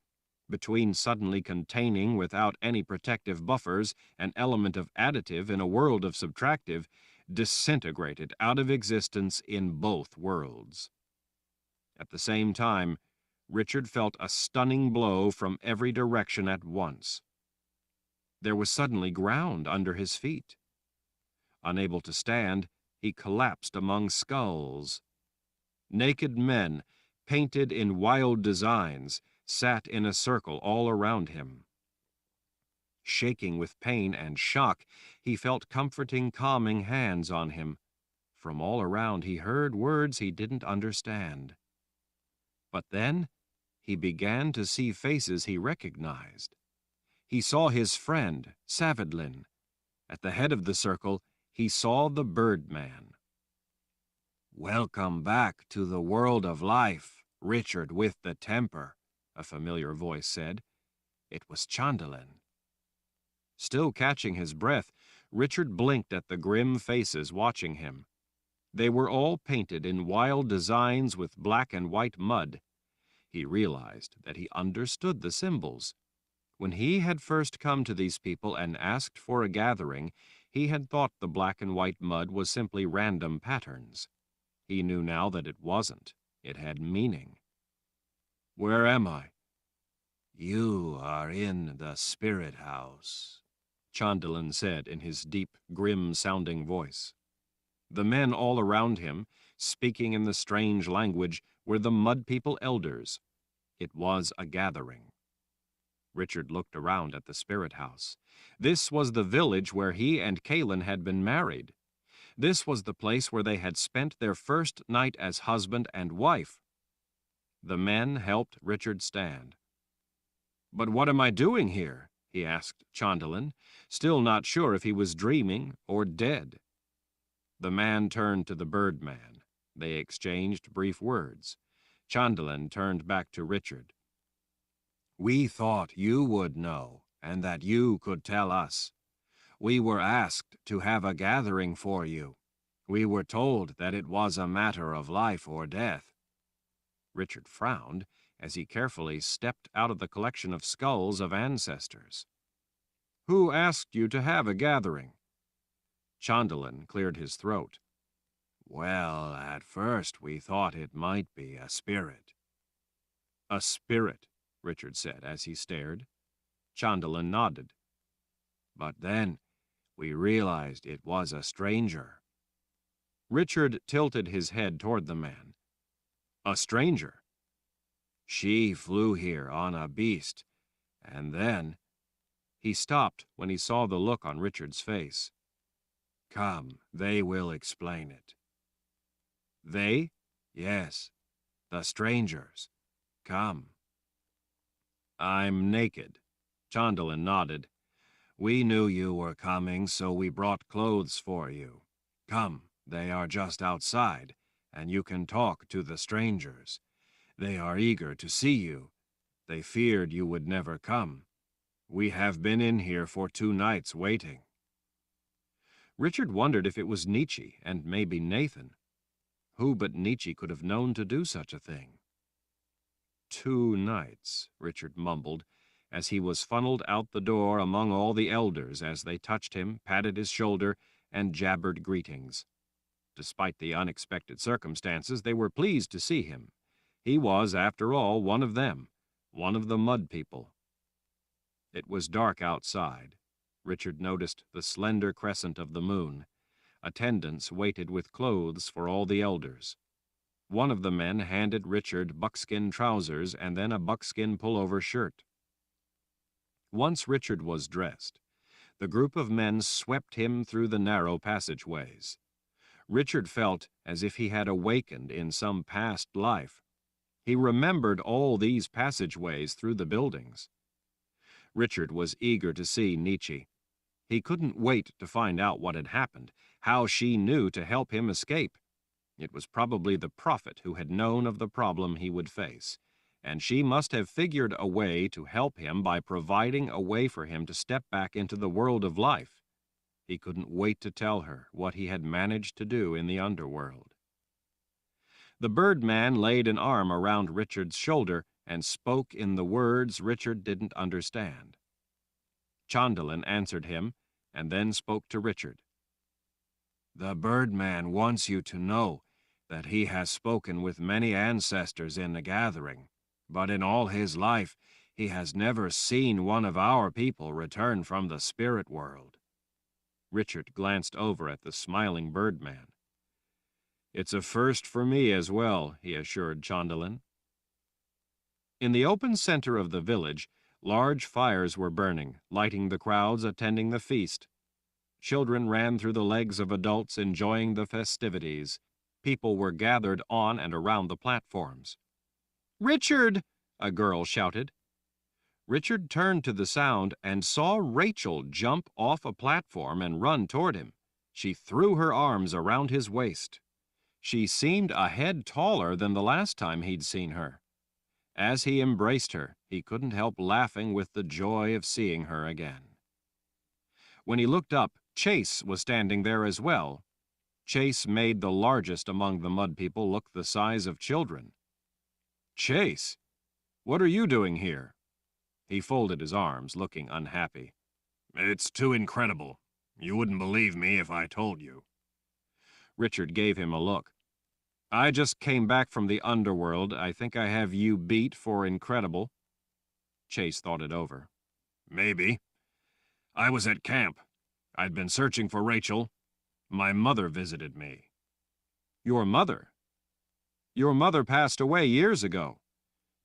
between suddenly containing, without any protective buffers, an element of additive in a world of subtractive, disintegrated out of existence in both worlds. At the same time, Richard felt a stunning blow from every direction at once. There was suddenly ground under his feet. Unable to stand, he collapsed among skulls. Naked men, painted in wild designs, sat in a circle all around him. Shaking with pain and shock, he felt comforting, calming hands on him. From all around he heard words he didn't understand. But then he began to see faces he recognized. He saw his friend, Savidlin. At the head of the circle, he saw the Birdman. "Welcome back to the world of life, Richard with the temper," a familiar voice said. It was Chandelen. Still catching his breath, Richard blinked at the grim faces watching him. They were all painted in wild designs with black and white mud. He realized that he understood the symbols. When he had first come to these people and asked for a gathering, he had thought the black and white mud was simply random patterns. He knew now that it wasn't. It had meaning. "Where am I?" "You are in the spirit house," Chandelen said in his deep, grim-sounding voice. The men all around him, speaking in the strange language, were the Mud People elders. It was a gathering. Richard looked around at the spirit house. This was the village where he and Kaelin had been married. This was the place where they had spent their first night as husband and wife. The men helped Richard stand. "But what am I doing here?" he asked Chandelen, still not sure if he was dreaming or dead. The man turned to the Birdman. They exchanged brief words. Chandelen turned back to Richard. "We thought you would know, and that you could tell us. We were asked to have a gathering for you. We were told that it was a matter of life or death." Richard frowned as he carefully stepped out of the collection of skulls of ancestors. "Who asked you to have a gathering?" Chandelen cleared his throat. "Well, at first we thought it might be a spirit." "A spirit," Richard said as he stared. Chandelen nodded. "But then we realized it was a stranger." Richard tilted his head toward the man. "A stranger?" "She flew here on a beast, and then—" He stopped when he saw the look on Richard's face. "Come, they will explain it." "They?" "Yes, the strangers. Come." "I'm naked." Chandelen nodded. "We knew you were coming, so we brought clothes for you. Come, they are just outside, and you can talk to the strangers. They are eager to see you. They feared you would never come. We have been in here for 2 nights waiting." Richard wondered if it was Nietzsche and maybe Nathan. Who but Nietzsche could have known to do such a thing? 2 nights, Richard mumbled, as he was funneled out the door among all the elders as they touched him, patted his shoulder, and jabbered greetings. Despite the unexpected circumstances, they were pleased to see him. He was, after all, one of them, one of the Mud People. It was dark outside. Richard noticed the slender crescent of the moon. Attendants waited with clothes for all the elders. One of the men handed Richard buckskin trousers and then a buckskin pullover shirt. Once Richard was dressed, the group of men swept him through the narrow passageways. Richard felt as if he had awakened in some past life. He remembered all these passageways through the buildings. Richard was eager to see Nietzsche. He couldn't wait to find out what had happened, how she knew to help him escape. It was probably the prophet who had known of the problem he would face, and she must have figured a way to help him by providing a way for him to step back into the world of life. He couldn't wait to tell her what he had managed to do in the underworld. The Birdman laid an arm around Richard's shoulder and spoke in the words Richard didn't understand. Chandelen answered him, and then spoke to Richard. "The Birdman wants you to know that he has spoken with many ancestors in the gathering, but in all his life he has never seen one of our people return from the spirit world." Richard glanced over at the smiling Birdman. "It's a first for me as well," he assured Chandelen. In the open center of the village, large fires were burning, lighting the crowds attending the feast. Children ran through the legs of adults enjoying the festivities. People were gathered on and around the platforms. "Richard!" a girl shouted. Richard turned to the sound and saw Rachel jump off a platform and run toward him. She threw her arms around his waist. She seemed a head taller than the last time he'd seen her. As he embraced her, he couldn't help laughing with the joy of seeing her again. When he looked up, Chase was standing there as well. Chase made the largest among the mud people look the size of children. "Chase, what are you doing here?" He folded his arms, looking unhappy. "It's too incredible. You wouldn't believe me if I told you." Richard gave him a look. "I just came back from the underworld. I think I have you beat for incredible." Chase thought it over. "Maybe. I was at camp. I'd been searching for Rachel. My mother visited me." "Your mother? Your mother passed away years ago."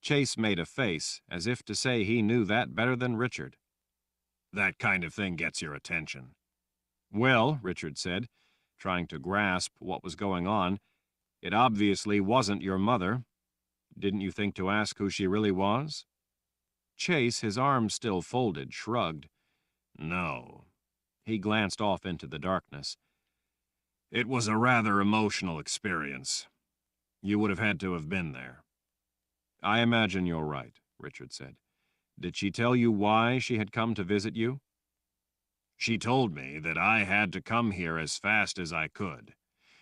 Chase made a face, as if to say he knew that better than Richard. "That kind of thing gets your attention." "Well," Richard said, trying to grasp what was going on, "it obviously wasn't your mother. Didn't you think to ask who she really was?" Chase, his arms still folded, shrugged. "No." He glanced off into the darkness. "It was a rather emotional experience. You would have had to have been there." "I imagine you're right," Richard said. "Did she tell you why she had come to visit you?" "She told me that I had to come here as fast as I could.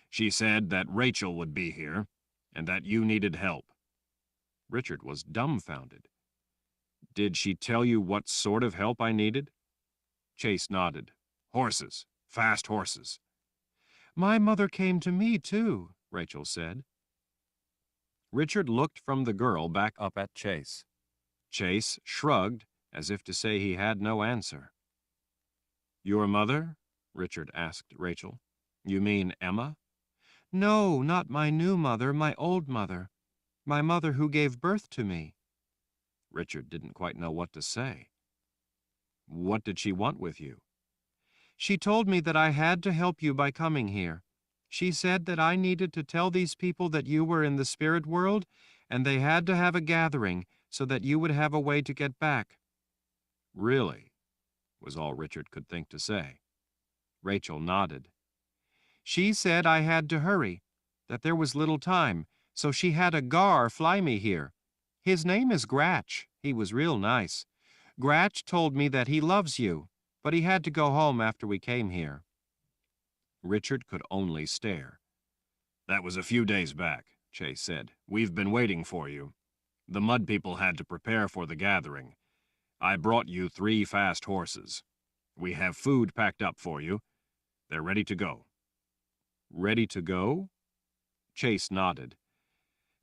She said that Rachel would be here, and that you needed help." Richard was dumbfounded. "Did she tell you what sort of help I needed?" Chase nodded. "Horses. Fast horses." "My mother came to me, too," Rachel said. Richard looked from the girl back up at Chase. Chase shrugged, as if to say he had no answer. "Your mother?" Richard asked Rachel. "You mean Emma?" "No, not my new mother, my old mother. My mother who gave birth to me." Richard didn't quite know what to say. "What did she want with you?" "She told me that I had to help you by coming here. She said that I needed to tell these people that you were in the spirit world, and they had to have a gathering so that you would have a way to get back." "Really?" was all Richard could think to say. Rachel nodded. "She said I had to hurry, that there was little time, so she had a gar fly me here. His name is Gratch. He was real nice. Gratch told me that he loves you, but he had to go home after we came here." Richard could only stare. "That was a few days back," Chase said. "We've been waiting for you. The mud people had to prepare for the gathering. I brought you 3 fast horses. We have food packed up for you. They're ready to go." "Ready to go?" Chase nodded.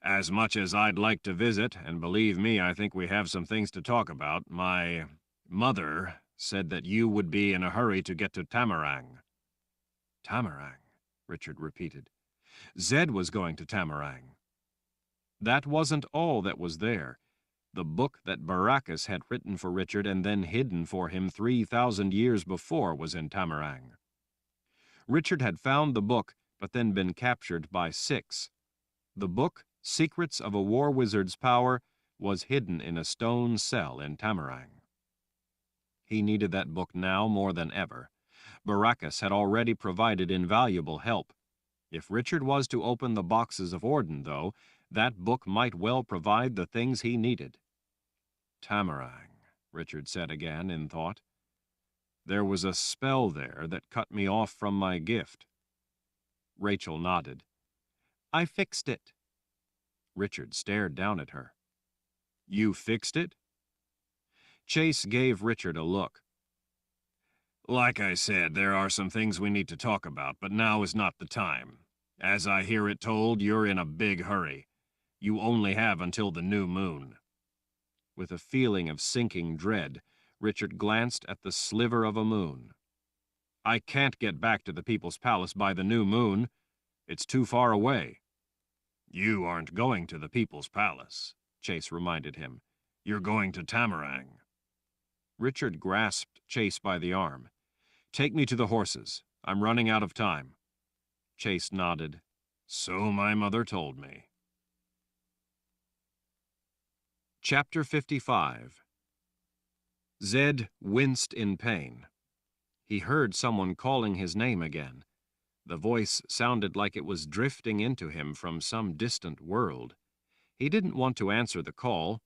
"As much as I'd like to visit, and believe me, I think we have some things to talk about, my mother said that you would be in a hurry to get to Tamarang." "Tamarang," Richard repeated. Zed was going to Tamarang. That wasn't all that was there. The book that Baracus had written for Richard and then hidden for him 3,000 years before was in Tamarang. Richard had found the book, but then been captured by 6. The book, Secrets of a War Wizard's Power, was hidden in a stone cell in Tamarang. He needed that book now more than ever. Baracus had already provided invaluable help. If Richard was to open the boxes of Orden, though, that book might well provide the things he needed. "Tamarang," Richard said again in thought. "There was a spell there that cut me off from my gift." Rachel nodded. "I fixed it." Richard stared down at her. "You fixed it?" Chase gave Richard a look. "Like I said, there are some things we need to talk about, but now is not the time. As I hear it told, you're in a big hurry. You only have until the new moon." With a feeling of sinking dread, Richard glanced at the sliver of a moon. "I can't get back to the People's Palace by the new moon. It's too far away." "You aren't going to the People's Palace," Chase reminded him. "You're going to Tamarang." Richard grasped Chase by the arm. "Take me to the horses. I'm running out of time." Chase nodded. "So my mother told me." Chapter 55. Zed winced in pain. He heard someone calling his name again. The voice sounded like it was drifting into him from some distant world. He didn't want to answer the call,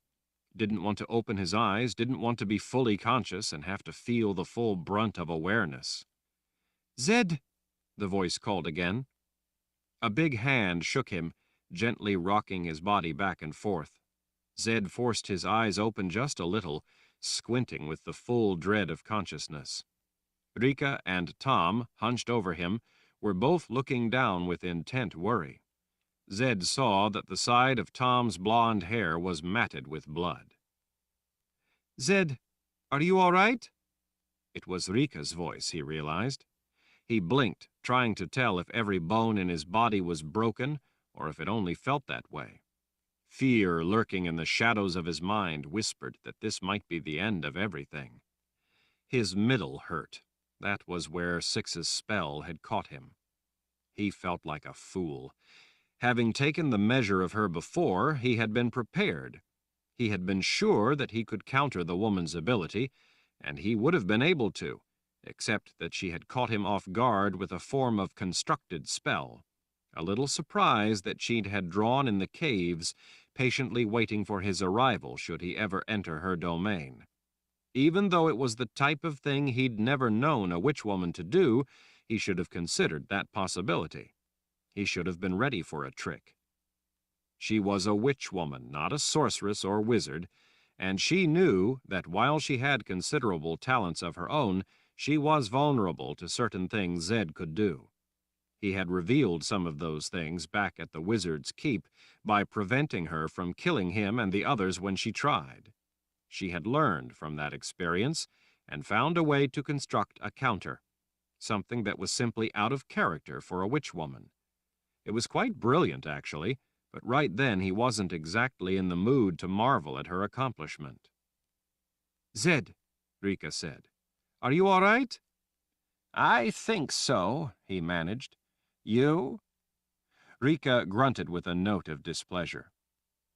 didn't want to open his eyes, didn't want to be fully conscious and have to feel the full brunt of awareness. "Zed," the voice called again. A big hand shook him, gently rocking his body back and forth. Zed forced his eyes open just a little, squinting with the full dread of consciousness. Rika and Tom, hunched over him, were both looking down with intent worry. Zed saw that the side of Tom's blonde hair was matted with blood. "Zed, are you all right?" It was Rika's voice, he realized. He blinked, trying to tell if every bone in his body was broken or if it only felt that way. Fear lurking in the shadows of his mind whispered that this might be the end of everything. His middle hurt. That was where Six's spell had caught him. He felt like a fool. Having taken the measure of her before, he had been prepared. He had been sure that he could counter the woman's ability, and he would have been able to, except that she had caught him off guard with a form of constructed spell, a little surprise that she had drawn in the caves, patiently waiting for his arrival should he ever enter her domain. Even though it was the type of thing he'd never known a witchwoman to do, he should have considered that possibility. He should have been ready for a trick. She was a witchwoman, not a sorceress or wizard, and she knew that while she had considerable talents of her own, she was vulnerable to certain things Zed could do. He had revealed some of those things back at the Wizard's Keep by preventing her from killing him and the others when she tried. She had learned from that experience and found a way to construct a counter, something that was simply out of character for a witchwoman. It was quite brilliant, actually, but right then he wasn't exactly in the mood to marvel at her accomplishment. "Zed," Rika said, "are you all right?" "I think so," he managed. "You?" Rika grunted with a note of displeasure.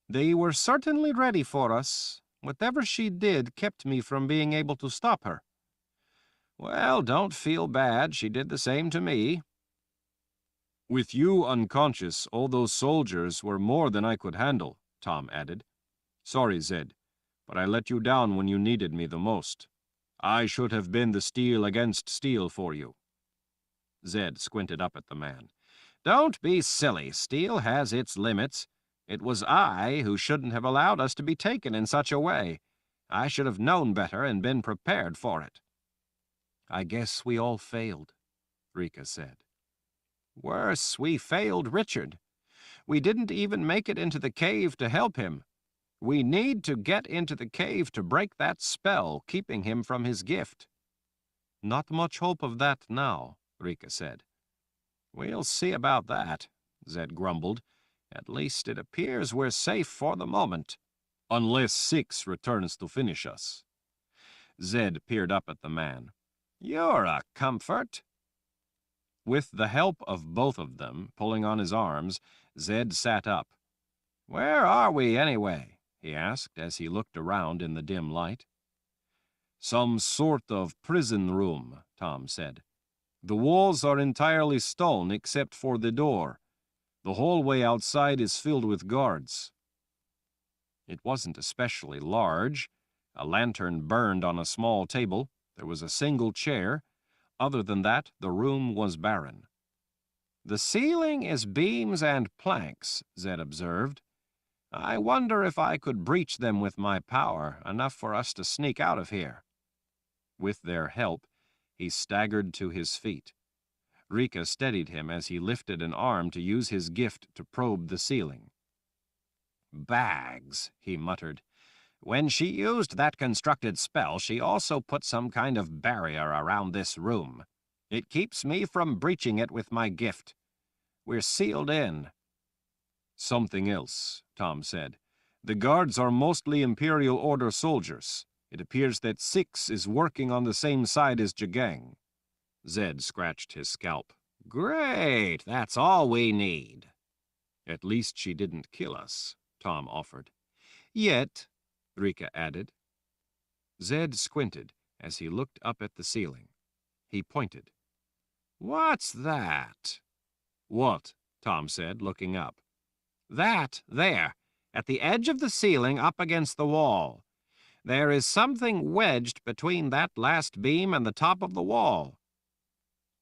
"They were certainly ready for us. Whatever she did kept me from being able to stop her." "Well, don't feel bad. She did the same to me." "With you unconscious, all those soldiers were more than I could handle," Tom added. "Sorry, Zed, but I let you down when you needed me the most. I should have been the steel against steel for you." Zed squinted up at the man. "Don't be silly. Steel has its limits. It was I who shouldn't have allowed us to be taken in such a way. I should have known better and been prepared for it." "I guess we all failed," Rika said. "Worse, we failed Richard. We didn't even make it into the cave to help him. We need to get into the cave to break that spell, keeping him from his gift." "Not much hope of that now," Rika said. "We'll see about that," Zed grumbled. "At least it appears we're safe for the moment." "Unless Six returns to finish us." Zed peered up at the man. "You're a comfort." With the help of both of them pulling on his arms, Zed sat up. "Where are we, anyway?" he asked as he looked around in the dim light. "Some sort of prison room," Tom said. "The walls are entirely stone except for the door. The hallway outside is filled with guards." It wasn't especially large. A lantern burned on a small table. There was a single chair. Other than that, the room was barren. "The ceiling is beams and planks," Zed observed. "I wonder if I could breach them with my power, enough for us to sneak out of here." With their help, he staggered to his feet. Rika steadied him as he lifted an arm to use his gift to probe the ceiling. "Bags," he muttered. "When she used that constructed spell, she also put some kind of barrier around this room. It keeps me from breaching it with my gift. We're sealed in." "Something else," Tom said. "The guards are mostly Imperial Order soldiers. It appears that Six is working on the same side as Jagang." Zed scratched his scalp. "Great! That's all we need." "At least she didn't kill us," Tom offered. "Yet," Rika added. Zed squinted as he looked up at the ceiling. He pointed. "What's that?" "What?" Tom said, looking up. "That, there. at the edge of the ceiling up against the wall. There is something wedged between that last beam and the top of the wall."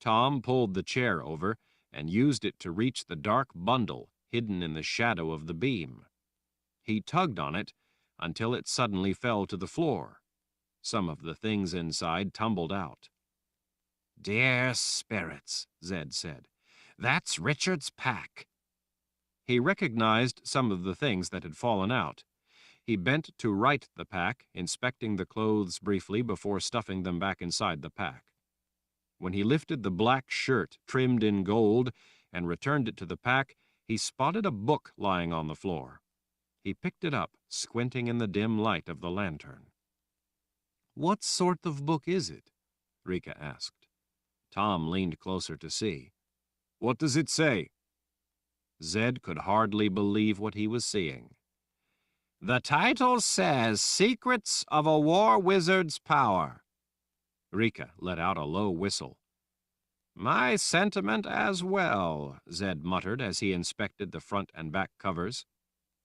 Tom pulled the chair over and used it to reach the dark bundle hidden in the shadow of the beam. He tugged on it until it suddenly fell to the floor. Some of the things inside tumbled out. "Dear spirits," Zed said. "That's Richard's pack." He recognized some of the things that had fallen out. He bent to right the pack, inspecting the clothes briefly before stuffing them back inside the pack. When he lifted the black shirt trimmed in gold and returned it to the pack, he spotted a book lying on the floor. He picked it up, squinting in the dim light of the lantern. "What sort of book is it?" Rika asked. Tom leaned closer to see. What does it say? Zed could hardly believe what he was seeing. "The title says Secrets of a War Wizard's Power." Rika let out a low whistle. "My sentiment as well," Zed muttered as he inspected the front and back covers.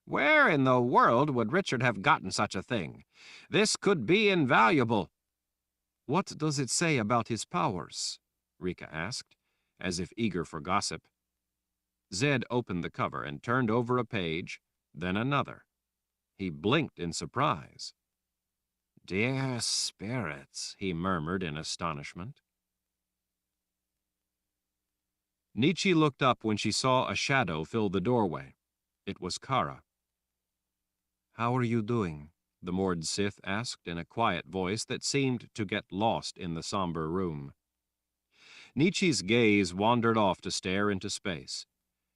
"Where in the world would Richard have gotten such a thing? This could be invaluable." "What does it say about his powers?" Rika asked, as if eager for gossip. Zed opened the cover and turned over a page, then another. He blinked in surprise. "Dear spirits," he murmured in astonishment. Nietzsche looked up when she saw a shadow fill the doorway. It was Kara. "How are you doing?" the moored Sith asked in a quiet voice that seemed to get lost in the somber room. Nietzsche's gaze wandered off to stare into space.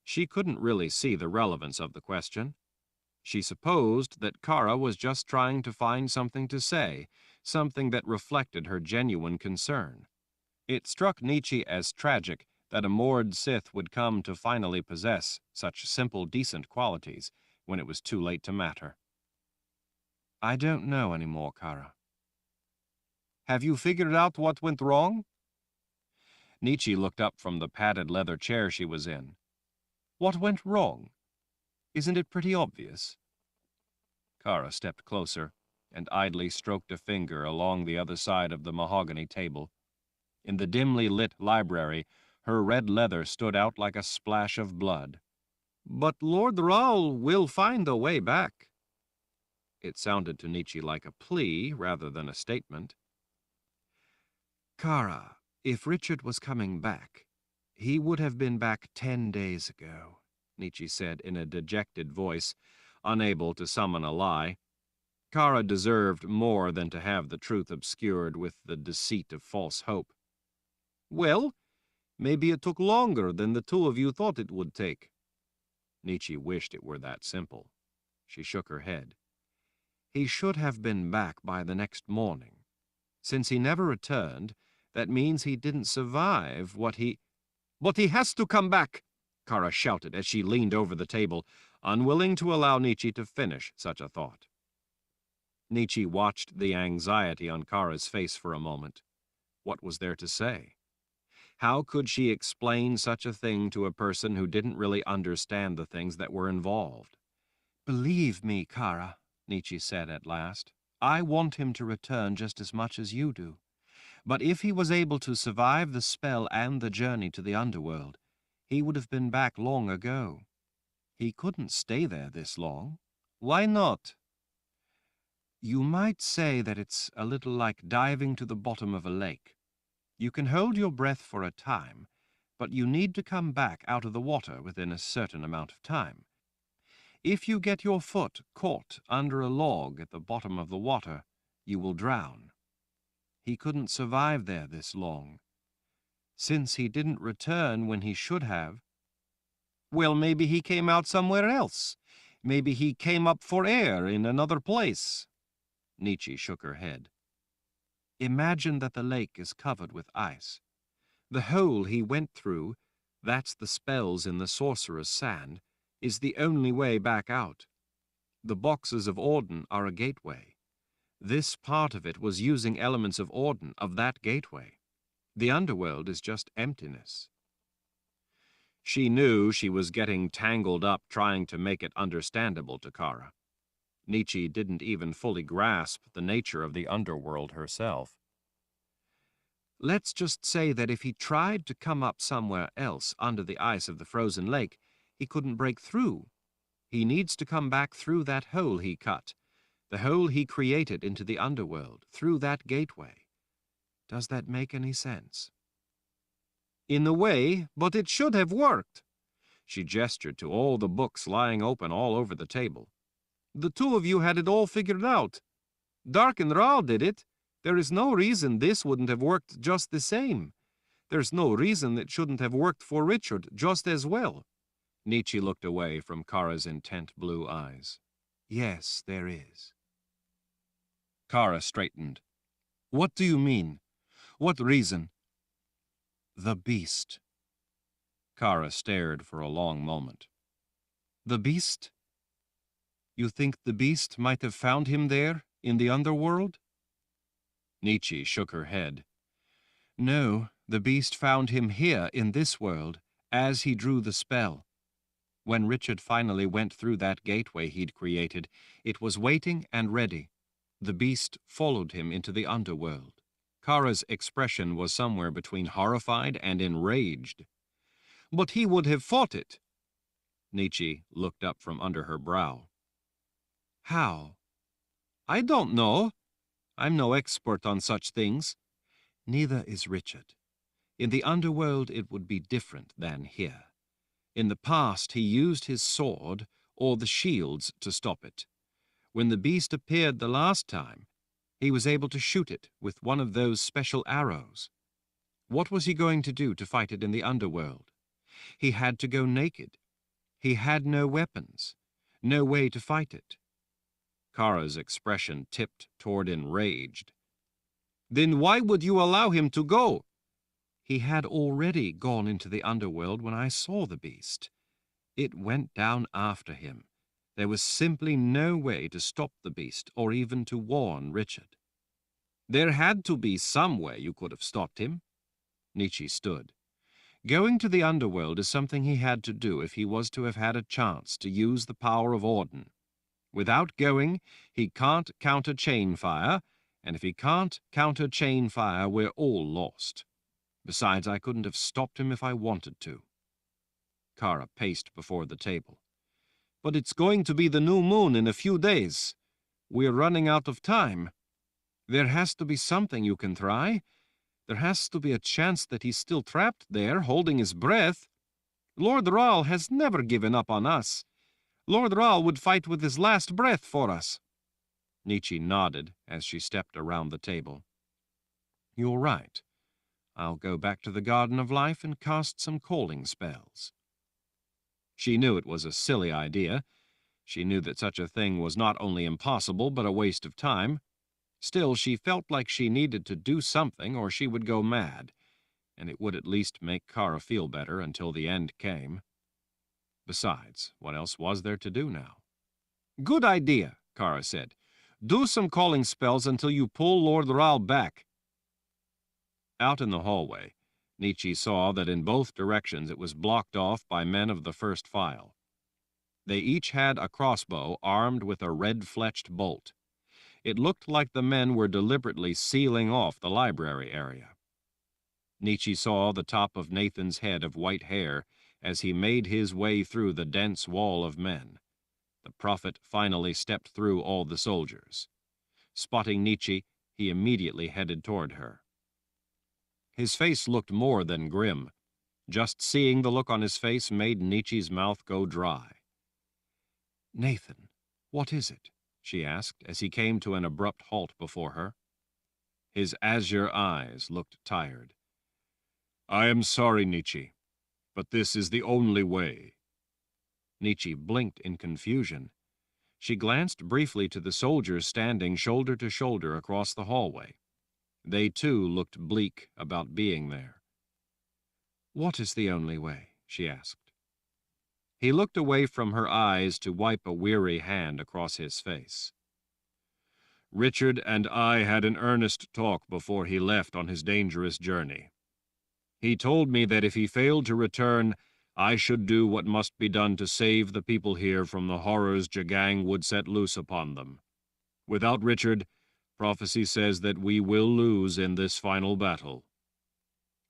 She couldn't really see the relevance of the question. She supposed that Kara was just trying to find something to say, something that reflected her genuine concern. It struck Nietzsche as tragic that a moored Sith would come to finally possess such simple, decent qualities when it was too late to matter. "I don't know anymore, Kara." "Have you figured out what went wrong?" Nietzsche looked up from the padded leather chair she was in. "What went wrong? Isn't it pretty obvious?" Kara stepped closer and idly stroked a finger along the other side of the mahogany table. In the dimly lit library, her red leather stood out like a splash of blood. "But Lord Raoul will find a way back." It sounded to Nietzsche like a plea rather than a statement. "Kara, if Richard was coming back, he would have been back 10 days ago," Nietzsche said in a dejected voice, unable to summon a lie. Kara deserved more than to have the truth obscured with the deceit of false hope. "Well, maybe it took longer than the two of you thought it would take." Nietzsche wished it were that simple. She shook her head. "He should have been back by the next morning. Since he never returned, that means he didn't survive what he—" "But he has to come back!" Kara shouted as she leaned over the table, unwilling to allow Nietzsche to finish such a thought. Nietzsche watched the anxiety on Kara's face for a moment. What was there to say? How could she explain such a thing to a person who didn't really understand the things that were involved? "Believe me, Kara," Nietzsche said at last, "I want him to return just as much as you do. But if he was able to survive the spell and the journey to the underworld, he would have been back long ago. He couldn't stay there this long." "Why not?" "You might say that it's a little like diving to the bottom of a lake. You can hold your breath for a time, but you need to come back out of the water within a certain amount of time. If you get your foot caught under a log at the bottom of the water, you will drown. He couldn't survive there this long. Since he didn't return when he should have—" "Well, maybe he came out somewhere else. Maybe he came up for air in another place." Nietzsche shook her head. "Imagine that the lake is covered with ice. The hole he went through, that's the spells in the sorcerer's sand, is the only way back out. The boxes of Auden are a gateway. This part of it was using elements of Auden, of that gateway. The underworld is just emptiness." She knew she was getting tangled up trying to make it understandable to Kara. Nietzsche didn't even fully grasp the nature of the underworld herself. Let's just say that if he tried to come up somewhere else under the ice of the frozen lake, he couldn't break through. He needs to come back through that hole he cut, the hole he created into the underworld, through that gateway. Does that make any sense? In a way, but it should have worked. She gestured to all the books lying open all over the table. The two of you had it all figured out. Dark and Raal did it. There is no reason this wouldn't have worked just the same. There's no reason it shouldn't have worked for Richard just as well. Nietzsche looked away from Kara's intent blue eyes. Yes, there is. Kara straightened. What do you mean? What reason? The beast. Kara stared for a long moment. The beast? You think the beast might have found him there, in the underworld? Nietzsche shook her head. No, the beast found him here in this world, as he drew the spell. When Richard finally went through that gateway he'd created, it was waiting and ready. The beast followed him into the underworld. Kara's expression was somewhere between horrified and enraged. But he would have fought it. Nietzsche looked up from under her brow. How? I don't know. I'm no expert on such things. Neither is Richard. In the underworld it would be different than here. In the past he used his sword or the shields to stop it. When the beast appeared the last time, he was able to shoot it with one of those special arrows. What was he going to do to fight it in the underworld? He had to go naked. He had no weapons, no way to fight it. Kara's expression tipped toward enraged. Then why would you allow him to go? He had already gone into the underworld when I saw the beast. It went down after him. There was simply no way to stop the beast or even to warn Richard. There had to be some way you could have stopped him. Nietzsche stood. Going to the underworld is something he had to do if he was to have had a chance to use the power of Auden. Without going, he can't counter chain fire, and if he can't counter chain fire, we're all lost. Besides, I couldn't have stopped him if I wanted to. Kara paced before the table. But it's going to be the new moon in a few days. We're running out of time. There has to be something you can try. There has to be a chance that he's still trapped there, holding his breath. Lord Raal has never given up on us. Lord Raal would fight with his last breath for us. Nietzsche nodded as she stepped around the table. You're right. I'll go back to the Garden of Life and cast some calling spells. She knew it was a silly idea. She knew that such a thing was not only impossible but a waste of time. Still, she felt like she needed to do something or she would go mad, and it would at least make Kara feel better until the end came. Besides, what else was there to do now? Good idea, Kara said. Do some calling spells until you pull Lord Raal back. Out in the hallway, Nietzsche saw that in both directions it was blocked off by men of the first file. They each had a crossbow armed with a red-fletched bolt. It looked like the men were deliberately sealing off the library area. Nietzsche saw the top of Nathan's head of white hair as he made his way through the dense wall of men. The prophet finally stepped through all the soldiers. Spotting Nietzsche, he immediately headed toward her. His face looked more than grim. Just seeing the look on his face made Nietzsche's mouth go dry. Nathan, what is it? She asked as he came to an abrupt halt before her. His azure eyes looked tired. I am sorry, Nietzsche, but this is the only way. Nietzsche blinked in confusion. She glanced briefly to the soldiers standing shoulder to shoulder across the hallway. They, too, looked bleak about being there. What is the only way? She asked. He looked away from her eyes to wipe a weary hand across his face. Richard and I had an earnest talk before he left on his dangerous journey. He told me that if he failed to return, I should do what must be done to save the people here from the horrors Jagang would set loose upon them. Without Richard, prophecy says that we will lose in this final battle.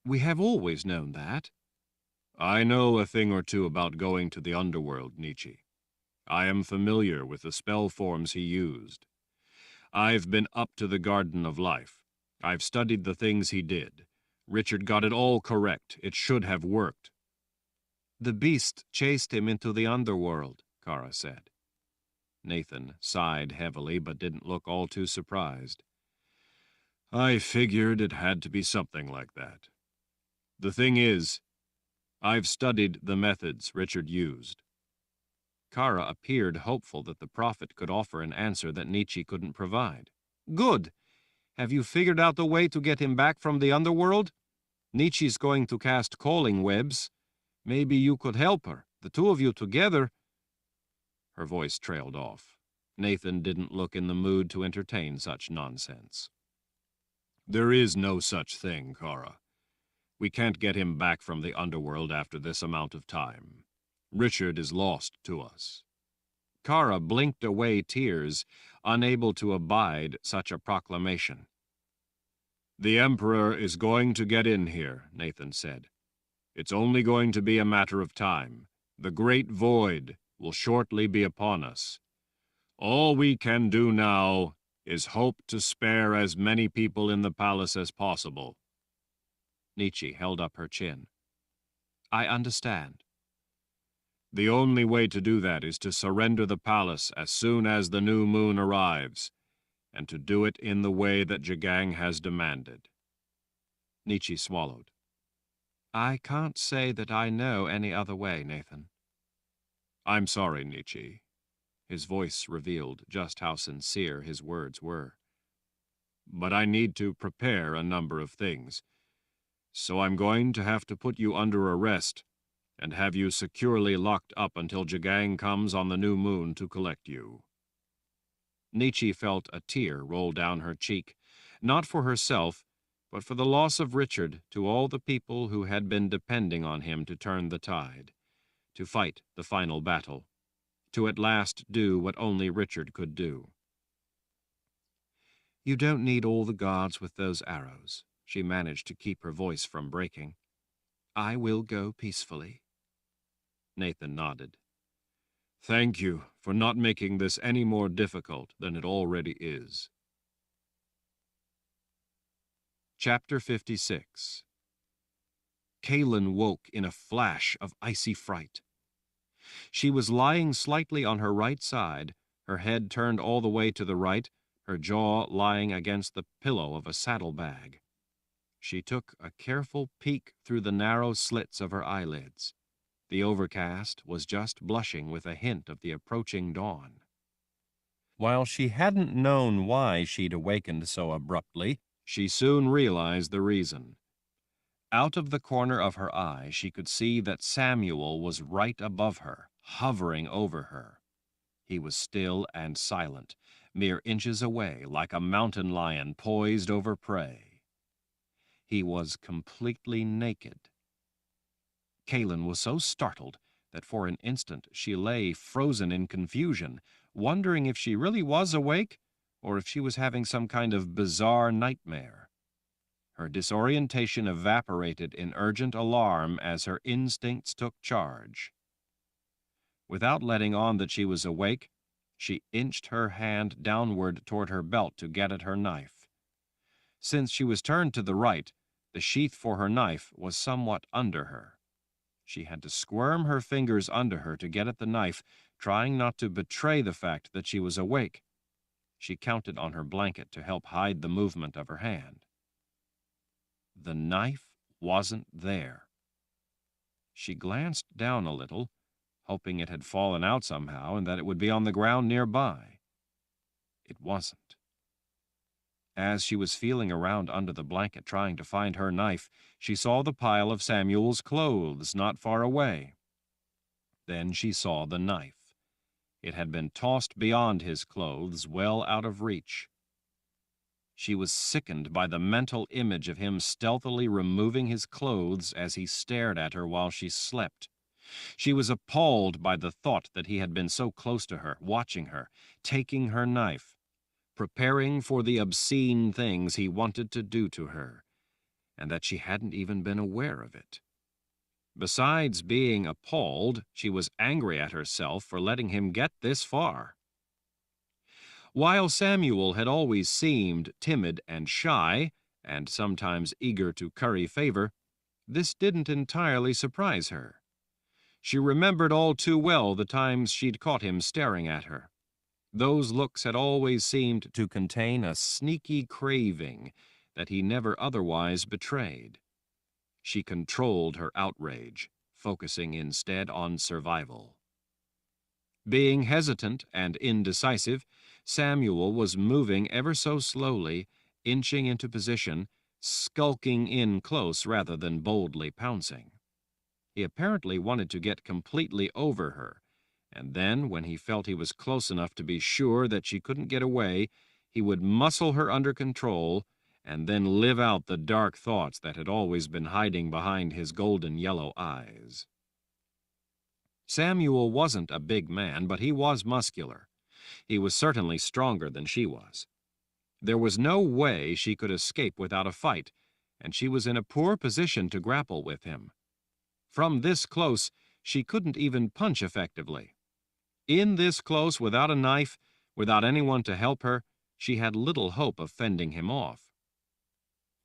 We have always known that. I know a thing or two about going to the underworld, Nietzsche. I am familiar with the spell forms he used. I've been up to the Garden of Life. I've studied the things he did. Richard got it all correct. It should have worked. The beast chased him into the underworld, Kara said. Nathan sighed heavily, but didn't look all too surprised. I figured it had to be something like that. The thing is, I've studied the methods Richard used. Kara appeared hopeful that the prophet could offer an answer that Nietzsche couldn't provide. Good. Have you figured out a way to get him back from the underworld? Nietzsche's going to cast calling webs. Maybe you could help her. The two of you together. Her voice trailed off. Nathan didn't look in the mood to entertain such nonsense. There is no such thing, Kara. We can't get him back from the underworld after this amount of time. Richard is lost to us. Kara blinked away tears, unable to abide such a proclamation. The Emperor is going to get in here, Nathan said. It's only going to be a matter of time. The Great Void will shortly be upon us. All we can do now is hope to spare as many people in the palace as possible. Nietzsche held up her chin. I understand. The only way to do that is to surrender the palace as soon as the new moon arrives, and to do it in the way that Jagang has demanded. Nietzsche swallowed. I can't say that I know any other way, Nathan. I'm sorry, Nietzsche. His voice revealed just how sincere his words were. But I need to prepare a number of things, so I'm going to have to put you under arrest and have you securely locked up until Jagang comes on the new moon to collect you. Nietzsche felt a tear roll down her cheek, not for herself, but for the loss of Richard to all the people who had been depending on him to turn the tide, to fight the final battle, to at last do what only Richard could do. You don't need all the guards with those arrows. She managed to keep her voice from breaking. I will go peacefully. Nathan nodded. Thank you for not making this any more difficult than it already is. Chapter 56. Kaelin woke in a flash of icy fright. She was lying slightly on her right side, her head turned all the way to the right, her jaw lying against the pillow of a saddlebag. She took a careful peek through the narrow slits of her eyelids. The overcast was just blushing with a hint of the approaching dawn. While she hadn't known why she'd awakened so abruptly, she soon realized the reason. Out of the corner of her eye, she could see that Samuel was right above her, hovering over her. He was still and silent, mere inches away, like a mountain lion poised over prey. He was completely naked. Kaelin was so startled that for an instant she lay frozen in confusion, wondering if she really was awake or if she was having some kind of bizarre nightmare. Her disorientation evaporated in urgent alarm as her instincts took charge. Without letting on that she was awake, she inched her hand downward toward her belt to get at her knife. Since she was turned to the right, the sheath for her knife was somewhat under her. She had to squirm her fingers under her to get at the knife, trying not to betray the fact that she was awake. She counted on her blanket to help hide the movement of her hand. The knife wasn't there. She glanced down a little, hoping it had fallen out somehow and that it would be on the ground nearby. It wasn't. As she was feeling around under the blanket trying to find her knife, she saw the pile of Samuel's clothes not far away. Then she saw the knife. It had been tossed beyond his clothes, well out of reach. She was sickened by the mental image of him stealthily removing his clothes as he stared at her while she slept. She was appalled by the thought that he had been so close to her, watching her, taking her knife, preparing for the obscene things he wanted to do to her, and that she hadn't even been aware of it. Besides being appalled, she was angry at herself for letting him get this far. While Samuel had always seemed timid and shy, and sometimes eager to curry favor, this didn't entirely surprise her. She remembered all too well the times she'd caught him staring at her. Those looks had always seemed to contain a sneaky craving that he never otherwise betrayed. She controlled her outrage, focusing instead on survival. Being hesitant and indecisive, Samuel was moving ever so slowly, inching into position, skulking in close rather than boldly pouncing. He apparently wanted to get completely over her, and then, when he felt he was close enough to be sure that she couldn't get away, he would muscle her under control and then live out the dark thoughts that had always been hiding behind his golden yellow eyes. Samuel wasn't a big man, but he was muscular. He was certainly stronger than she was. There was no way she could escape without a fight, and she was in a poor position to grapple with him. From this close, she couldn't even punch effectively. In this close, without a knife, without anyone to help her, she had little hope of fending him off.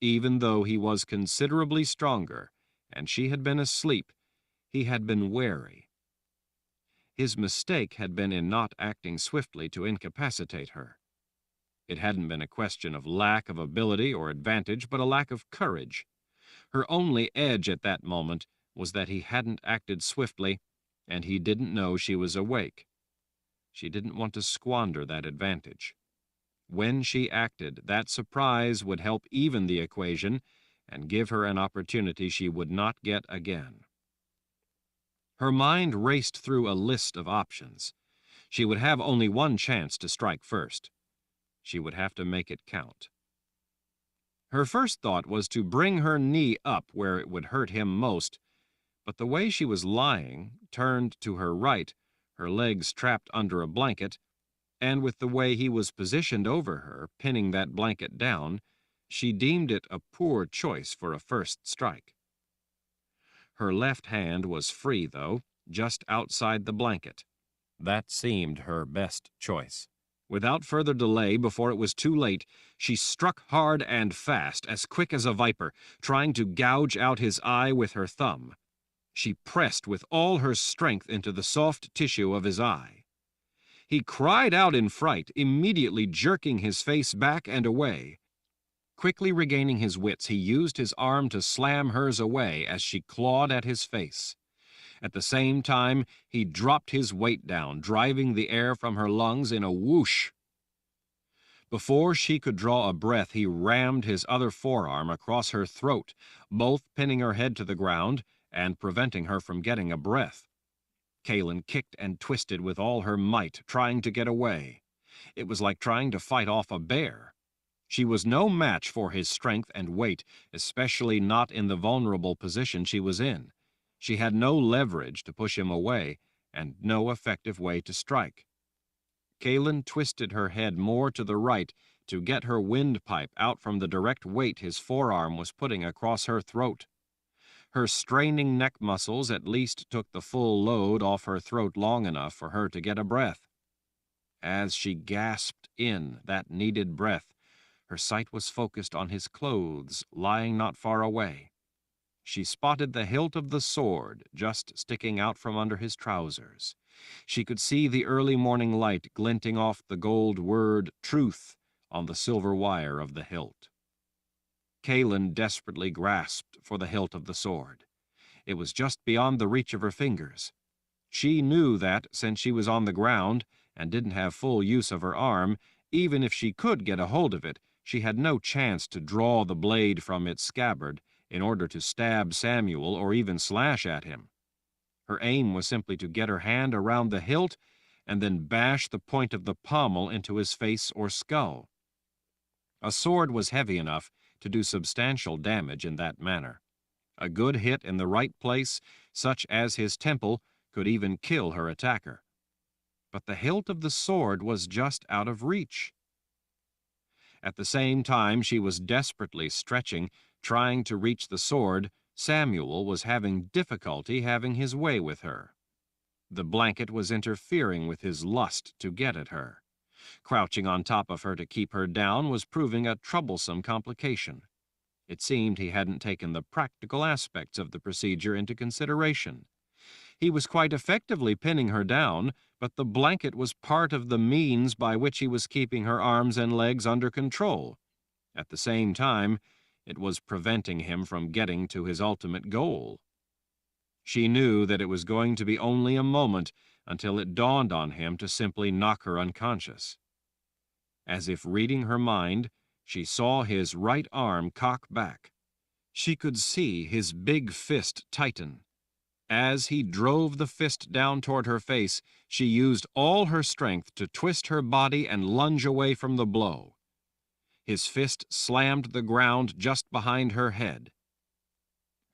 Even though he was considerably stronger, and she had been asleep, he had been wary. His mistake had been in not acting swiftly to incapacitate her. It hadn't been a question of lack of ability or advantage, but a lack of courage. Her only edge at that moment was that he hadn't acted swiftly, and he didn't know she was awake. She didn't want to squander that advantage. When she acted, that surprise would help even the equation and give her an opportunity she would not get again. Her mind raced through a list of options. She would have only one chance to strike first. She would have to make it count. Her first thought was to bring her knee up where it would hurt him most, but the way she was lying, turned to her right, her legs trapped under a blanket, and with the way he was positioned over her, pinning that blanket down, she deemed it a poor choice for a first strike. Her left hand was free, though, just outside the blanket. That seemed her best choice. Without further delay, before it was too late, she struck hard and fast, as quick as a viper, trying to gouge out his eye with her thumb. She pressed with all her strength into the soft tissue of his eye. He cried out in fright, immediately jerking his face back and away. Quickly regaining his wits, he used his arm to slam hers away as she clawed at his face. At the same time, he dropped his weight down, driving the air from her lungs in a whoosh. Before she could draw a breath, he rammed his other forearm across her throat, both pinning her head to the ground and preventing her from getting a breath. Kaylin kicked and twisted with all her might, trying to get away. It was like trying to fight off a bear. She was no match for his strength and weight, especially not in the vulnerable position she was in. She had no leverage to push him away, and no effective way to strike. Kaylin twisted her head more to the right to get her windpipe out from the direct weight his forearm was putting across her throat. Her straining neck muscles at least took the full load off her throat long enough for her to get a breath. As she gasped in that needed breath, her sight was focused on his clothes lying not far away. She spotted the hilt of the sword just sticking out from under his trousers. She could see the early morning light glinting off the gold word "truth" on the silver wire of the hilt. Kaylin desperately grasped for the hilt of the sword. It was just beyond the reach of her fingers. She knew that, since she was on the ground and didn't have full use of her arm, even if she could get a hold of it, she had no chance to draw the blade from its scabbard in order to stab Samuel or even slash at him. Her aim was simply to get her hand around the hilt and then bash the point of the pommel into his face or skull. A sword was heavy enough to do substantial damage in that manner. A good hit in the right place, such as his temple, could even kill her attacker. But the hilt of the sword was just out of reach. At the same time she was desperately stretching, trying to reach the sword, Samuel was having difficulty having his way with her. The blanket was interfering with his lust to get at her. Crouching on top of her to keep her down was proving a troublesome complication. It seemed he hadn't taken the practical aspects of the procedure into consideration. He was quite effectively pinning her down, but the blanket was part of the means by which he was keeping her arms and legs under control. At the same time, it was preventing him from getting to his ultimate goal. She knew that it was going to be only a moment until it dawned on him to simply knock her unconscious. As if reading her mind, she saw his right arm cock back. She could see his big fist tighten. As he drove the fist down toward her face, she used all her strength to twist her body and lunge away from the blow. His fist slammed the ground just behind her head.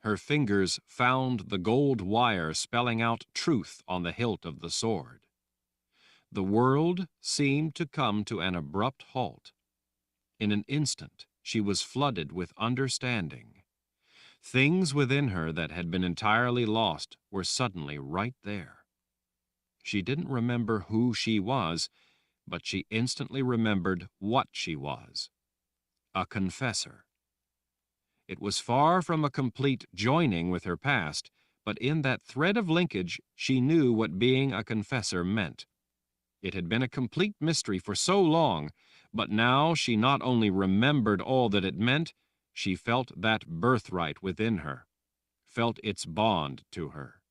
Her fingers found the gold wire spelling out truth on the hilt of the sword. The world seemed to come to an abrupt halt. In an instant, she was flooded with understanding. Things within her that had been entirely lost were suddenly right there. She didn't remember who she was, but she instantly remembered what she was. A confessor. It was far from a complete joining with her past, but in that thread of linkage she knew what being a confessor meant. It had been a complete mystery for so long, but now she not only remembered all that it meant, she felt that birthright within her, felt its bond to her.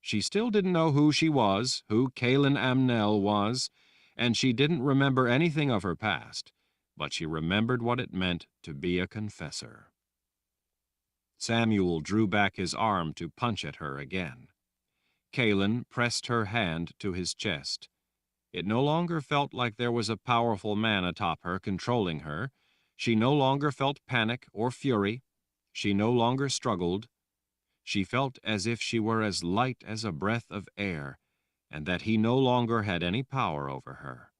She still didn't know who she was, who Caelan Amnell was, and she didn't remember anything of her past, but she remembered what it meant to be a confessor. Samuel drew back his arm to punch at her again. Caelan pressed her hand to his chest. It no longer felt like there was a powerful man atop her controlling her. She no longer felt panic or fury. She no longer struggled. She felt as if she were as light as a breath of air, and that he no longer had any power over her.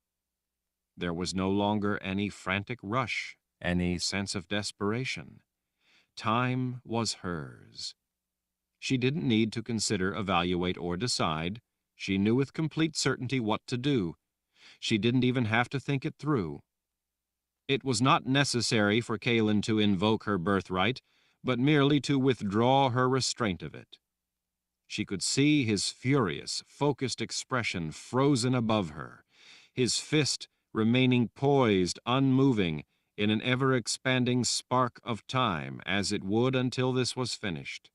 There was no longer any frantic rush, any sense of desperation. Time was hers. She didn't need to consider, evaluate, or decide. She knew with complete certainty what to do. She didn't even have to think it through. It was not necessary for Caelan to invoke her birthright, but merely to withdraw her restraint of it. She could see his furious, focused expression frozen above her, his fist remaining poised, unmoving, in an ever-expanding spark of time, as it would until this was finished.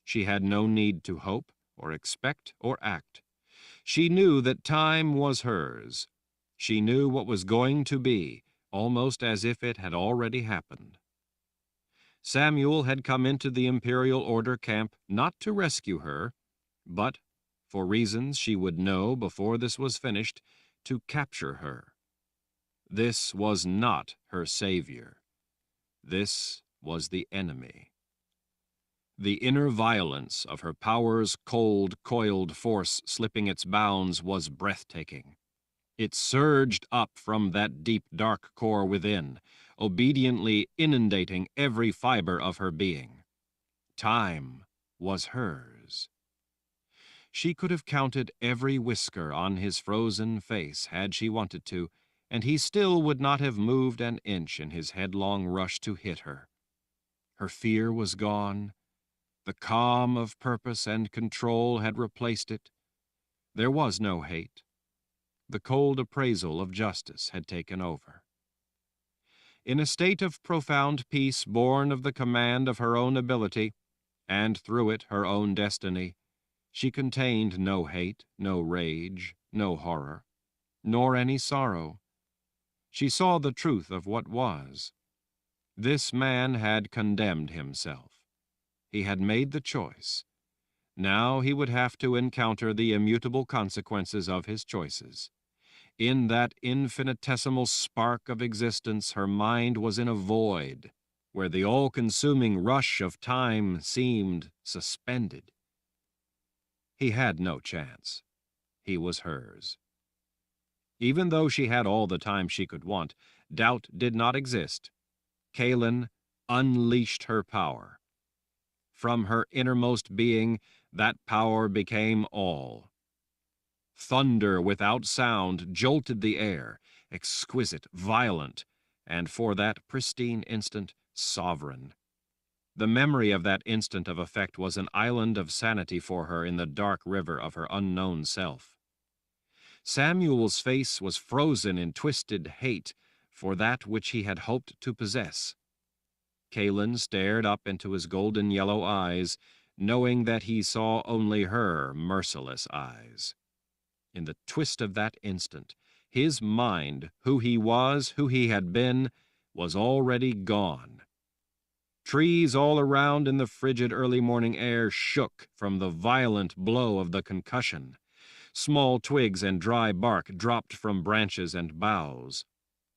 She had no need to hope, or expect, or act. She knew that time was hers. She knew what was going to be, almost as if it had already happened. Samuel had come into the Imperial Order camp not to rescue her, but, for reasons she would know before this was finished, to capture her. This was not her savior. This was the enemy. The inner violence of her power's cold, coiled force slipping its bounds was breathtaking. It surged up from that deep, dark core within, obediently inundating every fiber of her being. Time was hers. She could have counted every whisker on his frozen face had she wanted to, and he still would not have moved an inch in his headlong rush to hit her. Her fear was gone. The calm of purpose and control had replaced it. There was no hate. The cold appraisal of justice had taken over. In a state of profound peace born of the command of her own ability, and through it her own destiny, she contained no hate, no rage, no horror, nor any sorrow. She saw the truth of what was. This man had condemned himself. He had made the choice. Now he would have to encounter the immutable consequences of his choices. In that infinitesimal spark of existence, her mind was in a void. where the all-consuming rush of time seemed suspended. He had no chance. He was hers. Even though she had all the time she could want, doubt did not exist. Kaelin unleashed her power. From her innermost being, that power became all. Thunder without sound jolted the air, exquisite, violent, and for that pristine instant, sovereign. The memory of that instant of effect was an island of sanity for her in the dark river of her unknown self. Samuel's face was frozen in twisted hate for that which he had hoped to possess. Kaelin stared up into his golden yellow eyes, knowing that he saw only her merciless eyes. In the twist of that instant, his mind, who he was, who he had been, was already gone. Trees all around in the frigid early morning air shook from the violent blow of the concussion. Small twigs and dry bark dropped from branches and boughs.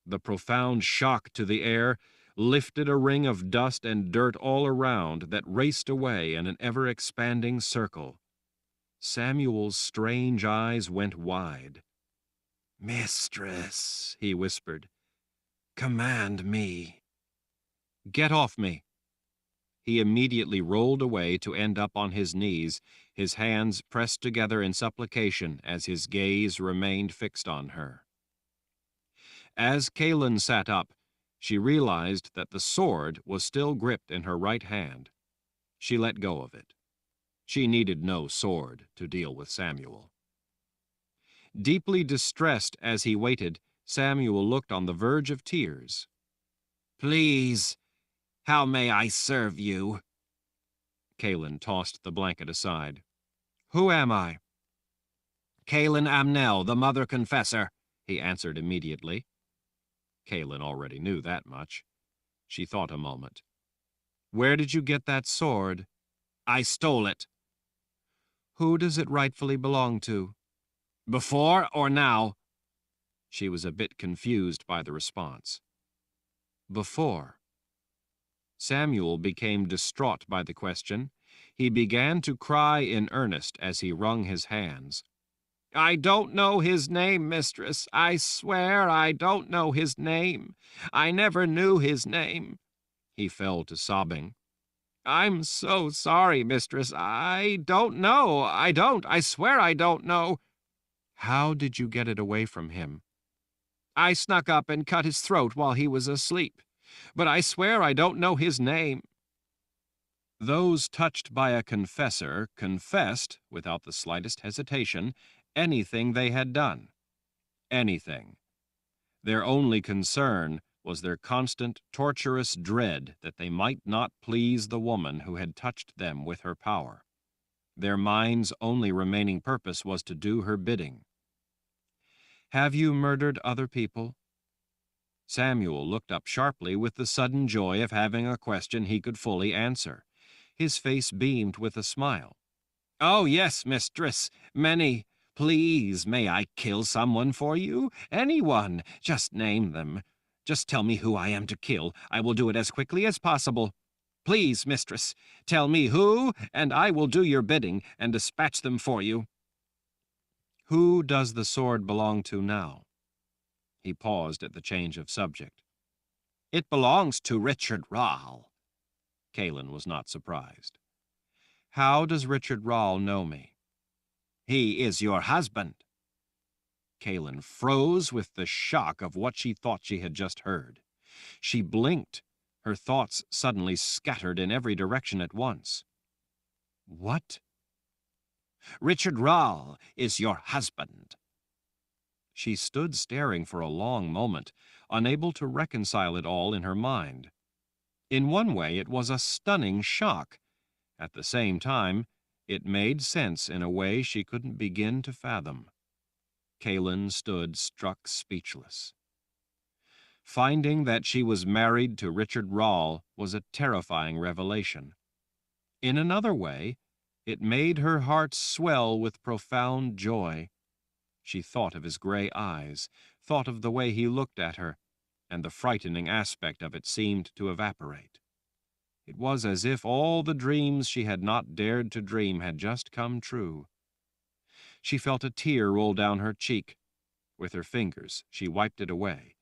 The profound shock to the air lifted a ring of dust and dirt all around that raced away in an ever-expanding circle. Samuel's strange eyes went wide. "Mistress," he whispered, "command me." "Get off me." He immediately rolled away to end up on his knees, his hands pressed together in supplication as his gaze remained fixed on her. As Kaelin sat up, she realized that the sword was still gripped in her right hand. She let go of it. She needed no sword to deal with Samuel. Deeply distressed as he waited, Samuel looked on the verge of tears. "Please, how may I serve you?" Kaelin tossed the blanket aside. "Who am I?" "Kaelin Amnel, the Mother Confessor," he answered immediately. Kaelin already knew that much. She thought a moment. "Where did you get that sword?" "I stole it." "Who does it rightfully belong to?" "Before or now?" She was a bit confused by the response. "Before." Samuel became distraught by the question. He began to cry in earnest as he wrung his hands. "I don't know his name, mistress. I swear I don't know his name. I never knew his name." He fell to sobbing. "I'm so sorry, mistress. I don't know. I swear I don't know." "How did you get it away from him?" "I snuck up and cut his throat while he was asleep. But I swear I don't know his name." Those touched by a confessor confessed, without the slightest hesitation, anything they had done. Anything. Their only concern was their constant, torturous dread that they might not please the woman who had touched them with her power. Their mind's only remaining purpose was to do her bidding. "Have you murdered other people?" Samuel looked up sharply with the sudden joy of having a question he could fully answer. His face beamed with a smile. "Oh, yes, mistress, many. Please, may I kill someone for you? Anyone. Just name them. Just tell me who I am to kill. I will do it as quickly as possible. Please, mistress, tell me who, and I will do your bidding and dispatch them for you." "Who does the sword belong to now?" He paused at the change of subject. "It belongs to Richard Rall." Kaelin was not surprised. "How does Richard Rall know me?" "He is your husband." Kaelin froze with the shock of what she thought she had just heard. She blinked, her thoughts suddenly scattered in every direction at once. "What?" "Richard Rall is your husband." She stood staring for a long moment, unable to reconcile it all in her mind. In one way, it was a stunning shock. At the same time, it made sense in a way she couldn't begin to fathom. Kaelin stood struck speechless. Finding that she was married to Richard Rall was a terrifying revelation. In another way, it made her heart swell with profound joy. She thought of his gray eyes, thought of the way he looked at her, and the frightening aspect of it seemed to evaporate. It was as if all the dreams she had not dared to dream had just come true. She felt a tear roll down her cheek. With her fingers, she wiped it away,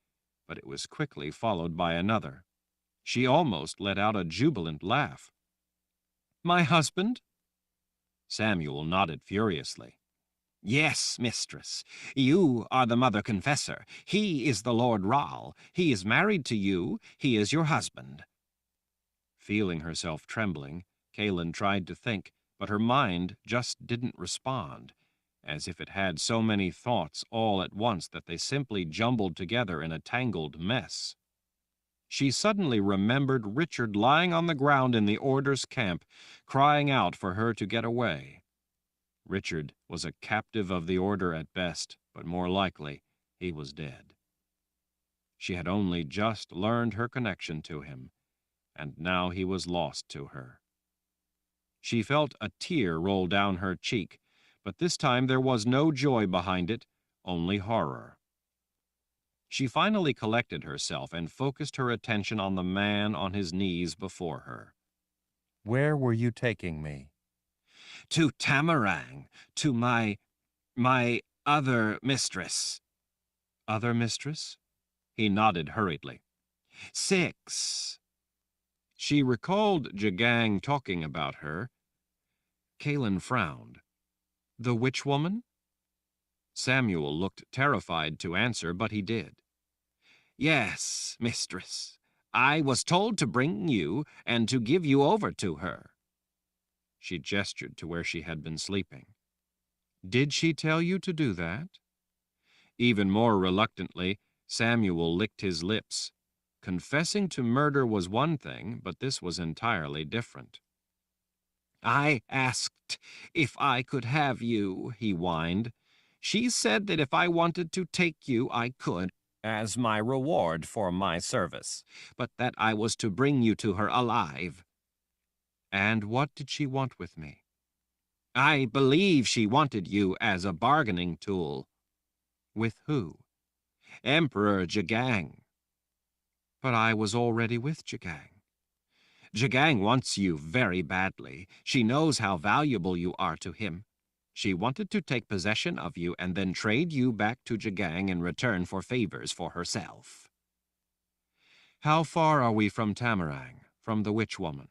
but it was quickly followed by another. She almost let out a jubilant laugh. "My husband?" Samuel nodded furiously. Yes, mistress. You are the Mother Confessor. He is the Lord Ral. He is married to you. He is your husband." Feeling herself trembling, Kaelin tried to think, but her mind just didn't respond, as if it had so many thoughts all at once that they simply jumbled together in a tangled mess. She suddenly remembered Richard lying on the ground in the Order's camp, crying out for her to get away. Richard was a captive of the Order at best, but more likely he was dead. She had only just learned her connection to him, and now he was lost to her. She felt a tear roll down her cheek, but this time there was no joy behind it, only horror. She finally collected herself and focused her attention on the man on his knees before her. "Where were you taking me?" "To Tamarang, to my other mistress." "Other mistress?" He nodded hurriedly. 6. She recalled Jagang talking about her. Kaelin frowned. "The witch woman?" Samuel looked terrified to answer, but he did. "Yes, mistress. I was told to bring you and to give you over to her." She gestured to where she had been sleeping. "Did she tell you to do that?" Even more reluctantly, Samuel licked his lips. Confessing to murder was one thing, but this was entirely different. "I asked if I could have you," he whined. "She said that if I wanted to take you, I could, as my reward for my service, but that I was to bring you to her alive." "And what did she want with me?" "I believe she wanted you as a bargaining tool." "With who?" "Emperor Jagang." "But I was already with Jagang." "Jagang wants you very badly. She knows how valuable you are to him. She wanted to take possession of you and then trade you back to Jagang in return for favors for herself." "How far are we from Tamarang, from the witch woman?"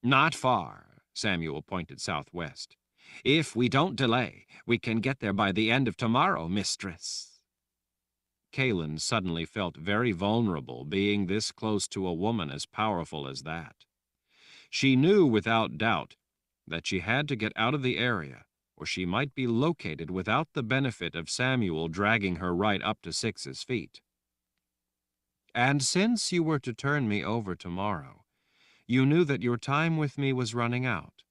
"Not far," Samuel pointed southwest. "If we don't delay, we can get there by the end of tomorrow, mistress." Kaelin suddenly felt very vulnerable being this close to a woman as powerful as that. She knew without doubt that she had to get out of the area, or she might be located without the benefit of Samuel dragging her right up to Six's feet. "And since you were to turn me over tomorrow, you knew that your time with me was running out.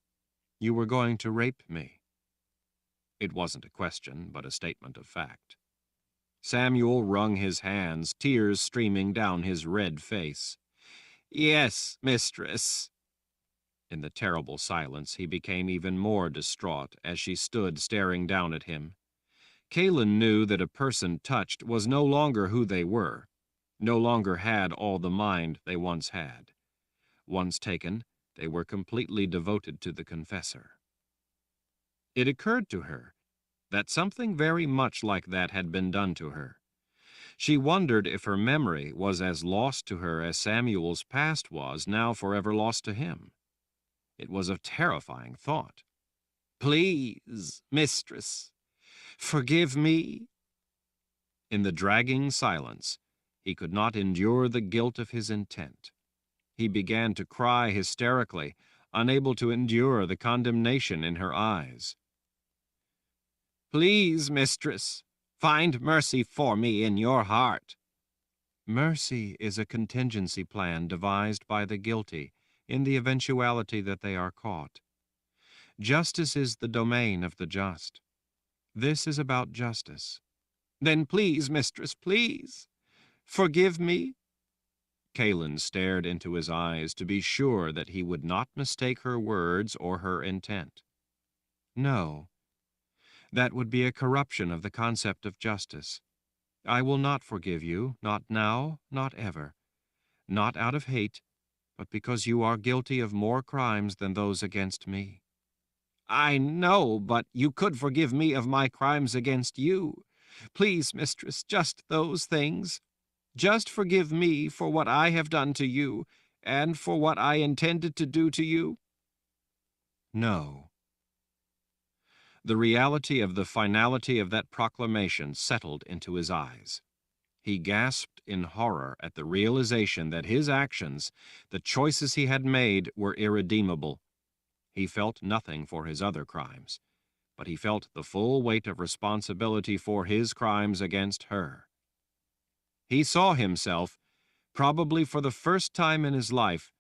You were going to rape me." It wasn't a question, but a statement of fact. Samuel wrung his hands, tears streaming down his red face. "Yes, mistress." In the terrible silence, he became even more distraught as she stood staring down at him. Kaelin knew that a person touched was no longer who they were, no longer had all the mind they once had. Once taken, they were completely devoted to the Confessor. It occurred to her that something very much like that had been done to her. She wondered if her memory was as lost to her as Samuel's past was now forever lost to him. It was a terrifying thought. "Please, mistress, forgive me." In the dragging silence, he could not endure the guilt of his intent. He began to cry hysterically, unable to endure the condemnation in her eyes. "Please, mistress, find mercy for me in your heart." Mercy is a contingency plan devised by the guilty in the eventuality that they are caught. Justice is the domain of the just. This is about justice. "Then please, mistress, please, forgive me." Kaelin stared into his eyes to be sure that he would not mistake her words or her intent. "No. That would be a corruption of the concept of justice. I will not forgive you, not now, not ever. Not out of hate, but because you are guilty of more crimes than those against me. I know, but you could forgive me of my crimes against you. Please, mistress, just those things. Just forgive me for what I have done to you, and for what I intended to do to you. No. The reality of the finality of that proclamation settled into his eyes. He gasped in horror at the realization that his actions, the choices he had made, were irredeemable. He felt nothing for his other crimes, but he felt the full weight of responsibility for his crimes against her. He saw himself, probably for the first time in his life,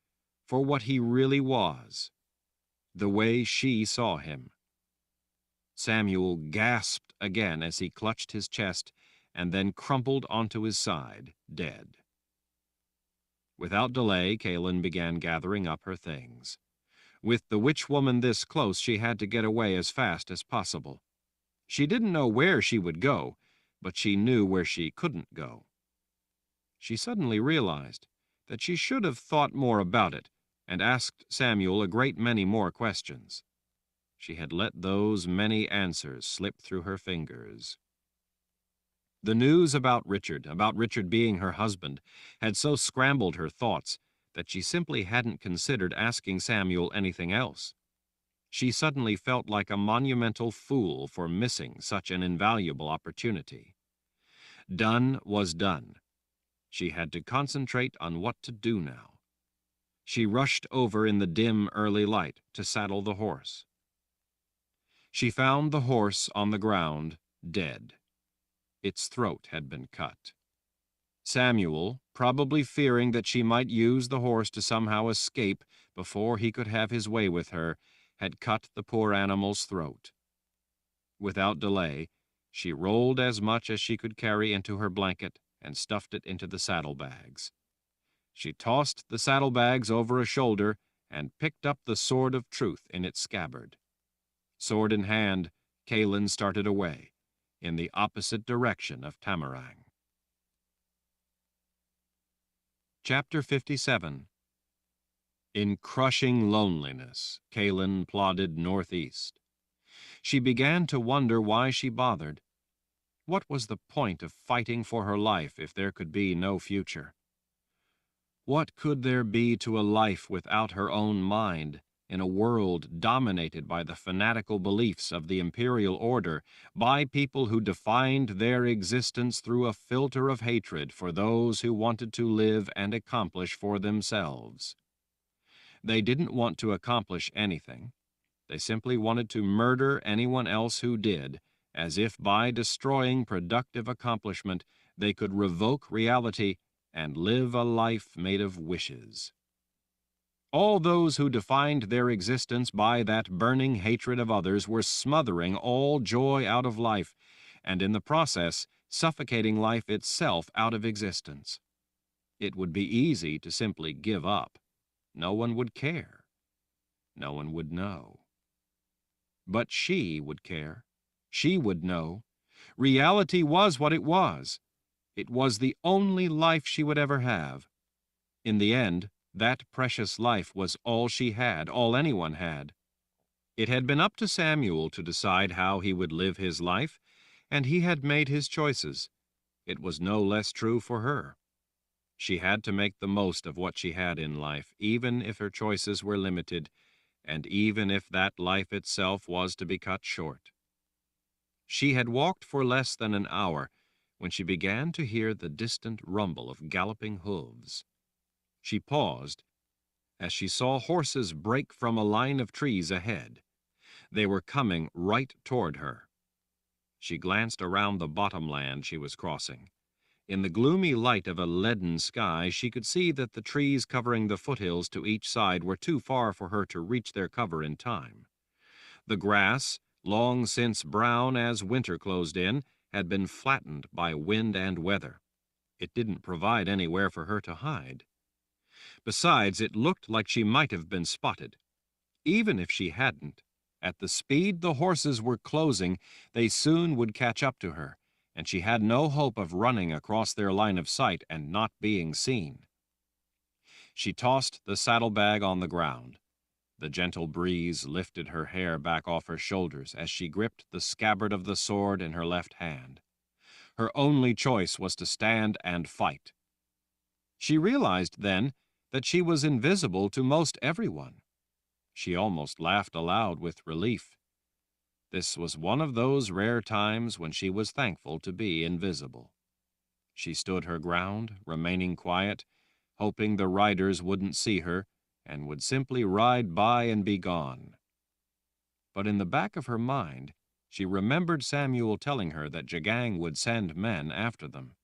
for what he really was, the way she saw him. Samuel gasped again as he clutched his chest and then crumpled onto his side, dead. Without delay, Kaelin began gathering up her things. With the witch woman this close, she had to get away as fast as possible. She didn't know where she would go, but she knew where she couldn't go. She suddenly realized that she should have thought more about it and asked Samuel a great many more questions. She had let those many answers slip through her fingers. The news about Richard being her husband, had so scrambled her thoughts that she simply hadn't considered asking Samuel anything else. She suddenly felt like a monumental fool for missing such an invaluable opportunity. Done was done. She had to concentrate on what to do now. She rushed over in the dim early light to saddle the horse. She found the horse on the ground, dead. Its throat had been cut. Samuel, probably fearing that she might use the horse to somehow escape before he could have his way with her, had cut the poor animal's throat. Without delay, she rolled as much as she could carry into her blanket and stuffed it into the saddlebags. She tossed the saddlebags over a shoulder and picked up the sword of truth in its scabbard. Sword in hand, Kaelin started away, in the opposite direction of Tamarang. Chapter 57. In crushing loneliness, Kaelin plodded northeast. She began to wonder why she bothered. What was the point of fighting for her life if there could be no future? What could there be to a life without her own mind, in a world dominated by the fanatical beliefs of the imperial order, by people who defined their existence through a filter of hatred for those who wanted to live and accomplish for themselves? They didn't want to accomplish anything. They simply wanted to murder anyone else who did, as if by destroying productive accomplishment they could revoke reality and live a life made of wishes. All those who defined their existence by that burning hatred of others were smothering all joy out of life, and in the process suffocating life itself out of existence. It would be easy to simply give up. No one would care. No one would know. But she would care. She would know. Reality was what it was. It was the only life she would ever have. In the end, that precious life was all she had, all anyone had. It had been up to Samuel to decide how he would live his life, and he had made his choices. It was no less true for her. She had to make the most of what she had in life, even if her choices were limited, and even if that life itself was to be cut short. She had walked for less than an hour when she began to hear the distant rumble of galloping hooves. She paused as she saw horses break from a line of trees ahead. They were coming right toward her. She glanced around the bottomland she was crossing. In the gloomy light of a leaden sky, she could see that the trees covering the foothills to each side were too far for her to reach their cover in time. The grass, long since brown as winter closed in, had been flattened by wind and weather. It didn't provide anywhere for her to hide. Besides, it looked like she might have been spotted. Even if she hadn't, at the speed the horses were closing, they soon would catch up to her, and she had no hope of running across their line of sight and not being seen. She tossed the saddlebag on the ground. The gentle breeze lifted her hair back off her shoulders as she gripped the scabbard of the sword in her left hand. Her only choice was to stand and fight. She realized then that she was invisible to most everyone. She almost laughed aloud with relief. This was one of those rare times when she was thankful to be invisible. She stood her ground, remaining quiet, hoping the riders wouldn't see her and would simply ride by and be gone. But in the back of her mind, she remembered Samuel telling her that Jagang would send men after them.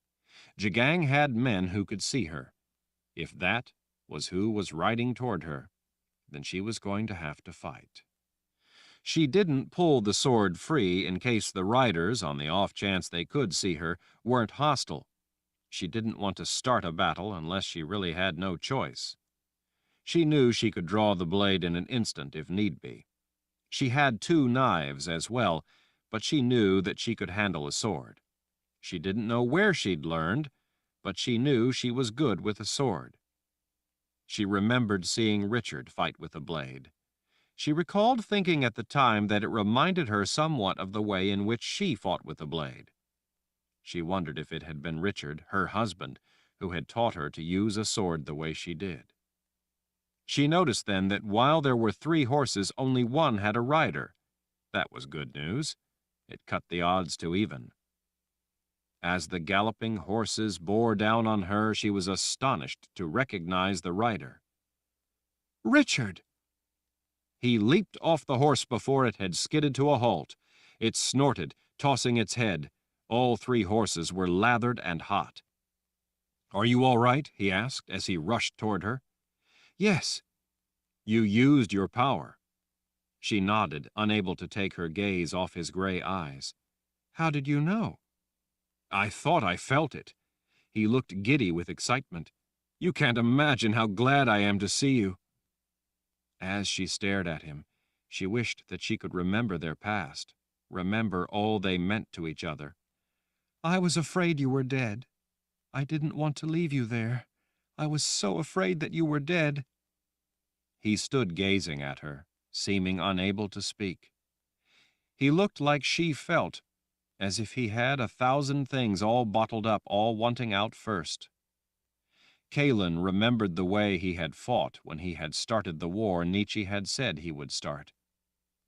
Jagang had men who could see her. If that was who was riding toward her, then she was going to have to fight. She didn't pull the sword free in case the riders, on the off chance they could see her, weren't hostile. She didn't want to start a battle unless she really had no choice. She knew she could draw the blade in an instant if need be. She had 2 knives as well, but she knew that she could handle a sword. She didn't know where she'd learned, but she knew she was good with a sword. She remembered seeing Richard fight with a blade. She recalled thinking at the time that it reminded her somewhat of the way in which she fought with a blade. She wondered if it had been Richard, her husband, who had taught her to use a sword the way she did. She noticed then that while there were 3 horses, only 1 had a rider. That was good news. It cut the odds to even. As the galloping horses bore down on her, she was astonished to recognize the rider. Richard! He leaped off the horse before it had skidded to a halt. It snorted, tossing its head. All 3 horses were lathered and hot. "Are you all right?" he asked as he rushed toward her. "Yes." "You used your power." She nodded, unable to take her gaze off his gray eyes. "How did you know?" "I thought I felt it." He looked giddy with excitement. "You can't imagine how glad I am to see you." As she stared at him, she wished that she could remember their past, remember all they meant to each other. "I was afraid you were dead. I didn't want to leave you there. I was so afraid that you were dead." He stood gazing at her, seeming unable to speak. He looked like she felt, as if he had 1,000 things all bottled up, all wanting out first. Kaelin remembered the way he had fought when he had started the war Nietzsche had said he would start.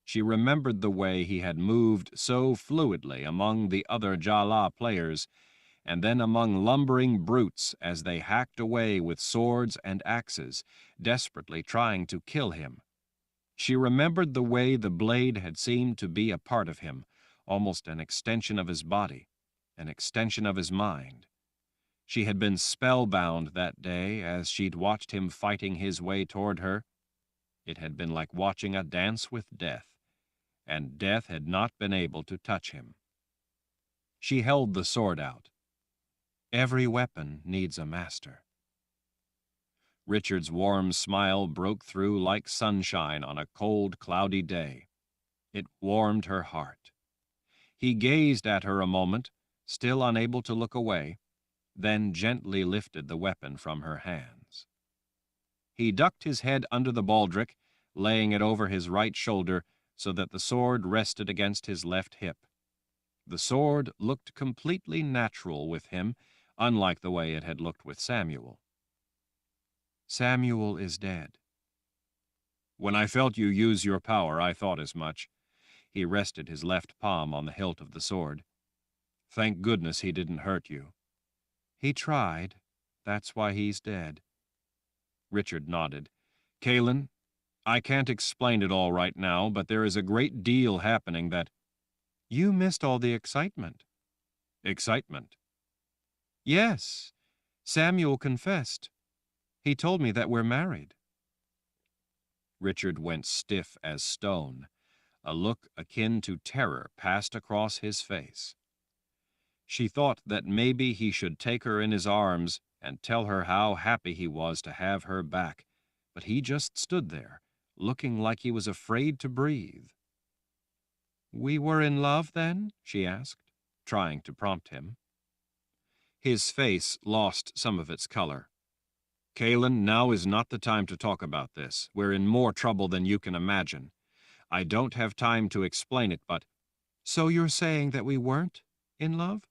She remembered the way he had moved so fluidly among the other Jala players, and then among lumbering brutes as they hacked away with swords and axes, desperately trying to kill him. She remembered the way the blade had seemed to be a part of him, almost an extension of his body, an extension of his mind. She had been spellbound that day as she'd watched him fighting his way toward her. It had been like watching a dance with death, and death had not been able to touch him. She held the sword out. Every weapon needs a master. Richard's warm smile broke through like sunshine on a cold, cloudy day. It warmed her heart. He gazed at her a moment, still unable to look away, then gently lifted the weapon from her hands. He ducked his head under the baldric, laying it over his right shoulder so that the sword rested against his left hip. The sword looked completely natural with him, unlike the way it had looked with Samuel. "Samuel is dead." "When I felt you use your power, I thought as much." He rested his left palm on the hilt of the sword. "Thank goodness he didn't hurt you." "He tried. That's why he's dead." Richard nodded. "Kaelin, I can't explain it all right now, but there is a great deal happening that—" "You missed all the excitement." "Excitement?" "Yes. Samuel confessed. He told me that we're married." Richard went stiff as stone. A look akin to terror passed across his face. She thought that maybe he should take her in his arms and tell her how happy he was to have her back, but he just stood there, looking like he was afraid to breathe. "We were in love, then?" she asked, trying to prompt him. His face lost some of its color. Kalen, now is not the time to talk about this. We're in more trouble than you can imagine. I don't have time to explain it, but— So you're saying that we weren't in love?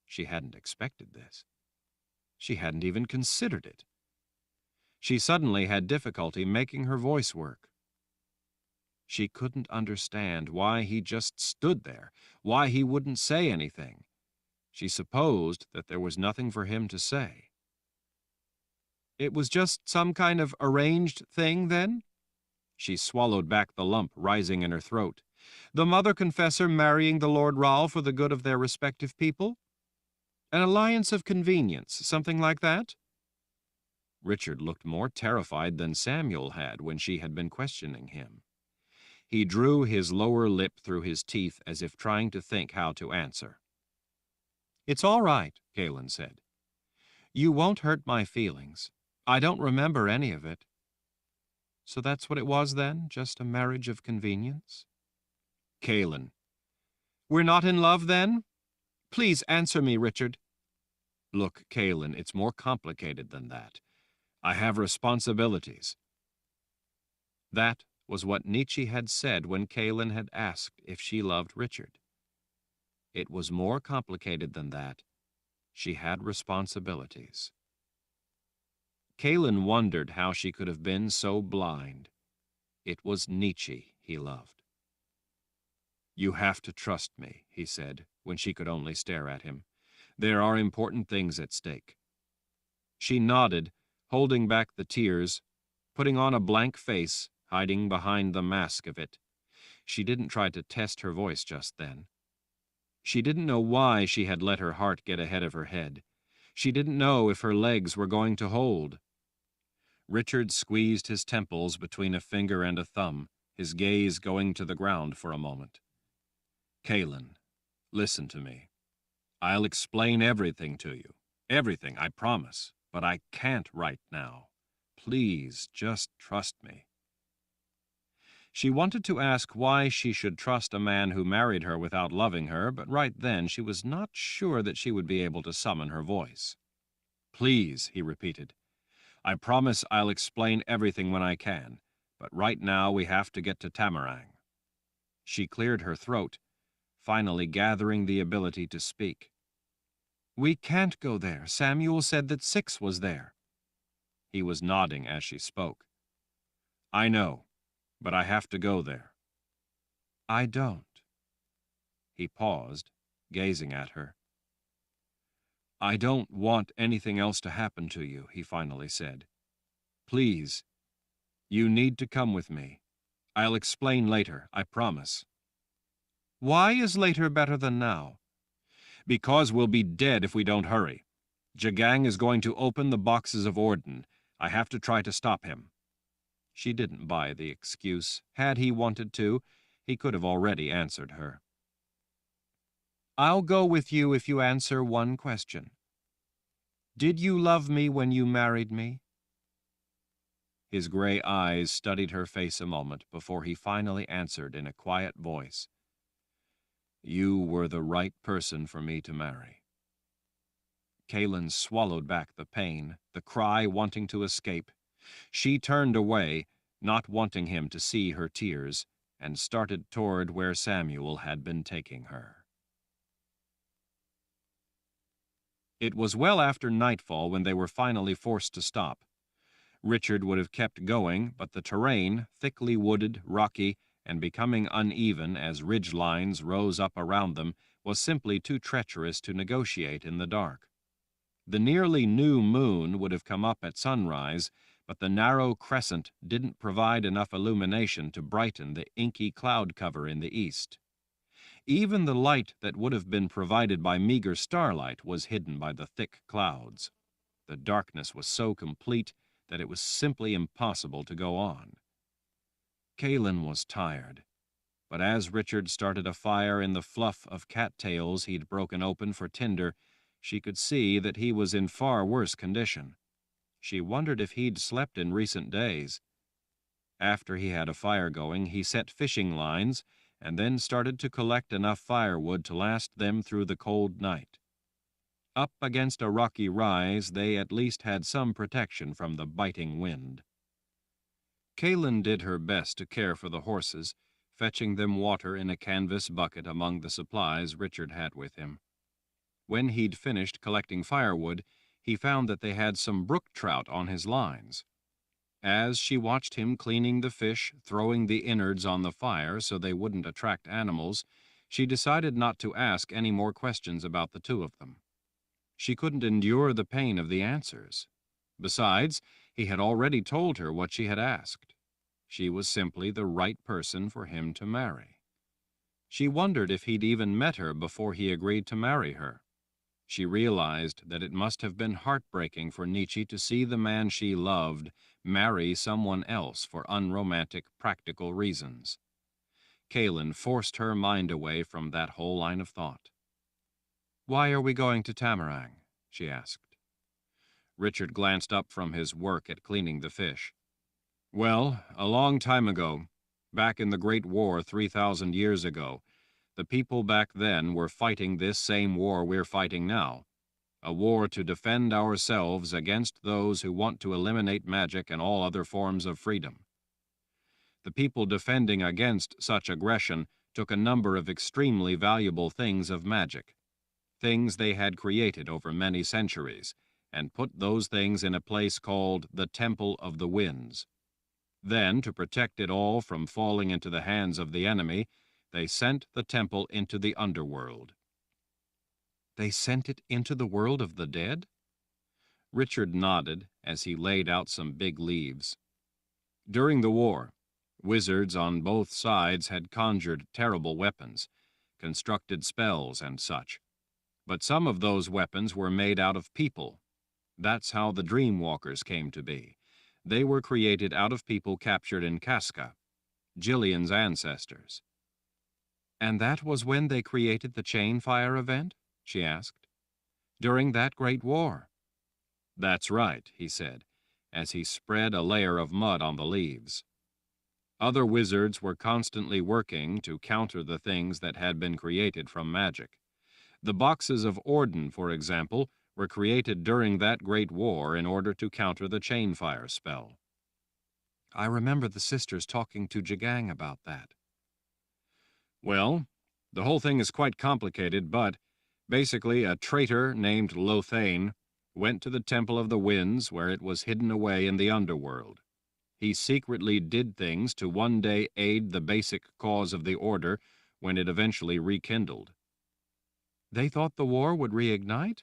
She hadn't expected this. She hadn't even considered it. She suddenly had difficulty making her voice work. She couldn't understand why he just stood there, why he wouldn't say anything. She supposed that there was nothing for him to say. It was just some kind of arranged thing, then? She swallowed back the lump rising in her throat. The mother confessor marrying the Lord Ralph for the good of their respective people? An alliance of convenience, something like that? Richard looked more terrified than Samuel had when she had been questioning him. He drew his lower lip through his teeth as if trying to think how to answer. "It's all right," Kalen said. "You won't hurt my feelings. I don't remember any of it." So that's what it was then, just a marriage of convenience? Kalen. We're not in love then? Please answer me, Richard. Look, Kalen, it's more complicated than that. I have responsibilities. That was what Nietzsche had said when Kalen had asked if she loved Richard. It was more complicated than that. She had responsibilities. Kalen wondered how she could have been so blind. It was Nietzsche he loved. "You have to trust me," he said, when she could only stare at him. "There are important things at stake." She nodded, holding back the tears, putting on a blank face, hiding behind the mask of it. She didn't try to test her voice just then. She didn't know why she had let her heart get ahead of her head. She didn't know if her legs were going to hold. Richard squeezed his temples between a finger and a thumb, his gaze going to the ground for a moment. "Kalen, listen to me. I'll explain everything to you. Everything, I promise. But I can't right now. Please, just trust me." She wanted to ask why she should trust a man who married her without loving her, but right then she was not sure that she would be able to summon her voice. "Please," he repeated. "I promise I'll explain everything when I can, but right now we have to get to Tamarang." She cleared her throat, finally gathering the ability to speak. "We can't go there. Samuel said that 6 was there." He was nodding as she spoke. "I know, but I have to go there." "I don't." He paused, gazing at her. "I don't want anything else to happen to you," he finally said. "Please, you need to come with me. I'll explain later, I promise." "Why is later better than now?" "Because we'll be dead if we don't hurry. Jagang is going to open the boxes of Orden. I have to try to stop him." She didn't buy the excuse. Had he wanted to, he could have already answered her. "I'll go with you if you answer one question. Did you love me when you married me?" His gray eyes studied her face a moment before he finally answered in a quiet voice. "You were the right person for me to marry." Kalen swallowed back the pain, the cry wanting to escape. She turned away, not wanting him to see her tears, and started toward where Samuel had been taking her. It was well after nightfall when they were finally forced to stop. Richard would have kept going, but the terrain, thickly wooded, rocky, and becoming uneven as ridge lines rose up around them, was simply too treacherous to negotiate in the dark. The nearly new moon would have come up at sunrise, but the narrow crescent didn't provide enough illumination to brighten the inky cloud cover in the east. Even the light that would have been provided by meager starlight was hidden by the thick clouds. The darkness was so complete that it was simply impossible to go on. Kalen was tired, but as Richard started a fire in the fluff of cattails he'd broken open for tinder, she could see that he was in far worse condition. She wondered if he'd slept in recent days. After he had a fire going, he set fishing lines and then started to collect enough firewood to last them through the cold night. Up against a rocky rise, they at least had some protection from the biting wind. Kaelin did her best to care for the horses, fetching them water in a canvas bucket among the supplies Richard had with him. When he'd finished collecting firewood, he found that they had some brook trout on his lines. As she watched him cleaning the fish, throwing the innards on the fire so they wouldn't attract animals, she decided not to ask any more questions about the two of them. She couldn't endure the pain of the answers. Besides, he had already told her what she had asked. She was simply the right person for him to marry. She wondered if he'd even met her before he agreed to marry her. She realized that it must have been heartbreaking for Nietzsche to see the man she loved marry someone else for unromantic, practical reasons. Kaelin forced her mind away from that whole line of thought. "Why are we going to Tamarang?" she asked. Richard glanced up from his work at cleaning the fish. "Well, a long time ago, back in the Great War 3,000 years ago, the people back then were fighting this same war we're fighting now, a war to defend ourselves against those who want to eliminate magic and all other forms of freedom. The people defending against such aggression took a number of extremely valuable things of magic, things they had created over many centuries, and put those things in a place called the Temple of the Winds. Then, to protect it all from falling into the hands of the enemy, they sent the temple into the underworld." "They sent it into the world of the dead?" Richard nodded as he laid out some big leaves. "During the war, wizards on both sides had conjured terrible weapons, constructed spells and such. But some of those weapons were made out of people. That's how the Dream Walkers came to be. They were created out of people captured in Casca, Jillian's ancestors." "And that was when they created the chain fire event?" she asked. "During that great war?" "That's right," he said, as he spread a layer of mud on the leaves. "Other wizards were constantly working to counter the things that had been created from magic. The boxes of Orden, for example, were created during that great war in order to counter the chain fire spell." "I remember the sisters talking to Jagang about that." "Well, the whole thing is quite complicated, but basically a traitor named Lothane went to the Temple of the Winds where it was hidden away in the underworld. He secretly did things to one day aid the basic cause of the Order when it eventually rekindled." "They thought the war would reignite?"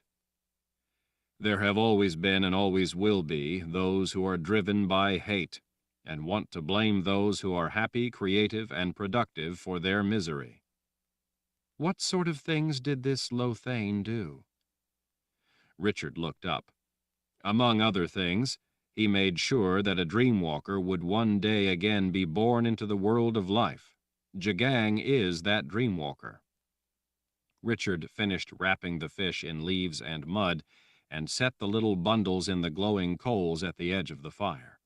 "There have always been and always will be those who are driven by hate and want to blame those who are happy, creative, and productive for their misery." "What sort of things did this Lothane do?" Richard looked up. "Among other things, he made sure that a Dreamwalker would one day again be born into the world of life. Jagang is that Dreamwalker." Richard finished wrapping the fish in leaves and mud and set the little bundles in the glowing coals at the edge of the fire.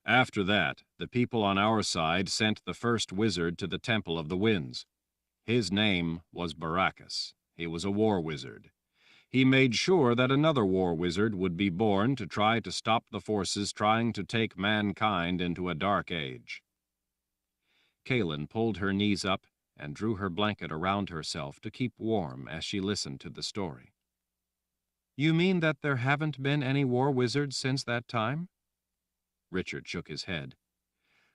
"After that, the people on our side sent the first wizard to the Temple of the Winds. His name was Baracus. He was a war wizard. He made sure that another war wizard would be born to try to stop the forces trying to take mankind into a dark age." Kaelin pulled her knees up and drew her blanket around herself to keep warm as she listened to the story. "You mean that there haven't been any war wizards since that time?" Richard shook his head.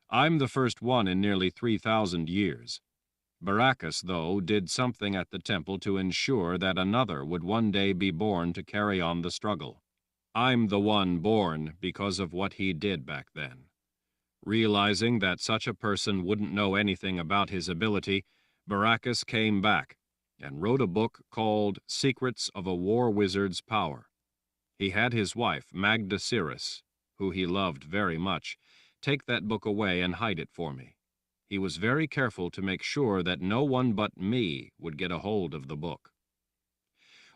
"I'm the first one in nearly 3,000 years. Baracus, though, did something at the temple to ensure that another would one day be born to carry on the struggle. I'm the one born because of what he did back then. Realizing that such a person wouldn't know anything about his ability, Baracus came back and wrote a book called Secrets of a War Wizard's Power. He had his wife, Magda Cirrus, who he loved very much, take that book away and hide it for me. He was very careful to make sure that no one but me would get a hold of the book.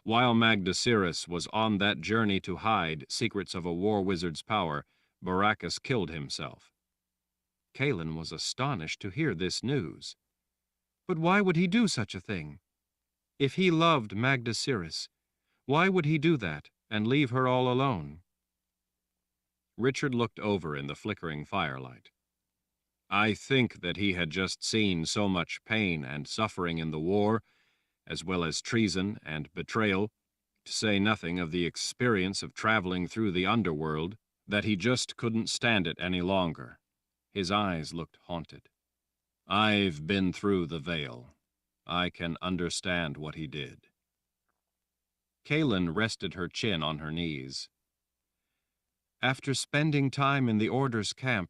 While Magda Cirrus was on that journey to hide Secrets of a War Wizard's Power, Baracus killed himself." Kaelin was astonished to hear this news. "But why would he do such a thing? If he loved Magda Cirrus, Why would he do that and leave her all alone? Richard looked over in the flickering firelight. I think that he had just seen so much pain and suffering in the war, as well as treason and betrayal, to say nothing of the experience of traveling through the underworld, that he just couldn't stand it any longer. His eyes looked haunted. I've been through the veil. I can understand what he did. Kaylin rested her chin on her knees. After spending time in the Order's camp,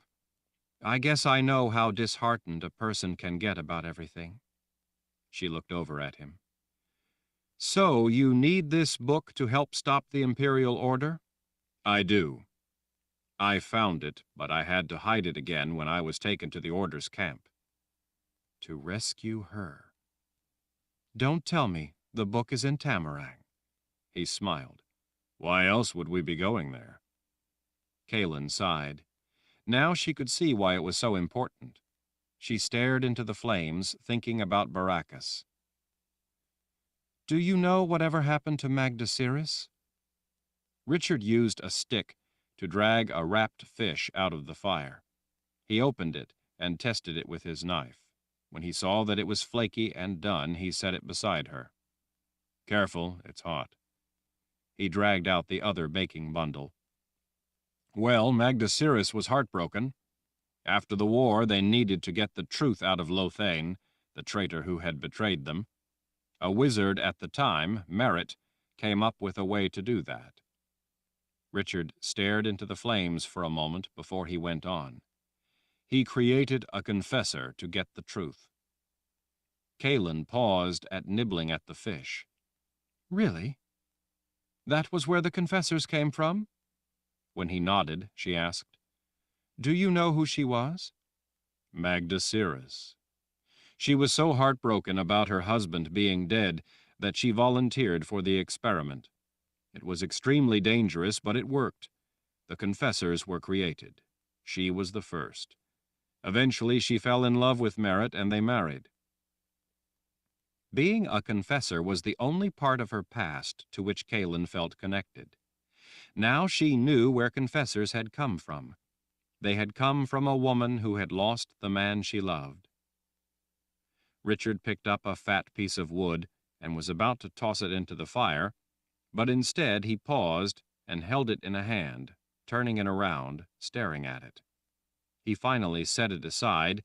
I guess I know how disheartened a person can get about everything. She looked over at him. So, you need this book to help stop the Imperial Order? I do. I found it, but I had to hide it again when I was taken to the Order's camp. To rescue her. Don't tell me the book is in Tamarang. He smiled. Why else would we be going there? Kaylin sighed. Now she could see why it was so important. She stared into the flames, thinking about Baracus. Do you know whatever happened to Magdasiris? Richard used a stick to drag a wrapped fish out of the fire. He opened it and tested it with his knife. When he saw that it was flaky and done, he set it beside her. Careful, it's hot. He dragged out the other baking bundle. Well, Magdasiris was heartbroken. After the war, they needed to get the truth out of Lothane, the traitor who had betrayed them. A wizard at the time, Merritt, came up with a way to do that. Richard stared into the flames for a moment before he went on. He created a confessor to get the truth. Kaylin paused at nibbling at the fish. Really? That was where the confessors came from? When he nodded, she asked, Do you know who she was? Magdasiris. She was so heartbroken about her husband being dead that she volunteered for the experiment. It was extremely dangerous, but it worked. The confessors were created. She was the first. Eventually, she fell in love with Merritt, and they married. Being a confessor was the only part of her past to which Kaylin felt connected. Now she knew where confessors had come from. They had come from a woman who had lost the man she loved. Richard picked up a fat piece of wood and was about to toss it into the fire, but instead he paused and held it in a hand, turning it around, staring at it. He finally set it aside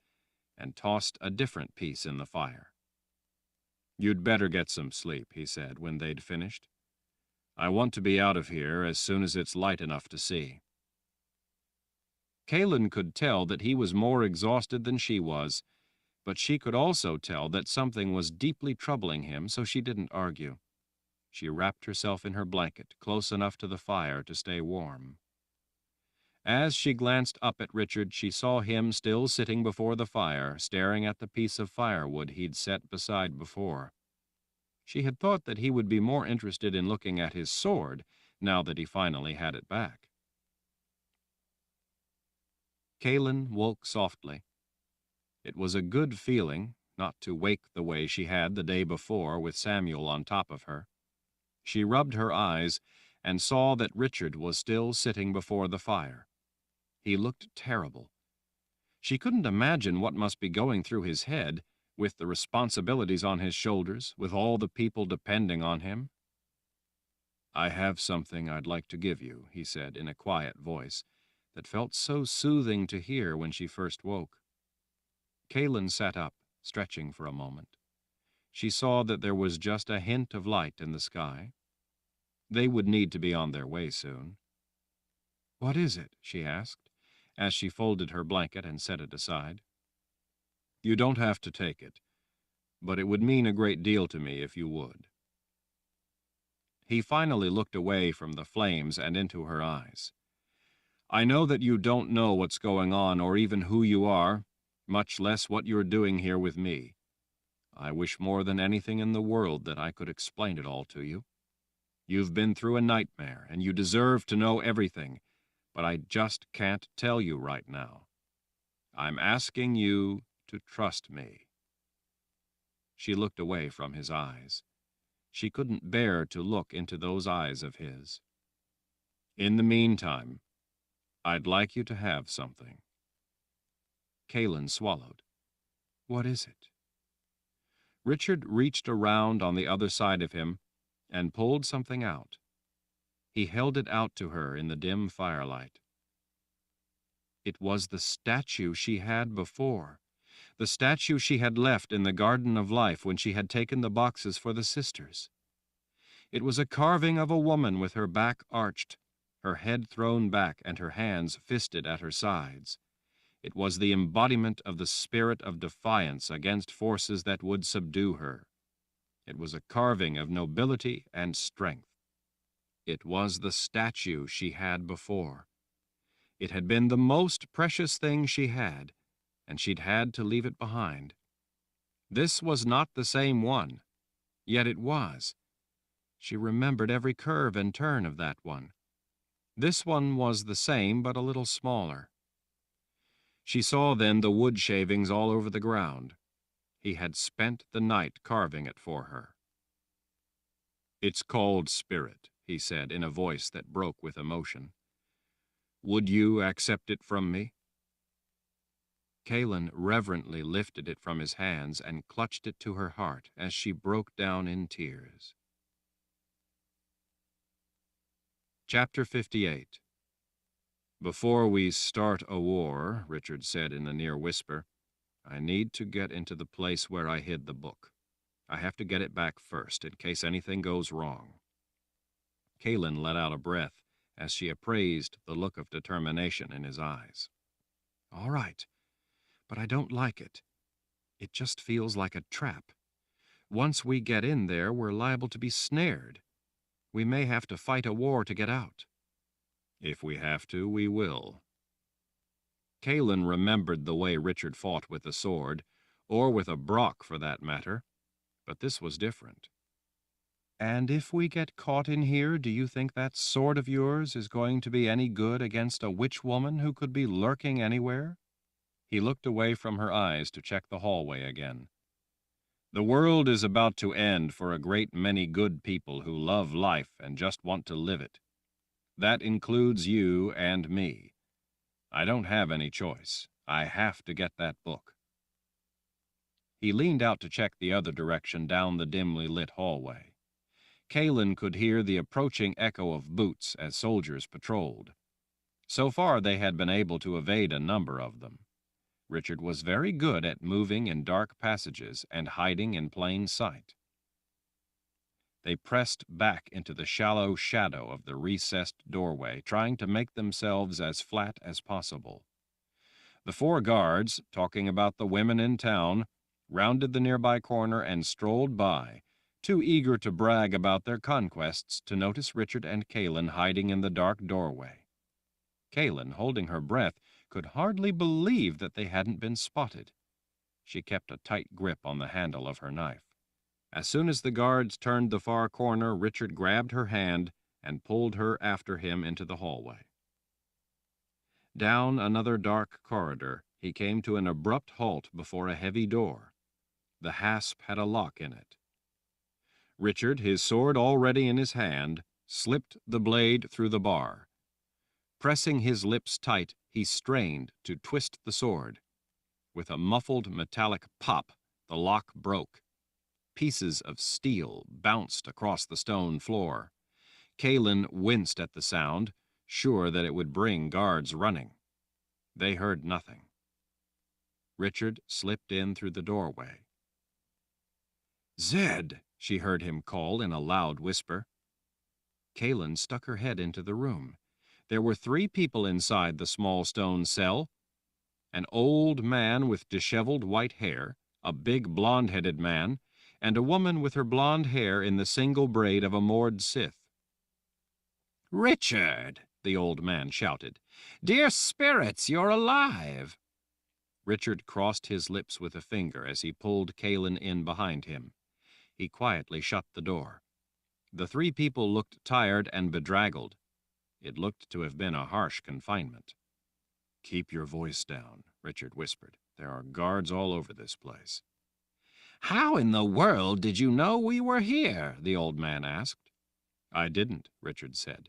and tossed a different piece in the fire. You'd better get some sleep, he said when they'd finished. I want to be out of here as soon as it's light enough to see. Kaylin could tell that he was more exhausted than she was, but she could also tell that something was deeply troubling him, so she didn't argue. She wrapped herself in her blanket, close enough to the fire to stay warm. As she glanced up at Richard, she saw him still sitting before the fire, staring at the piece of firewood he'd set beside before. She had thought that he would be more interested in looking at his sword, now that he finally had it back. Kaylin woke softly. It was a good feeling not to wake the way she had the day before with Samuel on top of her. She rubbed her eyes and saw that Richard was still sitting before the fire. He looked terrible. She couldn't imagine what must be going through his head, with the responsibilities on his shoulders, with all the people depending on him. I have something I'd like to give you, he said in a quiet voice that felt so soothing to hear when she first woke. Kaylin sat up, stretching for a moment. She saw that there was just a hint of light in the sky. They would need to be on their way soon. What is it? She asked, as she folded her blanket and set it aside. You don't have to take it, but it would mean a great deal to me if you would. He finally looked away from the flames and into her eyes. I know that you don't know what's going on or even who you are, much less what you're doing here with me. I wish more than anything in the world that I could explain it all to you. You've been through a nightmare, and you deserve to know everything, but I just can't tell you right now. I'm asking you to trust me. She looked away from his eyes. She couldn't bear to look into those eyes of his. "In the meantime, I'd like you to have something." Kalen swallowed. "What is it?" Richard reached around on the other side of him and pulled something out. He held it out to her in the dim firelight. It was the statue she had before, the statue she had left in the Garden of Life when she had taken the boxes for the sisters. It was a carving of a woman with her back arched, her head thrown back and her hands fisted at her sides. It was the embodiment of the spirit of defiance against forces that would subdue her. It was a carving of nobility and strength. It was the statue she had before. It had been the most precious thing she had, and she'd had to leave it behind. This was not the same one, yet it was. She remembered every curve and turn of that one. This one was the same, but a little smaller. She saw then the wood shavings all over the ground. He had spent the night carving it for her. "It's called Spirit," he said in a voice that broke with emotion. "Would you accept it from me?" Kalen reverently lifted it from his hands and clutched it to her heart as she broke down in tears. Chapter 58. "Before we start a war," Richard said in a near whisper, "I need to get into the place where I hid the book. I have to get it back first, in case anything goes wrong." Kalen let out a breath as she appraised the look of determination in his eyes. "All right, but I don't like it. It just feels like a trap. Once we get in there, we're liable to be snared. We may have to fight a war to get out." "If we have to, we will." Kalen remembered the way Richard fought with the sword, or with a brock for that matter, but this was different. "And if we get caught in here, do you think that sword of yours is going to be any good against a witch woman who could be lurking anywhere?" He looked away from her eyes to check the hallway again. "The world is about to end for a great many good people who love life and just want to live it. That includes you and me. I don't have any choice. I have to get that book." He leaned out to check the other direction down the dimly lit hallway. Kalen could hear the approaching echo of boots as soldiers patrolled. So far they had been able to evade a number of them. Richard was very good at moving in dark passages and hiding in plain sight. They pressed back into the shallow shadow of the recessed doorway, trying to make themselves as flat as possible. The 4 guards, talking about the women in town, rounded the nearby corner and strolled by, too eager to brag about their conquests to notice Richard and Kalen hiding in the dark doorway. Kalen, holding her breath, could hardly believe that they hadn't been spotted. She kept a tight grip on the handle of her knife. As soon as the guards turned the far corner, Richard grabbed her hand and pulled her after him into the hallway. Down another dark corridor, he came to an abrupt halt before a heavy door. The hasp had a lock in it. Richard, his sword already in his hand, slipped the blade through the bar. Pressing his lips tight, he strained to twist the sword. With a muffled metallic pop, the lock broke. Pieces of steel bounced across the stone floor. Kalen winced at the sound, sure that it would bring guards running. They heard nothing. Richard slipped in through the doorway. "Zed," she heard him call in a loud whisper. Kalen stuck her head into the room. There were 3 people inside the small stone cell: an old man with disheveled white hair, a big blonde-headed man, and a woman with her blonde hair in the single braid of a moored scythe. "Richard," the old man shouted. "Dear spirits, you're alive!" Richard crossed his lips with a finger as he pulled Kalen in behind him. He quietly shut the door. The 3 people looked tired and bedraggled. It looked to have been a harsh confinement. "Keep your voice down," Richard whispered. "There are guards all over this place." How in the world did you know we were here? The old man asked. I didn't, Richard said.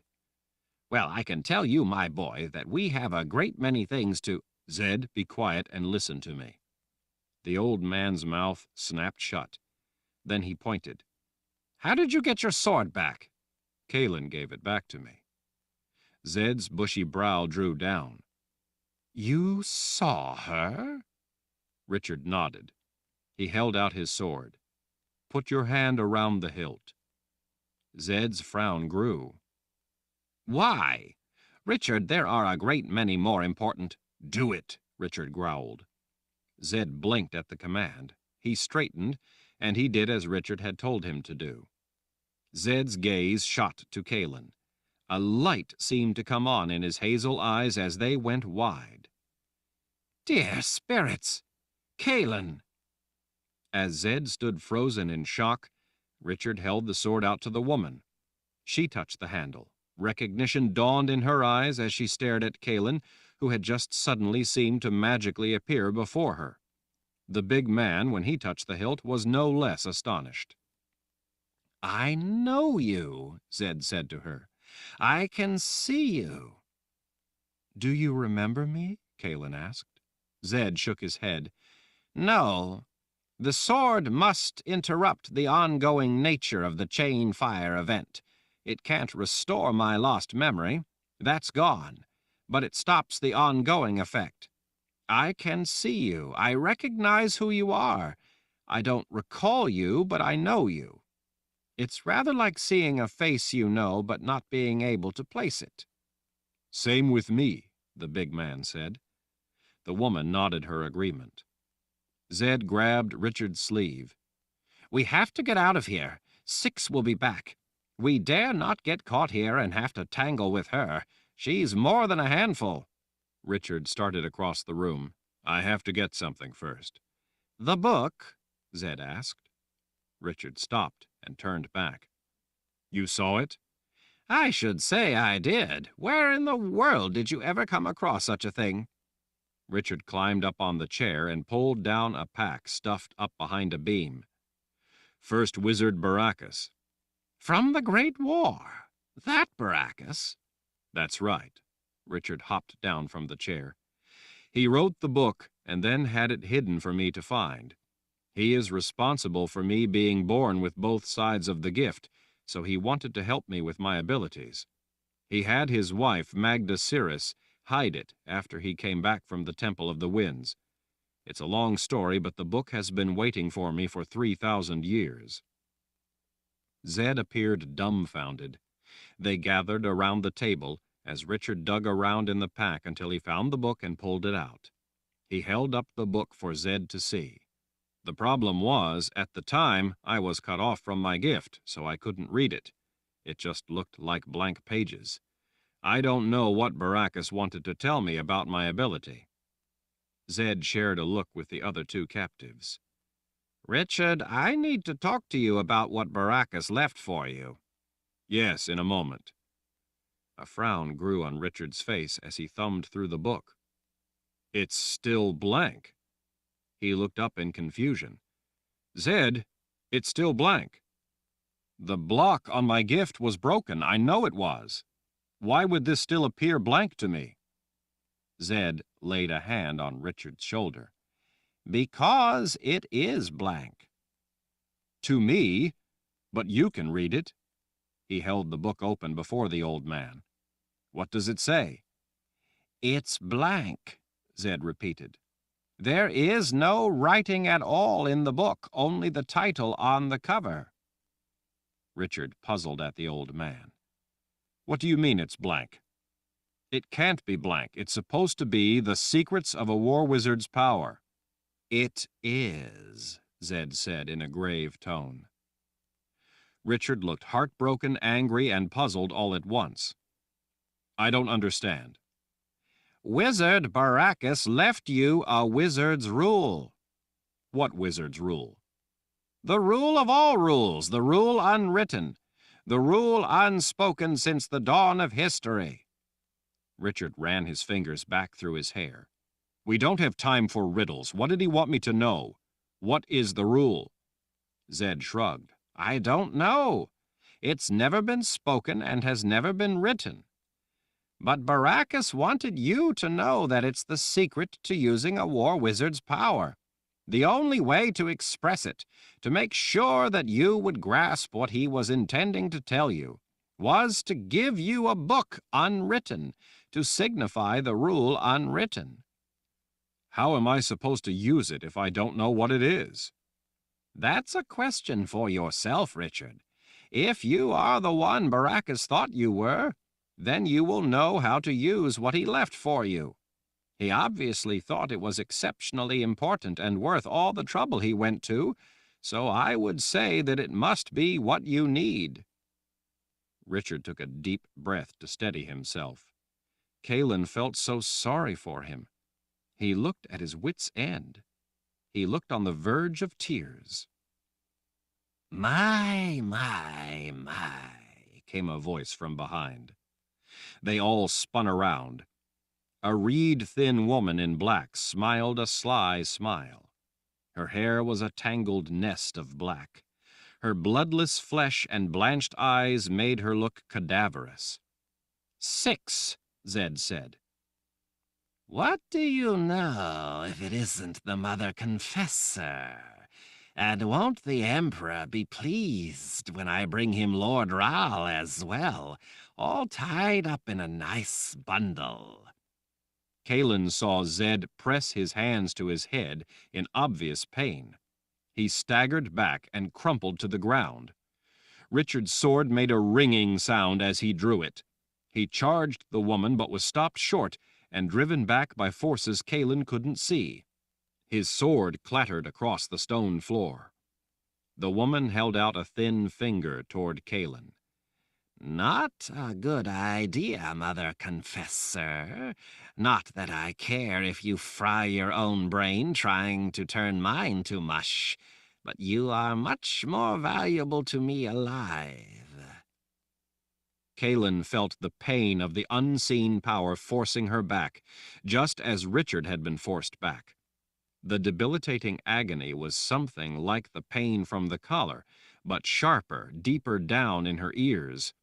Well, I can tell you, my boy, that we have a great many things to— Zed, be quiet and listen to me. The old man's mouth snapped shut. Then he pointed. How did you get your sword back? Kaelin gave it back to me. Zed's bushy brow drew down. You saw her? Richard nodded. He held out his sword. Put your hand around the hilt. Zed's frown grew. Why? Richard, there are a great many more important— Do it, Richard growled. Zed blinked at the command. He straightened, and he did as Richard had told him to do. Zed's gaze shot to Kaelin. A light seemed to come on in his hazel eyes as they went wide. Dear spirits! Kaelin! As Zed stood frozen in shock, Richard held the sword out to the woman. She touched the handle. Recognition dawned in her eyes as she stared at Kaelin, who had just suddenly seemed to magically appear before her. The big man, when he touched the hilt, was no less astonished. I know you, Zed said to her. I can see you. Do you remember me? Kaelin asked. Zed shook his head. No. The sword must interrupt the ongoing nature of the chain fire event. It can't restore my lost memory. That's gone. But it stops the ongoing effect. I can see you. I recognize who you are. I don't recall you, but I know you. It's rather like seeing a face you know, but not being able to place it. Same with me, the big man said. The woman nodded her agreement. Zed grabbed Richard's sleeve. We have to get out of here. 6 will be back. We dare not get caught here and have to tangle with her. She's more than a handful. Richard started across the room. I have to get something first. The book? Zed asked. Richard stopped and turned back. You saw it? I should say I did. Where in the world did you ever come across such a thing? Richard climbed up on the chair and pulled down a pack stuffed up behind a beam. First Wizard Baracus. From the Great War? That Baracus? That's right. Richard hopped down from the chair. He wrote the book and then had it hidden for me to find. He is responsible for me being born with both sides of the gift, so he wanted to help me with my abilities. He had his wife, Magda Cirrus, hide it after he came back from the Temple of the Winds. It's a long story, but the book has been waiting for me for 3,000 years. Zed appeared dumbfounded. They gathered around the table as Richard dug around in the pack until he found the book and pulled it out. He held up the book for Zed to see. The problem was, at the time, I was cut off from my gift, so I couldn't read it. It just looked like blank pages. I don't know what Baracus wanted to tell me about my ability. Zed shared a look with the other 2 captives. Richard, I need to talk to you about what Baracus left for you. Yes, in a moment. A frown grew on Richard's face as he thumbed through the book. It's still blank. He looked up in confusion. Zed, it's still blank. The block on my gift was broken. I know it was. Why would this still appear blank to me? Zed laid a hand on Richard's shoulder. Because it is blank. To me, but you can read it. He held the book open before the old man. What does it say? It's blank, Zed repeated. There is no writing at all in the book, only the title on the cover. Richard puzzled at the old man. What do you mean it's blank? It can't be blank. It's supposed to be The Secrets of a War Wizard's Power. It is, Zed said in a grave tone. Richard looked heartbroken, angry, and puzzled all at once. I don't understand. Wizard Baracus left you a wizard's rule. What wizard's rule? The rule of all rules, the rule unwritten, the rule unspoken since the dawn of history. Richard ran his fingers back through his hair. We don't have time for riddles. What did he want me to know? What is the rule? Zed shrugged. I don't know. It's never been spoken and has never been written. But Baracus wanted you to know that it's the secret to using a war wizard's power. The only way to express it, to make sure that you would grasp what he was intending to tell you, was to give you a book unwritten, to signify the rule unwritten. How am I supposed to use it if I don't know what it is? That's a question for yourself, Richard. If you are the one Baracus thought you were, then you will know how to use what he left for you. He obviously thought it was exceptionally important and worth all the trouble he went to, so I would say that it must be what you need. Richard took a deep breath to steady himself. Kaelin felt so sorry for him. He looked at his wits' end. He looked on the verge of tears. My, came a voice from behind. They all spun around. A reed-thin woman in black smiled a sly smile. Her hair was a tangled nest of black. Her bloodless flesh and blanched eyes made her look cadaverous. 6, Zed said. What do you know if it isn't the Mother Confessor? And won't the Emperor be pleased when I bring him Lord Ral as well, all tied up in a nice bundle? Kaelin saw Zed press his hands to his head in obvious pain. He staggered back and crumpled to the ground. Richard's sword made a ringing sound as he drew it. He charged the woman but was stopped short and driven back by forces Kaelin couldn't see. His sword clattered across the stone floor. The woman held out a thin finger toward Kaelin. Not a good idea, Mother Confessor. Not that I care if you fry your own brain trying to turn mine to mush, but you are much more valuable to me alive. Kaelin felt the pain of the unseen power forcing her back, just as Richard had been forced back. The debilitating agony was something like the pain from the collar, but sharper, deeper down in her ears.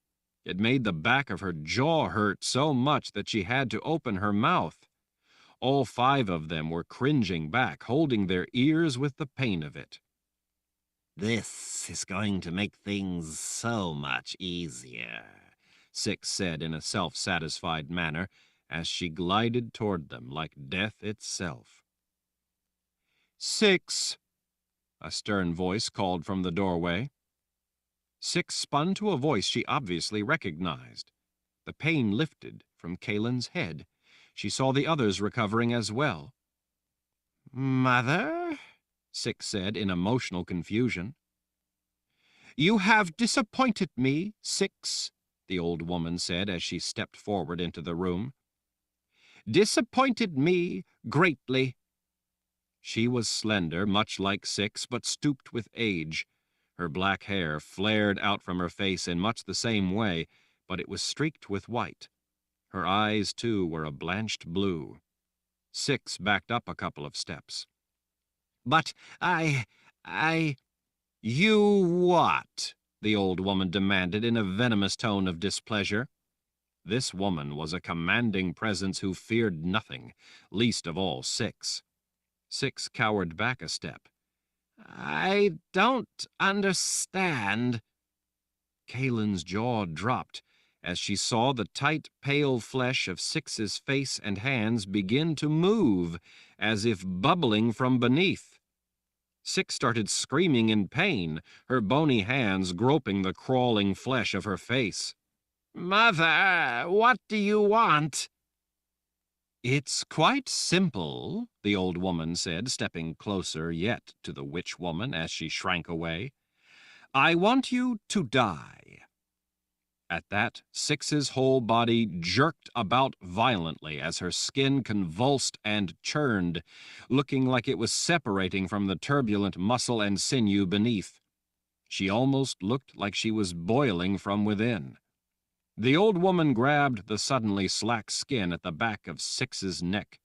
It made the back of her jaw hurt so much that she had to open her mouth. All 5 of them were cringing back, holding their ears with the pain of it. This is going to make things so much easier, 6 said in a self-satisfied manner as she glided toward them like death itself. 6, a stern voice called from the doorway. 6 spun to a voice she obviously recognized. The pain lifted from Kaelin's head. She saw the others recovering as well. Mother? 6 said in emotional confusion. You have disappointed me, 6, the old woman said as she stepped forward into the room. Disappointed me greatly. She was slender, much like 6, but stooped with age. Her black hair flared out from her face in much the same way, but it was streaked with white. Her eyes, too, were a blanched blue. 6 backed up a couple of steps. But You what? The old woman demanded in a venomous tone of displeasure. This woman was a commanding presence who feared nothing, least of all 6. 6 cowered back a step. I don't understand. Kaelin's jaw dropped as she saw the tight, pale flesh of 6's face and hands begin to move, as if bubbling from beneath. 6 started screaming in pain, her bony hands groping the crawling flesh of her face. Mother, what do you want? It's quite simple, the old woman said, stepping closer yet to the witch woman as she shrank away. I want you to die. At that, 6's whole body jerked about violently as her skin convulsed and churned, looking like it was separating from the turbulent muscle and sinew beneath. She almost looked like she was boiling from within. The old woman grabbed the suddenly slack skin at the back of 6's neck.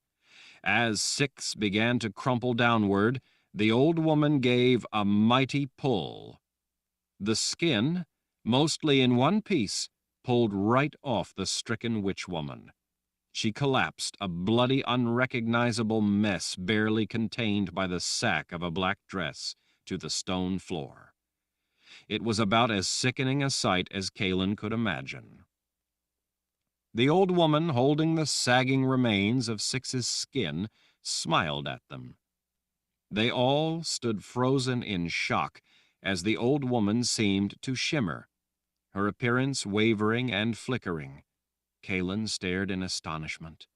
As 6 began to crumple downward, The old woman gave a mighty pull. The skin, mostly in one piece, pulled right off the stricken witch-woman. She collapsed, a bloody, unrecognizable mess barely contained by the sack of a black dress, to the stone floor. It was about as sickening a sight as Callan could imagine. The old woman, holding the sagging remains of Six's skin, smiled at them. They all stood frozen in shock as the old woman seemed to shimmer, her appearance wavering and flickering. Callan stared in astonishment.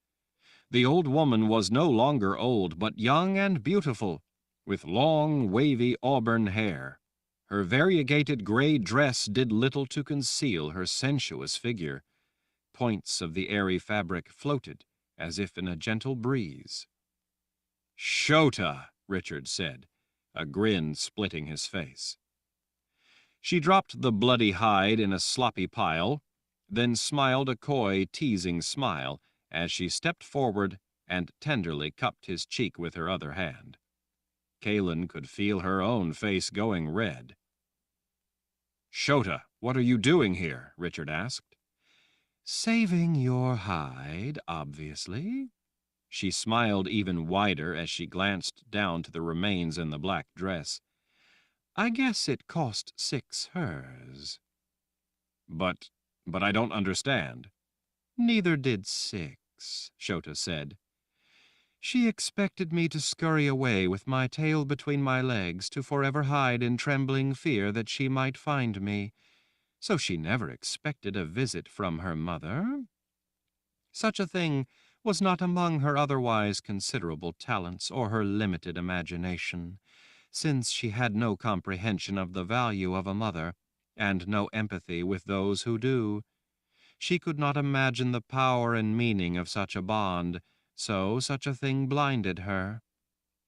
The old woman was no longer old, but young and beautiful, with long, wavy auburn hair. Her variegated gray dress did little to conceal her sensuous figure. Points of the airy fabric floated as if in a gentle breeze. "Shota," Richard said, a grin splitting his face. She dropped the bloody hide in a sloppy pile, then smiled a coy, teasing smile as she stepped forward and tenderly cupped his cheek with her other hand. Callan could feel her own face going red. "Shota, what are you doing here?" Richard asked. "Saving your hide, obviously." She smiled even wider as she glanced down to the remains in the black dress. "I guess it cost Six hers." But I don't understand." "Neither did Six," Shota said. "She expected me to scurry away with my tail between my legs to forever hide in trembling fear that she might find me. So she never expected a visit from her mother. Such a thing was not among her otherwise considerable talents or her limited imagination, since she had no comprehension of the value of a mother, and no empathy with those who do. She could not imagine the power and meaning of such a bond, so such a thing blinded her.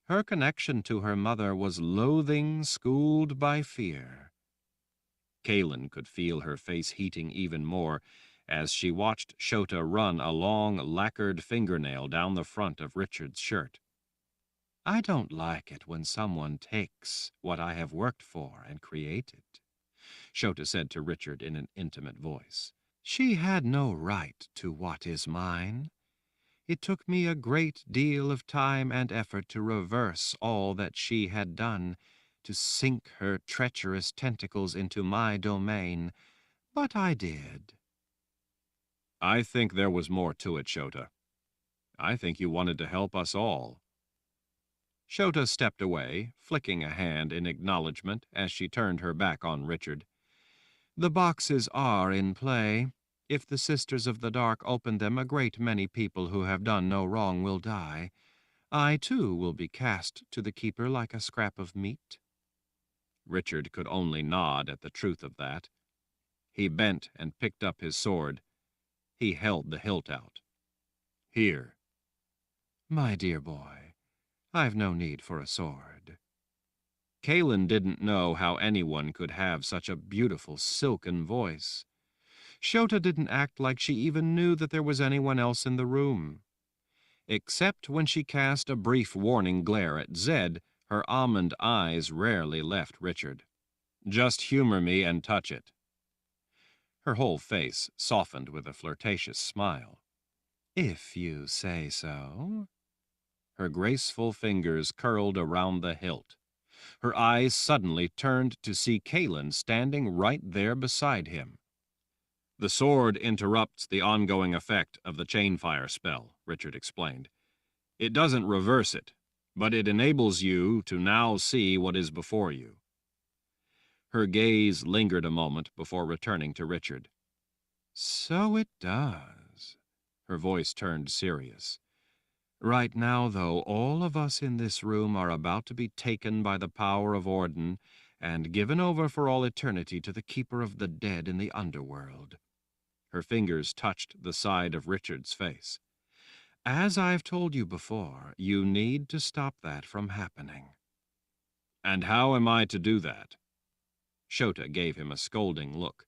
Her connection to her mother was loathing schooled by fear." Callan could feel her face heating even more as she watched Shota run a long, lacquered fingernail down the front of Richard's shirt. "I don't like it when someone takes what I have worked for and created," Shota said to Richard in an intimate voice. "She had no right to what is mine. It took me a great deal of time and effort to reverse all that she had done, to sink her treacherous tentacles into my domain, but I did." "I think there was more to it, Shota. I think you wanted to help us all." Shota stepped away, flicking a hand in acknowledgment as she turned her back on Richard. "The boxes are in play. If the Sisters of the Dark open them, a great many people who have done no wrong will die. I, too, will be cast to the keeper like a scrap of meat." Richard could only nod at the truth of that. He bent and picked up his sword. He held the hilt out. "Here." "My dear boy, I've no need for a sword." Callan didn't know how anyone could have such a beautiful, silken voice. Shota didn't act like she even knew that there was anyone else in the room. Except when she cast a brief warning glare at Zed, her almond eyes rarely left Richard. "Just humor me and touch it." Her whole face softened with a flirtatious smile. "If you say so." Her graceful fingers curled around the hilt. Her eyes suddenly turned to see Callan standing right there beside him. "The sword interrupts the ongoing effect of the chain fire spell," Richard explained. "It doesn't reverse it, but it enables you to now see what is before you." Her gaze lingered a moment before returning to Richard. "So it does." Her voice turned serious. "Right now, though, all of us in this room are about to be taken by the power of Orden and given over for all eternity to the Keeper of the Dead in the underworld." Her fingers touched the side of Richard's face. "As I've told you before, you need to stop that from happening." "And how am I to do that?" Shota gave him a scolding look.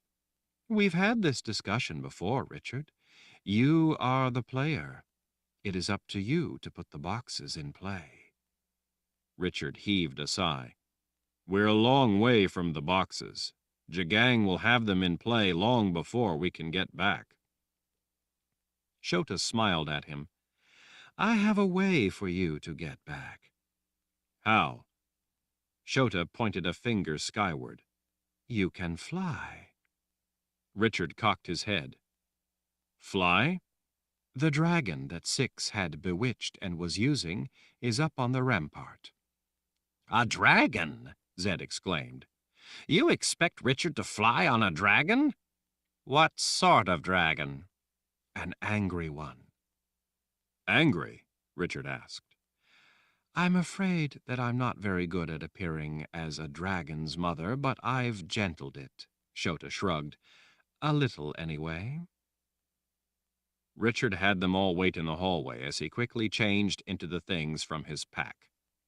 "We've had this discussion before, Richard. You are the player. It is up to you to put the boxes in play." Richard heaved a sigh. We're a long way from the boxes. Jagang will have them in play long before we can get back. Shota smiled at him. I have a way for you to get back. How? Shota pointed a finger skyward. You can fly. Richard cocked his head. Fly? The dragon that Six had bewitched and was using is up on the rampart. A dragon? Zed exclaimed. You expect Richard to fly on a dragon? What sort of dragon? An angry one. Angry? Richard asked. I'm afraid that I'm not very good at appearing as a dragon's mother, but I've gentled it, Shota shrugged. A little, anyway. Richard had them all wait in the hallway as he quickly changed into the things from his pack.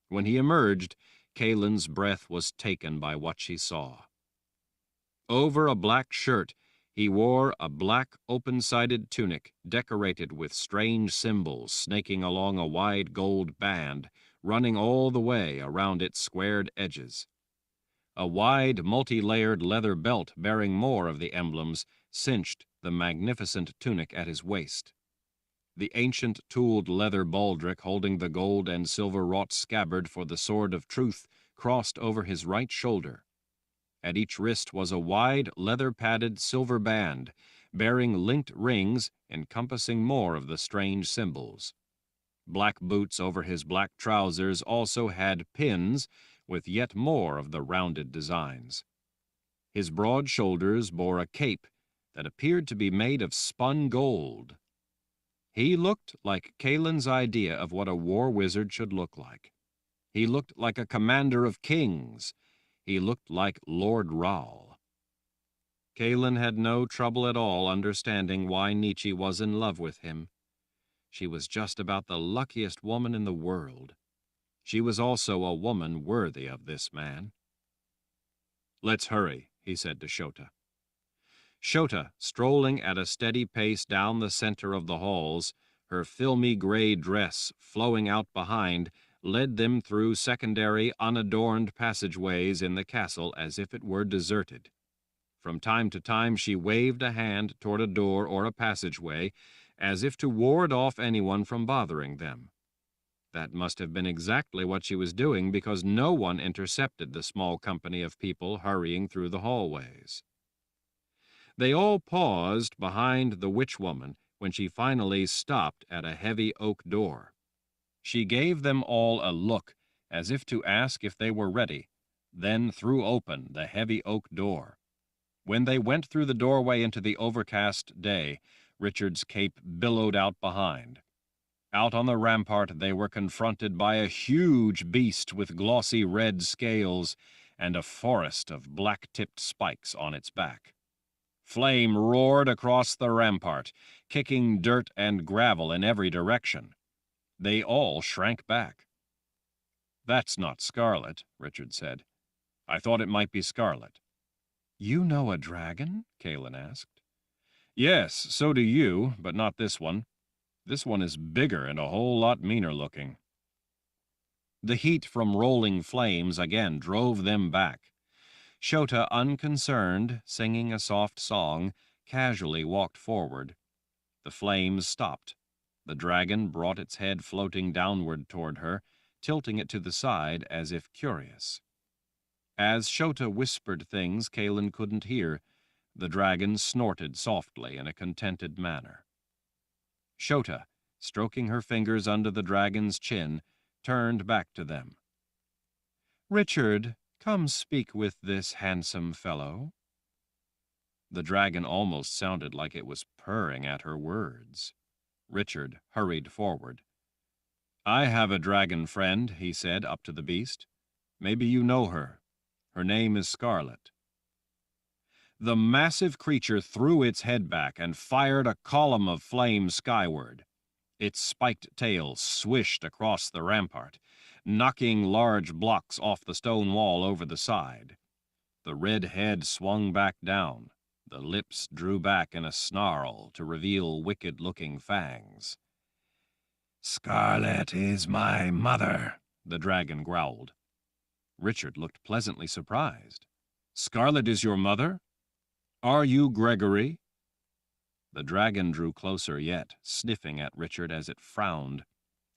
When he emerged, Kalen's breath was taken by what she saw. Over a black shirt, he wore a black open-sided tunic decorated with strange symbols snaking along a wide gold band, running all the way around its squared edges. A wide, multi-layered leather belt bearing more of the emblems cinched the magnificent tunic at his waist. The ancient tooled leather baldric holding the gold and silver-wrought scabbard for the sword of truth crossed over his right shoulder. At each wrist was a wide, leather-padded silver band, bearing linked rings encompassing more of the strange symbols. Black boots over his black trousers also had pins with yet more of the rounded designs. His broad shoulders bore a cape that appeared to be made of spun gold. He looked like Kalen's idea of what a war wizard should look like. He looked like a commander of kings. He looked like Lord Raoul. Kalen had no trouble at all understanding why Nietzsche was in love with him. She was just about the luckiest woman in the world. She was also a woman worthy of this man. Let's hurry, he said to Shota. Shota, strolling at a steady pace down the center of the halls, her filmy gray dress flowing out behind, led them through secondary, unadorned passageways in the castle as if it were deserted. From time to time she waved a hand toward a door or a passageway, as if to ward off anyone from bothering them. That must have been exactly what she was doing, because no one intercepted the small company of people hurrying through the hallways. They all paused behind the witch woman when she finally stopped at a heavy oak door. She gave them all a look, as if to ask if they were ready, then threw open the heavy oak door. When they went through the doorway into the overcast day, Richard's cape billowed out behind. Out on the rampart they were confronted by a huge beast with glossy red scales and a forest of black-tipped spikes on its back. Flame roared across the rampart, kicking dirt and gravel in every direction. They all shrank back. That's not Scarlet, Richard said. I thought it might be Scarlet. You know a dragon? Kalen asked. Yes, so do you, but not this one. This one is bigger and a whole lot meaner looking. The heat from rolling flames again drove them back. Shota, unconcerned, singing a soft song, casually walked forward. The flames stopped. The dragon brought its head floating downward toward her, tilting it to the side as if curious. As Shota whispered things Kalen couldn't hear, the dragon snorted softly in a contented manner. Shota, stroking her fingers under the dragon's chin, turned back to them. Richard, come speak with this handsome fellow. The dragon almost sounded like it was purring at her words. Richard hurried forward. I have a dragon friend, he said up to the beast. Maybe you know her. Her name is Scarlet. The massive creature threw its head back and fired a column of flame skyward. Its spiked tail swished across the rampart, knocking large blocks off the stone wall over the side. The red head swung back down. The lips drew back in a snarl to reveal wicked-looking fangs. Scarlet is my mother, the dragon growled. Richard looked pleasantly surprised. Scarlet is your mother? Are you Gregory? The dragon drew closer yet, sniffing at Richard as it frowned.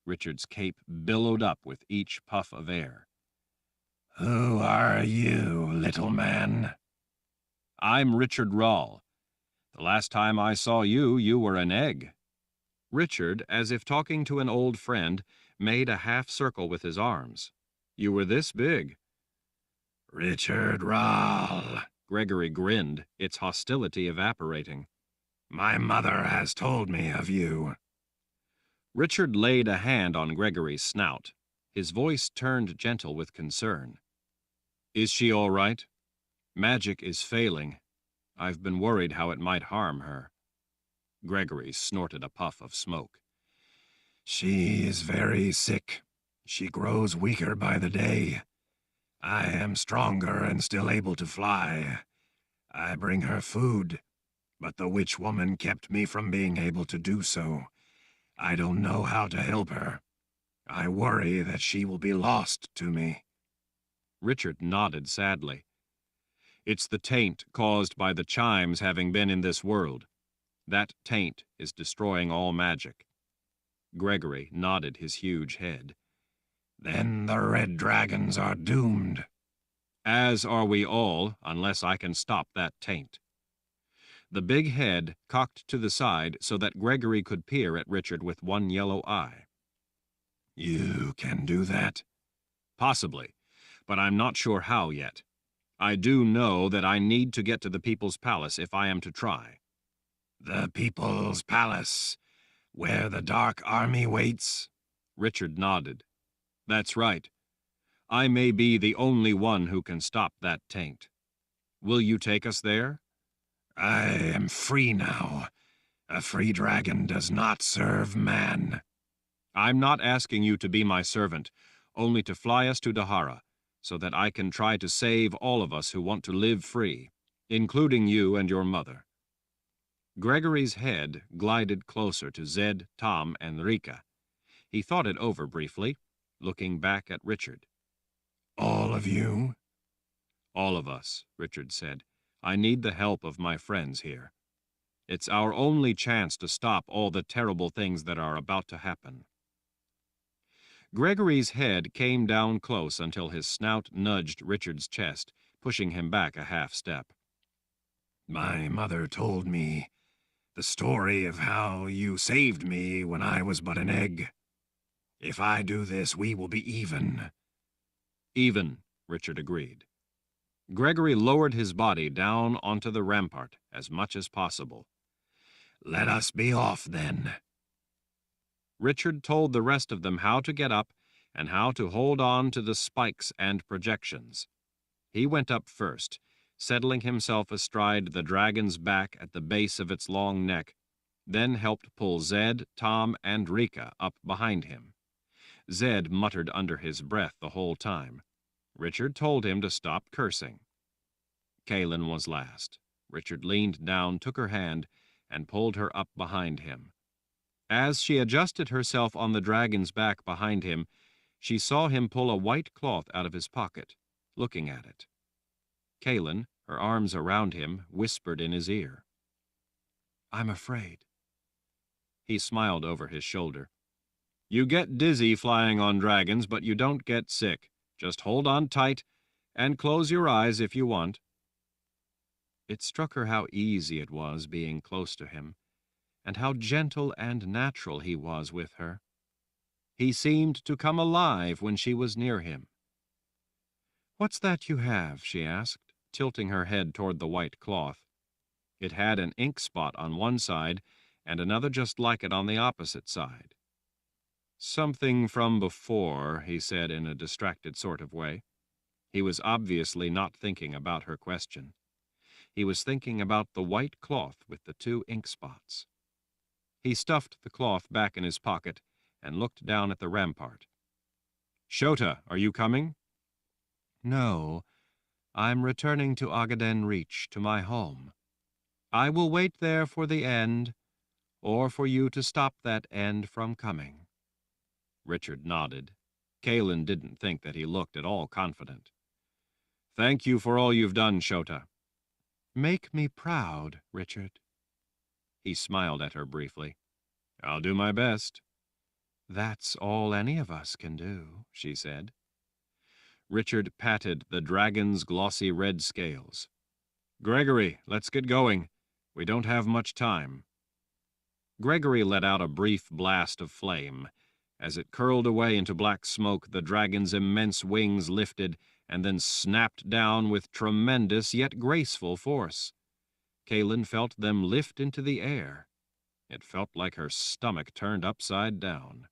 Richard's cape billowed up with each puff of air. Who are you, little man? I'm Richard Rahl. The last time I saw you, you were an egg. Richard, as if talking to an old friend, made a half circle with his arms. You were this big. Richard Rahl. Gregory grinned, its hostility evaporating. My mother has told me of you. Richard laid a hand on Gregory's snout. His voice turned gentle with concern. Is she all right? Magic is failing. I've been worried how it might harm her. Gregory snorted a puff of smoke. She is very sick. She grows weaker by the day. I am stronger and still able to fly. I bring her food, but the witch woman kept me from being able to do so. I don't know how to help her. I worry that she will be lost to me. Richard nodded sadly. It's the taint caused by the chimes having been in this world. That taint is destroying all magic. Gregory nodded his huge head. Then the red dragons are doomed. As are we all, unless I can stop that taint. The big head cocked to the side so that Gregory could peer at Richard with one yellow eye. You can do that? Possibly, but I'm not sure how yet. I do know that I need to get to the People's Palace if I am to try. The People's Palace, where the Dark Army waits? Richard nodded. That's right. I may be the only one who can stop that taint. Will you take us there? I am free now. A free dragon does not serve man. I'm not asking you to be my servant, only to fly us to Dahara, so that I can try to save all of us who want to live free, including you and your mother. Gregory's head glided closer to Zed, Tom, and Rika. He thought it over briefly, looking back at Richard. All of you? All of us, Richard said. I need the help of my friends here. It's our only chance to stop all the terrible things that are about to happen. Gregory's head came down close until his snout nudged Richard's chest, pushing him back a half step. My mother told me the story of how you saved me when I was but an egg. If I do this, we will be even. Even, Richard agreed. Gregory lowered his body down onto the rampart as much as possible. Let us be off, then. Richard told the rest of them how to get up and how to hold on to the spikes and projections. He went up first, settling himself astride the dragon's back at the base of its long neck, then helped pull Zed, Tom, and Rika up behind him. Zed muttered under his breath the whole time. Richard told him to stop cursing. Kaelin was last. Richard leaned down, took her hand, and pulled her up behind him. As she adjusted herself on the dragon's back behind him, she saw him pull a white cloth out of his pocket, looking at it. Kaelin, her arms around him, whispered in his ear. I'm afraid. He smiled over his shoulder. You get dizzy flying on dragons, but you don't get sick. Just hold on tight, and close your eyes if you want. It struck her how easy it was being close to him, and how gentle and natural he was with her. He seemed to come alive when she was near him. What's that you have? She asked, tilting her head toward the white cloth. It had an ink spot on one side, and another just like it on the opposite side. Something from before, he said in a distracted sort of way. He was obviously not thinking about her question. He was thinking about the white cloth with the 2 ink spots. He stuffed the cloth back in his pocket and looked down at the rampart. Shota, are you coming? No, I'm returning to Agaden Reach, to my home. I will wait there for the end, or for you to stop that end from coming. Richard nodded. Kalen didn't think that he looked at all confident. "Thank you for all you've done, Shota." "Make me proud, Richard." He smiled at her briefly. "I'll do my best." "That's all any of us can do," she said. Richard patted the dragon's glossy red scales. "Gregory, let's get going. We don't have much time." Gregory let out a brief blast of flame. As it curled away into black smoke, the dragon's immense wings lifted and then snapped down with tremendous yet graceful force. Kalen felt them lift into the air. It felt like her stomach turned upside down.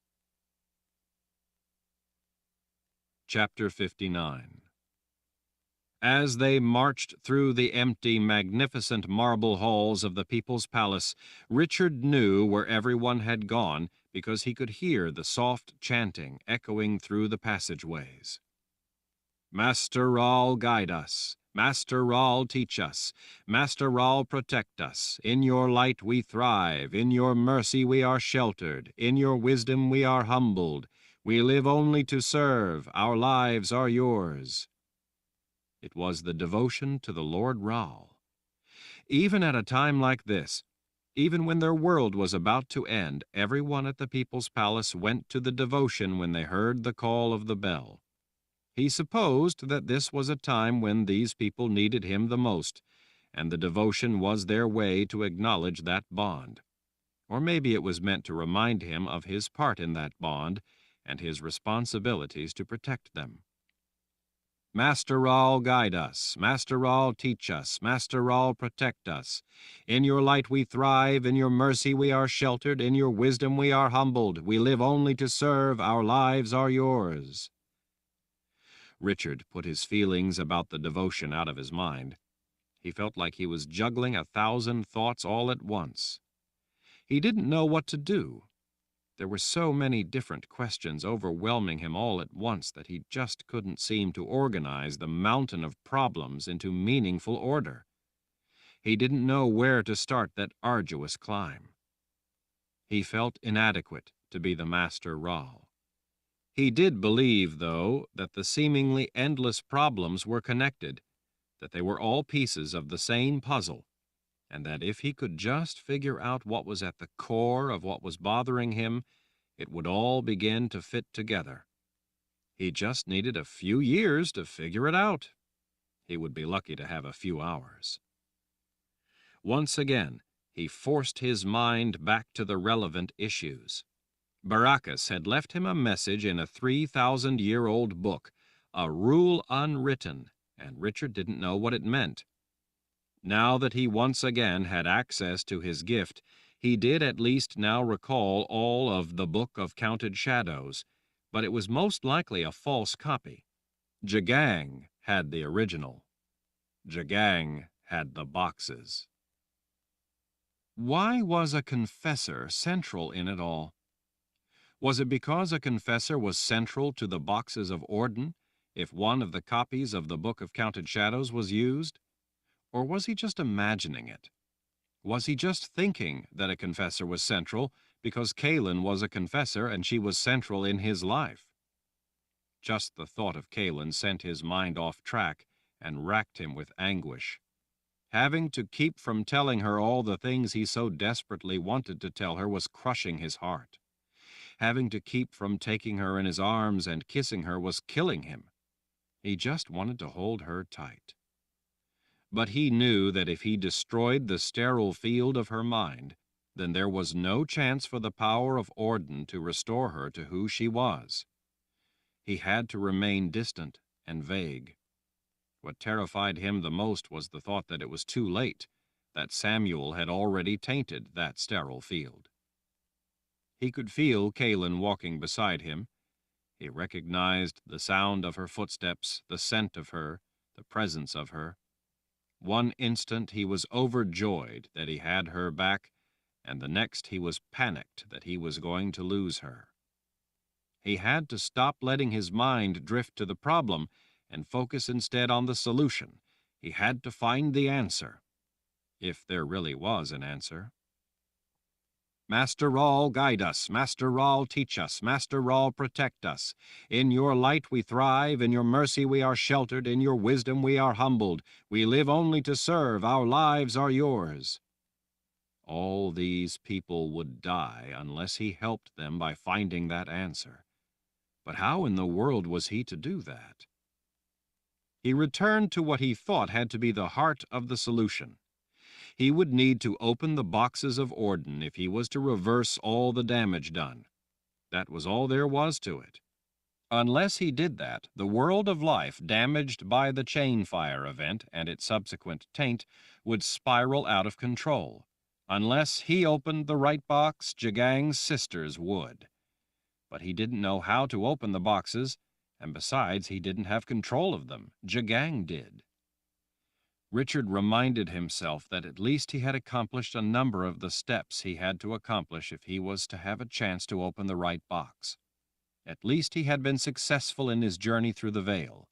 Chapter 59. As they marched through the empty, magnificent marble halls of the people's palace, Richard knew where everyone had gone because he could hear the soft chanting echoing through the passageways. "Master Rahl, guide us. Master Rahl, teach us. Master Rahl, protect us. In your light we thrive. In your mercy we are sheltered. In your wisdom we are humbled. We live only to serve. Our lives are yours." It was the devotion to the Lord Rahl. Even at a time like this, even when their world was about to end, everyone at the people's palace went to the devotion when they heard the call of the bell. He supposed that this was a time when these people needed him the most, and the devotion was their way to acknowledge that bond. Or maybe it was meant to remind him of his part in that bond and his responsibilities to protect them. "Master Rahl, guide us. Master Rahl, teach us. Master Rahl, protect us. In your light we thrive. In your mercy we are sheltered. In your wisdom we are humbled. We live only to serve. Our lives are yours." Richard put his feelings about the devotion out of his mind. He felt like he was juggling 1,000 thoughts all at once. He didn't know what to do. There were so many different questions overwhelming him all at once that he just couldn't seem to organize the mountain of problems into meaningful order. He didn't know where to start that arduous climb. He felt inadequate to be the Master Rahl. He did believe, though, that the seemingly endless problems were connected, that they were all pieces of the same puzzle, and that if he could just figure out what was at the core of what was bothering him, it would all begin to fit together. He just needed a few years to figure it out. He would be lucky to have a few hours. Once again, he forced his mind back to the relevant issues. Baracus had left him a message in a 3,000-year-old book, a rule unwritten, and Richard didn't know what it meant. Now that he once again had access to his gift, he did at least now recall all of the Book of Counted Shadows, but it was most likely a false copy. Jagang had the original. Jagang had the boxes. Why was a confessor central in it all? Was it because a confessor was central to the boxes of Orden if one of the copies of the Book of Counted Shadows was used? Or was he just imagining it? Was he just thinking that a confessor was central because Kalen was a confessor and she was central in his life? Just the thought of Kalen sent his mind off track and racked him with anguish. Having to keep from telling her all the things he so desperately wanted to tell her was crushing his heart. Having to keep from taking her in his arms and kissing her was killing him. He just wanted to hold her tight. But he knew that if he destroyed the sterile field of her mind, then there was no chance for the power of Orden to restore her to who she was. He had to remain distant and vague. What terrified him the most was the thought that it was too late, that Samuel had already tainted that sterile field. He could feel Kalen walking beside him. He recognized the sound of her footsteps, the scent of her, the presence of her. One instant he was overjoyed that he had her back, and the next he was panicked that he was going to lose her. He had to stop letting his mind drift to the problem and focus instead on the solution. He had to find the answer, if there really was an answer. Master Rahl, guide us. Master Rahl, teach us. Master Rahl, protect us. In your light we thrive. In your mercy we are sheltered. In your wisdom we are humbled. We live only to serve. Our lives are yours. All these people would die unless he helped them by finding that answer. But how in the world was he to do that? He returned to what he thought had to be the heart of the solution. He would need to open the boxes of Orden if he was to reverse all the damage done. That was all there was to it. Unless he did that, the world of life damaged by the chain fire event and its subsequent taint would spiral out of control. Unless he opened the right box, Jagang's sisters would. But he didn't know how to open the boxes, and besides, he didn't have control of them. Jagang did. Richard reminded himself that at least he had accomplished a number of the steps he had to accomplish if he was to have a chance to open the right box. At least he had been successful in his journey through the veil,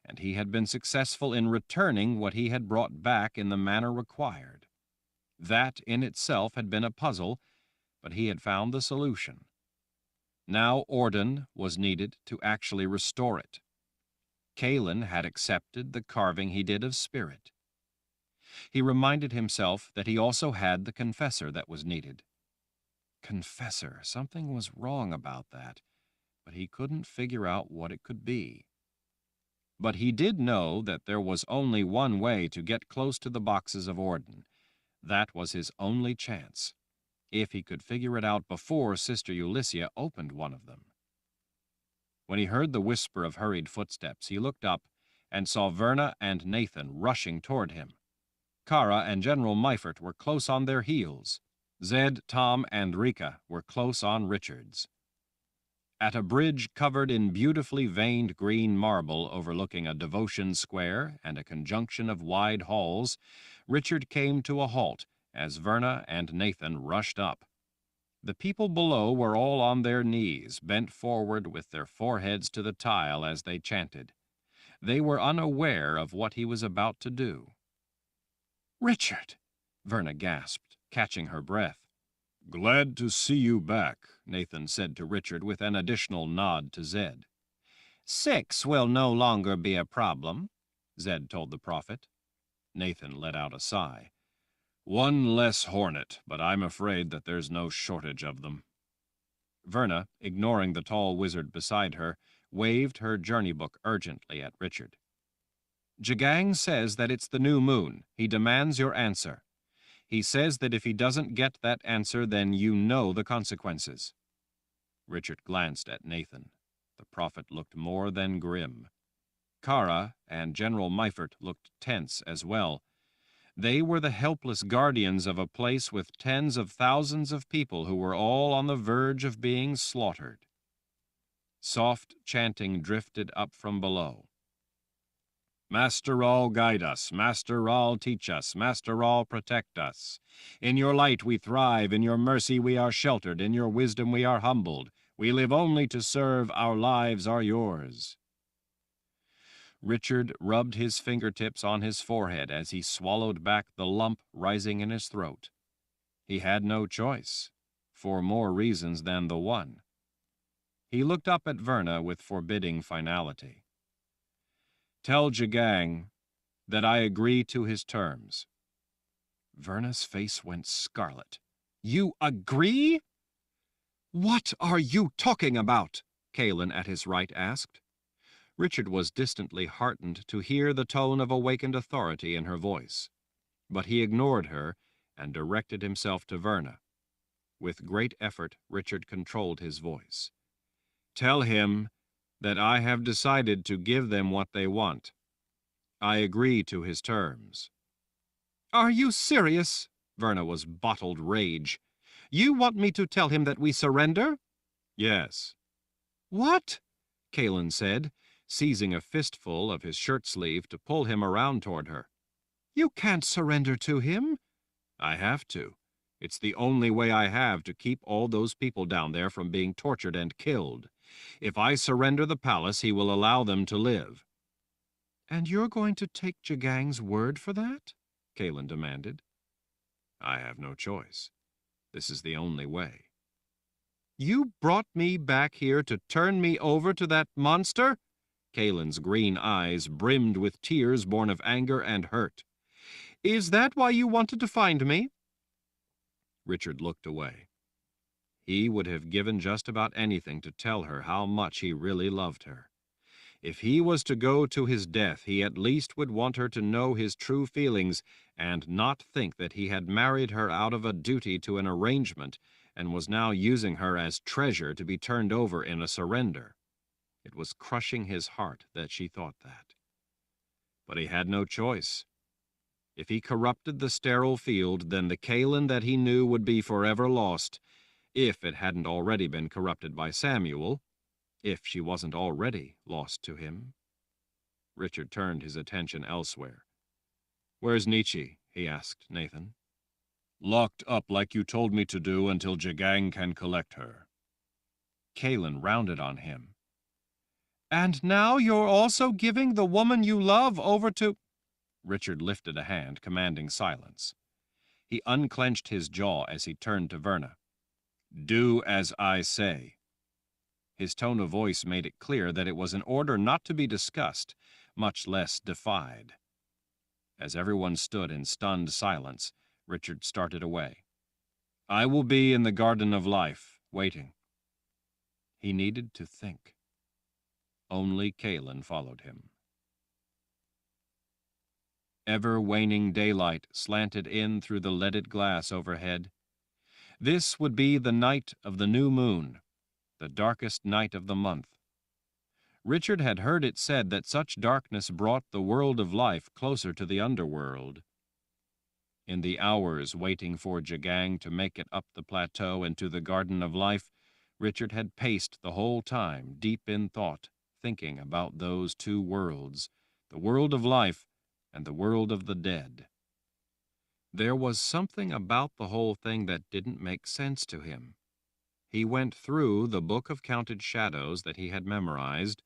and he had been successful in returning what he had brought back in the manner required. That in itself had been a puzzle, but he had found the solution. Now Orden was needed to actually restore it. Kalen had accepted the carving he did of spirit. He reminded himself that he also had the Confessor that was needed. Confessor, something was wrong about that, but he couldn't figure out what it could be. But he did know that there was only one way to get close to the boxes of Orden. That was his only chance, if he could figure it out before Sister Ulyssia opened one of them. When he heard the whisper of hurried footsteps, he looked up and saw Verna and Nathan rushing toward him. Kara and General Meifert were close on their heels. Zed, Tom, and Rika were close on Richard's. At a bridge covered in beautifully veined green marble overlooking a devotion square and a conjunction of wide halls, Richard came to a halt as Verna and Nathan rushed up. The people below were all on their knees, bent forward with their foreheads to the tile as they chanted. They were unaware of what he was about to do. "Richard!" Verna gasped, catching her breath. "Glad to see you back," Nathan said to Richard with an additional nod to Zed. 6 will no longer be a problem," Zed told the prophet. Nathan let out a sigh. "One less hornet, but I'm afraid that there's no shortage of them." Verna, ignoring the tall wizard beside her, waved her journey book urgently at Richard. "Jagang says that it's the new moon. He demands your answer. He says that if he doesn't get that answer, then you know the consequences." Richard glanced at Nathan. The prophet looked more than grim. Kara and General Meifert looked tense as well. They were the helpless guardians of a place with tens of thousands of people who were all on the verge of being slaughtered. Soft chanting drifted up from below. "Master Rahl, guide us. Master Rahl, teach us. Master Rahl, protect us. In your light we thrive. In your mercy we are sheltered. In your wisdom we are humbled. We live only to serve. Our lives are yours." Richard rubbed his fingertips on his forehead as he swallowed back the lump rising in his throat. He had no choice, for more reasons than the one. He looked up at Verna with forbidding finality. "Tell Jagang that I agree to his terms." Verna's face went scarlet. "You agree?" "What are you talking about?" Kalen at his right asked. Richard was distantly heartened to hear the tone of awakened authority in her voice. But he ignored her and directed himself to Verna. With great effort, Richard controlled his voice. "Tell him that I have decided to give them what they want. I agree to his terms." "Are you serious?" Verna was bottled rage. "You want me to tell him that we surrender?" "Yes." "What?" Kalen said, seizing a fistful of his shirt sleeve to pull him around toward her. "You can't surrender to him." "I have to. It's the only way I have to keep all those people down there from being tortured and killed. If I surrender the palace, he will allow them to live." "And you're going to take Jagang's word for that?" Kalen demanded. "I have no choice." This is the only way. You brought me back here to turn me over to that monster? Kalen's green eyes brimmed with tears born of anger and hurt. Is that why you wanted to find me? Richard looked away. He would have given just about anything to tell her how much he really loved her. If he was to go to his death, he at least would want her to know his true feelings and not think that he had married her out of a duty to an arrangement and was now using her as treasure to be turned over in a surrender. It was crushing his heart that she thought that. But he had no choice. If he corrupted the sterile field, then the Kalen that he knew would be forever lost, if it hadn't already been corrupted by Samuel, if she wasn't already lost to him. Richard turned his attention elsewhere. Where's Nietzsche? He asked Nathan. Locked up like you told me to do until Jagang can collect her. Kalen rounded on him. And now you're also giving the woman you love over to... Richard lifted a hand, commanding silence. He unclenched his jaw as he turned to Verna. Do as I say. His tone of voice made it clear that it was an order not to be discussed, much less defied. As everyone stood in stunned silence, Richard started away. I will be in the Garden of Life, waiting. He needed to think. Only Kalen followed him. Ever-waning daylight slanted in through the leaded glass overhead. This would be the night of the new moon, the darkest night of the month. Richard had heard it said that such darkness brought the world of life closer to the underworld. In the hours waiting for Jagang to make it up the plateau and to the Garden of Life, Richard had paced the whole time, deep in thought, thinking about those two worlds, the world of life and the world of the dead. There was something about the whole thing that didn't make sense to him. He went through the Book of Counted Shadows that he had memorized,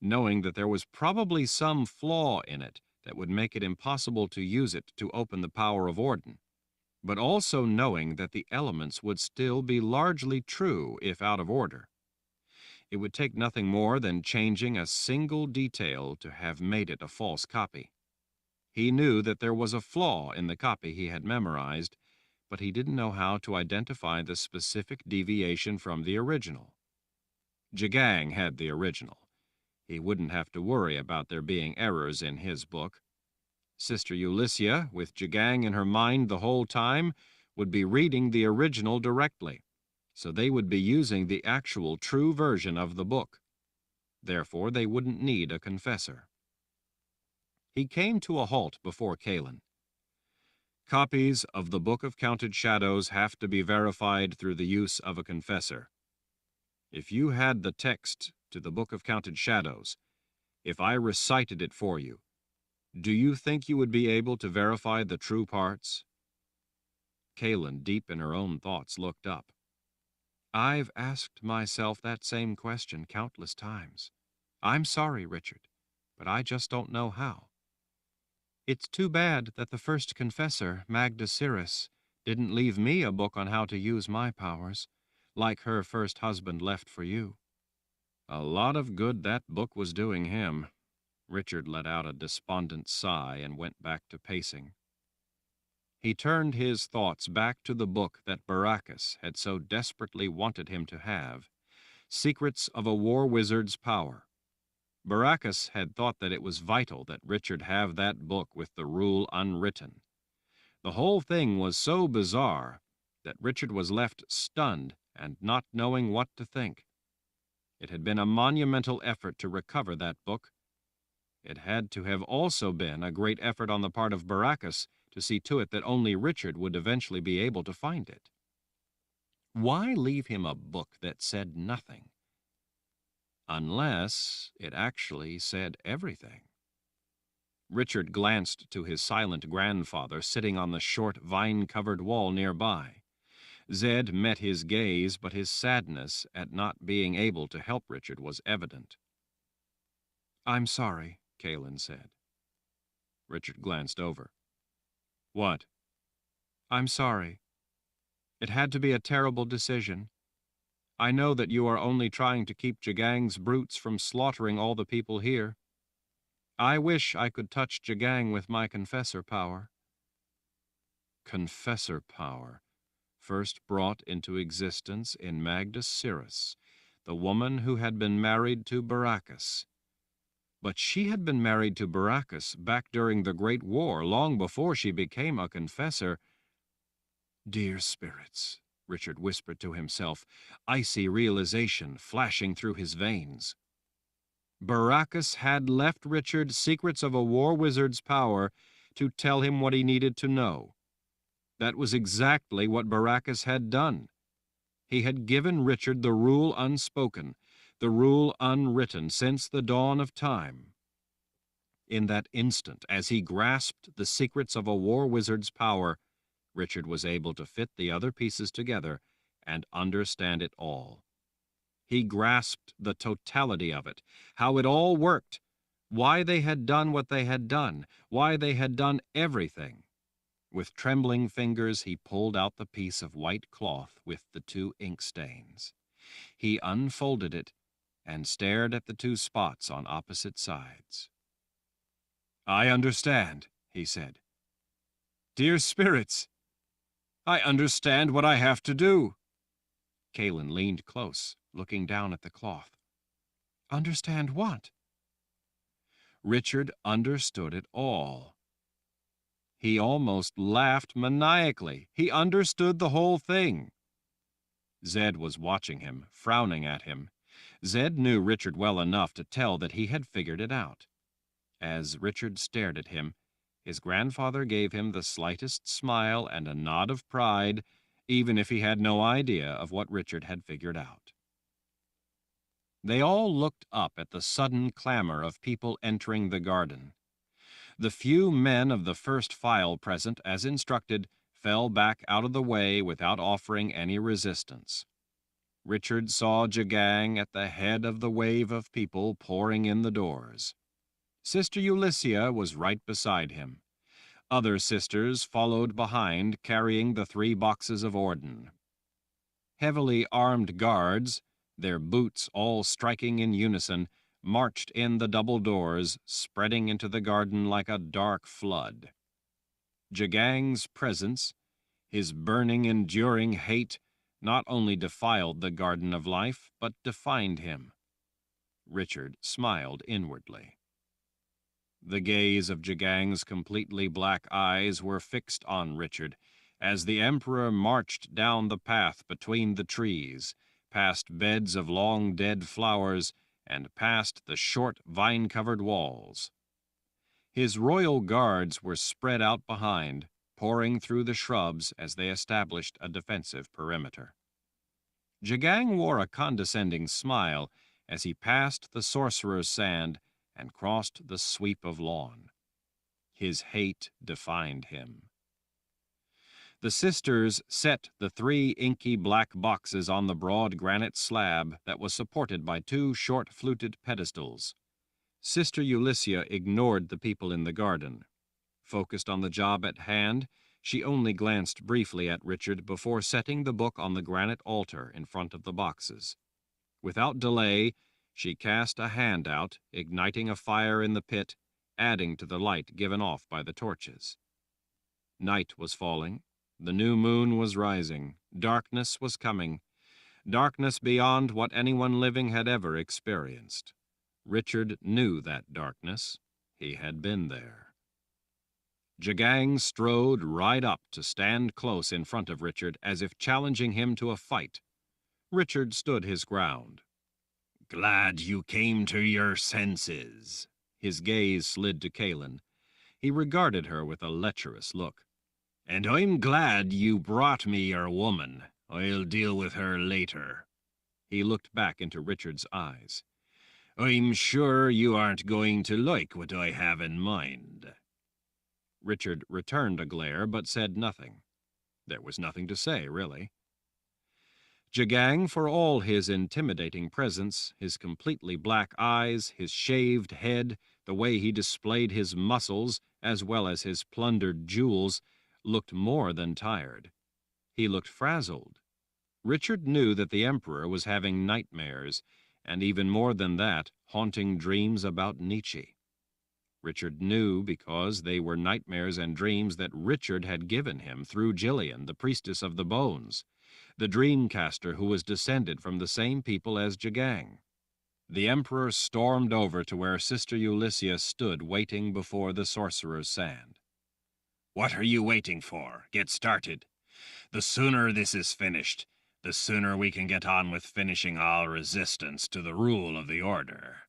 knowing that there was probably some flaw in it that would make it impossible to use it to open the power of Orden, but also knowing that the elements would still be largely true if out of order. It would take nothing more than changing a single detail to have made it a false copy. He knew that there was a flaw in the copy he had memorized, but he didn't know how to identify the specific deviation from the original. Jagang had the original. He wouldn't have to worry about there being errors in his book. Sister Ulyssia, with Jagang in her mind the whole time, would be reading the original directly, so they would be using the actual true version of the book. Therefore, they wouldn't need a confessor. He came to a halt before Kalen. Copies of the Book of Counted Shadows have to be verified through the use of a confessor. If you had the text to the Book of Counted Shadows, if I recited it for you, do you think you would be able to verify the true parts? Kalen, deep in her own thoughts, looked up. I've asked myself that same question countless times. I'm sorry, Richard, but I just don't know how. It's too bad that the first confessor, Magda Cirrus, didn't leave me a book on how to use my powers, like her first husband left for you. A lot of good that book was doing him. Richard let out a despondent sigh and went back to pacing. He turned his thoughts back to the book that Baracus had so desperately wanted him to have, Secrets of a War Wizard's Power. Baracus had thought that it was vital that Richard have that book with the rule unwritten. The whole thing was so bizarre that Richard was left stunned and not knowing what to think. It had been a monumental effort to recover that book. It had to have also been a great effort on the part of Baracus to see to it that only Richard would eventually be able to find it. Why leave him a book that said nothing? Unless it actually said everything. Richard glanced to his silent grandfather sitting on the short, vine-covered wall nearby. Zed met his gaze, but his sadness at not being able to help Richard was evident. I'm sorry, Kalen said. Richard glanced over. What? I'm sorry. It had to be a terrible decision. I know that you are only trying to keep Jagang's brutes from slaughtering all the people here. I wish I could touch Jagang with my Confessor power. Confessor power, first brought into existence in Magda Cirrus, the woman who had been married to Baracus. But she had been married to Baracus back during the Great War, long before she became a confessor. Dear spirits, Richard whispered to himself, icy realization flashing through his veins. Baracus had left Richard secrets of a war wizard's power to tell him what he needed to know. That was exactly what Baracus had done. He had given Richard the rule unspoken, the rule unwritten since the dawn of time. In that instant, as he grasped the secrets of a war wizard's power, Richard was able to fit the other pieces together and understand it all. He grasped the totality of it, how it all worked, why they had done what they had done, why they had done everything. With trembling fingers, he pulled out the piece of white cloth with the 2 ink stains. He unfolded it and stared at the 2 spots on opposite sides. I understand, he said. Dear spirits, I understand what I have to do. Kaelin leaned close, looking down at the cloth. Understand what? Richard understood it all. He almost laughed maniacally. He understood the whole thing. Zed was watching him, frowning at him. Zed knew Richard well enough to tell that he had figured it out. As Richard stared at him, his grandfather gave him the slightest smile and a nod of pride, even if he had no idea of what Richard had figured out. They all looked up at the sudden clamor of people entering the garden. The few men of the first file present, as instructed, fell back out of the way without offering any resistance. Richard saw Jagang at the head of the wave of people pouring in the doors. Sister Ulyssia was right beside him. Other sisters followed behind, carrying the 3 boxes of Orden. Heavily armed guards, their boots all striking in unison, marched in the double doors, spreading into the garden like a dark flood. Jagang's presence, his burning, enduring hate, not only defiled the garden of life, but defined him. Richard smiled inwardly. The gaze of Jagang's completely black eyes were fixed on Richard, as the Emperor marched down the path between the trees, past beds of long dead flowers, and past the short vine-covered walls. His royal guards were spread out behind, pouring through the shrubs as they established a defensive perimeter. Jagang wore a condescending smile as he passed the sorcerer's sand and crossed the sweep of lawn. His hate defined him. The sisters set the 3 inky black boxes on the broad granite slab that was supported by 2 short-fluted pedestals. Sister Ulyssia ignored the people in the garden. Focused on the job at hand, she only glanced briefly at Richard before setting the book on the granite altar in front of the boxes. Without delay, she cast a hand out, igniting a fire in the pit, adding to the light given off by the torches. Night was falling. The new moon was rising. Darkness was coming. Darkness beyond what anyone living had ever experienced. Richard knew that darkness. He had been there. Jagang strode right up to stand close in front of Richard, as if challenging him to a fight. Richard stood his ground. Glad you came to your senses. His gaze slid to Kaelin. He regarded her with a lecherous look. And I'm glad you brought me your woman. I'll deal with her later. He looked back into Richard's eyes. I'm sure you aren't going to like what I have in mind. Richard returned a glare, but said nothing. There was nothing to say, really. Jagang, for all his intimidating presence, his completely black eyes, his shaved head, the way he displayed his muscles, as well as his plundered jewels, looked more than tired. He looked frazzled. Richard knew that the Emperor was having nightmares, and even more than that, haunting dreams about Nietzsche. Richard knew because they were nightmares and dreams that Richard had given him through Gillian, the priestess of the bones, the dreamcaster who was descended from the same people as Jagang. The Emperor stormed over to where Sister Ulyssia stood waiting before the sorcerer's sand. "What are you waiting for? Get started. The sooner this is finished, the sooner we can get on with finishing all resistance to the rule of the Order."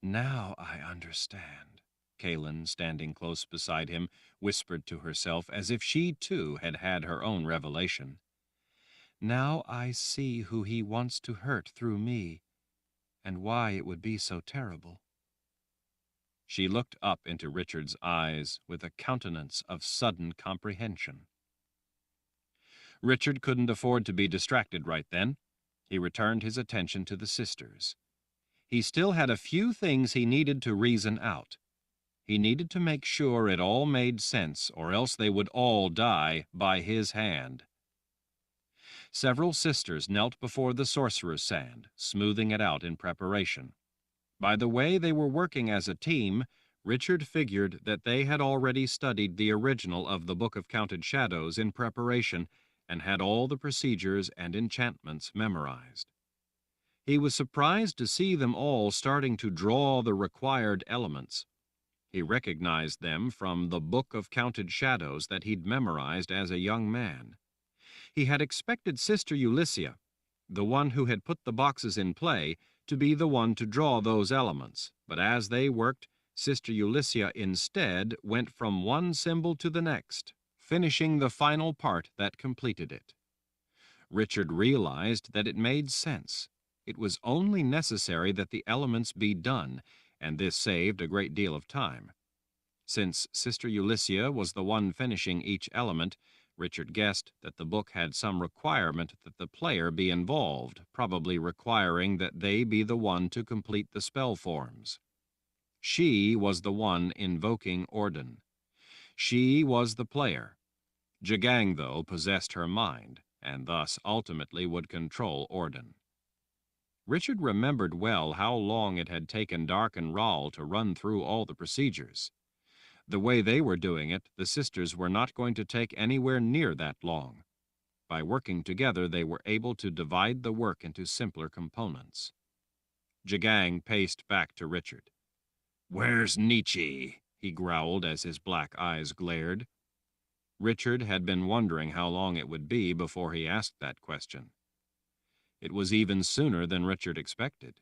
"Now I understand," Kaelin, standing close beside him, whispered to herself as if she too had had her own revelation. "Now I see who he wants to hurt through me, and why it would be so terrible." She looked up into Richard's eyes with a countenance of sudden comprehension. Richard couldn't afford to be distracted right then. He returned his attention to the sisters. He still had a few things he needed to reason out. He needed to make sure it all made sense, or else they would all die by his hand. Several sisters knelt before the sorcerer's sand, smoothing it out in preparation. By the way they were working as a team, Richard figured that they had already studied the original of the Book of Counted Shadows in preparation and had all the procedures and enchantments memorized. He was surprised to see them all starting to draw the required elements. He recognized them from the Book of Counted Shadows that he'd memorized as a young man. He had expected Sister Ulyssia, the one who had put the boxes in play, to be the one to draw those elements, but as they worked, Sister Ulyssia instead went from one symbol to the next, finishing the final part that completed it. Richard realized that it made sense. It was only necessary that the elements be done, and this saved a great deal of time. Since Sister Ulyssia was the one finishing each element, Richard guessed that the book had some requirement that the player be involved, probably requiring that they be the one to complete the spell forms. She was the one invoking Orden. She was the player. Jagang, though, possessed her mind, and thus ultimately would control Orden. Richard remembered well how long it had taken Dark and Rahl to run through all the procedures. The way they were doing it, the sisters were not going to take anywhere near that long. By working together, they were able to divide the work into simpler components. Jagang paced back to Richard. "Where's Nietzsche?" he growled as his black eyes glared. Richard had been wondering how long it would be before he asked that question. It was even sooner than Richard expected.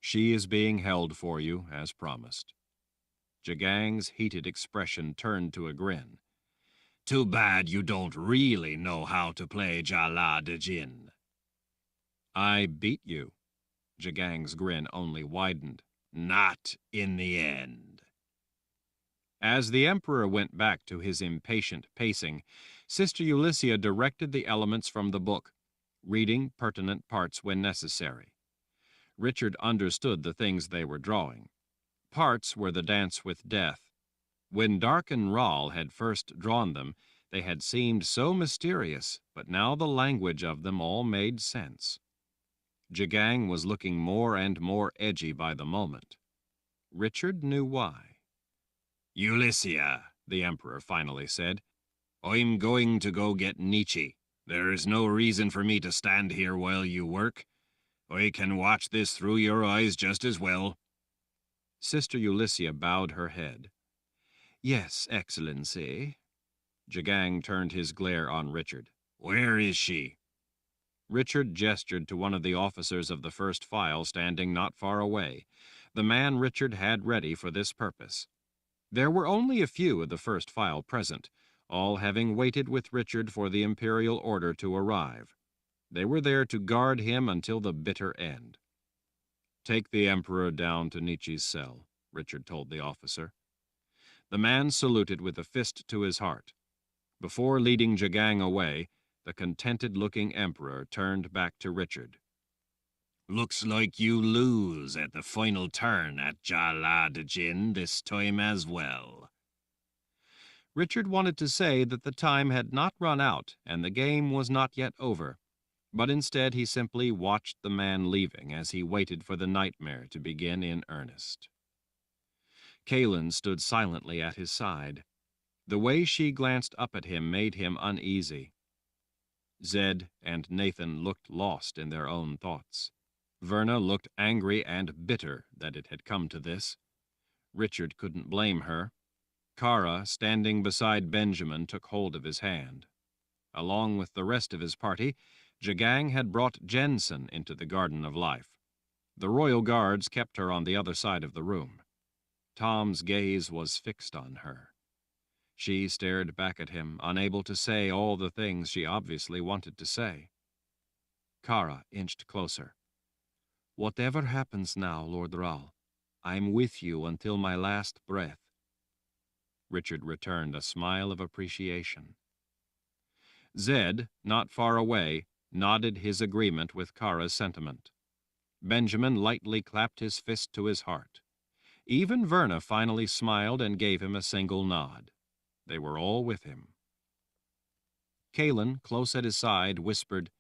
"She is being held for you, as promised." Jagang's heated expression turned to a grin. "Too bad you don't really know how to play Jala de Jinn." "I beat you." Jagang's grin only widened. "Not in the end." As the Emperor went back to his impatient pacing, Sister Ulyssia directed the elements from the book, reading pertinent parts when necessary. Richard understood the things they were drawing. Parts were the dance with death. When Dark and Rahl had first drawn them, they had seemed so mysterious, but now the language of them all made sense. Jagang was looking more and more edgy by the moment. Richard knew why. "Ulyssia," the Emperor finally said, "I'm going to go get Nietzsche. There is no reason for me to stand here while you work. I can watch this through your eyes just as well." Sister Ulyssia bowed her head. "Yes, Excellency." Jagang turned his glare on Richard. "Where is she?" Richard gestured to one of the officers of the first file standing not far away, the man Richard had ready for this purpose. There were only a few of the first file present, all having waited with Richard for the imperial order to arrive. They were there to guard him until the bitter end. "Take the Emperor down to Nietzsche's cell," Richard told the officer. The man saluted with a fist to his heart. Before leading Jagang away, the contented-looking Emperor turned back to Richard. "Looks like you lose at the final turn at Jala de Jinn this time as well." Richard wanted to say that the time had not run out and the game was not yet over, but instead he simply watched the man leaving as he waited for the nightmare to begin in earnest. Kaelin stood silently at his side. The way she glanced up at him made him uneasy. Zed and Nathan looked lost in their own thoughts. Verna looked angry and bitter that it had come to this. Richard couldn't blame her. Kara, standing beside Benjamin, took hold of his hand. Along with the rest of his party, Jagang had brought Jensen into the Garden of Life. The royal guards kept her on the other side of the room. Tom's gaze was fixed on her. She stared back at him, unable to say all the things she obviously wanted to say. Kara inched closer. "Whatever happens now, Lord Ral, I'm with you until my last breath." Richard returned a smile of appreciation. Zed, not far away, nodded his agreement with Kara's sentiment. Benjamin lightly clapped his fist to his heart. Even Verna finally smiled and gave him a single nod. They were all with him. Kaelin, close at his side, whispered,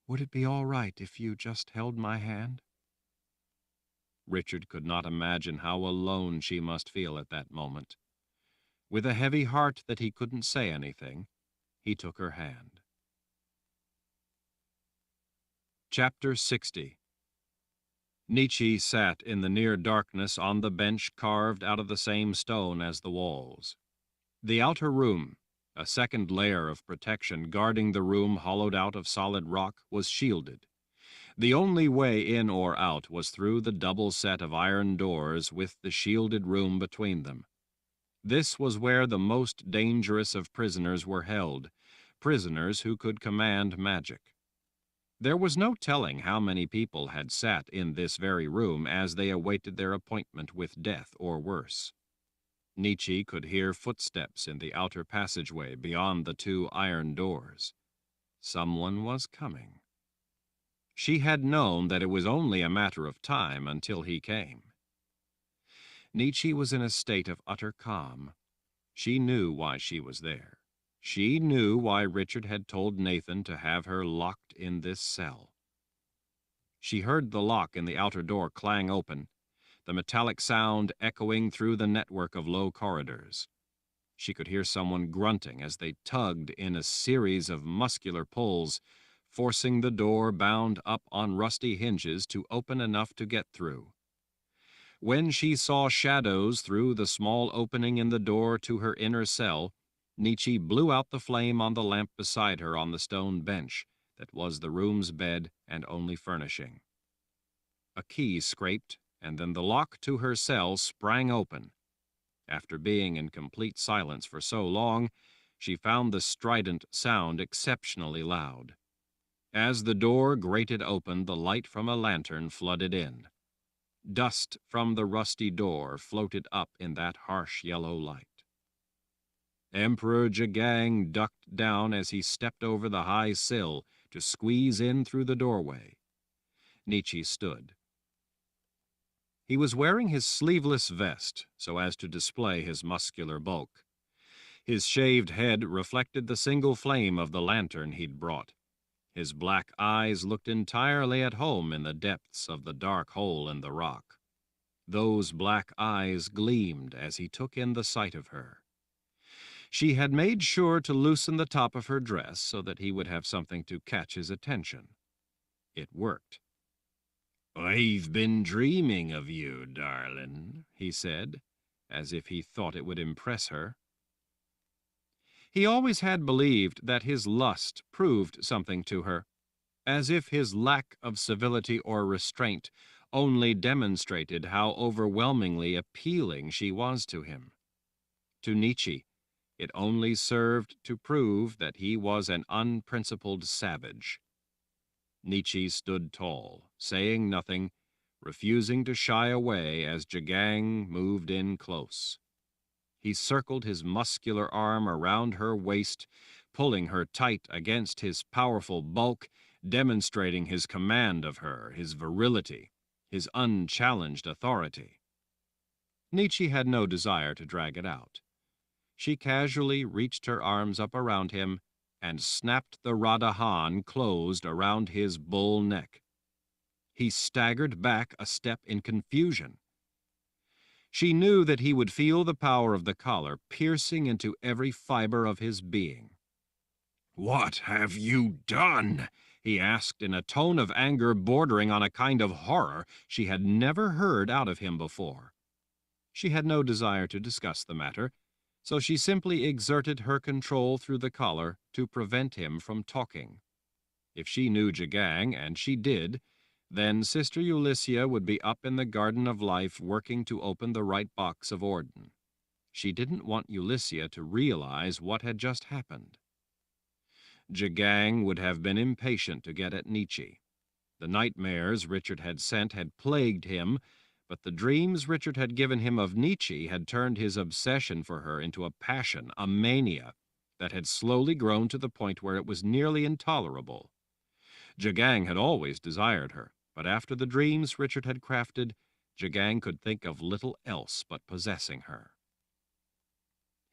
"Would it be all right if you just held my hand?" Richard could not imagine how alone she must feel at that moment. With a heavy heart that he couldn't say anything, he took her hand. Chapter 60. Nietzsche sat in the near darkness on the bench carved out of the same stone as the walls. The outer room, a second layer of protection guarding the room hollowed out of solid rock, was shielded. The only way in or out was through the double set of iron doors with the shielded room between them. This was where the most dangerous of prisoners were held, prisoners who could command magic. There was no telling how many people had sat in this very room as they awaited their appointment with death or worse. Nietzsche could hear footsteps in the outer passageway beyond the two iron doors. Someone was coming. She had known that it was only a matter of time until he came. Nietzsche was in a state of utter calm. She knew why she was there. She knew why Richard had told Nathan to have her locked in this cell. She heard the lock in the outer door clang open, the metallic sound echoing through the network of low corridors. She could hear someone grunting as they tugged in a series of muscular pulls, forcing the door bound up on rusty hinges to open enough to get through. When she saw shadows through the small opening in the door to her inner cell, Nietzsche blew out the flame on the lamp beside her on the stone bench that was the room's bed and only furnishing. A key scraped, and then the lock to her cell sprang open. After being in complete silence for so long, she found the strident sound exceptionally loud. As the door grated open, the light from a lantern flooded in. Dust from the rusty door floated up in that harsh yellow light. Emperor Jagang ducked down as he stepped over the high sill to squeeze in through the doorway. Nietzsche stood. He was wearing his sleeveless vest so as to display his muscular bulk. His shaved head reflected the single flame of the lantern he'd brought. His black eyes looked entirely at home in the depths of the dark hole in the rock. Those black eyes gleamed as he took in the sight of her. She had made sure to loosen the top of her dress so that he would have something to catch his attention. It worked. "I've been dreaming of you, darling," he said, as if he thought it would impress her. He always had believed that his lust proved something to her, as if his lack of civility or restraint only demonstrated how overwhelmingly appealing she was to him. To Nietzsche, it only served to prove that he was an unprincipled savage. Nietzsche stood tall, saying nothing, refusing to shy away as Jagang moved in close. He circled his muscular arm around her waist, pulling her tight against his powerful bulk, demonstrating his command of her, his virility, his unchallenged authority. Nietzsche had no desire to drag it out. She casually reached her arms up around him and snapped the Radahan closed around his bull neck. He staggered back a step in confusion. She knew that he would feel the power of the collar piercing into every fiber of his being. "What have you done?" he asked in a tone of anger bordering on a kind of horror she had never heard out of him before. She had no desire to discuss the matter, so she simply exerted her control through the collar to prevent him from talking. If she knew Jagang, and she did, then Sister Ulyssia would be up in the Garden of Life working to open the right box of Orden. She didn't want Ulyssia to realize what had just happened. Jagang would have been impatient to get at Nietzsche. The nightmares Richard had sent had plagued him, but the dreams Richard had given him of Nietzsche had turned his obsession for her into a passion, a mania, that had slowly grown to the point where it was nearly intolerable. Jagang had always desired her, but after the dreams Richard had crafted, Jagang could think of little else but possessing her.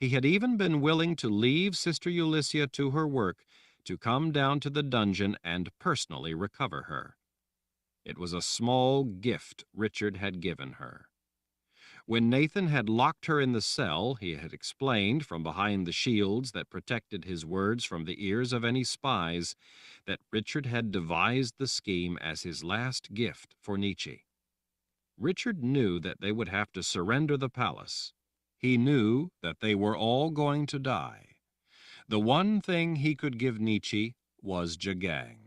He had even been willing to leave Sister Ulyssia to her work, to come down to the dungeon and personally recover her. It was a small gift Richard had given her. When Nathan had locked her in the cell, he had explained from behind the shields that protected his words from the ears of any spies that Richard had devised the scheme as his last gift for Nietzsche. Richard knew that they would have to surrender the palace. He knew that they were all going to die. The one thing he could give Nietzsche was Jagang.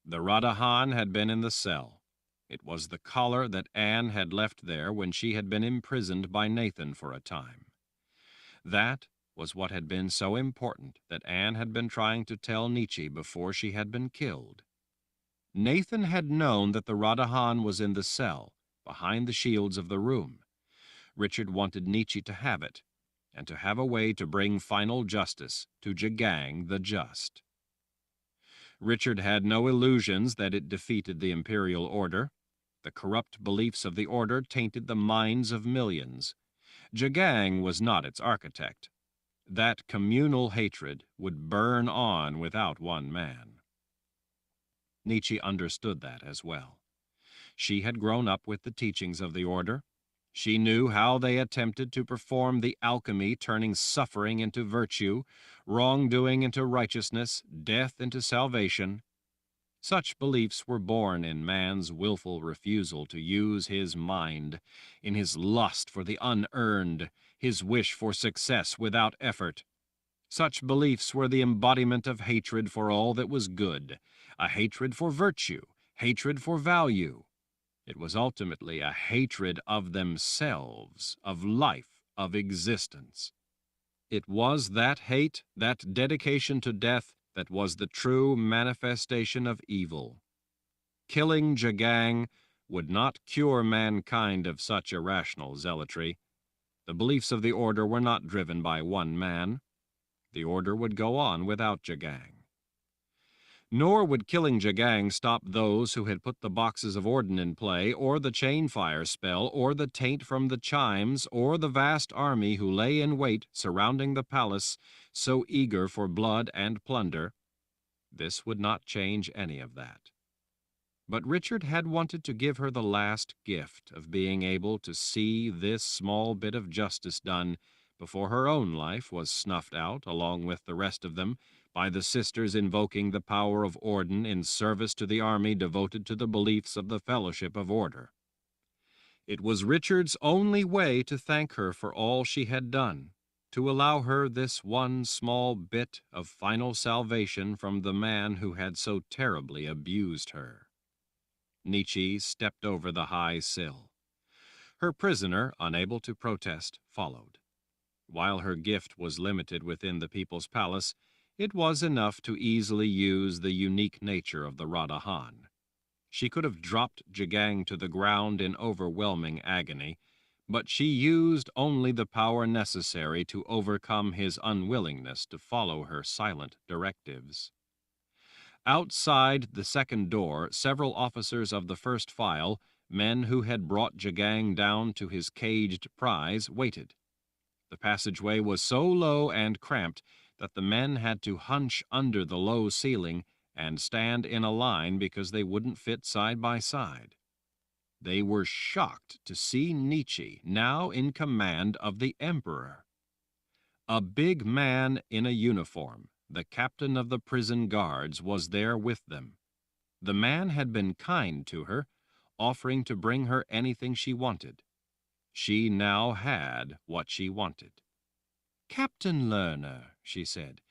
The Radahan had been in the cell. It was the collar that Anne had left there when she had been imprisoned by Nathan for a time. That was what had been so important that Anne had been trying to tell Nietzsche before she had been killed. Nathan had known that the Radahan was in the cell, behind the shields of the room. Richard wanted Nietzsche to have it, and to have a way to bring final justice to Jagang the Just. Richard had no illusions that it defeated the imperial order. The corrupt beliefs of the order tainted the minds of millions. Jagang was not its architect. That communal hatred would burn on without one man. Nietzsche understood that as well. She had grown up with the teachings of the order. She knew how they attempted to perform the alchemy, turning suffering into virtue, wrongdoing into righteousness, death into salvation. Such beliefs were born in man's willful refusal to use his mind, in his lust for the unearned, his wish for success without effort. Such beliefs were the embodiment of hatred for all that was good, a hatred for virtue, hatred for value. It was ultimately a hatred of themselves, of life, of existence. It was that hate, that dedication to death, that was the true manifestation of evil. Killing Jagang would not cure mankind of such irrational zealotry. The beliefs of the order were not driven by one man. The order would go on without Jagang. Nor would killing Jagang stop those who had put the boxes of Orden in play, or the chain fire spell, or the taint from the chimes, or the vast army who lay in wait surrounding the palace, so eager for blood and plunder. This would not change any of that. But Richard had wanted to give her the last gift of being able to see this small bit of justice done before her own life was snuffed out, along with the rest of them, by the sisters invoking the power of Orden in service to the army devoted to the beliefs of the Fellowship of Order. It was Richard's only way to thank her for all she had done, to allow her this one small bit of final salvation from the man who had so terribly abused her. Nietzsche stepped over the high sill. Her prisoner, unable to protest, followed. While her gift was limited within the people's palace, it was enough to easily use the unique nature of the Radahan. She could have dropped Jagang to the ground in overwhelming agony, but she used only the power necessary to overcome his unwillingness to follow her silent directives. Outside the second door, several officers of the first file, men who had brought Jagang down to his caged prize, waited. The passageway was so low and cramped that the men had to hunch under the low ceiling and stand in a line because they wouldn't fit side by side. They were shocked to see Nietzsche now in command of the Emperor. A big man in a uniform, the captain of the prison guards, was there with them. The man had been kind to her, offering to bring her anything she wanted. She now had what she wanted. "Captain Lerner," she said,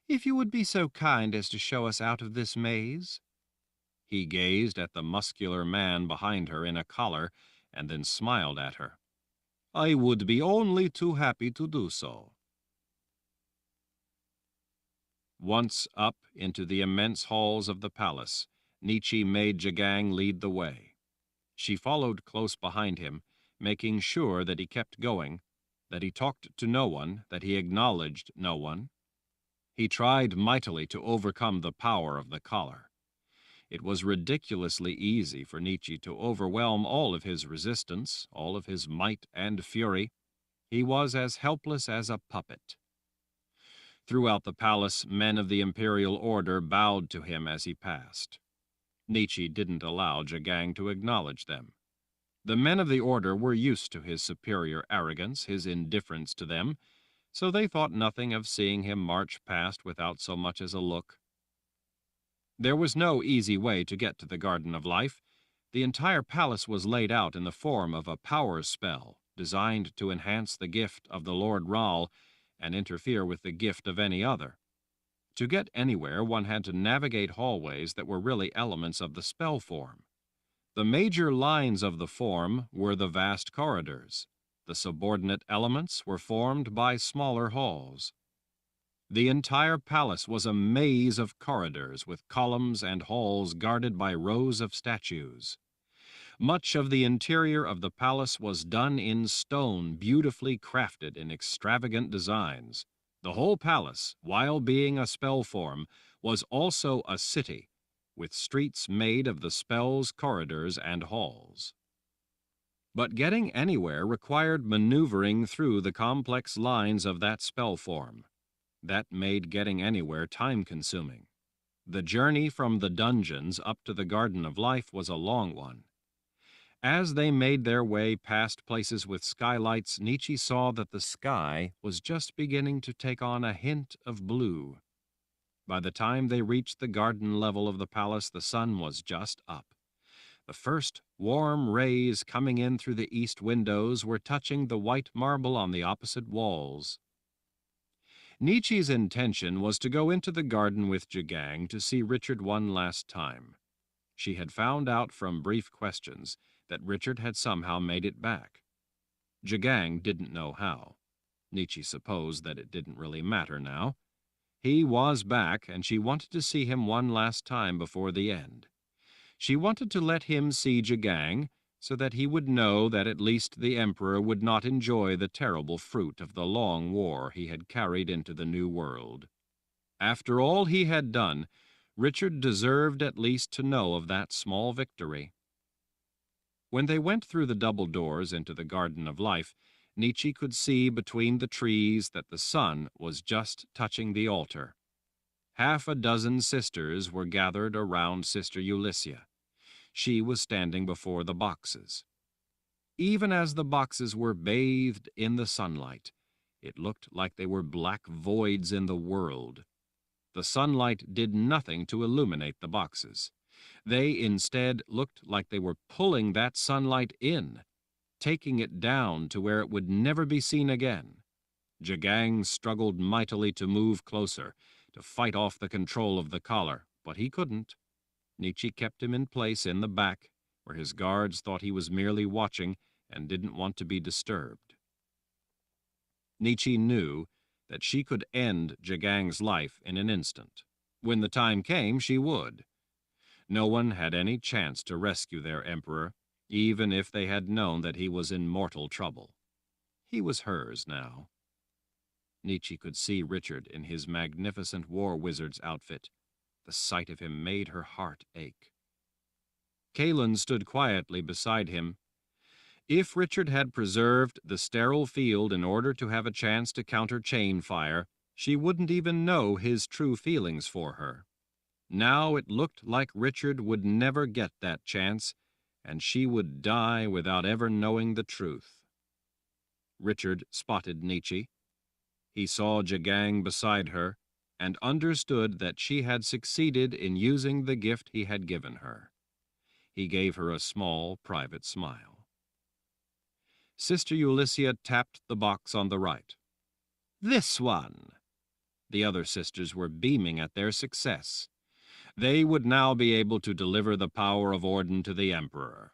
"if you would be so kind as to show us out of this maze." He gazed at the muscular man behind her in a collar and then smiled at her. "I would be only too happy to do so." Once up into the immense halls of the palace, Nietzsche made Jagang lead the way. She followed close behind him, making sure that he kept going, that he talked to no one, that he acknowledged no one. He tried mightily to overcome the power of the collar. It was ridiculously easy for Nietzsche to overwhelm all of his resistance, all of his might and fury. He was as helpless as a puppet. Throughout the palace, men of the imperial order bowed to him as he passed. Nietzsche didn't allow Jagang to acknowledge them. The men of the order were used to his superior arrogance, his indifference to them, so they thought nothing of seeing him march past without so much as a look. There was no easy way to get to the Garden of Life. The entire palace was laid out in the form of a power spell, designed to enhance the gift of the Lord Rahl and interfere with the gift of any other. To get anywhere, one had to navigate hallways that were really elements of the spell form. The major lines of the form were the vast corridors. The subordinate elements were formed by smaller halls. The entire palace was a maze of corridors with columns and halls guarded by rows of statues. Much of the interior of the palace was done in stone, beautifully crafted in extravagant designs. The whole palace, while being a spell form, was also a city, with streets made of the spell's corridors and halls. But getting anywhere required maneuvering through the complex lines of that spell form. That made getting anywhere time-consuming. The journey from the dungeons up to the Garden of Life was a long one. As they made their way past places with skylights, Nietzsche saw that the sky was just beginning to take on a hint of blue. By the time they reached the garden level of the palace, the sun was just up. The first warm rays coming in through the east windows were touching the white marble on the opposite walls. Nietzsche's intention was to go into the garden with Jagang to see Richard one last time. She had found out from brief questions that Richard had somehow made it back. Jagang didn't know how. Nietzsche supposed that it didn't really matter now. He was back, and she wanted to see him one last time before the end. She wanted to let him see Jagang, so that he would know that at least the Emperor would not enjoy the terrible fruit of the long war he had carried into the New World. After all he had done, Richard deserved at least to know of that small victory. When they went through the double doors into the Garden of Life, Nietzsche could see between the trees that the sun was just touching the altar. Half a dozen sisters were gathered around Sister Ulyssia. She was standing before the boxes. Even as the boxes were bathed in the sunlight, it looked like they were black voids in the world. The sunlight did nothing to illuminate the boxes. They instead looked like they were pulling that sunlight in, taking it down to where it would never be seen again. Jagang struggled mightily to move closer, to fight off the control of the collar, but he couldn't. Nietzsche kept him in place in the back, where his guards thought he was merely watching and didn't want to be disturbed. Nietzsche knew that she could end Jagang's life in an instant. When the time came, she would. No one had any chance to rescue their emperor, even if they had known that he was in mortal trouble. He was hers now. Nietzsche could see Richard in his magnificent war wizard's outfit. The sight of him made her heart ache. Kalen stood quietly beside him. If Richard had preserved the sterile field in order to have a chance to counter chain fire, she wouldn't even know his true feelings for her. Now it looked like Richard would never get that chance, and she would die without ever knowing the truth. Richard spotted Nietzsche. He saw Jagang beside her, and understood that she had succeeded in using the gift he had given her. He gave her a small, private smile. Sister Ulyssia tapped the box on the right. "This one." The other sisters were beaming at their success. They would now be able to deliver the power of Orden to the Emperor.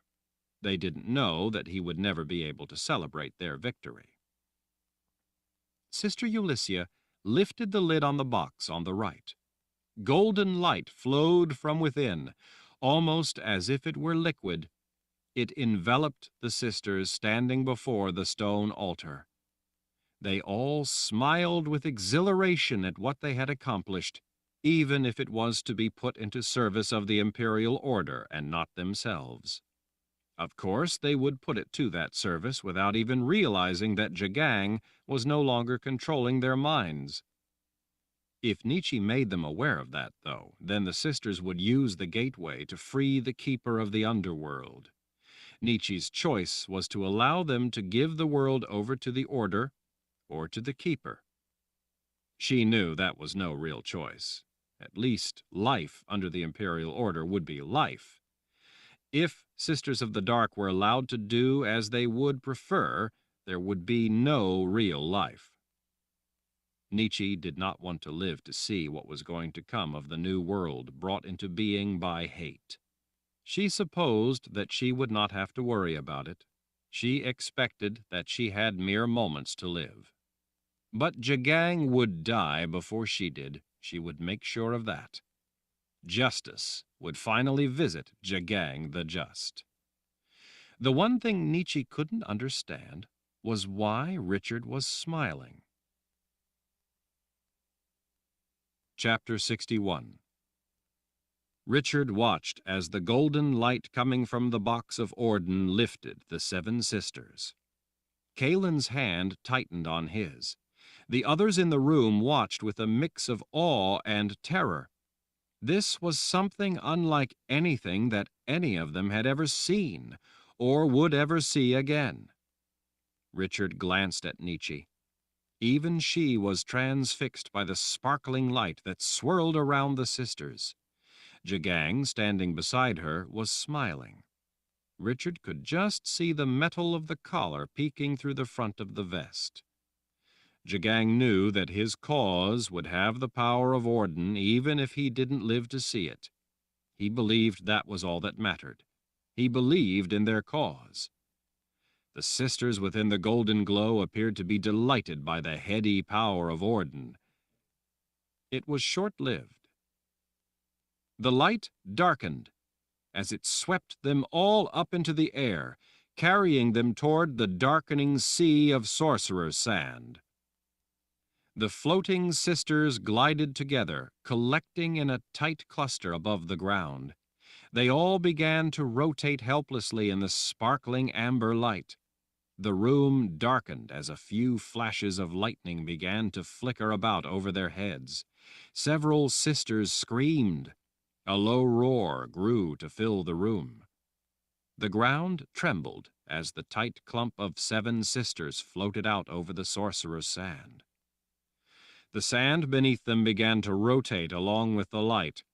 They didn't know that he would never be able to celebrate their victory. Sister Ulyssia lifted the lid on the box on the right. Golden light flowed from within, almost as if it were liquid. It enveloped the sisters standing before the stone altar. They all smiled with exhilaration at what they had accomplished, even if it was to be put into service of the imperial order and not themselves. Of course, they would put it to that service without even realizing that Jagang was no longer controlling their minds. If Nietzsche made them aware of that, though, then the sisters would use the gateway to free the keeper of the underworld. Nietzsche's choice was to allow them to give the world over to the order or to the keeper. She knew that was no real choice. At least life under the imperial order would be life. If Sisters of the Dark were allowed to do as they would prefer, there would be no real life. Nietzsche did not want to live to see what was going to come of the new world brought into being by hate. She supposed that she would not have to worry about it. She expected that she had mere moments to live. But Jagang would die before she did. She would make sure of that. Justice would finally visit Jagang the Just. The one thing Nietzsche couldn't understand was why Richard was smiling. Chapter 61. Richard watched as the golden light coming from the box of Orden lifted the seven sisters. Kalen's hand tightened on his. The others in the room watched with a mix of awe and terror. This was something unlike anything that any of them had ever seen or would ever see again. Richard glanced at Nietzsche. Even she was transfixed by the sparkling light that swirled around the sisters. Jagang, standing beside her, was smiling. Richard could just see the metal of the collar peeking through the front of the vest. Jagang knew that his cause would have the power of Orden even if he didn't live to see it. He believed that was all that mattered. He believed in their cause. The sisters within the golden glow appeared to be delighted by the heady power of Orden. It was short-lived. The light darkened as it swept them all up into the air, carrying them toward the darkening sea of sorcerer's sand. The floating sisters glided together, collecting in a tight cluster above the ground. They all began to rotate helplessly in the sparkling amber light. The room darkened as a few flashes of lightning began to flicker about over their heads. Several sisters screamed. A low roar grew to fill the room. The ground trembled as the tight clump of seven sisters floated out over the sorcerer's sand. The sand beneath them began to rotate along with the light.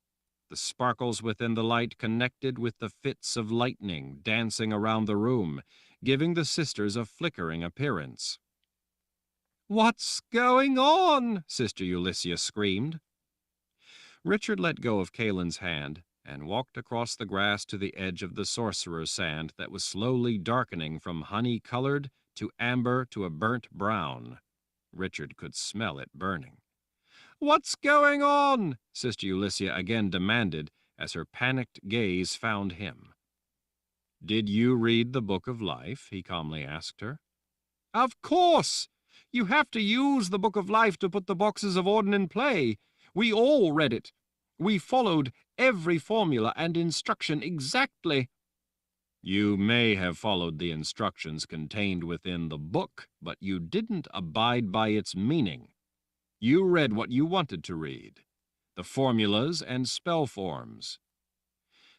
The sparkles within the light connected with the fits of lightning dancing around the room, giving the sisters a flickering appearance. "What's going on?" Sister Ulyssia screamed. Richard let go of Kalen's hand and walked across the grass to the edge of the sorcerer's sand that was slowly darkening from honey-colored to amber to a burnt brown. Richard could smell it burning. "What's going on?" Sister Ulyssia again demanded as her panicked gaze found him. "Did you read the Book of Life?" he calmly asked her. "Of course! You have to use the Book of Life to put the boxes of Orden in play. We all read it. We followed every formula and instruction exactly." You may have followed the instructions contained within the book, but you didn't abide by its meaning. You read what you wanted to read, the formulas and spell forms.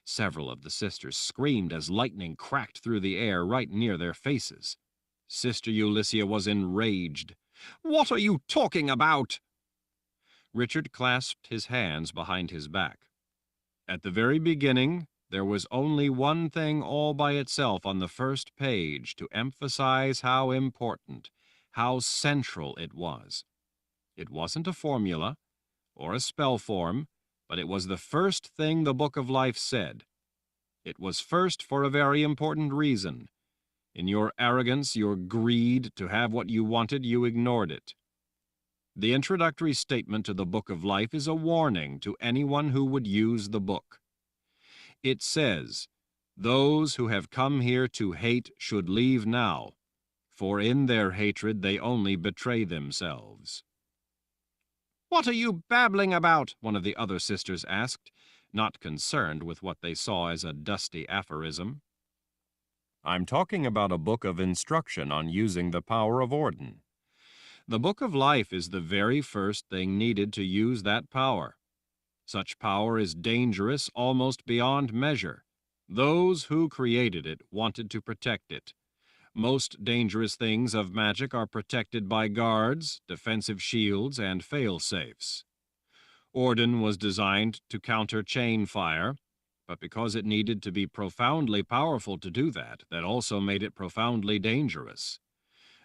Several of the sisters screamed as lightning cracked through the air right near their faces. Sister Ulysses was enraged. "What are you talking about?" Richard clasped his hands behind his back. At the very beginning, there was only one thing all by itself on the first page to emphasize how important, how central it was. It wasn't a formula or a spell form, but it was the first thing the Book of Life said. It was first for a very important reason. In your arrogance, your greed to have what you wanted, you ignored it. The introductory statement to the Book of Life is a warning to anyone who would use the book. It says, "Those who have come here to hate should leave now, for in their hatred they only betray themselves." "What are you babbling about?" one of the other sisters asked, not concerned with what they saw as a dusty aphorism. "I'm talking about a book of instruction on using the power of Orden." The Book of Life is the very first thing needed to use that power. Such power is dangerous almost beyond measure. Those who created it wanted to protect it. Most dangerous things of magic are protected by guards, defensive shields, and fail-safes. Orden was designed to counter chain fire, but because it needed to be profoundly powerful to do that, that also made it profoundly dangerous.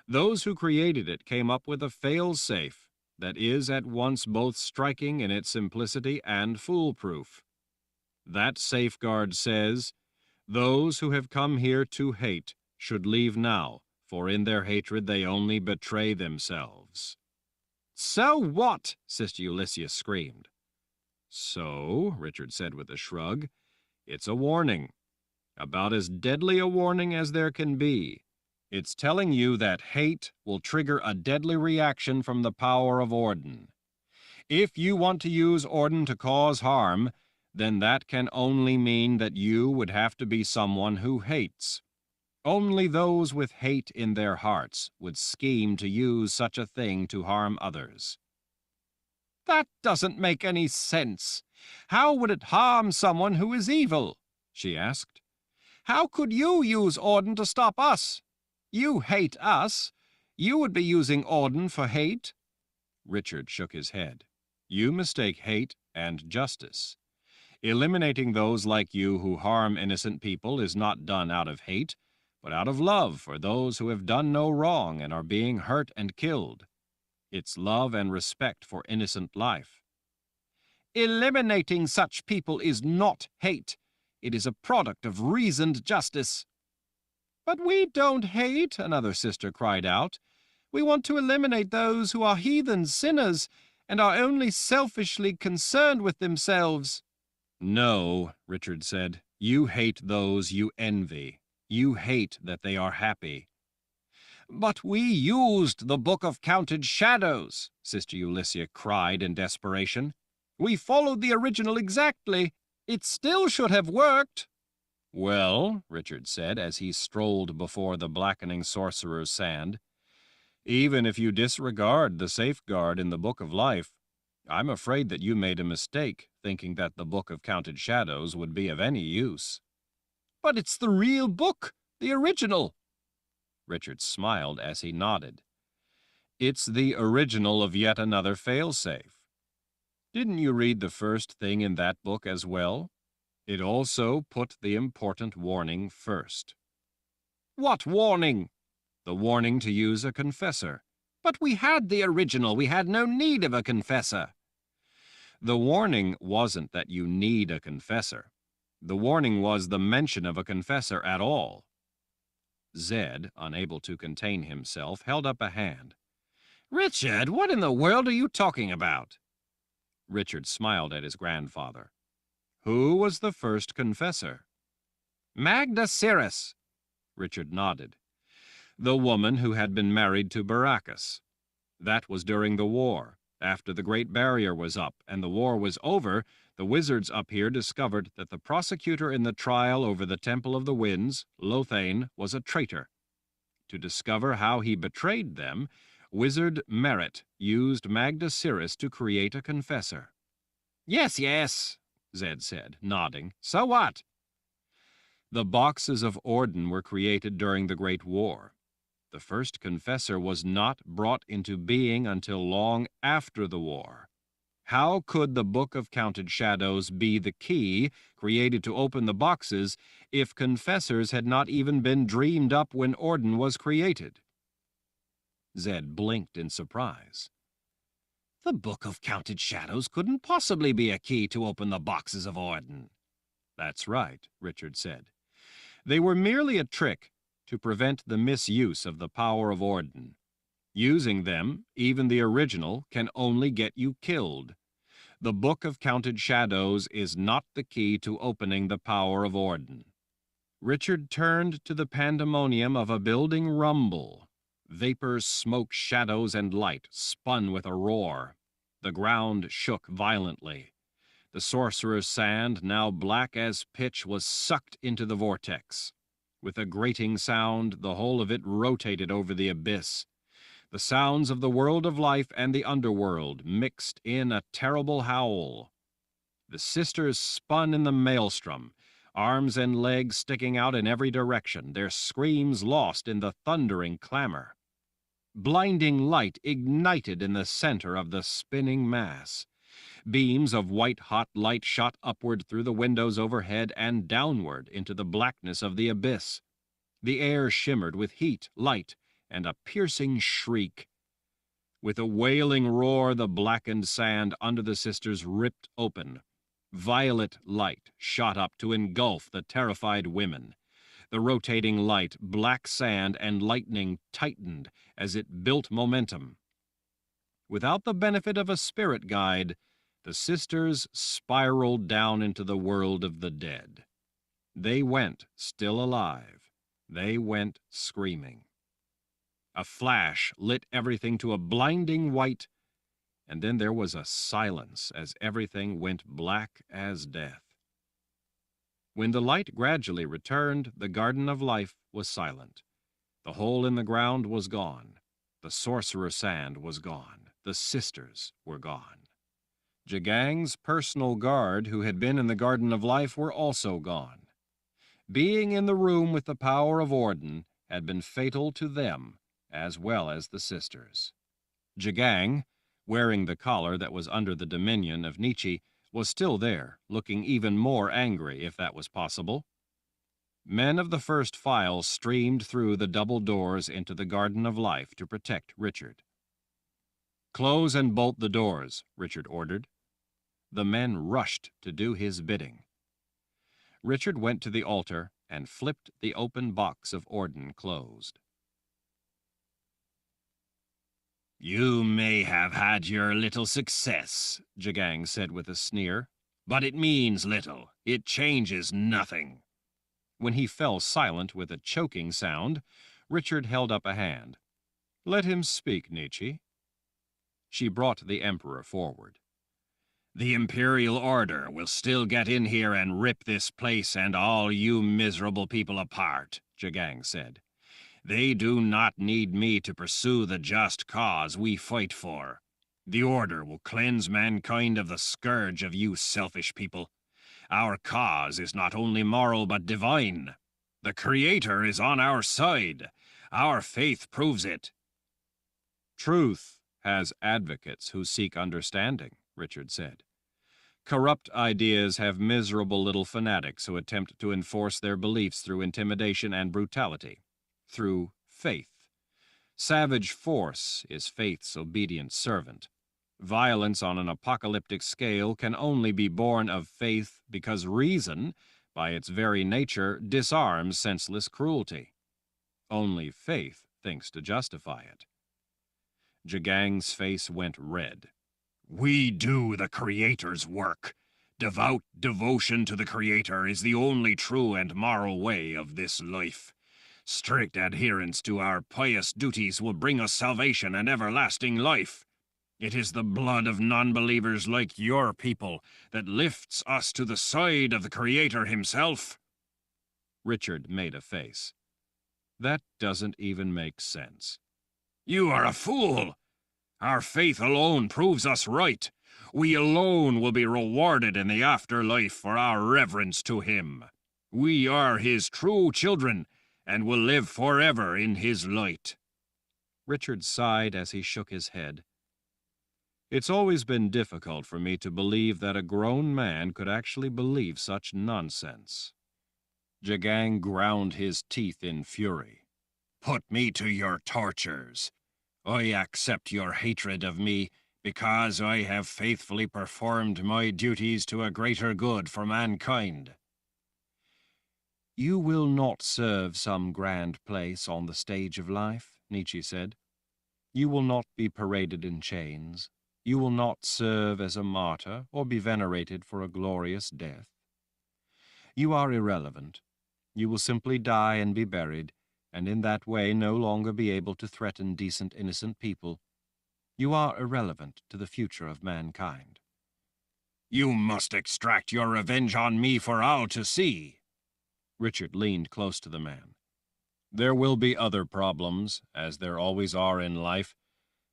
Those who created it came up with a fail-safe that is at once both striking in its simplicity and foolproof. That safeguard says, "Those who have come here to hate should leave now, for in their hatred they only betray themselves." "So what?" Sister Ulysses screamed. "So," Richard said with a shrug, "it's a warning. About as deadly a warning as there can be. It's telling you that hate will trigger a deadly reaction from the power of Orden. If you want to use Orden to cause harm, then that can only mean that you would have to be someone who hates. Only those with hate in their hearts would scheme to use such a thing to harm others." "That doesn't make any sense. How would it harm someone who is evil?" she asked. "How could you use Orden to stop us? You hate us. You would be using Orden for hate." Richard shook his head. "You mistake hate and justice. Eliminating those like you who harm innocent people is not done out of hate, but out of love for those who have done no wrong and are being hurt and killed. It's love and respect for innocent life." "Eliminating such people is not hate. It is a product of reasoned justice." "But we don't hate," another sister cried out. "We want to eliminate those who are heathen sinners and are only selfishly concerned with themselves." "No," Richard said. "You hate those you envy. You hate that they are happy." "But we used the Book of Counted Shadows," Sister Ulysses cried in desperation. "We followed the original exactly. It still should have worked." "Well," Richard said as he strolled before the blackening sorcerer's sand, "even if you disregard the safeguard in the Book of Life, I'm afraid that you made a mistake thinking that the Book of Counted Shadows would be of any use." "But it's the real book, the original." Richard smiled as he nodded. "It's the original of yet another failsafe. Didn't you read the first thing in that book as well? It also put the important warning first." "What warning?" "The warning to use a confessor." "But we had the original. We had no need of a confessor." "The warning wasn't that you need a confessor. The warning was the mention of a confessor at all." Zed, unable to contain himself, held up a hand. "Richard, what in the world are you talking about?" Richard smiled at his grandfather. "Who was the first confessor?" "Magda Cirrus." Richard nodded. "The woman who had been married to Baracus. That was during the war. After the Great Barrier was up and the war was over, the wizards up here discovered that the prosecutor in the trial over the Temple of the Winds, Lothane, was a traitor. To discover how he betrayed them, Wizard Merit used Magda Cirrus to create a confessor. Yes, yes, Zed said, nodding. So what? The boxes of Orden were created during the Great War. The first confessor was not brought into being until long after the war. How could the Book of Counted Shadows be the key created to open the boxes if confessors had not even been dreamed up when Orden was created? Zed blinked in surprise. The Book of Counted Shadows couldn't possibly be a key to open the boxes of Orden. That's right, Richard said. They were merely a trick to prevent the misuse of the power of Orden. Using them, even the original, can only get you killed. The Book of Counted Shadows is not the key to opening the power of Orden. Richard turned to the pandemonium of a building rumble. Vapors, smoke, shadows, and light spun with a roar. The ground shook violently. The sorcerer's sand, now black as pitch, was sucked into the vortex. With a grating sound, the whole of it rotated over the abyss. The sounds of the world of life and the underworld mixed in a terrible howl. The sisters spun in the maelstrom, arms and legs sticking out in every direction, their screams lost in the thundering clamor. Blinding light ignited in the center of the spinning mass. Beams of white-hot light shot upward through the windows overhead and downward into the blackness of the abyss. The air shimmered with heat, light, and a piercing shriek. With a wailing roar, the blackened sand under the sisters ripped open. Violet light shot up to engulf the terrified women. The rotating light, black sand, and lightning tightened as it built momentum. Without the benefit of a spirit guide, the sisters spiraled down into the world of the dead. They went, still alive. They went screaming. A flash lit everything to a blinding white, and then there was a silence as everything went black as death. When the light gradually returned, the Garden of Life was silent. The hole in the ground was gone. The sorcerer sand was gone. The sisters were gone. Jagang's personal guard, who had been in the Garden of Life, were also gone. Being in the room with the power of Orden had been fatal to them, as well as the sisters. Jagang, wearing the collar that was under the dominion of Nietzsche, was still there, looking even more angry, if that was possible. Men of the first file streamed through the double doors into the Garden of Life to protect Richard. "Close and bolt the doors," Richard ordered. The men rushed to do his bidding. Richard went to the altar and flipped the open box of Orden closed. "You may have had your little success," Jagang said with a sneer, "but it means little. It changes nothing." When he fell silent with a choking sound, Richard held up a hand. "Let him speak, Nietzsche." She brought the Emperor forward. "The Imperial Order will still get in here and rip this place and all you miserable people apart," Jagang said. "They do not need me to pursue the just cause we fight for. The Order will cleanse mankind of the scourge of you selfish people. Our cause is not only moral but divine. The Creator is on our side. Our faith proves it." "Truth has advocates who seek understanding," Richard said. "Corrupt ideas have miserable little fanatics who attempt to enforce their beliefs through intimidation and brutality, through faith. Savage force is faith's obedient servant. Violence on an apocalyptic scale can only be born of faith because reason, by its very nature, disarms senseless cruelty. Only faith thinks to justify it." Jagang's face went red. "We do the Creator's work. Devout devotion to the Creator is the only true and moral way of this life. Strict adherence to our pious duties will bring us salvation and everlasting life. It is the blood of non-believers like your people that lifts us to the side of the Creator himself. Richard made a face. That doesn't even make sense. You are a fool! Our faith alone proves us right. We alone will be rewarded in the afterlife for our reverence to him. We are his true children, and will live forever in his light. Richard sighed as he shook his head. It's always been difficult for me to believe that a grown man could actually believe such nonsense. Jagang ground his teeth in fury. Put me to your tortures. I accept your hatred of me because I have faithfully performed my duties to a greater good for mankind. You will not serve some grand place on the stage of life, Nietzsche said. You will not be paraded in chains. You will not serve as a martyr or be venerated for a glorious death. You are irrelevant. You will simply die and be buried, and in that way no longer be able to threaten decent, innocent people. You are irrelevant to the future of mankind. You must extract your revenge on me for all to see. Richard leaned close to the man. There will be other problems, as there always are in life,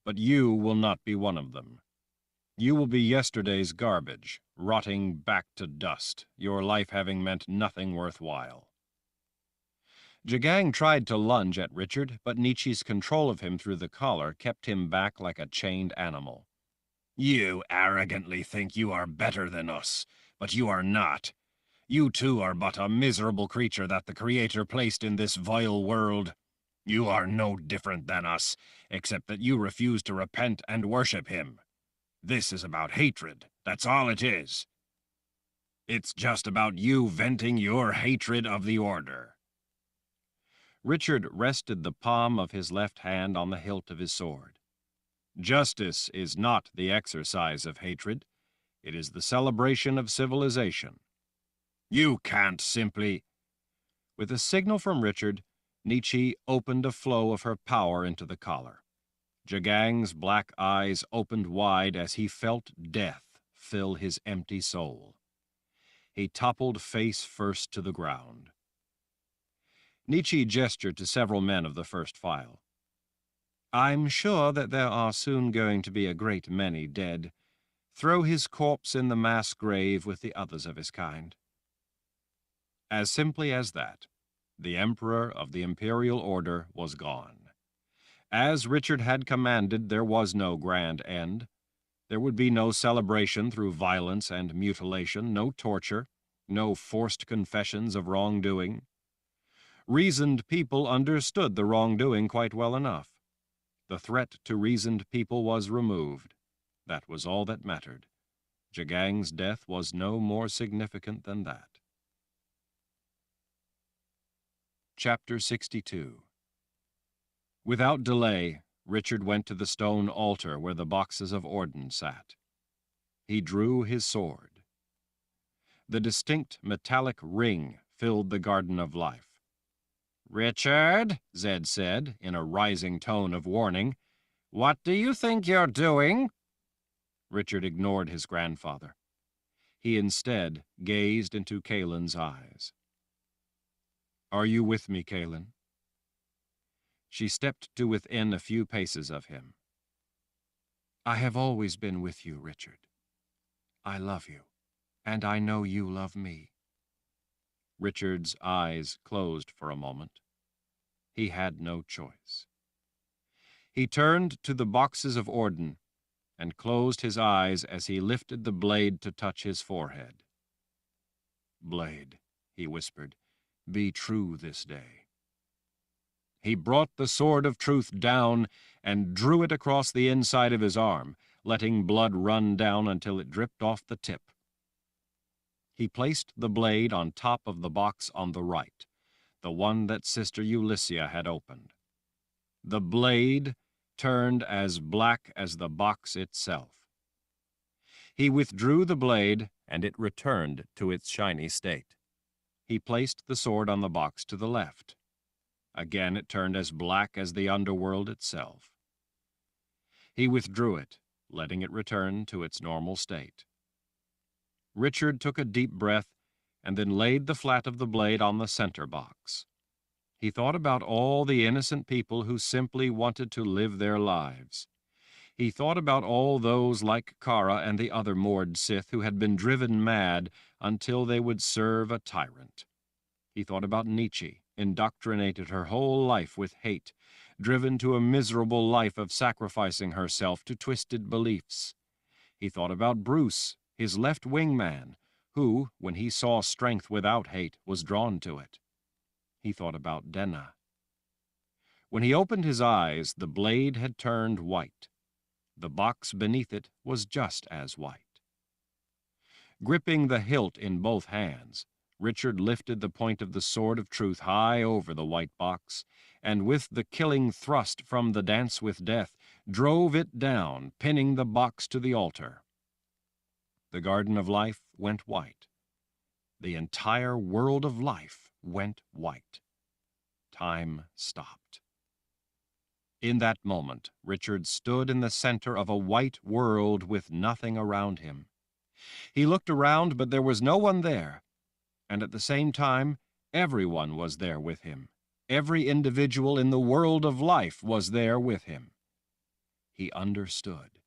but you will not be one of them. You will be yesterday's garbage, rotting back to dust, your life having meant nothing worthwhile. Jagang tried to lunge at Richard, but Nietzsche's control of him through the collar kept him back like a chained animal. You arrogantly think you are better than us, but you are not. You too are but a miserable creature that the Creator placed in this vile world. You are no different than us, except that you refuse to repent and worship him. This is about hatred, that's all it is. It's just about you venting your hatred of the Order. Richard rested the palm of his left hand on the hilt of his sword. Justice is not the exercise of hatred. It is the celebration of civilization. You can't simply... With a signal from Richard, Nietzsche opened a flow of her power into the collar. Jagang's black eyes opened wide as he felt death fill his empty soul. He toppled face first to the ground. Nietzsche gestured to several men of the first file. I'm sure that there are soon going to be a great many dead. Throw his corpse in the mass grave with the others of his kind. As simply as that, the Emperor of the Imperial Order was gone. As Richard had commanded, there was no grand end. There would be no celebration through violence and mutilation, no torture, no forced confessions of wrongdoing. Reasoned people understood the wrongdoing quite well enough. The threat to reasoned people was removed. That was all that mattered. Jagang's death was no more significant than that. Chapter 62. Without delay, Richard went to the stone altar where the boxes of Orden sat. He drew his sword. The distinct metallic ring filled the Garden of Life. "Richard," Zed said, in a rising tone of warning, "what do you think you're doing?" Richard ignored his grandfather. He instead gazed into Kalen's eyes. Are you with me, Kalen? She stepped to within a few paces of him. I have always been with you, Richard. I love you, and I know you love me. Richard's eyes closed for a moment. He had no choice. He turned to the boxes of Orden and closed his eyes as he lifted the blade to touch his forehead. Blade, he whispered, be true this day. He brought the sword of truth down and drew it across the inside of his arm, letting blood run down until it dripped off the tip. He placed the blade on top of the box on the right, the one that Sister Ulyssia had opened. The blade turned as black as the box itself. He withdrew the blade, and it returned to its shiny state. He placed the sword on the box to the left. Again it turned as black as the underworld itself. He withdrew it, letting it return to its normal state. Richard took a deep breath and then laid the flat of the blade on the center box. He thought about all the innocent people who simply wanted to live their lives. He thought about all those like Kara and the other Mord Sith who had been driven mad until they would serve a tyrant. He thought about Nietzsche, indoctrinated her whole life with hate, driven to a miserable life of sacrificing herself to twisted beliefs. He thought about Bruce, his left-wing man, who, when he saw strength without hate, was drawn to it. He thought about Denna. When he opened his eyes, the blade had turned white. The box beneath it was just as white. Gripping the hilt in both hands, Richard lifted the point of the sword of truth high over the white box, and with the killing thrust from the Dance with Death, drove it down, pinning the box to the altar. The Garden of Life went white. The entire world of life went white. Time stopped. In that moment, Richard stood in the center of a white world with nothing around him. He looked around, but there was no one there, and at the same time, everyone was there with him. Every individual in the world of life was there with him. He understood.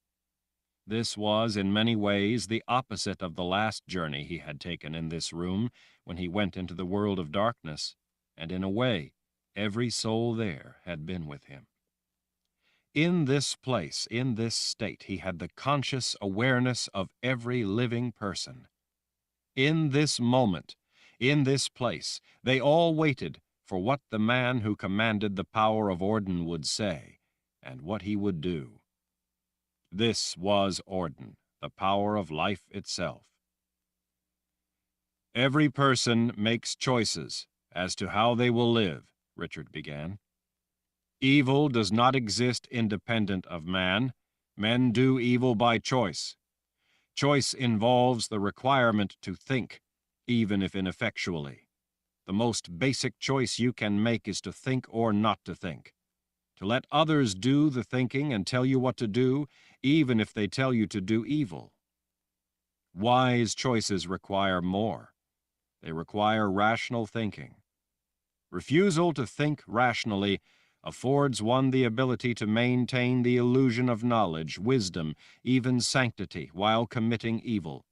This was, in many ways, the opposite of the last journey he had taken in this room when he went into the world of darkness, and in a way, every soul there had been with him. In this place, in this state, he had the conscious awareness of every living person. In this moment, in this place, they all waited for what the man who commanded the power of Orden would say, and what he would do. This was Orden, the power of life itself. Every person makes choices as to how they will live, Richard began. Evil does not exist independent of man. Men do evil by choice. Choice involves the requirement to think, even if ineffectually. The most basic choice you can make is to think or not to think. To let others do the thinking and tell you what to do, even if they tell you to do evil. Wise choices require more. They require rational thinking. Refusal to think rationally affords one the ability to maintain the illusion of knowledge, wisdom, even sanctity, while committing evil.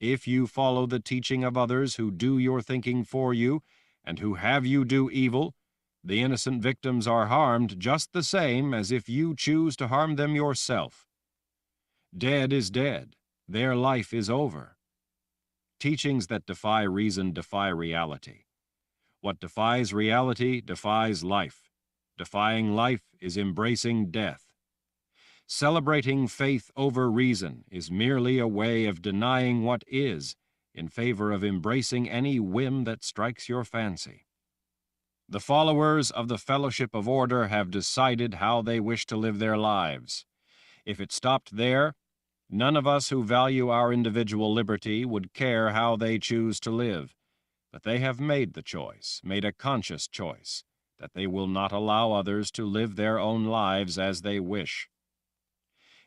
If you follow the teaching of others who do your thinking for you, and who have you do evil, the innocent victims are harmed just the same as if you choose to harm them yourself. Dead is dead. Their life is over. Teachings that defy reason defy reality. What defies reality defies life. Defying life is embracing death. Celebrating faith over reason is merely a way of denying what is in favor of embracing any whim that strikes your fancy. The followers of the Fellowship of Order have decided how they wish to live their lives. If it stopped there, none of us who value our individual liberty would care how they choose to live. But they have made the choice, made a conscious choice, that they will not allow others to live their own lives as they wish.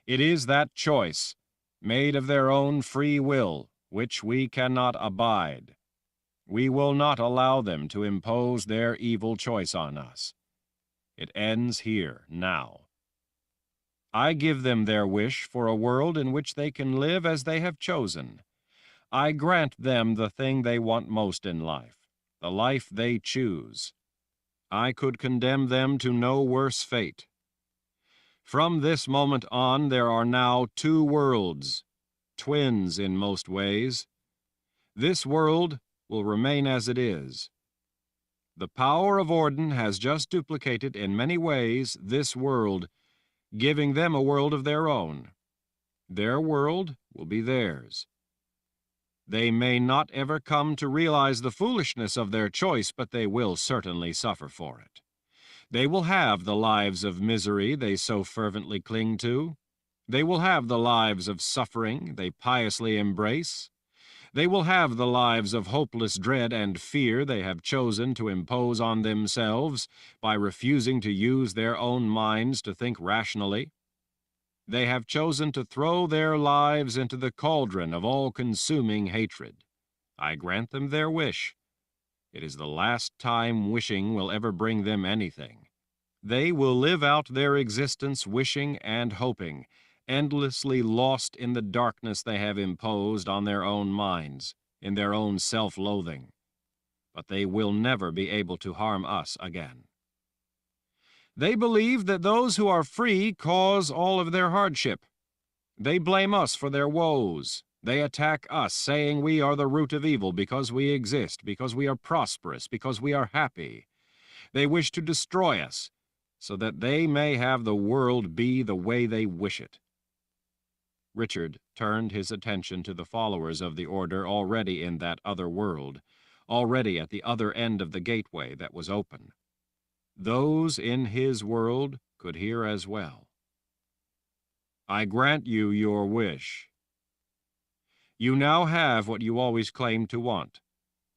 It is that choice, made of their own free will, which we cannot abide. We will not allow them to impose their evil choice on us. It ends here, now. I give them their wish for a world in which they can live as they have chosen. I grant them the thing they want most in life, the life they choose. I could condemn them to no worse fate. From this moment on, there are now two worlds, twins in most ways. This world will remain as it is. The power of Orden has just duplicated in many ways this world, giving them a world of their own. Their world will be theirs. They may not ever come to realize the foolishness of their choice, but they will certainly suffer for it. They will have the lives of misery they so fervently cling to. They will have the lives of suffering they piously embrace. They will have the lives of hopeless dread and fear they have chosen to impose on themselves by refusing to use their own minds to think rationally. They have chosen to throw their lives into the cauldron of all-consuming hatred. I grant them their wish. It is the last time wishing will ever bring them anything. They will live out their existence wishing and hoping, endlessly lost in the darkness they have imposed on their own minds, in their own self-loathing. But they will never be able to harm us again. They believe that those who are free cause all of their hardship. They blame us for their woes. They attack us, saying we are the root of evil because we exist, because we are prosperous, because we are happy. They wish to destroy us, so that they may have the world be the way they wish it. Richard turned his attention to the followers of the order already in that other world, already at the other end of the gateway that was open. Those in his world could hear as well. I grant you your wish. You now have what you always claimed to want,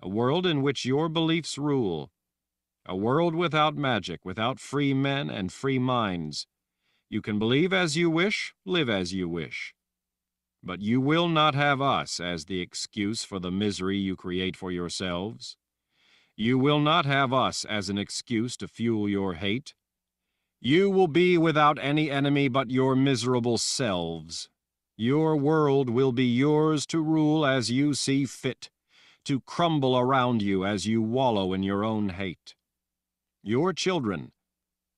a world in which your beliefs rule, a world without magic, without free men and free minds. You can believe as you wish, live as you wish. But you will not have us as the excuse for the misery you create for yourselves. You will not have us as an excuse to fuel your hate. You will be without any enemy but your miserable selves. Your world will be yours to rule as you see fit, to crumble around you as you wallow in your own hate. Your children,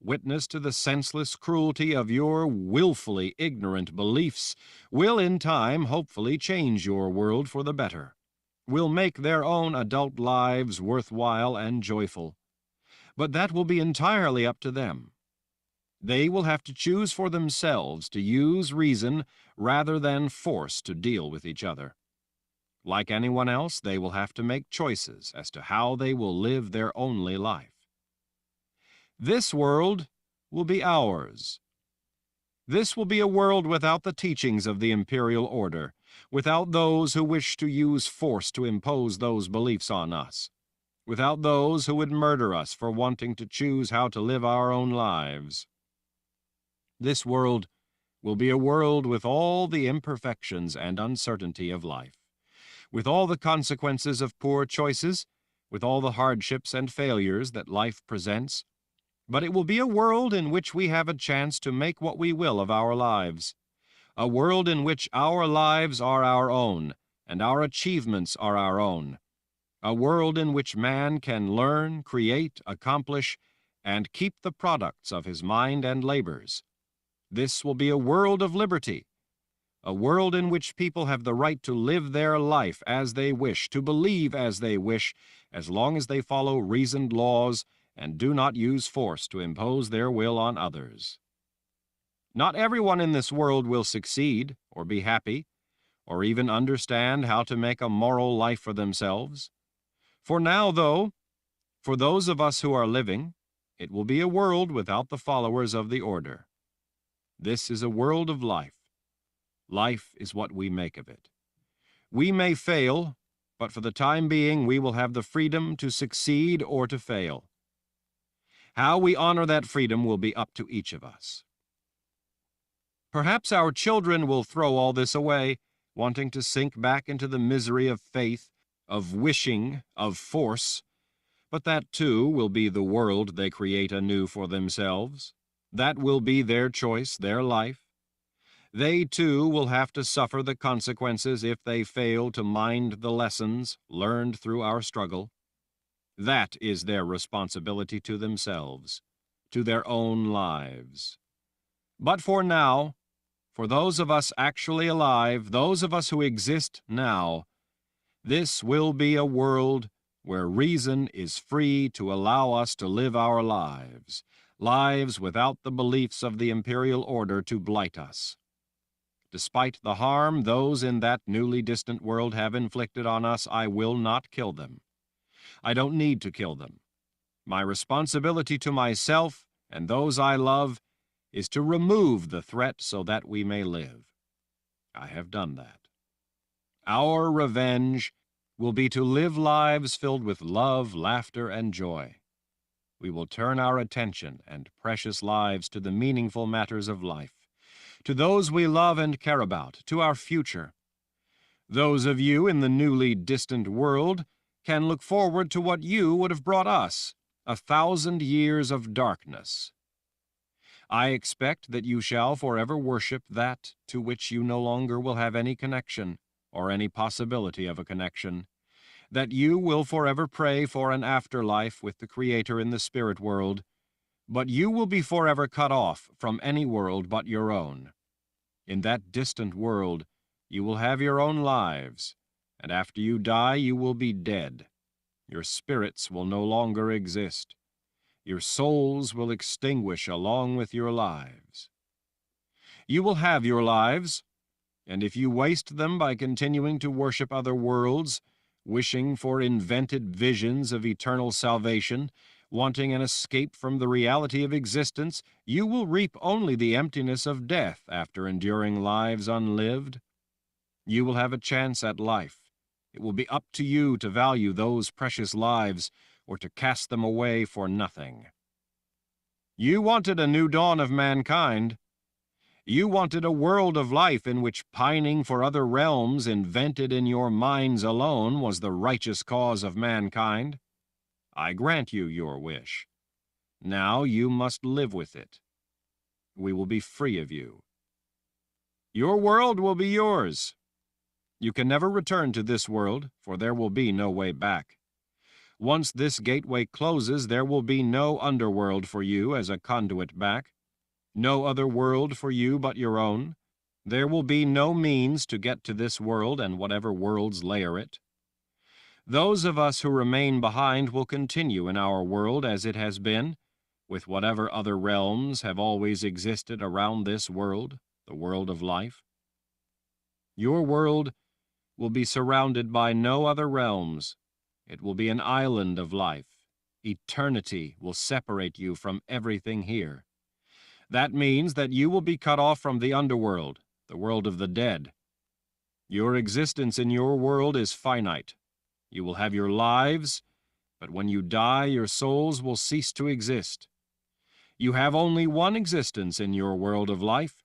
witness to the senseless cruelty of your willfully ignorant beliefs, will in time hopefully change your world for the better, will make their own adult lives worthwhile and joyful. But that will be entirely up to them. They will have to choose for themselves to use reason rather than force to deal with each other. Like anyone else, they will have to make choices as to how they will live their only life. This world will be ours. This will be a world without the teachings of the imperial order, without those who wish to use force to impose those beliefs on us, without those who would murder us for wanting to choose how to live our own lives. This world will be a world with all the imperfections and uncertainty of life, with all the consequences of poor choices, with all the hardships and failures that life presents. But it will be a world in which we have a chance to make what we will of our lives, a world in which our lives are our own and our achievements are our own, a world in which man can learn, create, accomplish, and keep the products of his mind and labors. This will be a world of liberty, a world in which people have the right to live their life as they wish, to believe as they wish, as long as they follow reasoned laws and do not use force to impose their will on others. Not everyone in this world will succeed or be happy, or even understand how to make a moral life for themselves. For now, though, for those of us who are living, it will be a world without the followers of the order. This is a world of life. Life is what we make of it. We may fail, but for the time being we will have the freedom to succeed or to fail. How we honor that freedom will be up to each of us. Perhaps our children will throw all this away, wanting to sink back into the misery of faith, of wishing, of force, but that too will be the world they create anew for themselves. That will be their choice, their life. They too will have to suffer the consequences if they fail to mind the lessons learned through our struggle. That is their responsibility to themselves, to their own lives. But for now, for those of us actually alive, those of us who exist now, this will be a world where reason is free to allow us to live our lives, lives without the beliefs of the imperial order to blight us. Despite the harm those in that newly distant world have inflicted on us, I will not kill them. I don't need to kill them. My responsibility to myself and those I love is to remove the threat so that we may live. I have done that. Our revenge will be to live lives filled with love, laughter, and joy. We will turn our attention and precious lives to the meaningful matters of life, to those we love and care about, to our future. Those of you in the newly distant world can look forward to what you would have brought us, 1,000 years of darkness. I expect that you shall forever worship that to which you no longer will have any connection, or any possibility of a connection, that you will forever pray for an afterlife with the Creator in the spirit world, but you will be forever cut off from any world but your own. In that distant world, you will have your own lives, and after you die, you will be dead. Your spirits will no longer exist. Your souls will extinguish along with your lives. You will have your lives, and if you waste them by continuing to worship other worlds, wishing for invented visions of eternal salvation, wanting an escape from the reality of existence, you will reap only the emptiness of death after enduring lives unlived. You will have a chance at life. It will be up to you to value those precious lives or to cast them away for nothing. You wanted a new dawn of mankind. You wanted a world of life in which pining for other realms invented in your minds alone was the righteous cause of mankind. I grant you your wish. Now you must live with it. We will be free of you. Your world will be yours. You can never return to this world, for there will be no way back. Once this gateway closes, there will be no underworld for you as a conduit back. No other world for you but your own. There will be no means to get to this world and whatever worlds layer it. Those of us who remain behind will continue in our world as it has been, with whatever other realms have always existed around this world, the world of life. Your world will be surrounded by no other realms. It will be an island of life. Eternity will separate you from everything here. That means that you will be cut off from the underworld, the world of the dead. Your existence in your world is finite. You will have your lives, but when you die, your souls will cease to exist. You have only one existence in your world of life.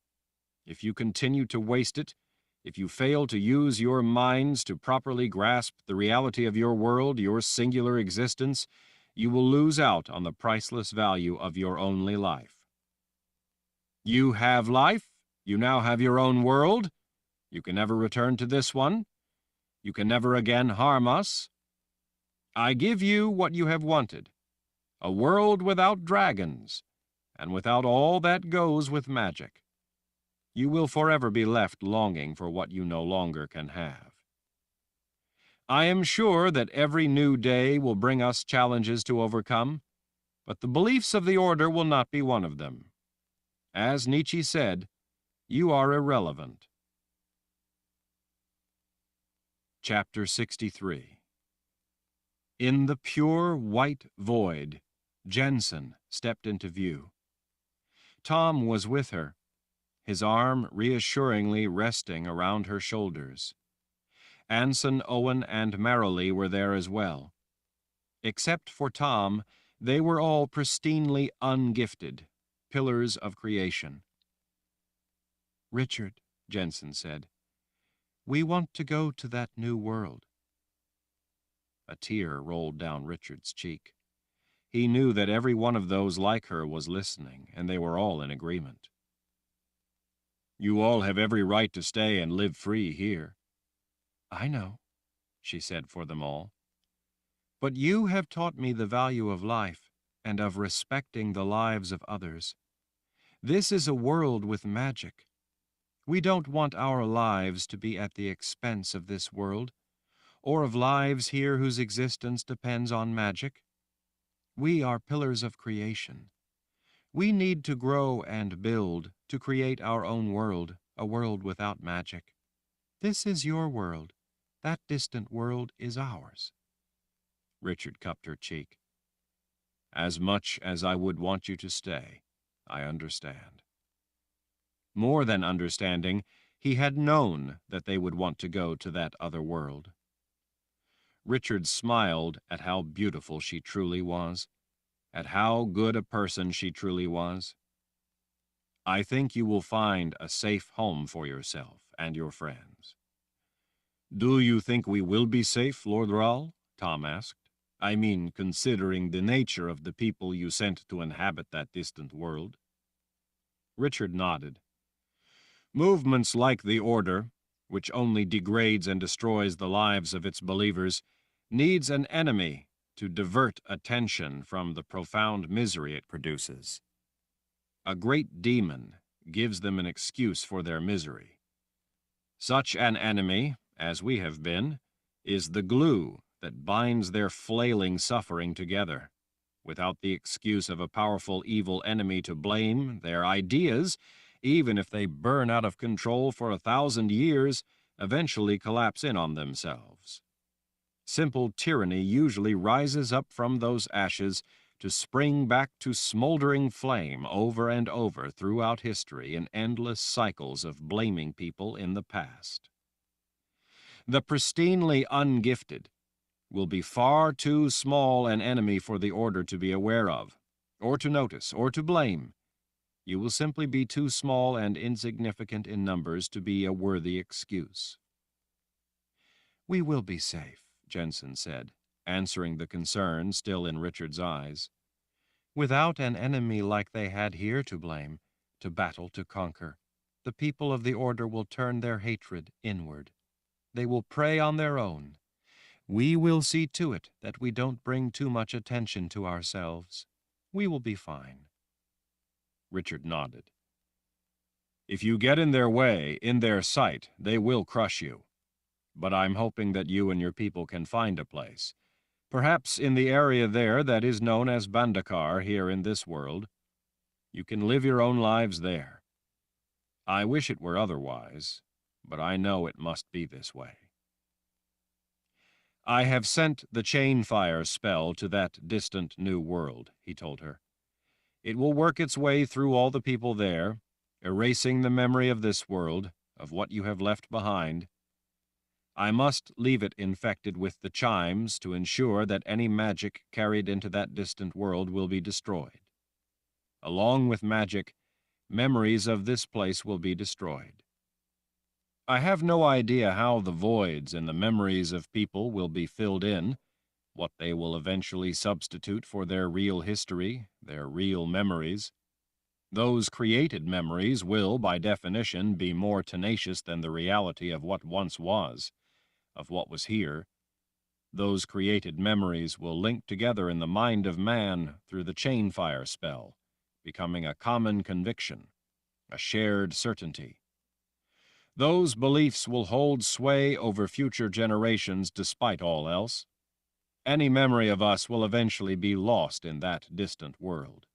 If you continue to waste it, if you fail to use your minds to properly grasp the reality of your world, your singular existence, you will lose out on the priceless value of your only life. You have life. You now have your own world. You can never return to this one. You can never again harm us. I give you what you have wanted, a world without dragons, and without all that goes with magic. You will forever be left longing for what you no longer can have. I am sure that every new day will bring us challenges to overcome, but the beliefs of the order will not be one of them. As Nietzsche said, you are irrelevant. Chapter 63. In the pure white void, Jensen stepped into view. Tom was with her, his arm reassuringly resting around her shoulders. Anson, Owen, and Marilee were there as well. Except for Tom, they were all pristinely ungifted, pillars of creation. Richard, Jensen said, we want to go to that new world. A tear rolled down Richard's cheek. He knew that every one of those like her was listening, and they were all in agreement. You all have every right to stay and live free here. I know, she said for them all. But you have taught me the value of life and of respecting the lives of others. This is a world with magic. We don't want our lives to be at the expense of this world, or of lives here whose existence depends on magic. We are pillars of creation. We need to grow and build to create our own world, a world without magic. This is your world. That distant world is ours. Richard cupped her cheek. As much as I would want you to stay, I understand. More than understanding, he had known that they would want to go to that other world. Richard smiled at how beautiful she truly was, at how good a person she truly was. I think you will find a safe home for yourself and your friends." "Do you think we will be safe, Lord Rahl?" Tom asked. "I mean, considering the nature of the people you sent to inhabit that distant world." Richard nodded. "Movements like the Order, which only degrades and destroys the lives of its believers, needs an enemy to divert attention from the profound misery it produces. A great demon gives them an excuse for their misery. Such an enemy, as we have been, is the glue that binds their flailing suffering together. Without the excuse of a powerful evil enemy to blame, their ideas, even if they burn out of control for 1,000 years, eventually collapse in on themselves. Simple tyranny usually rises up from those ashes to spring back to smoldering flame over and over throughout history in endless cycles of blaming people in the past. The pristinely ungifted will be far too small an enemy for the Order to be aware of, or to notice, or to blame. You will simply be too small and insignificant in numbers to be a worthy excuse." "We will be safe," Jensen said, answering the concern still in Richard's eyes. "Without an enemy like they had here to blame, to battle, to conquer, the people of the Order will turn their hatred inward. They will prey on their own. We will see to it that we don't bring too much attention to ourselves. We will be fine." Richard nodded. "If you get in their way, in their sight, they will crush you. But I'm hoping that you and your people can find a place. Perhaps in the area there that is known as Bandakar here in this world. You can live your own lives there. I wish it were otherwise, but I know it must be this way." "I have sent the chain fire spell to that distant new world," he told her. "It will work its way through all the people there, erasing the memory of this world, of what you have left behind. I must leave it infected with the chimes to ensure that any magic carried into that distant world will be destroyed. Along with magic, memories of this place will be destroyed. I have no idea how the voids in the memories of people will be filled in, what they will eventually substitute for their real history, their real memories. Those created memories will, by definition, be more tenacious than the reality of what once was, of what was here. Those created memories will link together in the mind of man through the chain fire spell, becoming a common conviction, a shared certainty. Those beliefs will hold sway over future generations despite all else. Any memory of us will eventually be lost in that distant world.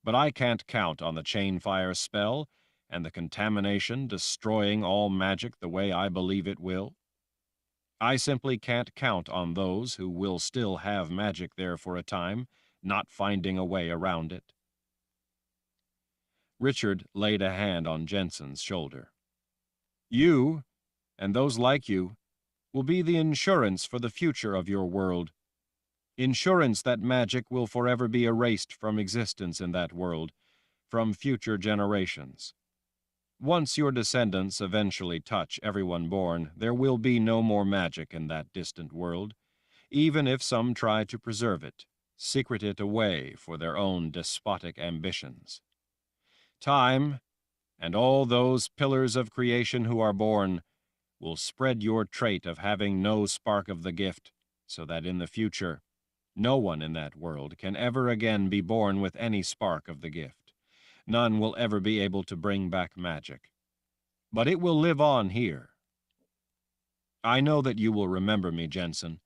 But I can't count on the chain fire spell and the contamination destroying all magic the way I believe it will. I simply can't count on those who will still have magic there for a time, not finding a way around it." Richard laid a hand on Jensen's shoulder. "You, and those like you, will be the insurance for the future of your world. Insurance that magic will forever be erased from existence in that world, from future generations. Once your descendants eventually touch everyone born, there will be no more magic in that distant world, even if some try to preserve it, secret it away for their own despotic ambitions. Time, and all those pillars of creation who are born, will spread your trait of having no spark of the gift, so that in the future, no one in that world can ever again be born with any spark of the gift. None will ever be able to bring back magic. But it will live on here. I know that you will remember me, Jensen,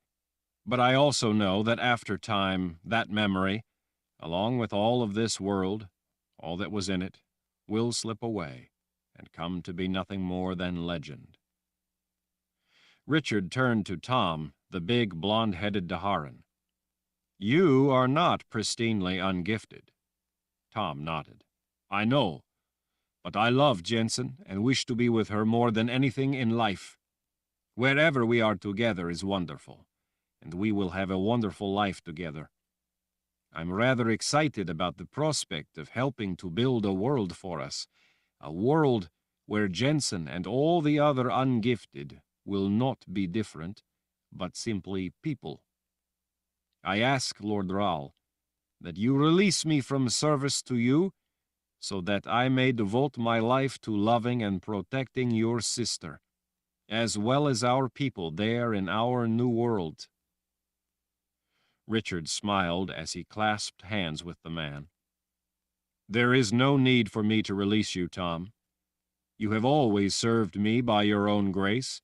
but I also know that after time, that memory, along with all of this world, all that was in it, will slip away and come to be nothing more than legend." Richard turned to Tom, the big, blond-headed Daharan. "You are not pristinely ungifted." Tom nodded. "I know, but I love Jensen and wish to be with her more than anything in life. Wherever we are together is wonderful, and we will have a wonderful life together. I'm rather excited about the prospect of helping to build a world for us, a world where Jensen and all the other ungifted will not be different, but simply people. I ask, Lord Rahl, that you release me from service to you, so that I may devote my life to loving and protecting your sister, as well as our people there in our new world." Richard smiled as he clasped hands with the man. "There is no need for me to release you, Tom. You have always served me by your own grace.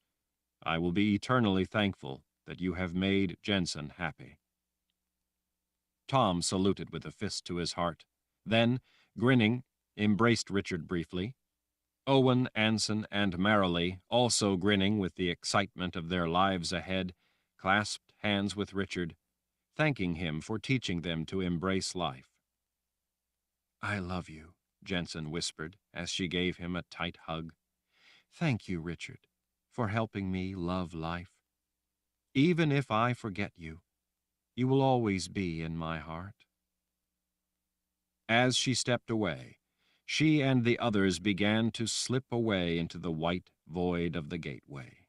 I will be eternally thankful that you have made Jensen happy." Tom saluted with a fist to his heart, then, grinning, embraced Richard briefly. Owen, Anson, and Marilee, also grinning with the excitement of their lives ahead, clasped hands with Richard, thanking him for teaching them to embrace life. "I love you," Jensen whispered as she gave him a tight hug. "Thank you, Richard, for helping me love life. Even if I forget you, you will always be in my heart." As she stepped away, she and the others began to slip away into the white void of the gateway.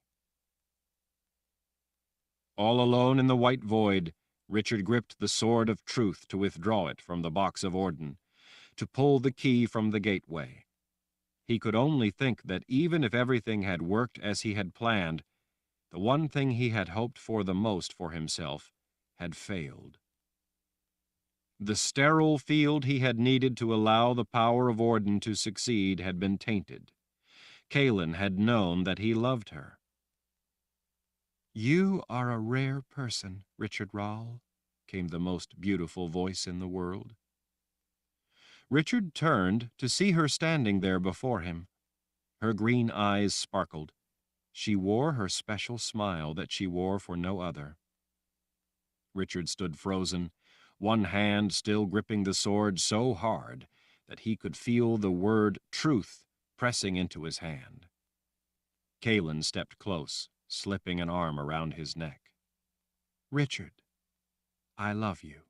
All alone in the white void, Richard gripped the sword of truth to withdraw it from the box of Orden, to pull the key from the gateway. He could only think that even if everything had worked as he had planned, the one thing he had hoped for the most for himself had failed. The sterile field he had needed to allow the power of Orden to succeed had been tainted. Kaelin had known that he loved her. "You are a rare person, Richard Rahl," came the most beautiful voice in the world. Richard turned to see her standing there before him. Her green eyes sparkled. She wore her special smile that she wore for no other. Richard stood frozen, one hand still gripping the sword so hard that he could feel the word truth pressing into his hand. Kaelin stepped close, slipping an arm around his neck. "Richard, I love you."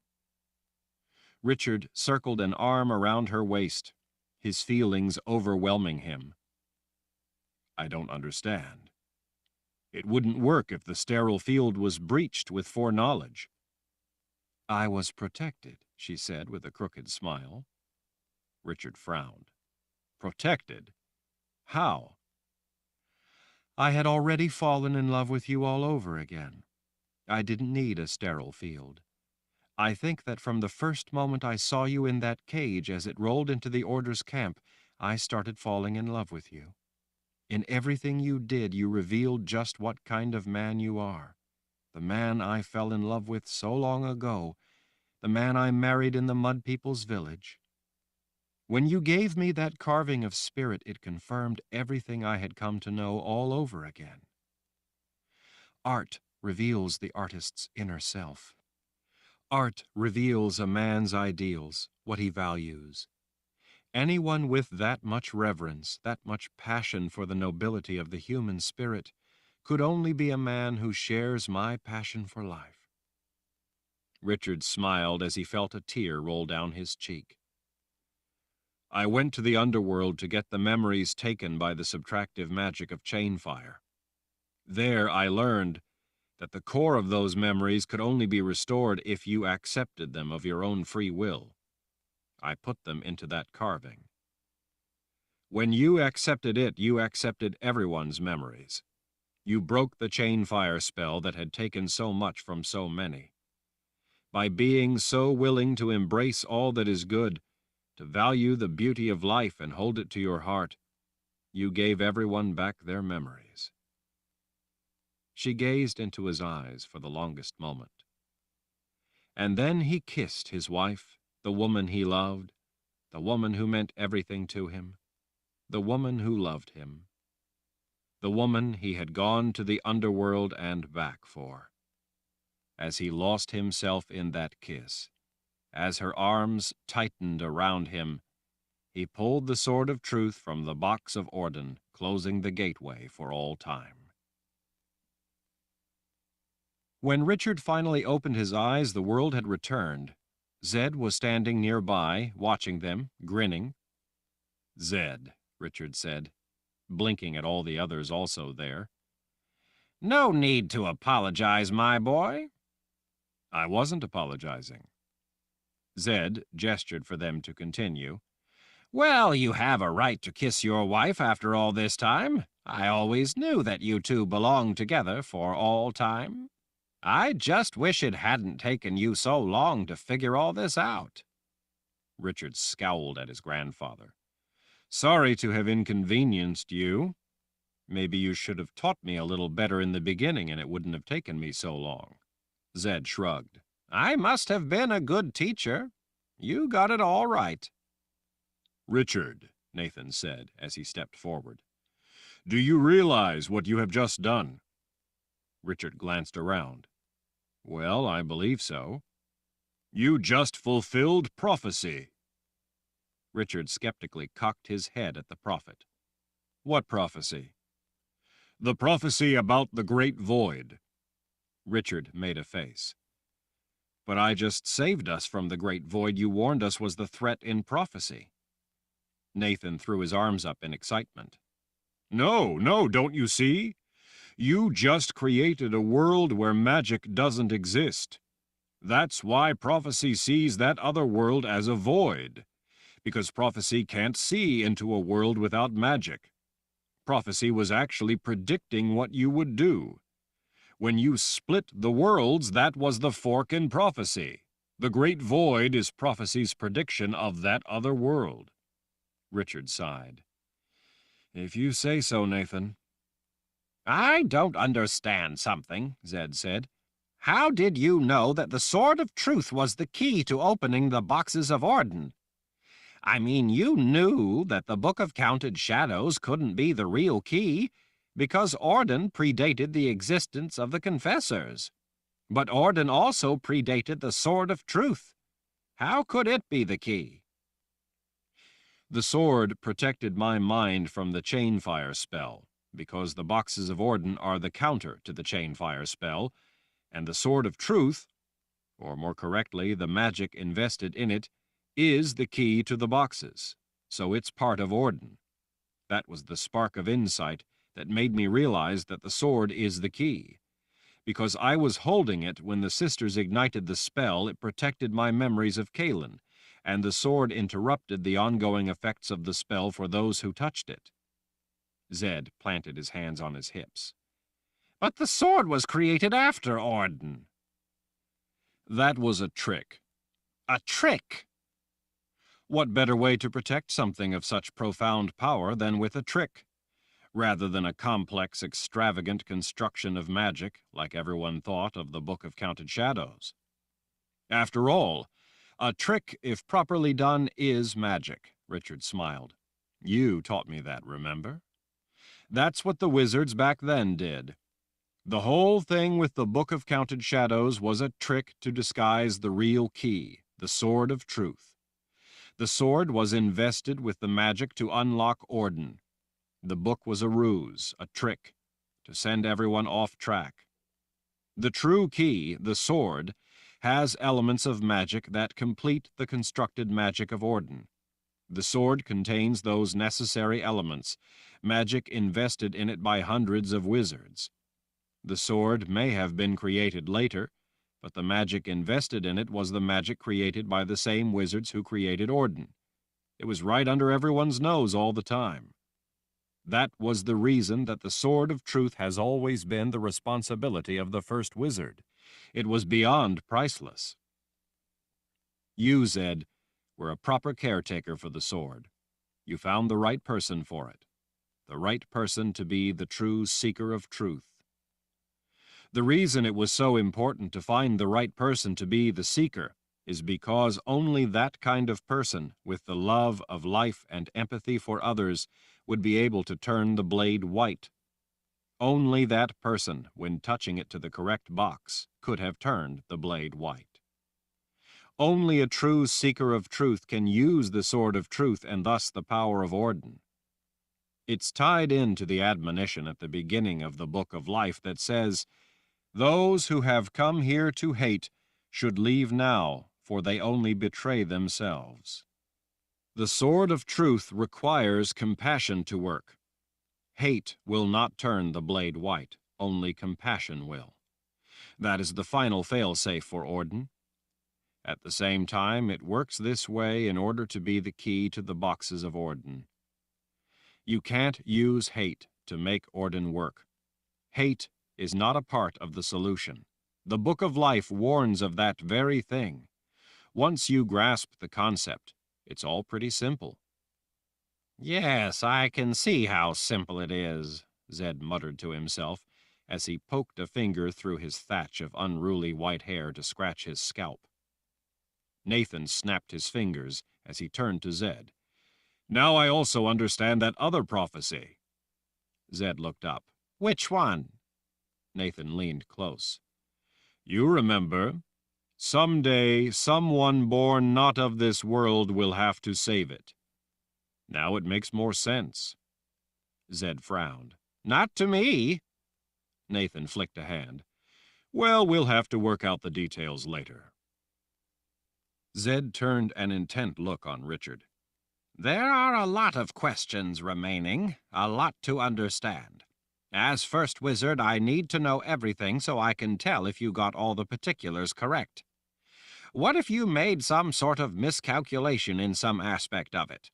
Richard circled an arm around her waist, his feelings overwhelming him. "I don't understand. It wouldn't work if the sterile field was breached with foreknowledge." "I was protected," she said with a crooked smile. Richard frowned. "Protected? How?" "I had already fallen in love with you all over again. I didn't need a sterile field. I think that from the first moment I saw you in that cage as it rolled into the Order's camp, I started falling in love with you. In everything you did, you revealed just what kind of man you are. The man I fell in love with so long ago, the man I married in the Mud People's village. When you gave me that carving of spirit, it confirmed everything I had come to know all over again. Art reveals the artist's inner self. Art reveals a man's ideals, what he values. Anyone with that much reverence, that much passion for the nobility of the human spirit, could only be a man who shares my passion for life." Richard smiled as he felt a tear roll down his cheek. "I went to the underworld to get the memories taken by the subtractive magic of chainfire. There I learned that the core of those memories could only be restored if you accepted them of your own free will. I put them into that carving. When you accepted it, you accepted everyone's memories. You broke the chainfire spell that had taken so much from so many. By being so willing to embrace all that is good, to value the beauty of life and hold it to your heart, you gave everyone back their memories." She gazed into his eyes for the longest moment. And then he kissed his wife, the woman he loved, the woman who meant everything to him, the woman who loved him, the woman he had gone to the underworld and back for. As he lost himself in that kiss, as her arms tightened around him, he pulled the sword of truth from the box of Orden, closing the gateway for all time. When Richard finally opened his eyes, the world had returned. Zed was standing nearby, watching them, grinning. "Zed," Richard said, blinking at all the others also there. "No need to apologize, my boy." "I wasn't apologizing." Zed gestured for them to continue. "Well, you have a right to kiss your wife after all this time. I always knew that you two belonged together for all time. I just wish it hadn't taken you so long to figure all this out." Richard scowled at his grandfather. "Sorry to have inconvenienced you. Maybe you should have taught me a little better in the beginning and it wouldn't have taken me so long." Zed shrugged. "I must have been a good teacher. You got it all right." "Richard," Nathan said as he stepped forward, "do you realize what you have just done?" Richard glanced around. "Well, I believe so." "You just fulfilled prophecy." Richard skeptically cocked his head at the prophet. "What prophecy?" "The prophecy about the great void." Richard made a face. "But I just saved us from the great void you warned us was the threat in prophecy." Nathan threw his arms up in excitement. "No, no, don't you see? You just created a world where magic doesn't exist. That's why prophecy sees that other world as a void, because prophecy can't see into a world without magic. Prophecy was actually predicting what you would do. When you split the worlds, that was the fork in prophecy. The great void is prophecy's prediction of that other world." Richard sighed. "If you say so, Nathan." "I don't understand something," Zed said. "How did you know that the Sword of Truth was the key to opening the boxes of Orden? I mean, you knew that the Book of Counted Shadows couldn't be the real key, because Orden predated the existence of the Confessors. But Orden also predated the Sword of Truth. How could it be the key?" "The sword protected my mind from the chainfire spell, because the boxes of Orden are the counter to the chainfire spell, and the Sword of Truth, or more correctly, the magic invested in it, is the key to the boxes, so it's part of Orden. That was the spark of insight that made me realize that the sword is the key. Because I was holding it when the sisters ignited the spell, it protected my memories of Kaelin, and the sword interrupted the ongoing effects of the spell for those who touched it." Zed planted his hands on his hips. "But the sword was created after Orden." "That was a trick." "A trick?" What better way to protect something of such profound power than with a trick, rather than a complex, extravagant construction of magic, like everyone thought of the Book of Counted Shadows? After all, a trick, if properly done, is magic, Richard smiled. You taught me that, remember? That's what the wizards back then did. The whole thing with the Book of Counted Shadows was a trick to disguise the real key, the Sword of Truth. The sword was invested with the magic to unlock Orden. The book was a ruse, a trick, to send everyone off track. The true key, the sword, has elements of magic that complete the constructed magic of Orden. The sword contains those necessary elements, magic invested in it by hundreds of wizards. The sword may have been created later, but the magic invested in it was the magic created by the same wizards who created Orden. It was right under everyone's nose all the time. That was the reason that the Sword of Truth has always been the responsibility of the first wizard. It was beyond priceless. You, Zed, were a proper caretaker for the sword. You found the right person for it, the right person to be the true seeker of truth. The reason it was so important to find the right person to be the seeker is because only that kind of person, with the love of life and empathy for others, would be able to turn the blade white. Only that person, when touching it to the correct box, could have turned the blade white. Only a true seeker of truth can use the Sword of Truth and thus the power of Orden. It's tied into the admonition at the beginning of the Book of Life that says, "Those who have come here to hate should leave now, for they only betray themselves. The sword of truth requires compassion to work. Hate will not turn the blade white, only compassion will. That is the final fail-safe for Orden. At the same time, it works this way in order to be the key to the boxes of Orden. You can't use hate to make Orden work. Hate is not a part of the solution. The Book of Life warns of that very thing. Once you grasp the concept, it's all pretty simple. Yes, I can see how simple it is, Zed muttered to himself as he poked a finger through his thatch of unruly white hair to scratch his scalp. Nathan snapped his fingers as he turned to Zed. Now I also understand that other prophecy. Zed looked up. Which one? Nathan leaned close. You remember, someday someone born not of this world will have to save it. Now it makes more sense. Zed frowned. Not to me. Nathan flicked a hand. Well, we'll have to work out the details later. Zed turned an intent look on Richard. There are a lot of questions remaining, a lot to understand. As First Wizard, I need to know everything so I can tell if you got all the particulars correct. What if you made some sort of miscalculation in some aspect of it?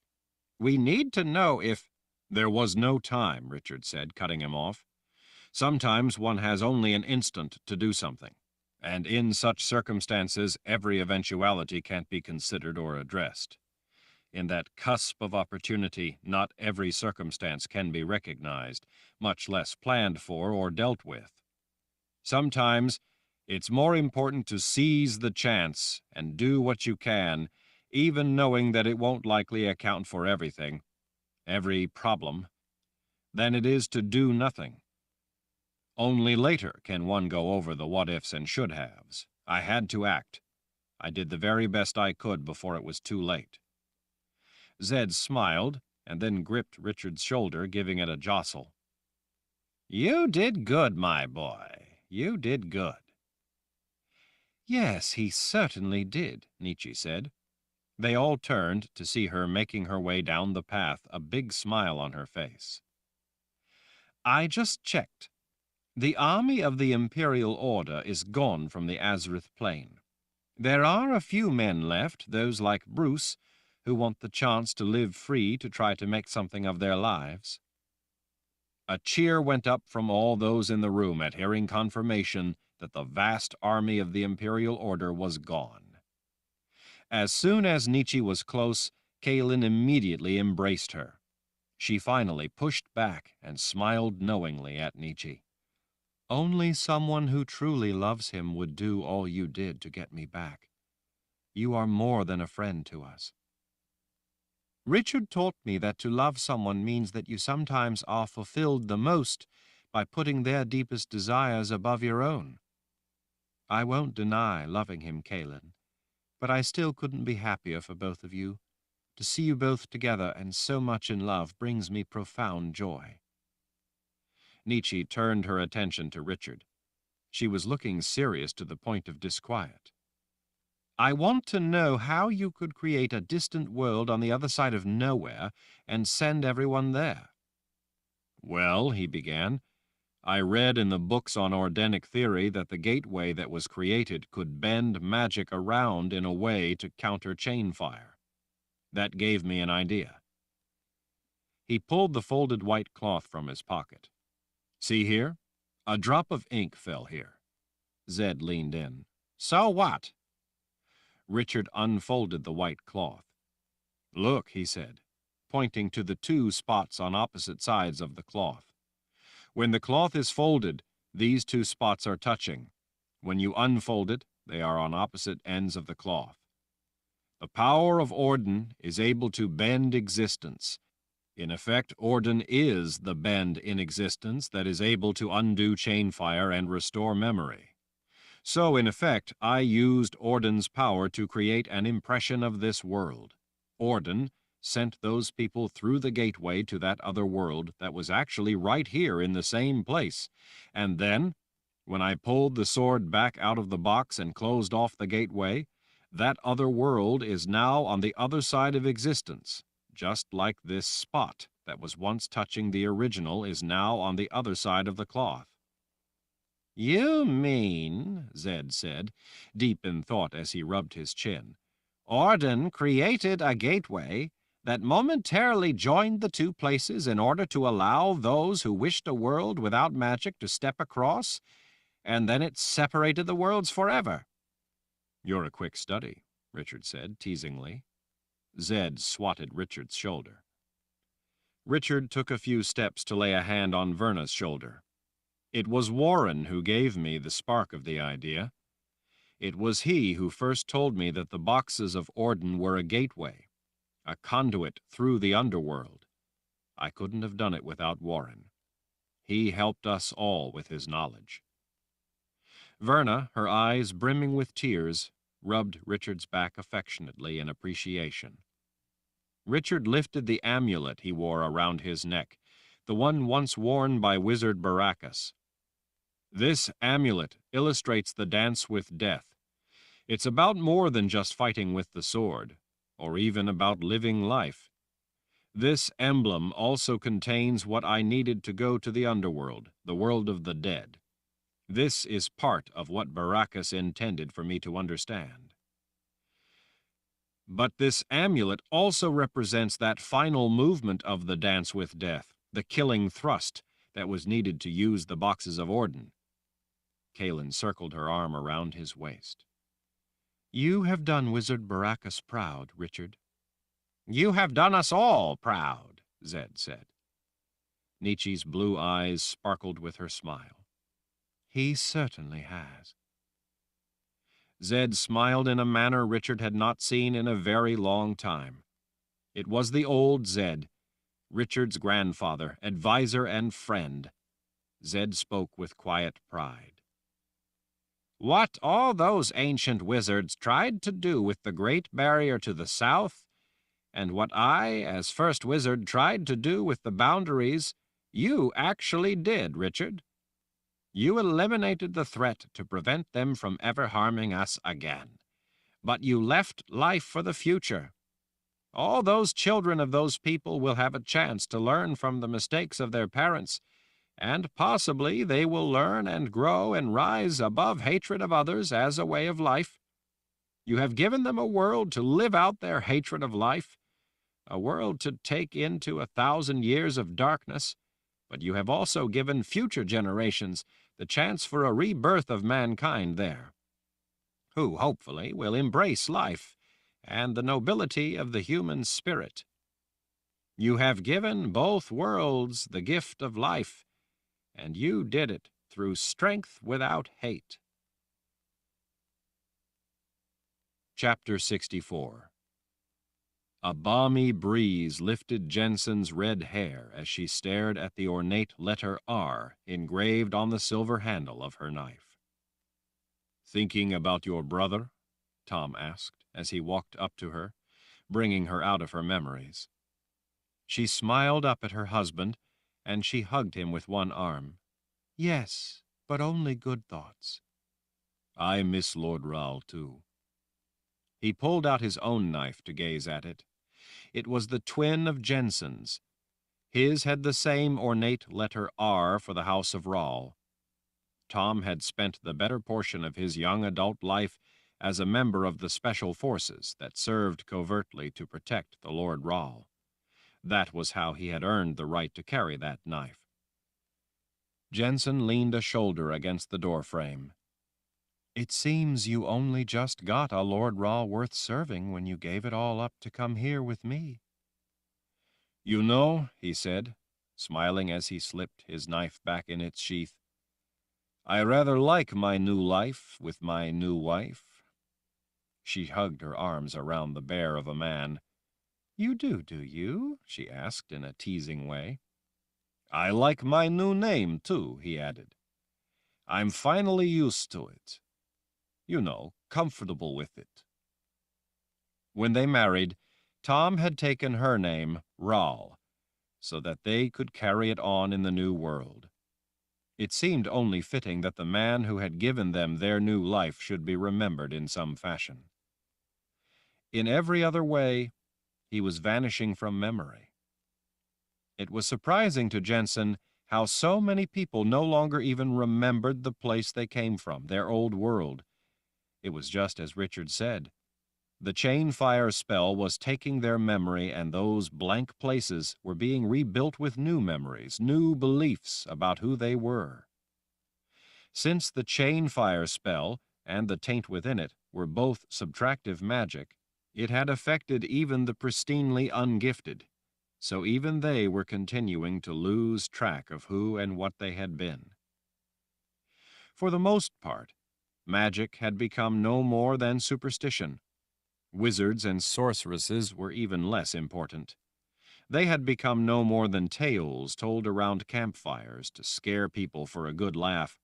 We need to know if— There was no time, Richard said, cutting him off. Sometimes one has only an instant to do something, and in such circumstances every eventuality can't be considered or addressed. In that cusp of opportunity, not every circumstance can be recognized, much less planned for or dealt with. Sometimes it's more important to seize the chance and do what you can, even knowing that it won't likely account for everything, every problem, than it is to do nothing. Only later can one go over the what-ifs and should-haves. I had to act. I did the very best I could before it was too late. Zed smiled, and then gripped Richard's shoulder, giving it a jostle. You did good, my boy. You did good. Yes, he certainly did, Nietzsche said. They all turned to see her making her way down the path, a big smile on her face. I just checked. The army of the Imperial Order is gone from the Azrith Plain. There are a few men left, those like Bruce, who want the chance to live free to try to make something of their lives. A cheer went up from all those in the room at hearing confirmation that the vast army of the Imperial Order was gone. As soon as Nietzsche was close, Kaelin immediately embraced her. She finally pushed back and smiled knowingly at Nietzsche. Only someone who truly loves him would do all you did to get me back. You are more than a friend to us. Richard taught me that to love someone means that you sometimes are fulfilled the most by putting their deepest desires above your own. I won't deny loving him, Kaelin, but I still couldn't be happier for both of you. To see you both together and so much in love brings me profound joy. Nietzsche turned her attention to Richard. She was looking serious to the point of disquiet. I want to know how you could create a distant world on the other side of nowhere and send everyone there. Well, he began, I read in the books on Ordenic theory that the gateway that was created could bend magic around in a way to counter chain fire. That gave me an idea. He pulled the folded white cloth from his pocket. See here? A drop of ink fell here. Zed leaned in. So what? Richard unfolded the white cloth. Look, he said, pointing to the two spots on opposite sides of the cloth. When the cloth is folded, these two spots are touching. When you unfold it, they are on opposite ends of the cloth. The power of Orden is able to bend existence. In effect, Orden is the bend in existence that is able to undo chain fire and restore memory. So, in effect, I used Orden's power to create an impression of this world. Orden sent those people through the gateway to that other world that was actually right here in the same place. And then, when I pulled the sword back out of the box and closed off the gateway, That other world is now on the other side of existence, just like this spot that was once touching the original is now on the other side of the cloth. You mean, Zed said, deep in thought as he rubbed his chin, Orden created a gateway that momentarily joined the two places in order to allow those who wished a world without magic to step across, and then it separated the worlds forever. You're a quick study, Richard said, teasingly. Zed swatted Richard's shoulder. Richard took a few steps to lay a hand on Verna's shoulder. It was Warren who gave me the spark of the idea. It was he who first told me that the boxes of Orden were a gateway, a conduit through the underworld. I couldn't have done it without Warren. He helped us all with his knowledge. Verna, her eyes brimming with tears, rubbed Richard's back affectionately in appreciation. Richard lifted the amulet he wore around his neck, the one once worn by Wizard Baracus. This amulet illustrates the dance with death. It's about more than just fighting with the sword, or even about living life. This emblem also contains what I needed to go to the underworld, the world of the dead. This is part of what Baracus intended for me to understand. But this amulet also represents that final movement of the dance with death, the killing thrust that was needed to use the boxes of Orden. Kaelin circled her arm around his waist. You have done Wizard Baracus proud, Richard. You have done us all proud, Zed said. Nietzsche's blue eyes sparkled with her smile. He certainly has. Zed smiled in a manner Richard had not seen in a very long time. It was the old Zed, Richard's grandfather, advisor and friend. Zed spoke with quiet pride. What all those ancient wizards tried to do with the Great Barrier to the south, and what I, as first wizard, tried to do with the boundaries, you actually did, Richard. You eliminated the threat to prevent them from ever harming us again. But you left life for the future. All those children of those people will have a chance to learn from the mistakes of their parents, and possibly they will learn and grow and rise above hatred of others as a way of life. You have given them a world to live out their hatred of life, a world to take into 1,000 years of darkness, but you have also given future generations the chance for a rebirth of mankind there, who hopefully will embrace life and the nobility of the human spirit. You have given both worlds the gift of life, and you did it through strength without hate. Chapter 64. A balmy breeze lifted Jensen's red hair as she stared at the ornate letter R engraved on the silver handle of her knife. Thinking about your brother? Tom asked as he walked up to her, bringing her out of her memories. She smiled up at her husband, and she hugged him with one arm. Yes, but only good thoughts. I miss Lord Rahl, too. He pulled out his own knife to gaze at it. It was the twin of Jensen's. His had the same ornate letter R for the House of Rahl. Tom had spent the better portion of his young adult life as a member of the special forces that served covertly to protect the Lord Rahl. That was how he had earned the right to carry that knife. Jensen leaned a shoulder against the doorframe. It seems you only just got a Lord Rahl worth serving when you gave it all up to come here with me. You know, he said, smiling as he slipped his knife back in its sheath, I rather like my new life with my new wife. She hugged her arms around the bear of a man. You do you? She asked in a teasing way. I like my new name, too, he added. I'm finally used to it. You know, comfortable with it. When they married, Tom had taken her name, Rahl, so that they could carry it on in the new world. It seemed only fitting that the man who had given them their new life should be remembered in some fashion. In every other way, he was vanishing from memory. It was surprising to Jensen how so many people no longer even remembered the place they came from, their old world. It was just as Richard said. The chain fire spell was taking their memory, and those blank places were being rebuilt with new memories, new beliefs about who they were. Since the chain fire spell and the taint within it were both subtractive magic, it had affected even the pristinely ungifted, so even they were continuing to lose track of who and what they had been. For the most part, magic had become no more than superstition. Wizards and sorceresses were even less important. They had become no more than tales told around campfires to scare people for a good laugh.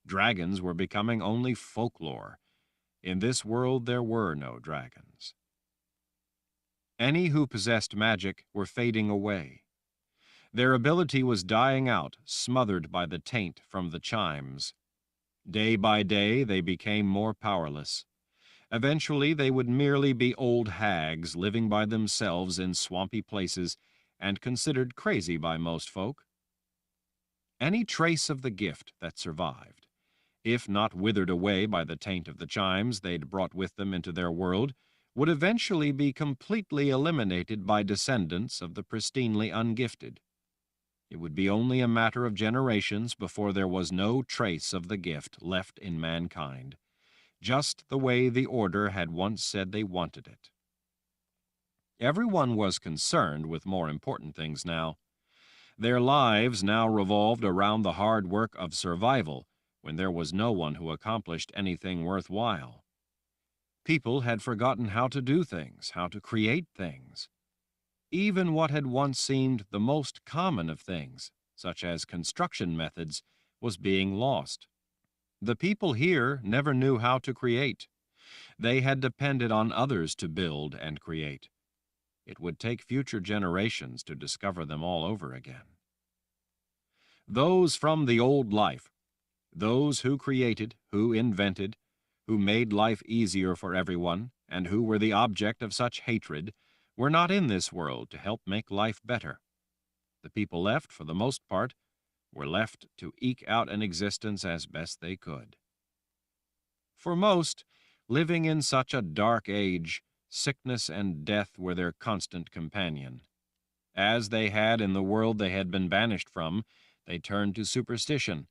Dragons were becoming only folklore. In this world there were no dragons. Any who possessed magic were fading away. Their ability was dying out, smothered by the taint from the chimes. Day by day they became more powerless. Eventually they would merely be old hags living by themselves in swampy places and considered crazy by most folk. Any trace of the gift that survived, if not withered away by the taint of the chimes they'd brought with them into their world, would eventually be completely eliminated by descendants of the pristinely ungifted. It would be only a matter of generations before there was no trace of the gift left in mankind, just the way the Order had once said they wanted it. Everyone was concerned with more important things now. Their lives now revolved around the hard work of survival, when there was no one who accomplished anything worthwhile. People had forgotten how to do things, how to create things. Even what had once seemed the most common of things, such as construction methods, was being lost. The people here never knew how to create. They had depended on others to build and create. It would take future generations to discover them all over again. Those from the old life, those who created, who invented, who made life easier for everyone, and who were the object of such hatred, were not in this world to help make life better. The people left, for the most part, were left to eke out an existence as best they could. For most, living in such a dark age, sickness and death were their constant companion. As they had in the world they had been banished from, they turned to superstition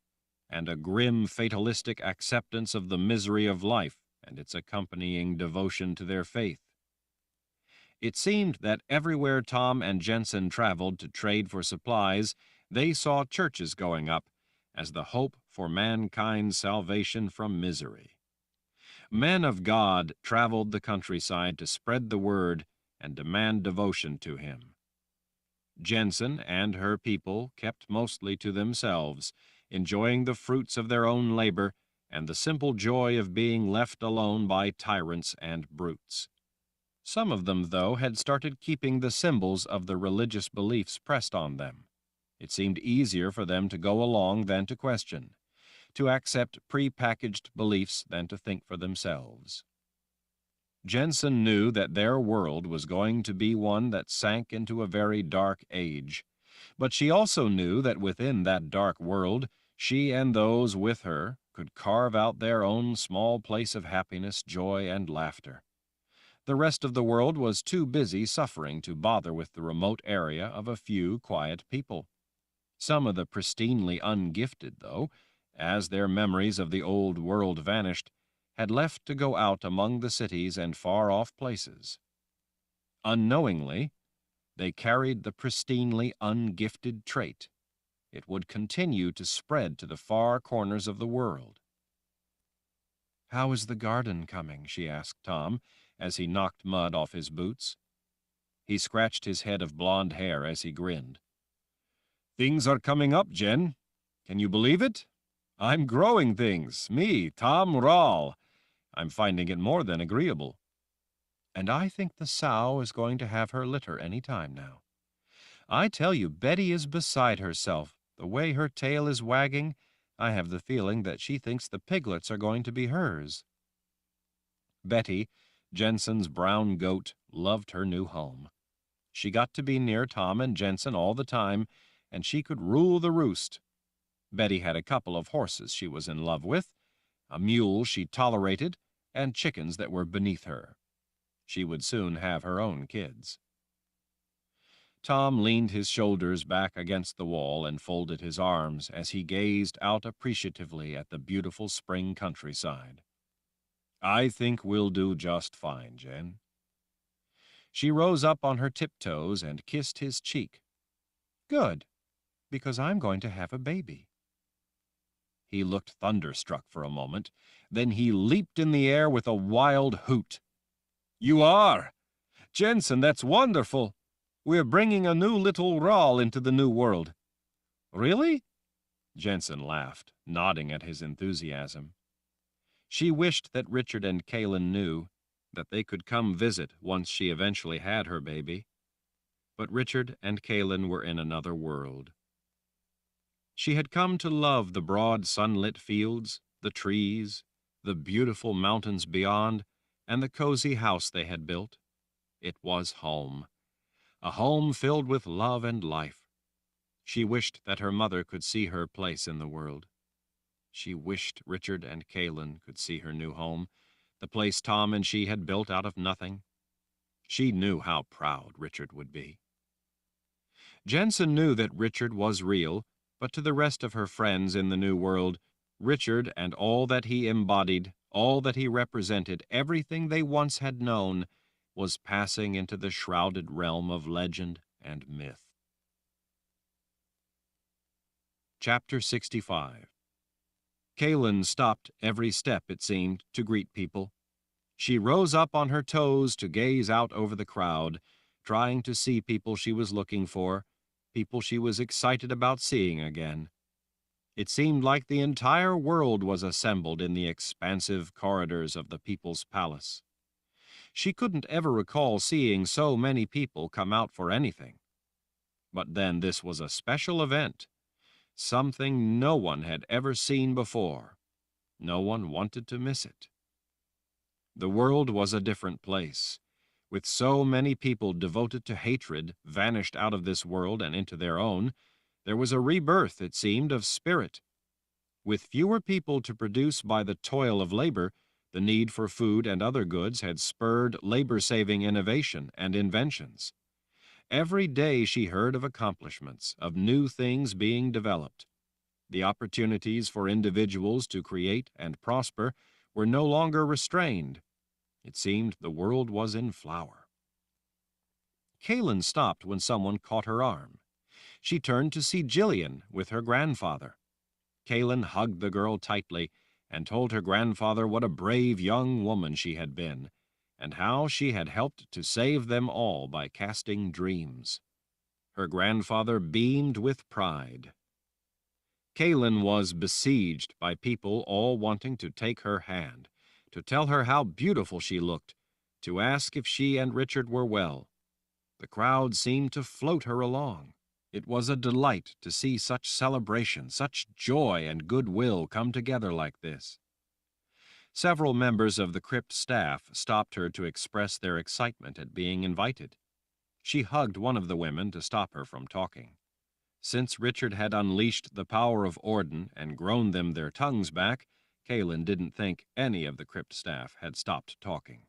and a grim fatalistic acceptance of the misery of life and its accompanying devotion to their faith. It seemed that everywhere Tom and Jensen traveled to trade for supplies, they saw churches going up as the hope for mankind's salvation from misery. Men of God traveled the countryside to spread the word and demand devotion to him. Jensen and her people kept mostly to themselves, enjoying the fruits of their own labor and the simple joy of being left alone by tyrants and brutes. Some of them, though, had started keeping the symbols of the religious beliefs pressed on them. It seemed easier for them to go along than to question, to accept pre-packaged beliefs than to think for themselves. Jensen knew that their world was going to be one that sank into a very dark age, but she also knew that within that dark world, she and those with her could carve out their own small place of happiness, joy, and laughter. The rest of the world was too busy suffering to bother with the remote area of a few quiet people. Some of the pristinely ungifted, though, as their memories of the old world vanished, had left to go out among the cities and far-off places. Unknowingly, they carried the pristinely ungifted trait. It would continue to spread to the far corners of the world. "How is the garden coming?" she asked Tom, as he knocked mud off his boots. He scratched his head of blonde hair as he grinned. "Things are coming up, Jen. Can you believe it? I'm growing things. Me, Tom Rahl. I'm finding it more than agreeable. And I think the sow is going to have her litter any time now. I tell you, Betty is beside herself. The way her tail is wagging, I have the feeling that she thinks the piglets are going to be hers." Betty, Jensen's brown goat loved her new home. She got to be near Tom and Jensen all the time, and she could rule the roost. Betty had a couple of horses she was in love with, a mule she tolerated, and chickens that were beneath her. She would soon have her own kids. Tom leaned his shoulders back against the wall and folded his arms as he gazed out appreciatively at the beautiful spring countryside. "I think we'll do just fine, Jen." She rose up on her tiptoes and kissed his cheek. "Good, because I'm going to have a baby." He looked thunderstruck for a moment. Then he leaped in the air with a wild hoot. "You are! Jensen, that's wonderful! We're bringing a new little Rahl into the new world." "Really?" Jensen laughed, nodding at his enthusiasm. She wished that Richard and Kaylin knew, that they could come visit once she eventually had her baby. But Richard and Kaylin were in another world. She had come to love the broad sunlit fields, the trees, the beautiful mountains beyond, and the cozy house they had built. It was home, a home filled with love and life. She wished that her mother could see her place in the world. She wished Richard and Kaylin could see her new home, the place Tom and she had built out of nothing. She knew how proud Richard would be. Jensen knew that Richard was real, but to the rest of her friends in the new world, Richard and all that he embodied, all that he represented, everything they once had known, was passing into the shrouded realm of legend and myth. Chapter 65. Kaylin stopped every step, it seemed, to greet people. She rose up on her toes to gaze out over the crowd, trying to see people she was looking for, people she was excited about seeing again. It seemed like the entire world was assembled in the expansive corridors of the People's Palace. She couldn't ever recall seeing so many people come out for anything. But then this was a special event, something no one had ever seen before. No one wanted to miss it. The world was a different place. With so many people devoted to hatred vanished out of this world and into their own, there was a rebirth, it seemed, of spirit. With fewer people to produce by the toil of labor, the need for food and other goods had spurred labor-saving innovation and inventions. Every day she heard of accomplishments, of new things being developed. The opportunities for individuals to create and prosper were no longer restrained. It seemed the world was in flower. Kaylin stopped when someone caught her arm. She turned to see Jillian with her grandfather. Kaylin hugged the girl tightly and told her grandfather what a brave young woman she had been, and how she had helped to save them all by casting dreams. Her grandfather beamed with pride. Kaylin was besieged by people all wanting to take her hand, to tell her how beautiful she looked, to ask if she and Richard were well. The crowd seemed to float her along. It was a delight to see such celebration, such joy and goodwill come together like this. Several members of the crypt staff stopped her to express their excitement at being invited. She hugged one of the women to stop her from talking. Since Richard had unleashed the power of Orden and grown them their tongues back, Kaylin didn't think any of the crypt staff had stopped talking.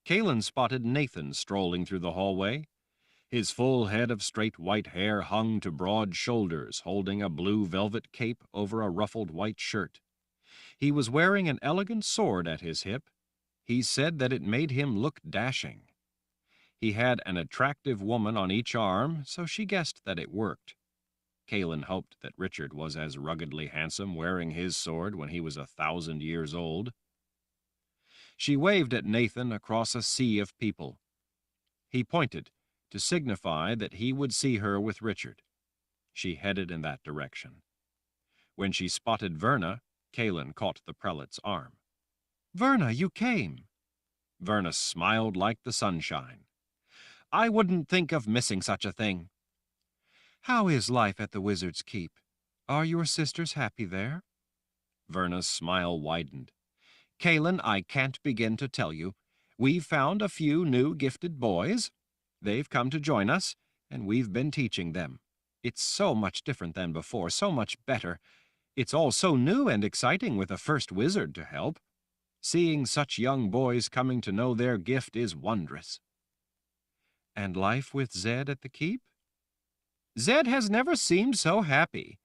Kaylin spotted Nathan strolling through the hallway. His full head of straight white hair hung to broad shoulders, holding a blue velvet cape over a ruffled white shirt. He was wearing an elegant sword at his hip. He said that it made him look dashing. He had an attractive woman on each arm, so she guessed that it worked. Kaylin hoped that Richard was as ruggedly handsome wearing his sword when he was 1,000 years old. She waved at Nathan across a sea of people. He pointed to signify that he would see her with Richard. She headed in that direction. When she spotted Verna, Kaylin caught the prelate's arm. "Verna, you came!" Verna smiled like the sunshine. "I wouldn't think of missing such a thing." "How is life at the Wizard's Keep? Are your sisters happy there?" Verna's smile widened. "Kaylin, I can't begin to tell you. We've found a few new gifted boys. They've come to join us, and we've been teaching them. It's so much different than before, so much better. It's all so new and exciting with a first wizard to help. Seeing such young boys coming to know their gift is wondrous." "And life with Zed at the keep?" "Zed has never seemed so happy.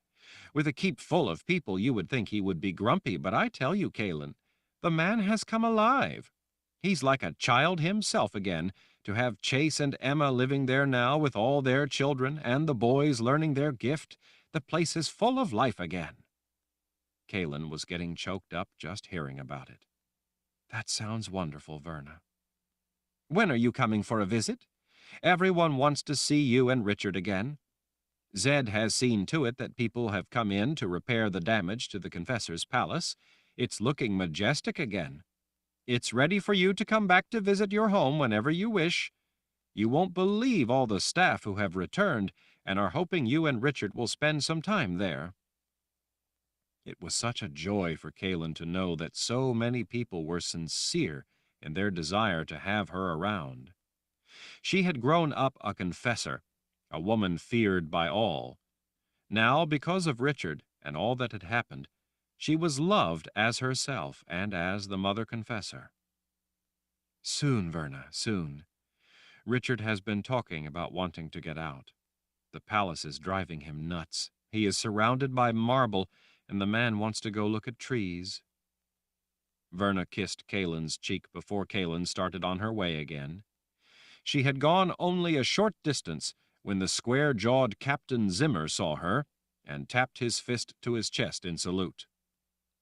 With a keep full of people, you would think he would be grumpy, but I tell you, Kalen, the man has come alive. He's like a child himself again, to have Chase and Emma living there now with all their children and the boys learning their gift. The place is full of life again." Kalen was getting choked up just hearing about it. "That sounds wonderful, Verna." "When are you coming for a visit? Everyone wants to see you and Richard again. Zed has seen to it that people have come in to repair the damage to the Confessor's palace. It's looking majestic again. It's ready for you to come back to visit your home whenever you wish. You won't believe all the staff who have returned and are hoping you and Richard will spend some time there." It was such a joy for Kalen to know that so many people were sincere in their desire to have her around. She had grown up a confessor, a woman feared by all. Now, because of Richard and all that had happened, she was loved as herself and as the mother confessor. "Soon, Verna, soon. Richard has been talking about wanting to get out. The palace is driving him nuts. He is surrounded by marble, and the man wants to go look at trees." Verna kissed Kalen's cheek before Kalen started on her way again. She had gone only a short distance when the square-jawed Captain Zimmer saw her and tapped his fist to his chest in salute.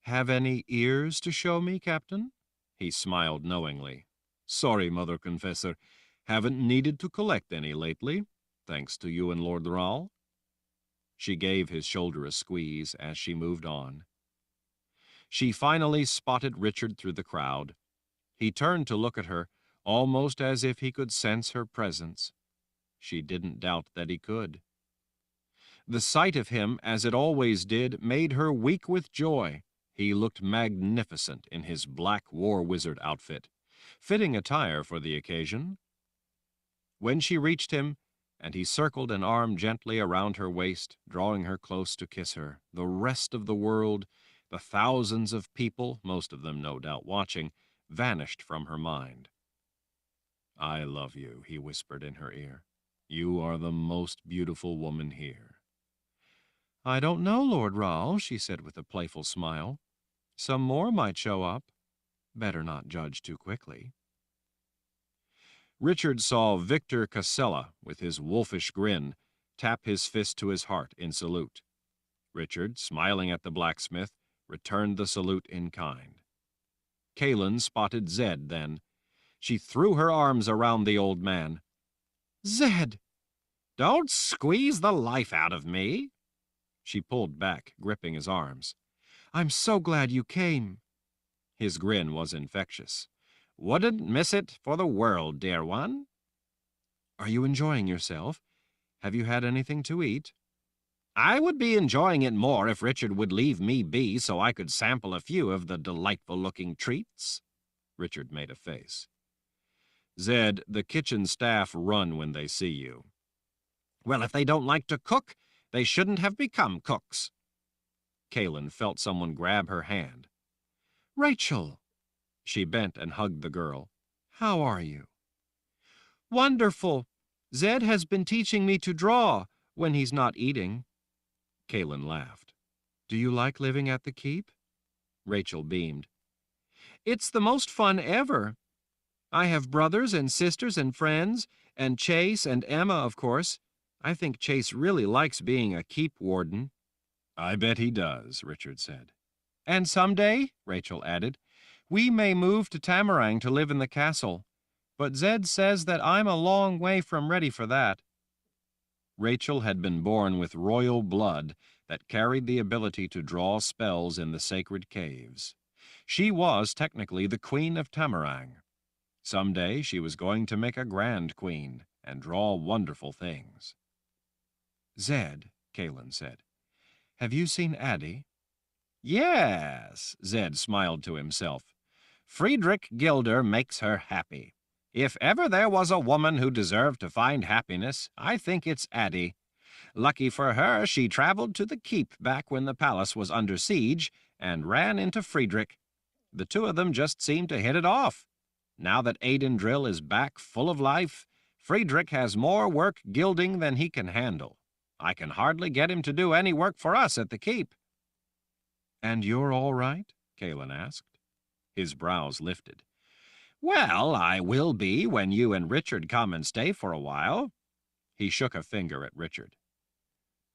"Have any ears to show me, Captain?" He smiled knowingly. "Sorry, Mother Confessor. Haven't needed to collect any lately, thanks to you and Lord Rahl." She gave his shoulder a squeeze as she moved on. She finally spotted Richard through the crowd. He turned to look at her, almost as if he could sense her presence. She didn't doubt that he could. The sight of him, as it always did, made her weak with joy. He looked magnificent in his black war wizard outfit, fitting attire for the occasion. When she reached him, and he circled an arm gently around her waist, drawing her close to kiss her, the rest of the world, the thousands of people, most of them no doubt watching, vanished from her mind. "I love you," he whispered in her ear. "You are the most beautiful woman here." "I don't know, Lord Rahl," she said with a playful smile. "Some more might show up. Better not judge too quickly." Richard saw Victor Casella, with his wolfish grin, tap his fist to his heart in salute. Richard, smiling at the blacksmith, returned the salute in kind. Kalen spotted Zed then. She threw her arms around the old man. "Zed!" "Don't squeeze the life out of me." She pulled back, gripping his arms. "I'm so glad you came." His grin was infectious. "Wouldn't miss it for the world, dear one." "Are you enjoying yourself? Have you had anything to eat?" "I would be enjoying it more if Richard would leave me be so I could sample a few of the delightful-looking treats." Richard made a face. "Zed, the kitchen staff run when they see you." "Well, if they don't like to cook, they shouldn't have become cooks." Kalen felt someone grab her hand. "Rachel!" She bent and hugged the girl. "How are you?" "Wonderful. Zed has been teaching me to draw when he's not eating." Kalen laughed. "Do you like living at the keep?" Rachel beamed. "It's the most fun ever. I have brothers and sisters and friends, and Chase and Emma, of course. I think Chase really likes being a keep warden." "I bet he does," Richard said. "And someday," Rachel added, "we may move to Tamarang to live in the castle. But Zed says that I'm a long way from ready for that." Rachel had been born with royal blood that carried the ability to draw spells in the sacred caves. She was technically the Queen of Tamarang. Someday she was going to make a grand queen and draw wonderful things. "Zed," Kalen said, "have you seen Addie?" "Yes," Zed smiled to himself. Friedrich Gilder makes her happy. If ever there was a woman who deserved to find happiness, I think it's Addie. Lucky for her, she traveled to the keep back when the palace was under siege and ran into Friedrich. The two of them just seemed to hit it off. Now that Aidendrill is back full of life, Friedrich has more work gilding than he can handle. I can hardly get him to do any work for us at the keep." "And you're all right?" Kalen asked. His brows lifted. "Well, I will be when you and Richard come and stay for a while." He shook a finger at Richard.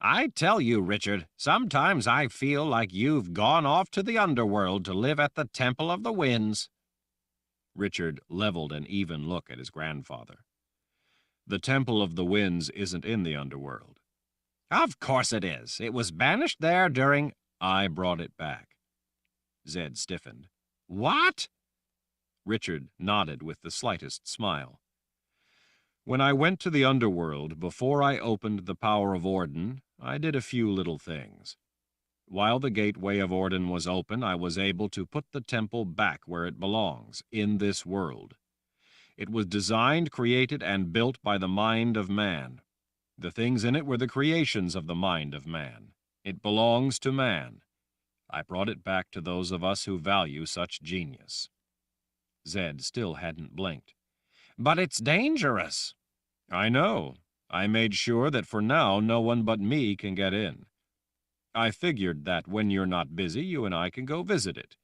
"I tell you, Richard, sometimes I feel like you've gone off to the underworld to live at the Temple of the Winds." Richard leveled an even look at his grandfather. "The Temple of the Winds isn't in the underworld." "Of course it is. It was banished there during—" "I brought it back." Zed stiffened. "What?" Richard nodded with the slightest smile. "When I went to the underworld, before I opened the power of Orden, I did a few little things. While the gateway of Orden was open, I was able to put the temple back where it belongs, in this world. It was designed, created, and built by the mind of man. The things in it were the creations of the mind of man. It belongs to man. I brought it back to those of us who value such genius." Zed still hadn't blinked. "But it's dangerous." "I know. I made sure that for now no one but me can get in. I figured that when you're not busy, you and I can go visit it.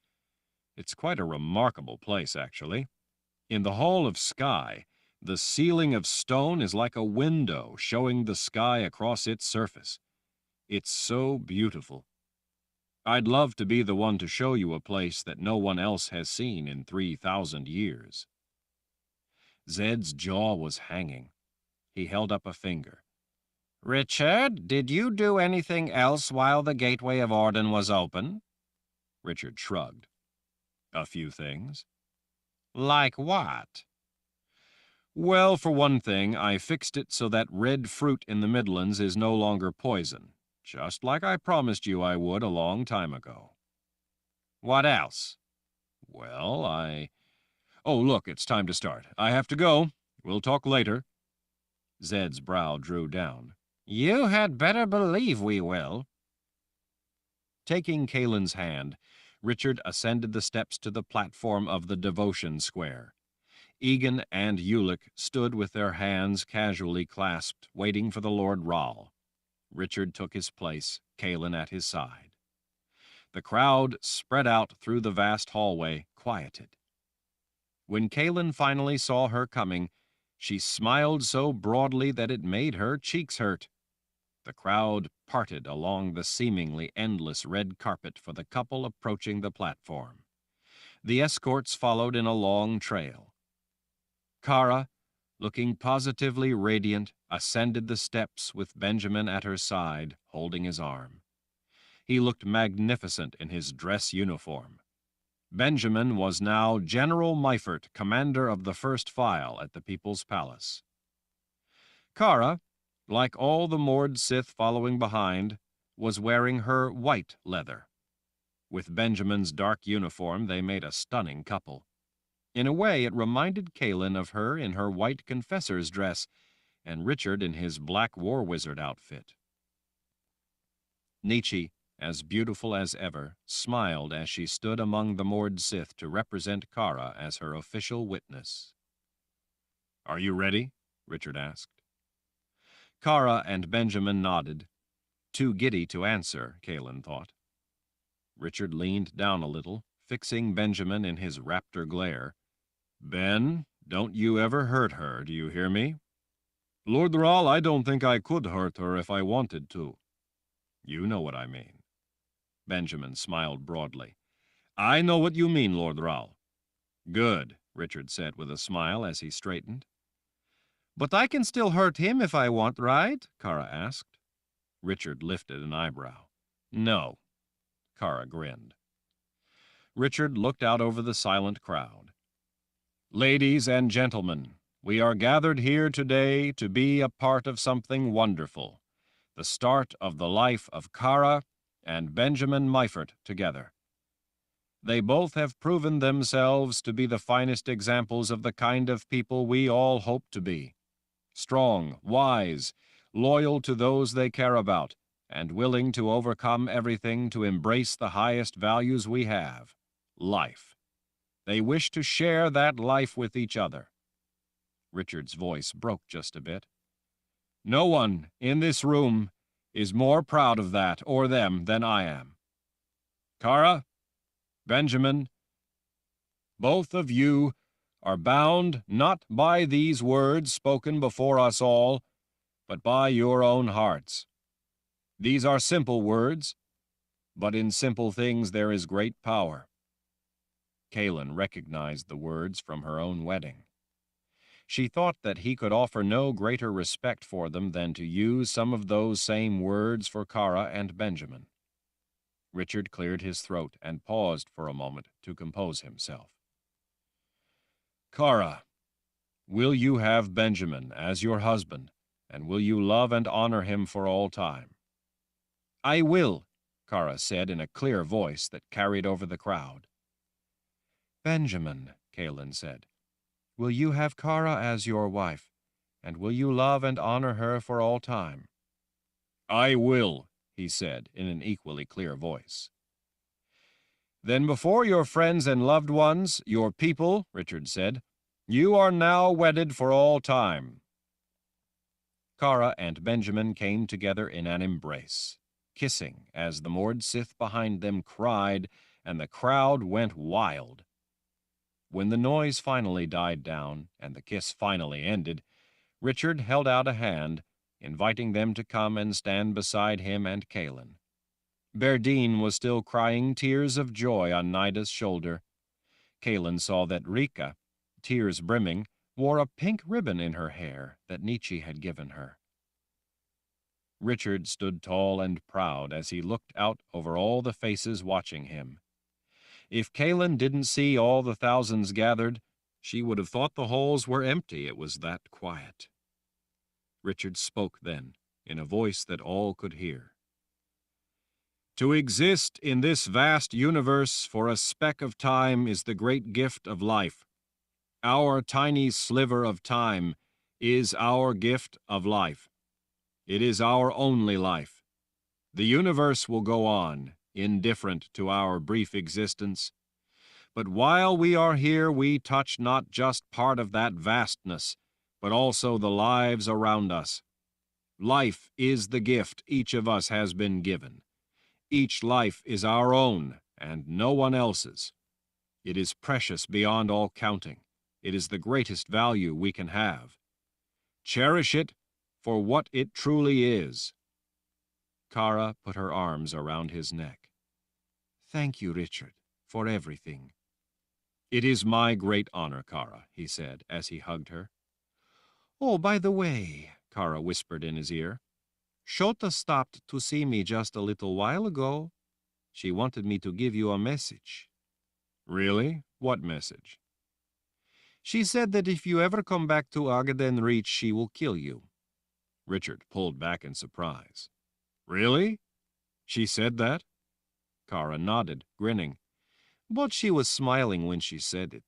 It's quite a remarkable place, actually. In the Hall of Sky, the ceiling of stone is like a window showing the sky across its surface. It's so beautiful. I'd love to be the one to show you a place that no one else has seen in 3,000 years." Zed's jaw was hanging. He held up a finger. "Richard, did you do anything else while the Gateway of Orden was open?" Richard shrugged. "A few things." "Like what?" "Well, for one thing, I fixed it so that red fruit in the Midlands is no longer poison, just like I promised you I would a long time ago." "What else?" "Well, Oh, look, it's time to start. I have to go. We'll talk later." Zed's brow drew down. "You had better believe we will." Taking Kalen's hand, Richard ascended the steps to the platform of the devotion square. Egan and Ulick stood with their hands casually clasped, waiting for the Lord Ral. Richard took his place, Kalen at his side. The crowd spread out through the vast hallway, quieted. When Kalen finally saw her coming, she smiled so broadly that it made her cheeks hurt. The crowd parted along the seemingly endless red carpet for the couple approaching the platform. The escorts followed in a long trail. Kara, looking positively radiant, ascended the steps with Benjamin at her side, holding his arm. He looked magnificent in his dress uniform. Benjamin was now General Meifert, commander of the first file at the People's Palace. Kara, like all the Mord Sith following behind, was wearing her white leather. With Benjamin's dark uniform, they made a stunning couple. In a way, it reminded Kalen of her in her white Confessor's dress, and Richard in his black war wizard outfit. Nietzsche, as beautiful as ever, smiled as she stood among the Mord Sith to represent Kara as her official witness. "Are you ready?" Richard asked. Kara and Benjamin nodded. Too giddy to answer, Kalen thought. Richard leaned down a little, fixing Benjamin in his raptor glare. "Ben, don't you ever hurt her, do you hear me?" "Lord Ral, I don't think I could hurt her if I wanted to." "You know what I mean." Benjamin smiled broadly. "I know what you mean, Lord Ral." "Good," Richard said with a smile as he straightened. "But I can still hurt him if I want, right?" Kara asked. Richard lifted an eyebrow. "No." Kara grinned. Richard looked out over the silent crowd. "Ladies and gentlemen, we are gathered here today to be a part of something wonderful, the start of the life of Kara and Benjamin Meifert together. They both have proven themselves to be the finest examples of the kind of people we all hope to be. Strong, wise, loyal to those they care about, and willing to overcome everything to embrace the highest values we have, life. They wish to share that life with each other. Richard's voice broke just a bit. No one in this room is more proud of that or them than I am. Kara, Benjamin, both of you are bound not by these words spoken before us all, but by your own hearts. These are simple words, but in simple things there is great power. Kaelin recognized the words from her own wedding. She thought that he could offer no greater respect for them than to use some of those same words for Kara and Benjamin. Richard cleared his throat and paused for a moment to compose himself. Kara, will you have Benjamin as your husband, and will you love and honor him for all time? I will, Kara said in a clear voice that carried over the crowd. Benjamin, Kaelin said, will you have Kara as your wife, and will you love and honor her for all time? I will, he said in an equally clear voice. Then before your friends and loved ones, your people, Richard said, you are now wedded for all time. Kara and Benjamin came together in an embrace, kissing as the Mord Sith behind them cried, and the crowd went wild. When the noise finally died down and the kiss finally ended, Richard held out a hand, inviting them to come and stand beside him and Kaelin. Berdine was still crying tears of joy on Nida's shoulder. Kaelin saw that Rika, tears brimming, wore a pink ribbon in her hair that Nietzsche had given her. Richard stood tall and proud as he looked out over all the faces watching him. If Kaelin didn't see all the thousands gathered, she would have thought the halls were empty, it was that quiet. Richard spoke then, in a voice that all could hear. To exist in this vast universe for a speck of time is the great gift of life. Our tiny sliver of time is our gift of life. It is our only life. The universe will go on, indifferent to our brief existence. But while we are here, we touch not just part of that vastness, but also the lives around us. Life is the gift each of us has been given. Each life is our own and no one else's. It is precious beyond all counting. It is the greatest value we can have. Cherish it for what it truly is. Kara put her arms around his neck. Thank you, Richard, for everything. It is my great honor, Kara, he said as he hugged her. Oh, by the way, Kara whispered in his ear, Shota stopped to see me just a little while ago. She wanted me to give you a message. Really? What message? She said that if you ever come back to Agaden Reach, she will kill you. Richard pulled back in surprise. Really? She said that? Kara nodded, grinning. But she was smiling when she said it.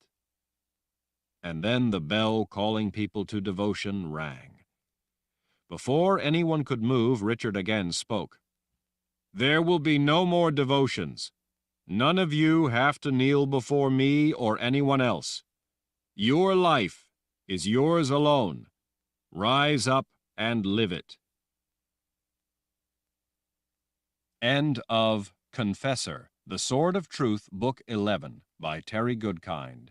And then the bell calling people to devotion rang. Before anyone could move, Richard again spoke. There will be no more devotions. None of you have to kneel before me or anyone else. Your life is yours alone. Rise up and live it. End of Confessor, The Sword of Truth, Book 11, by Terry Goodkind.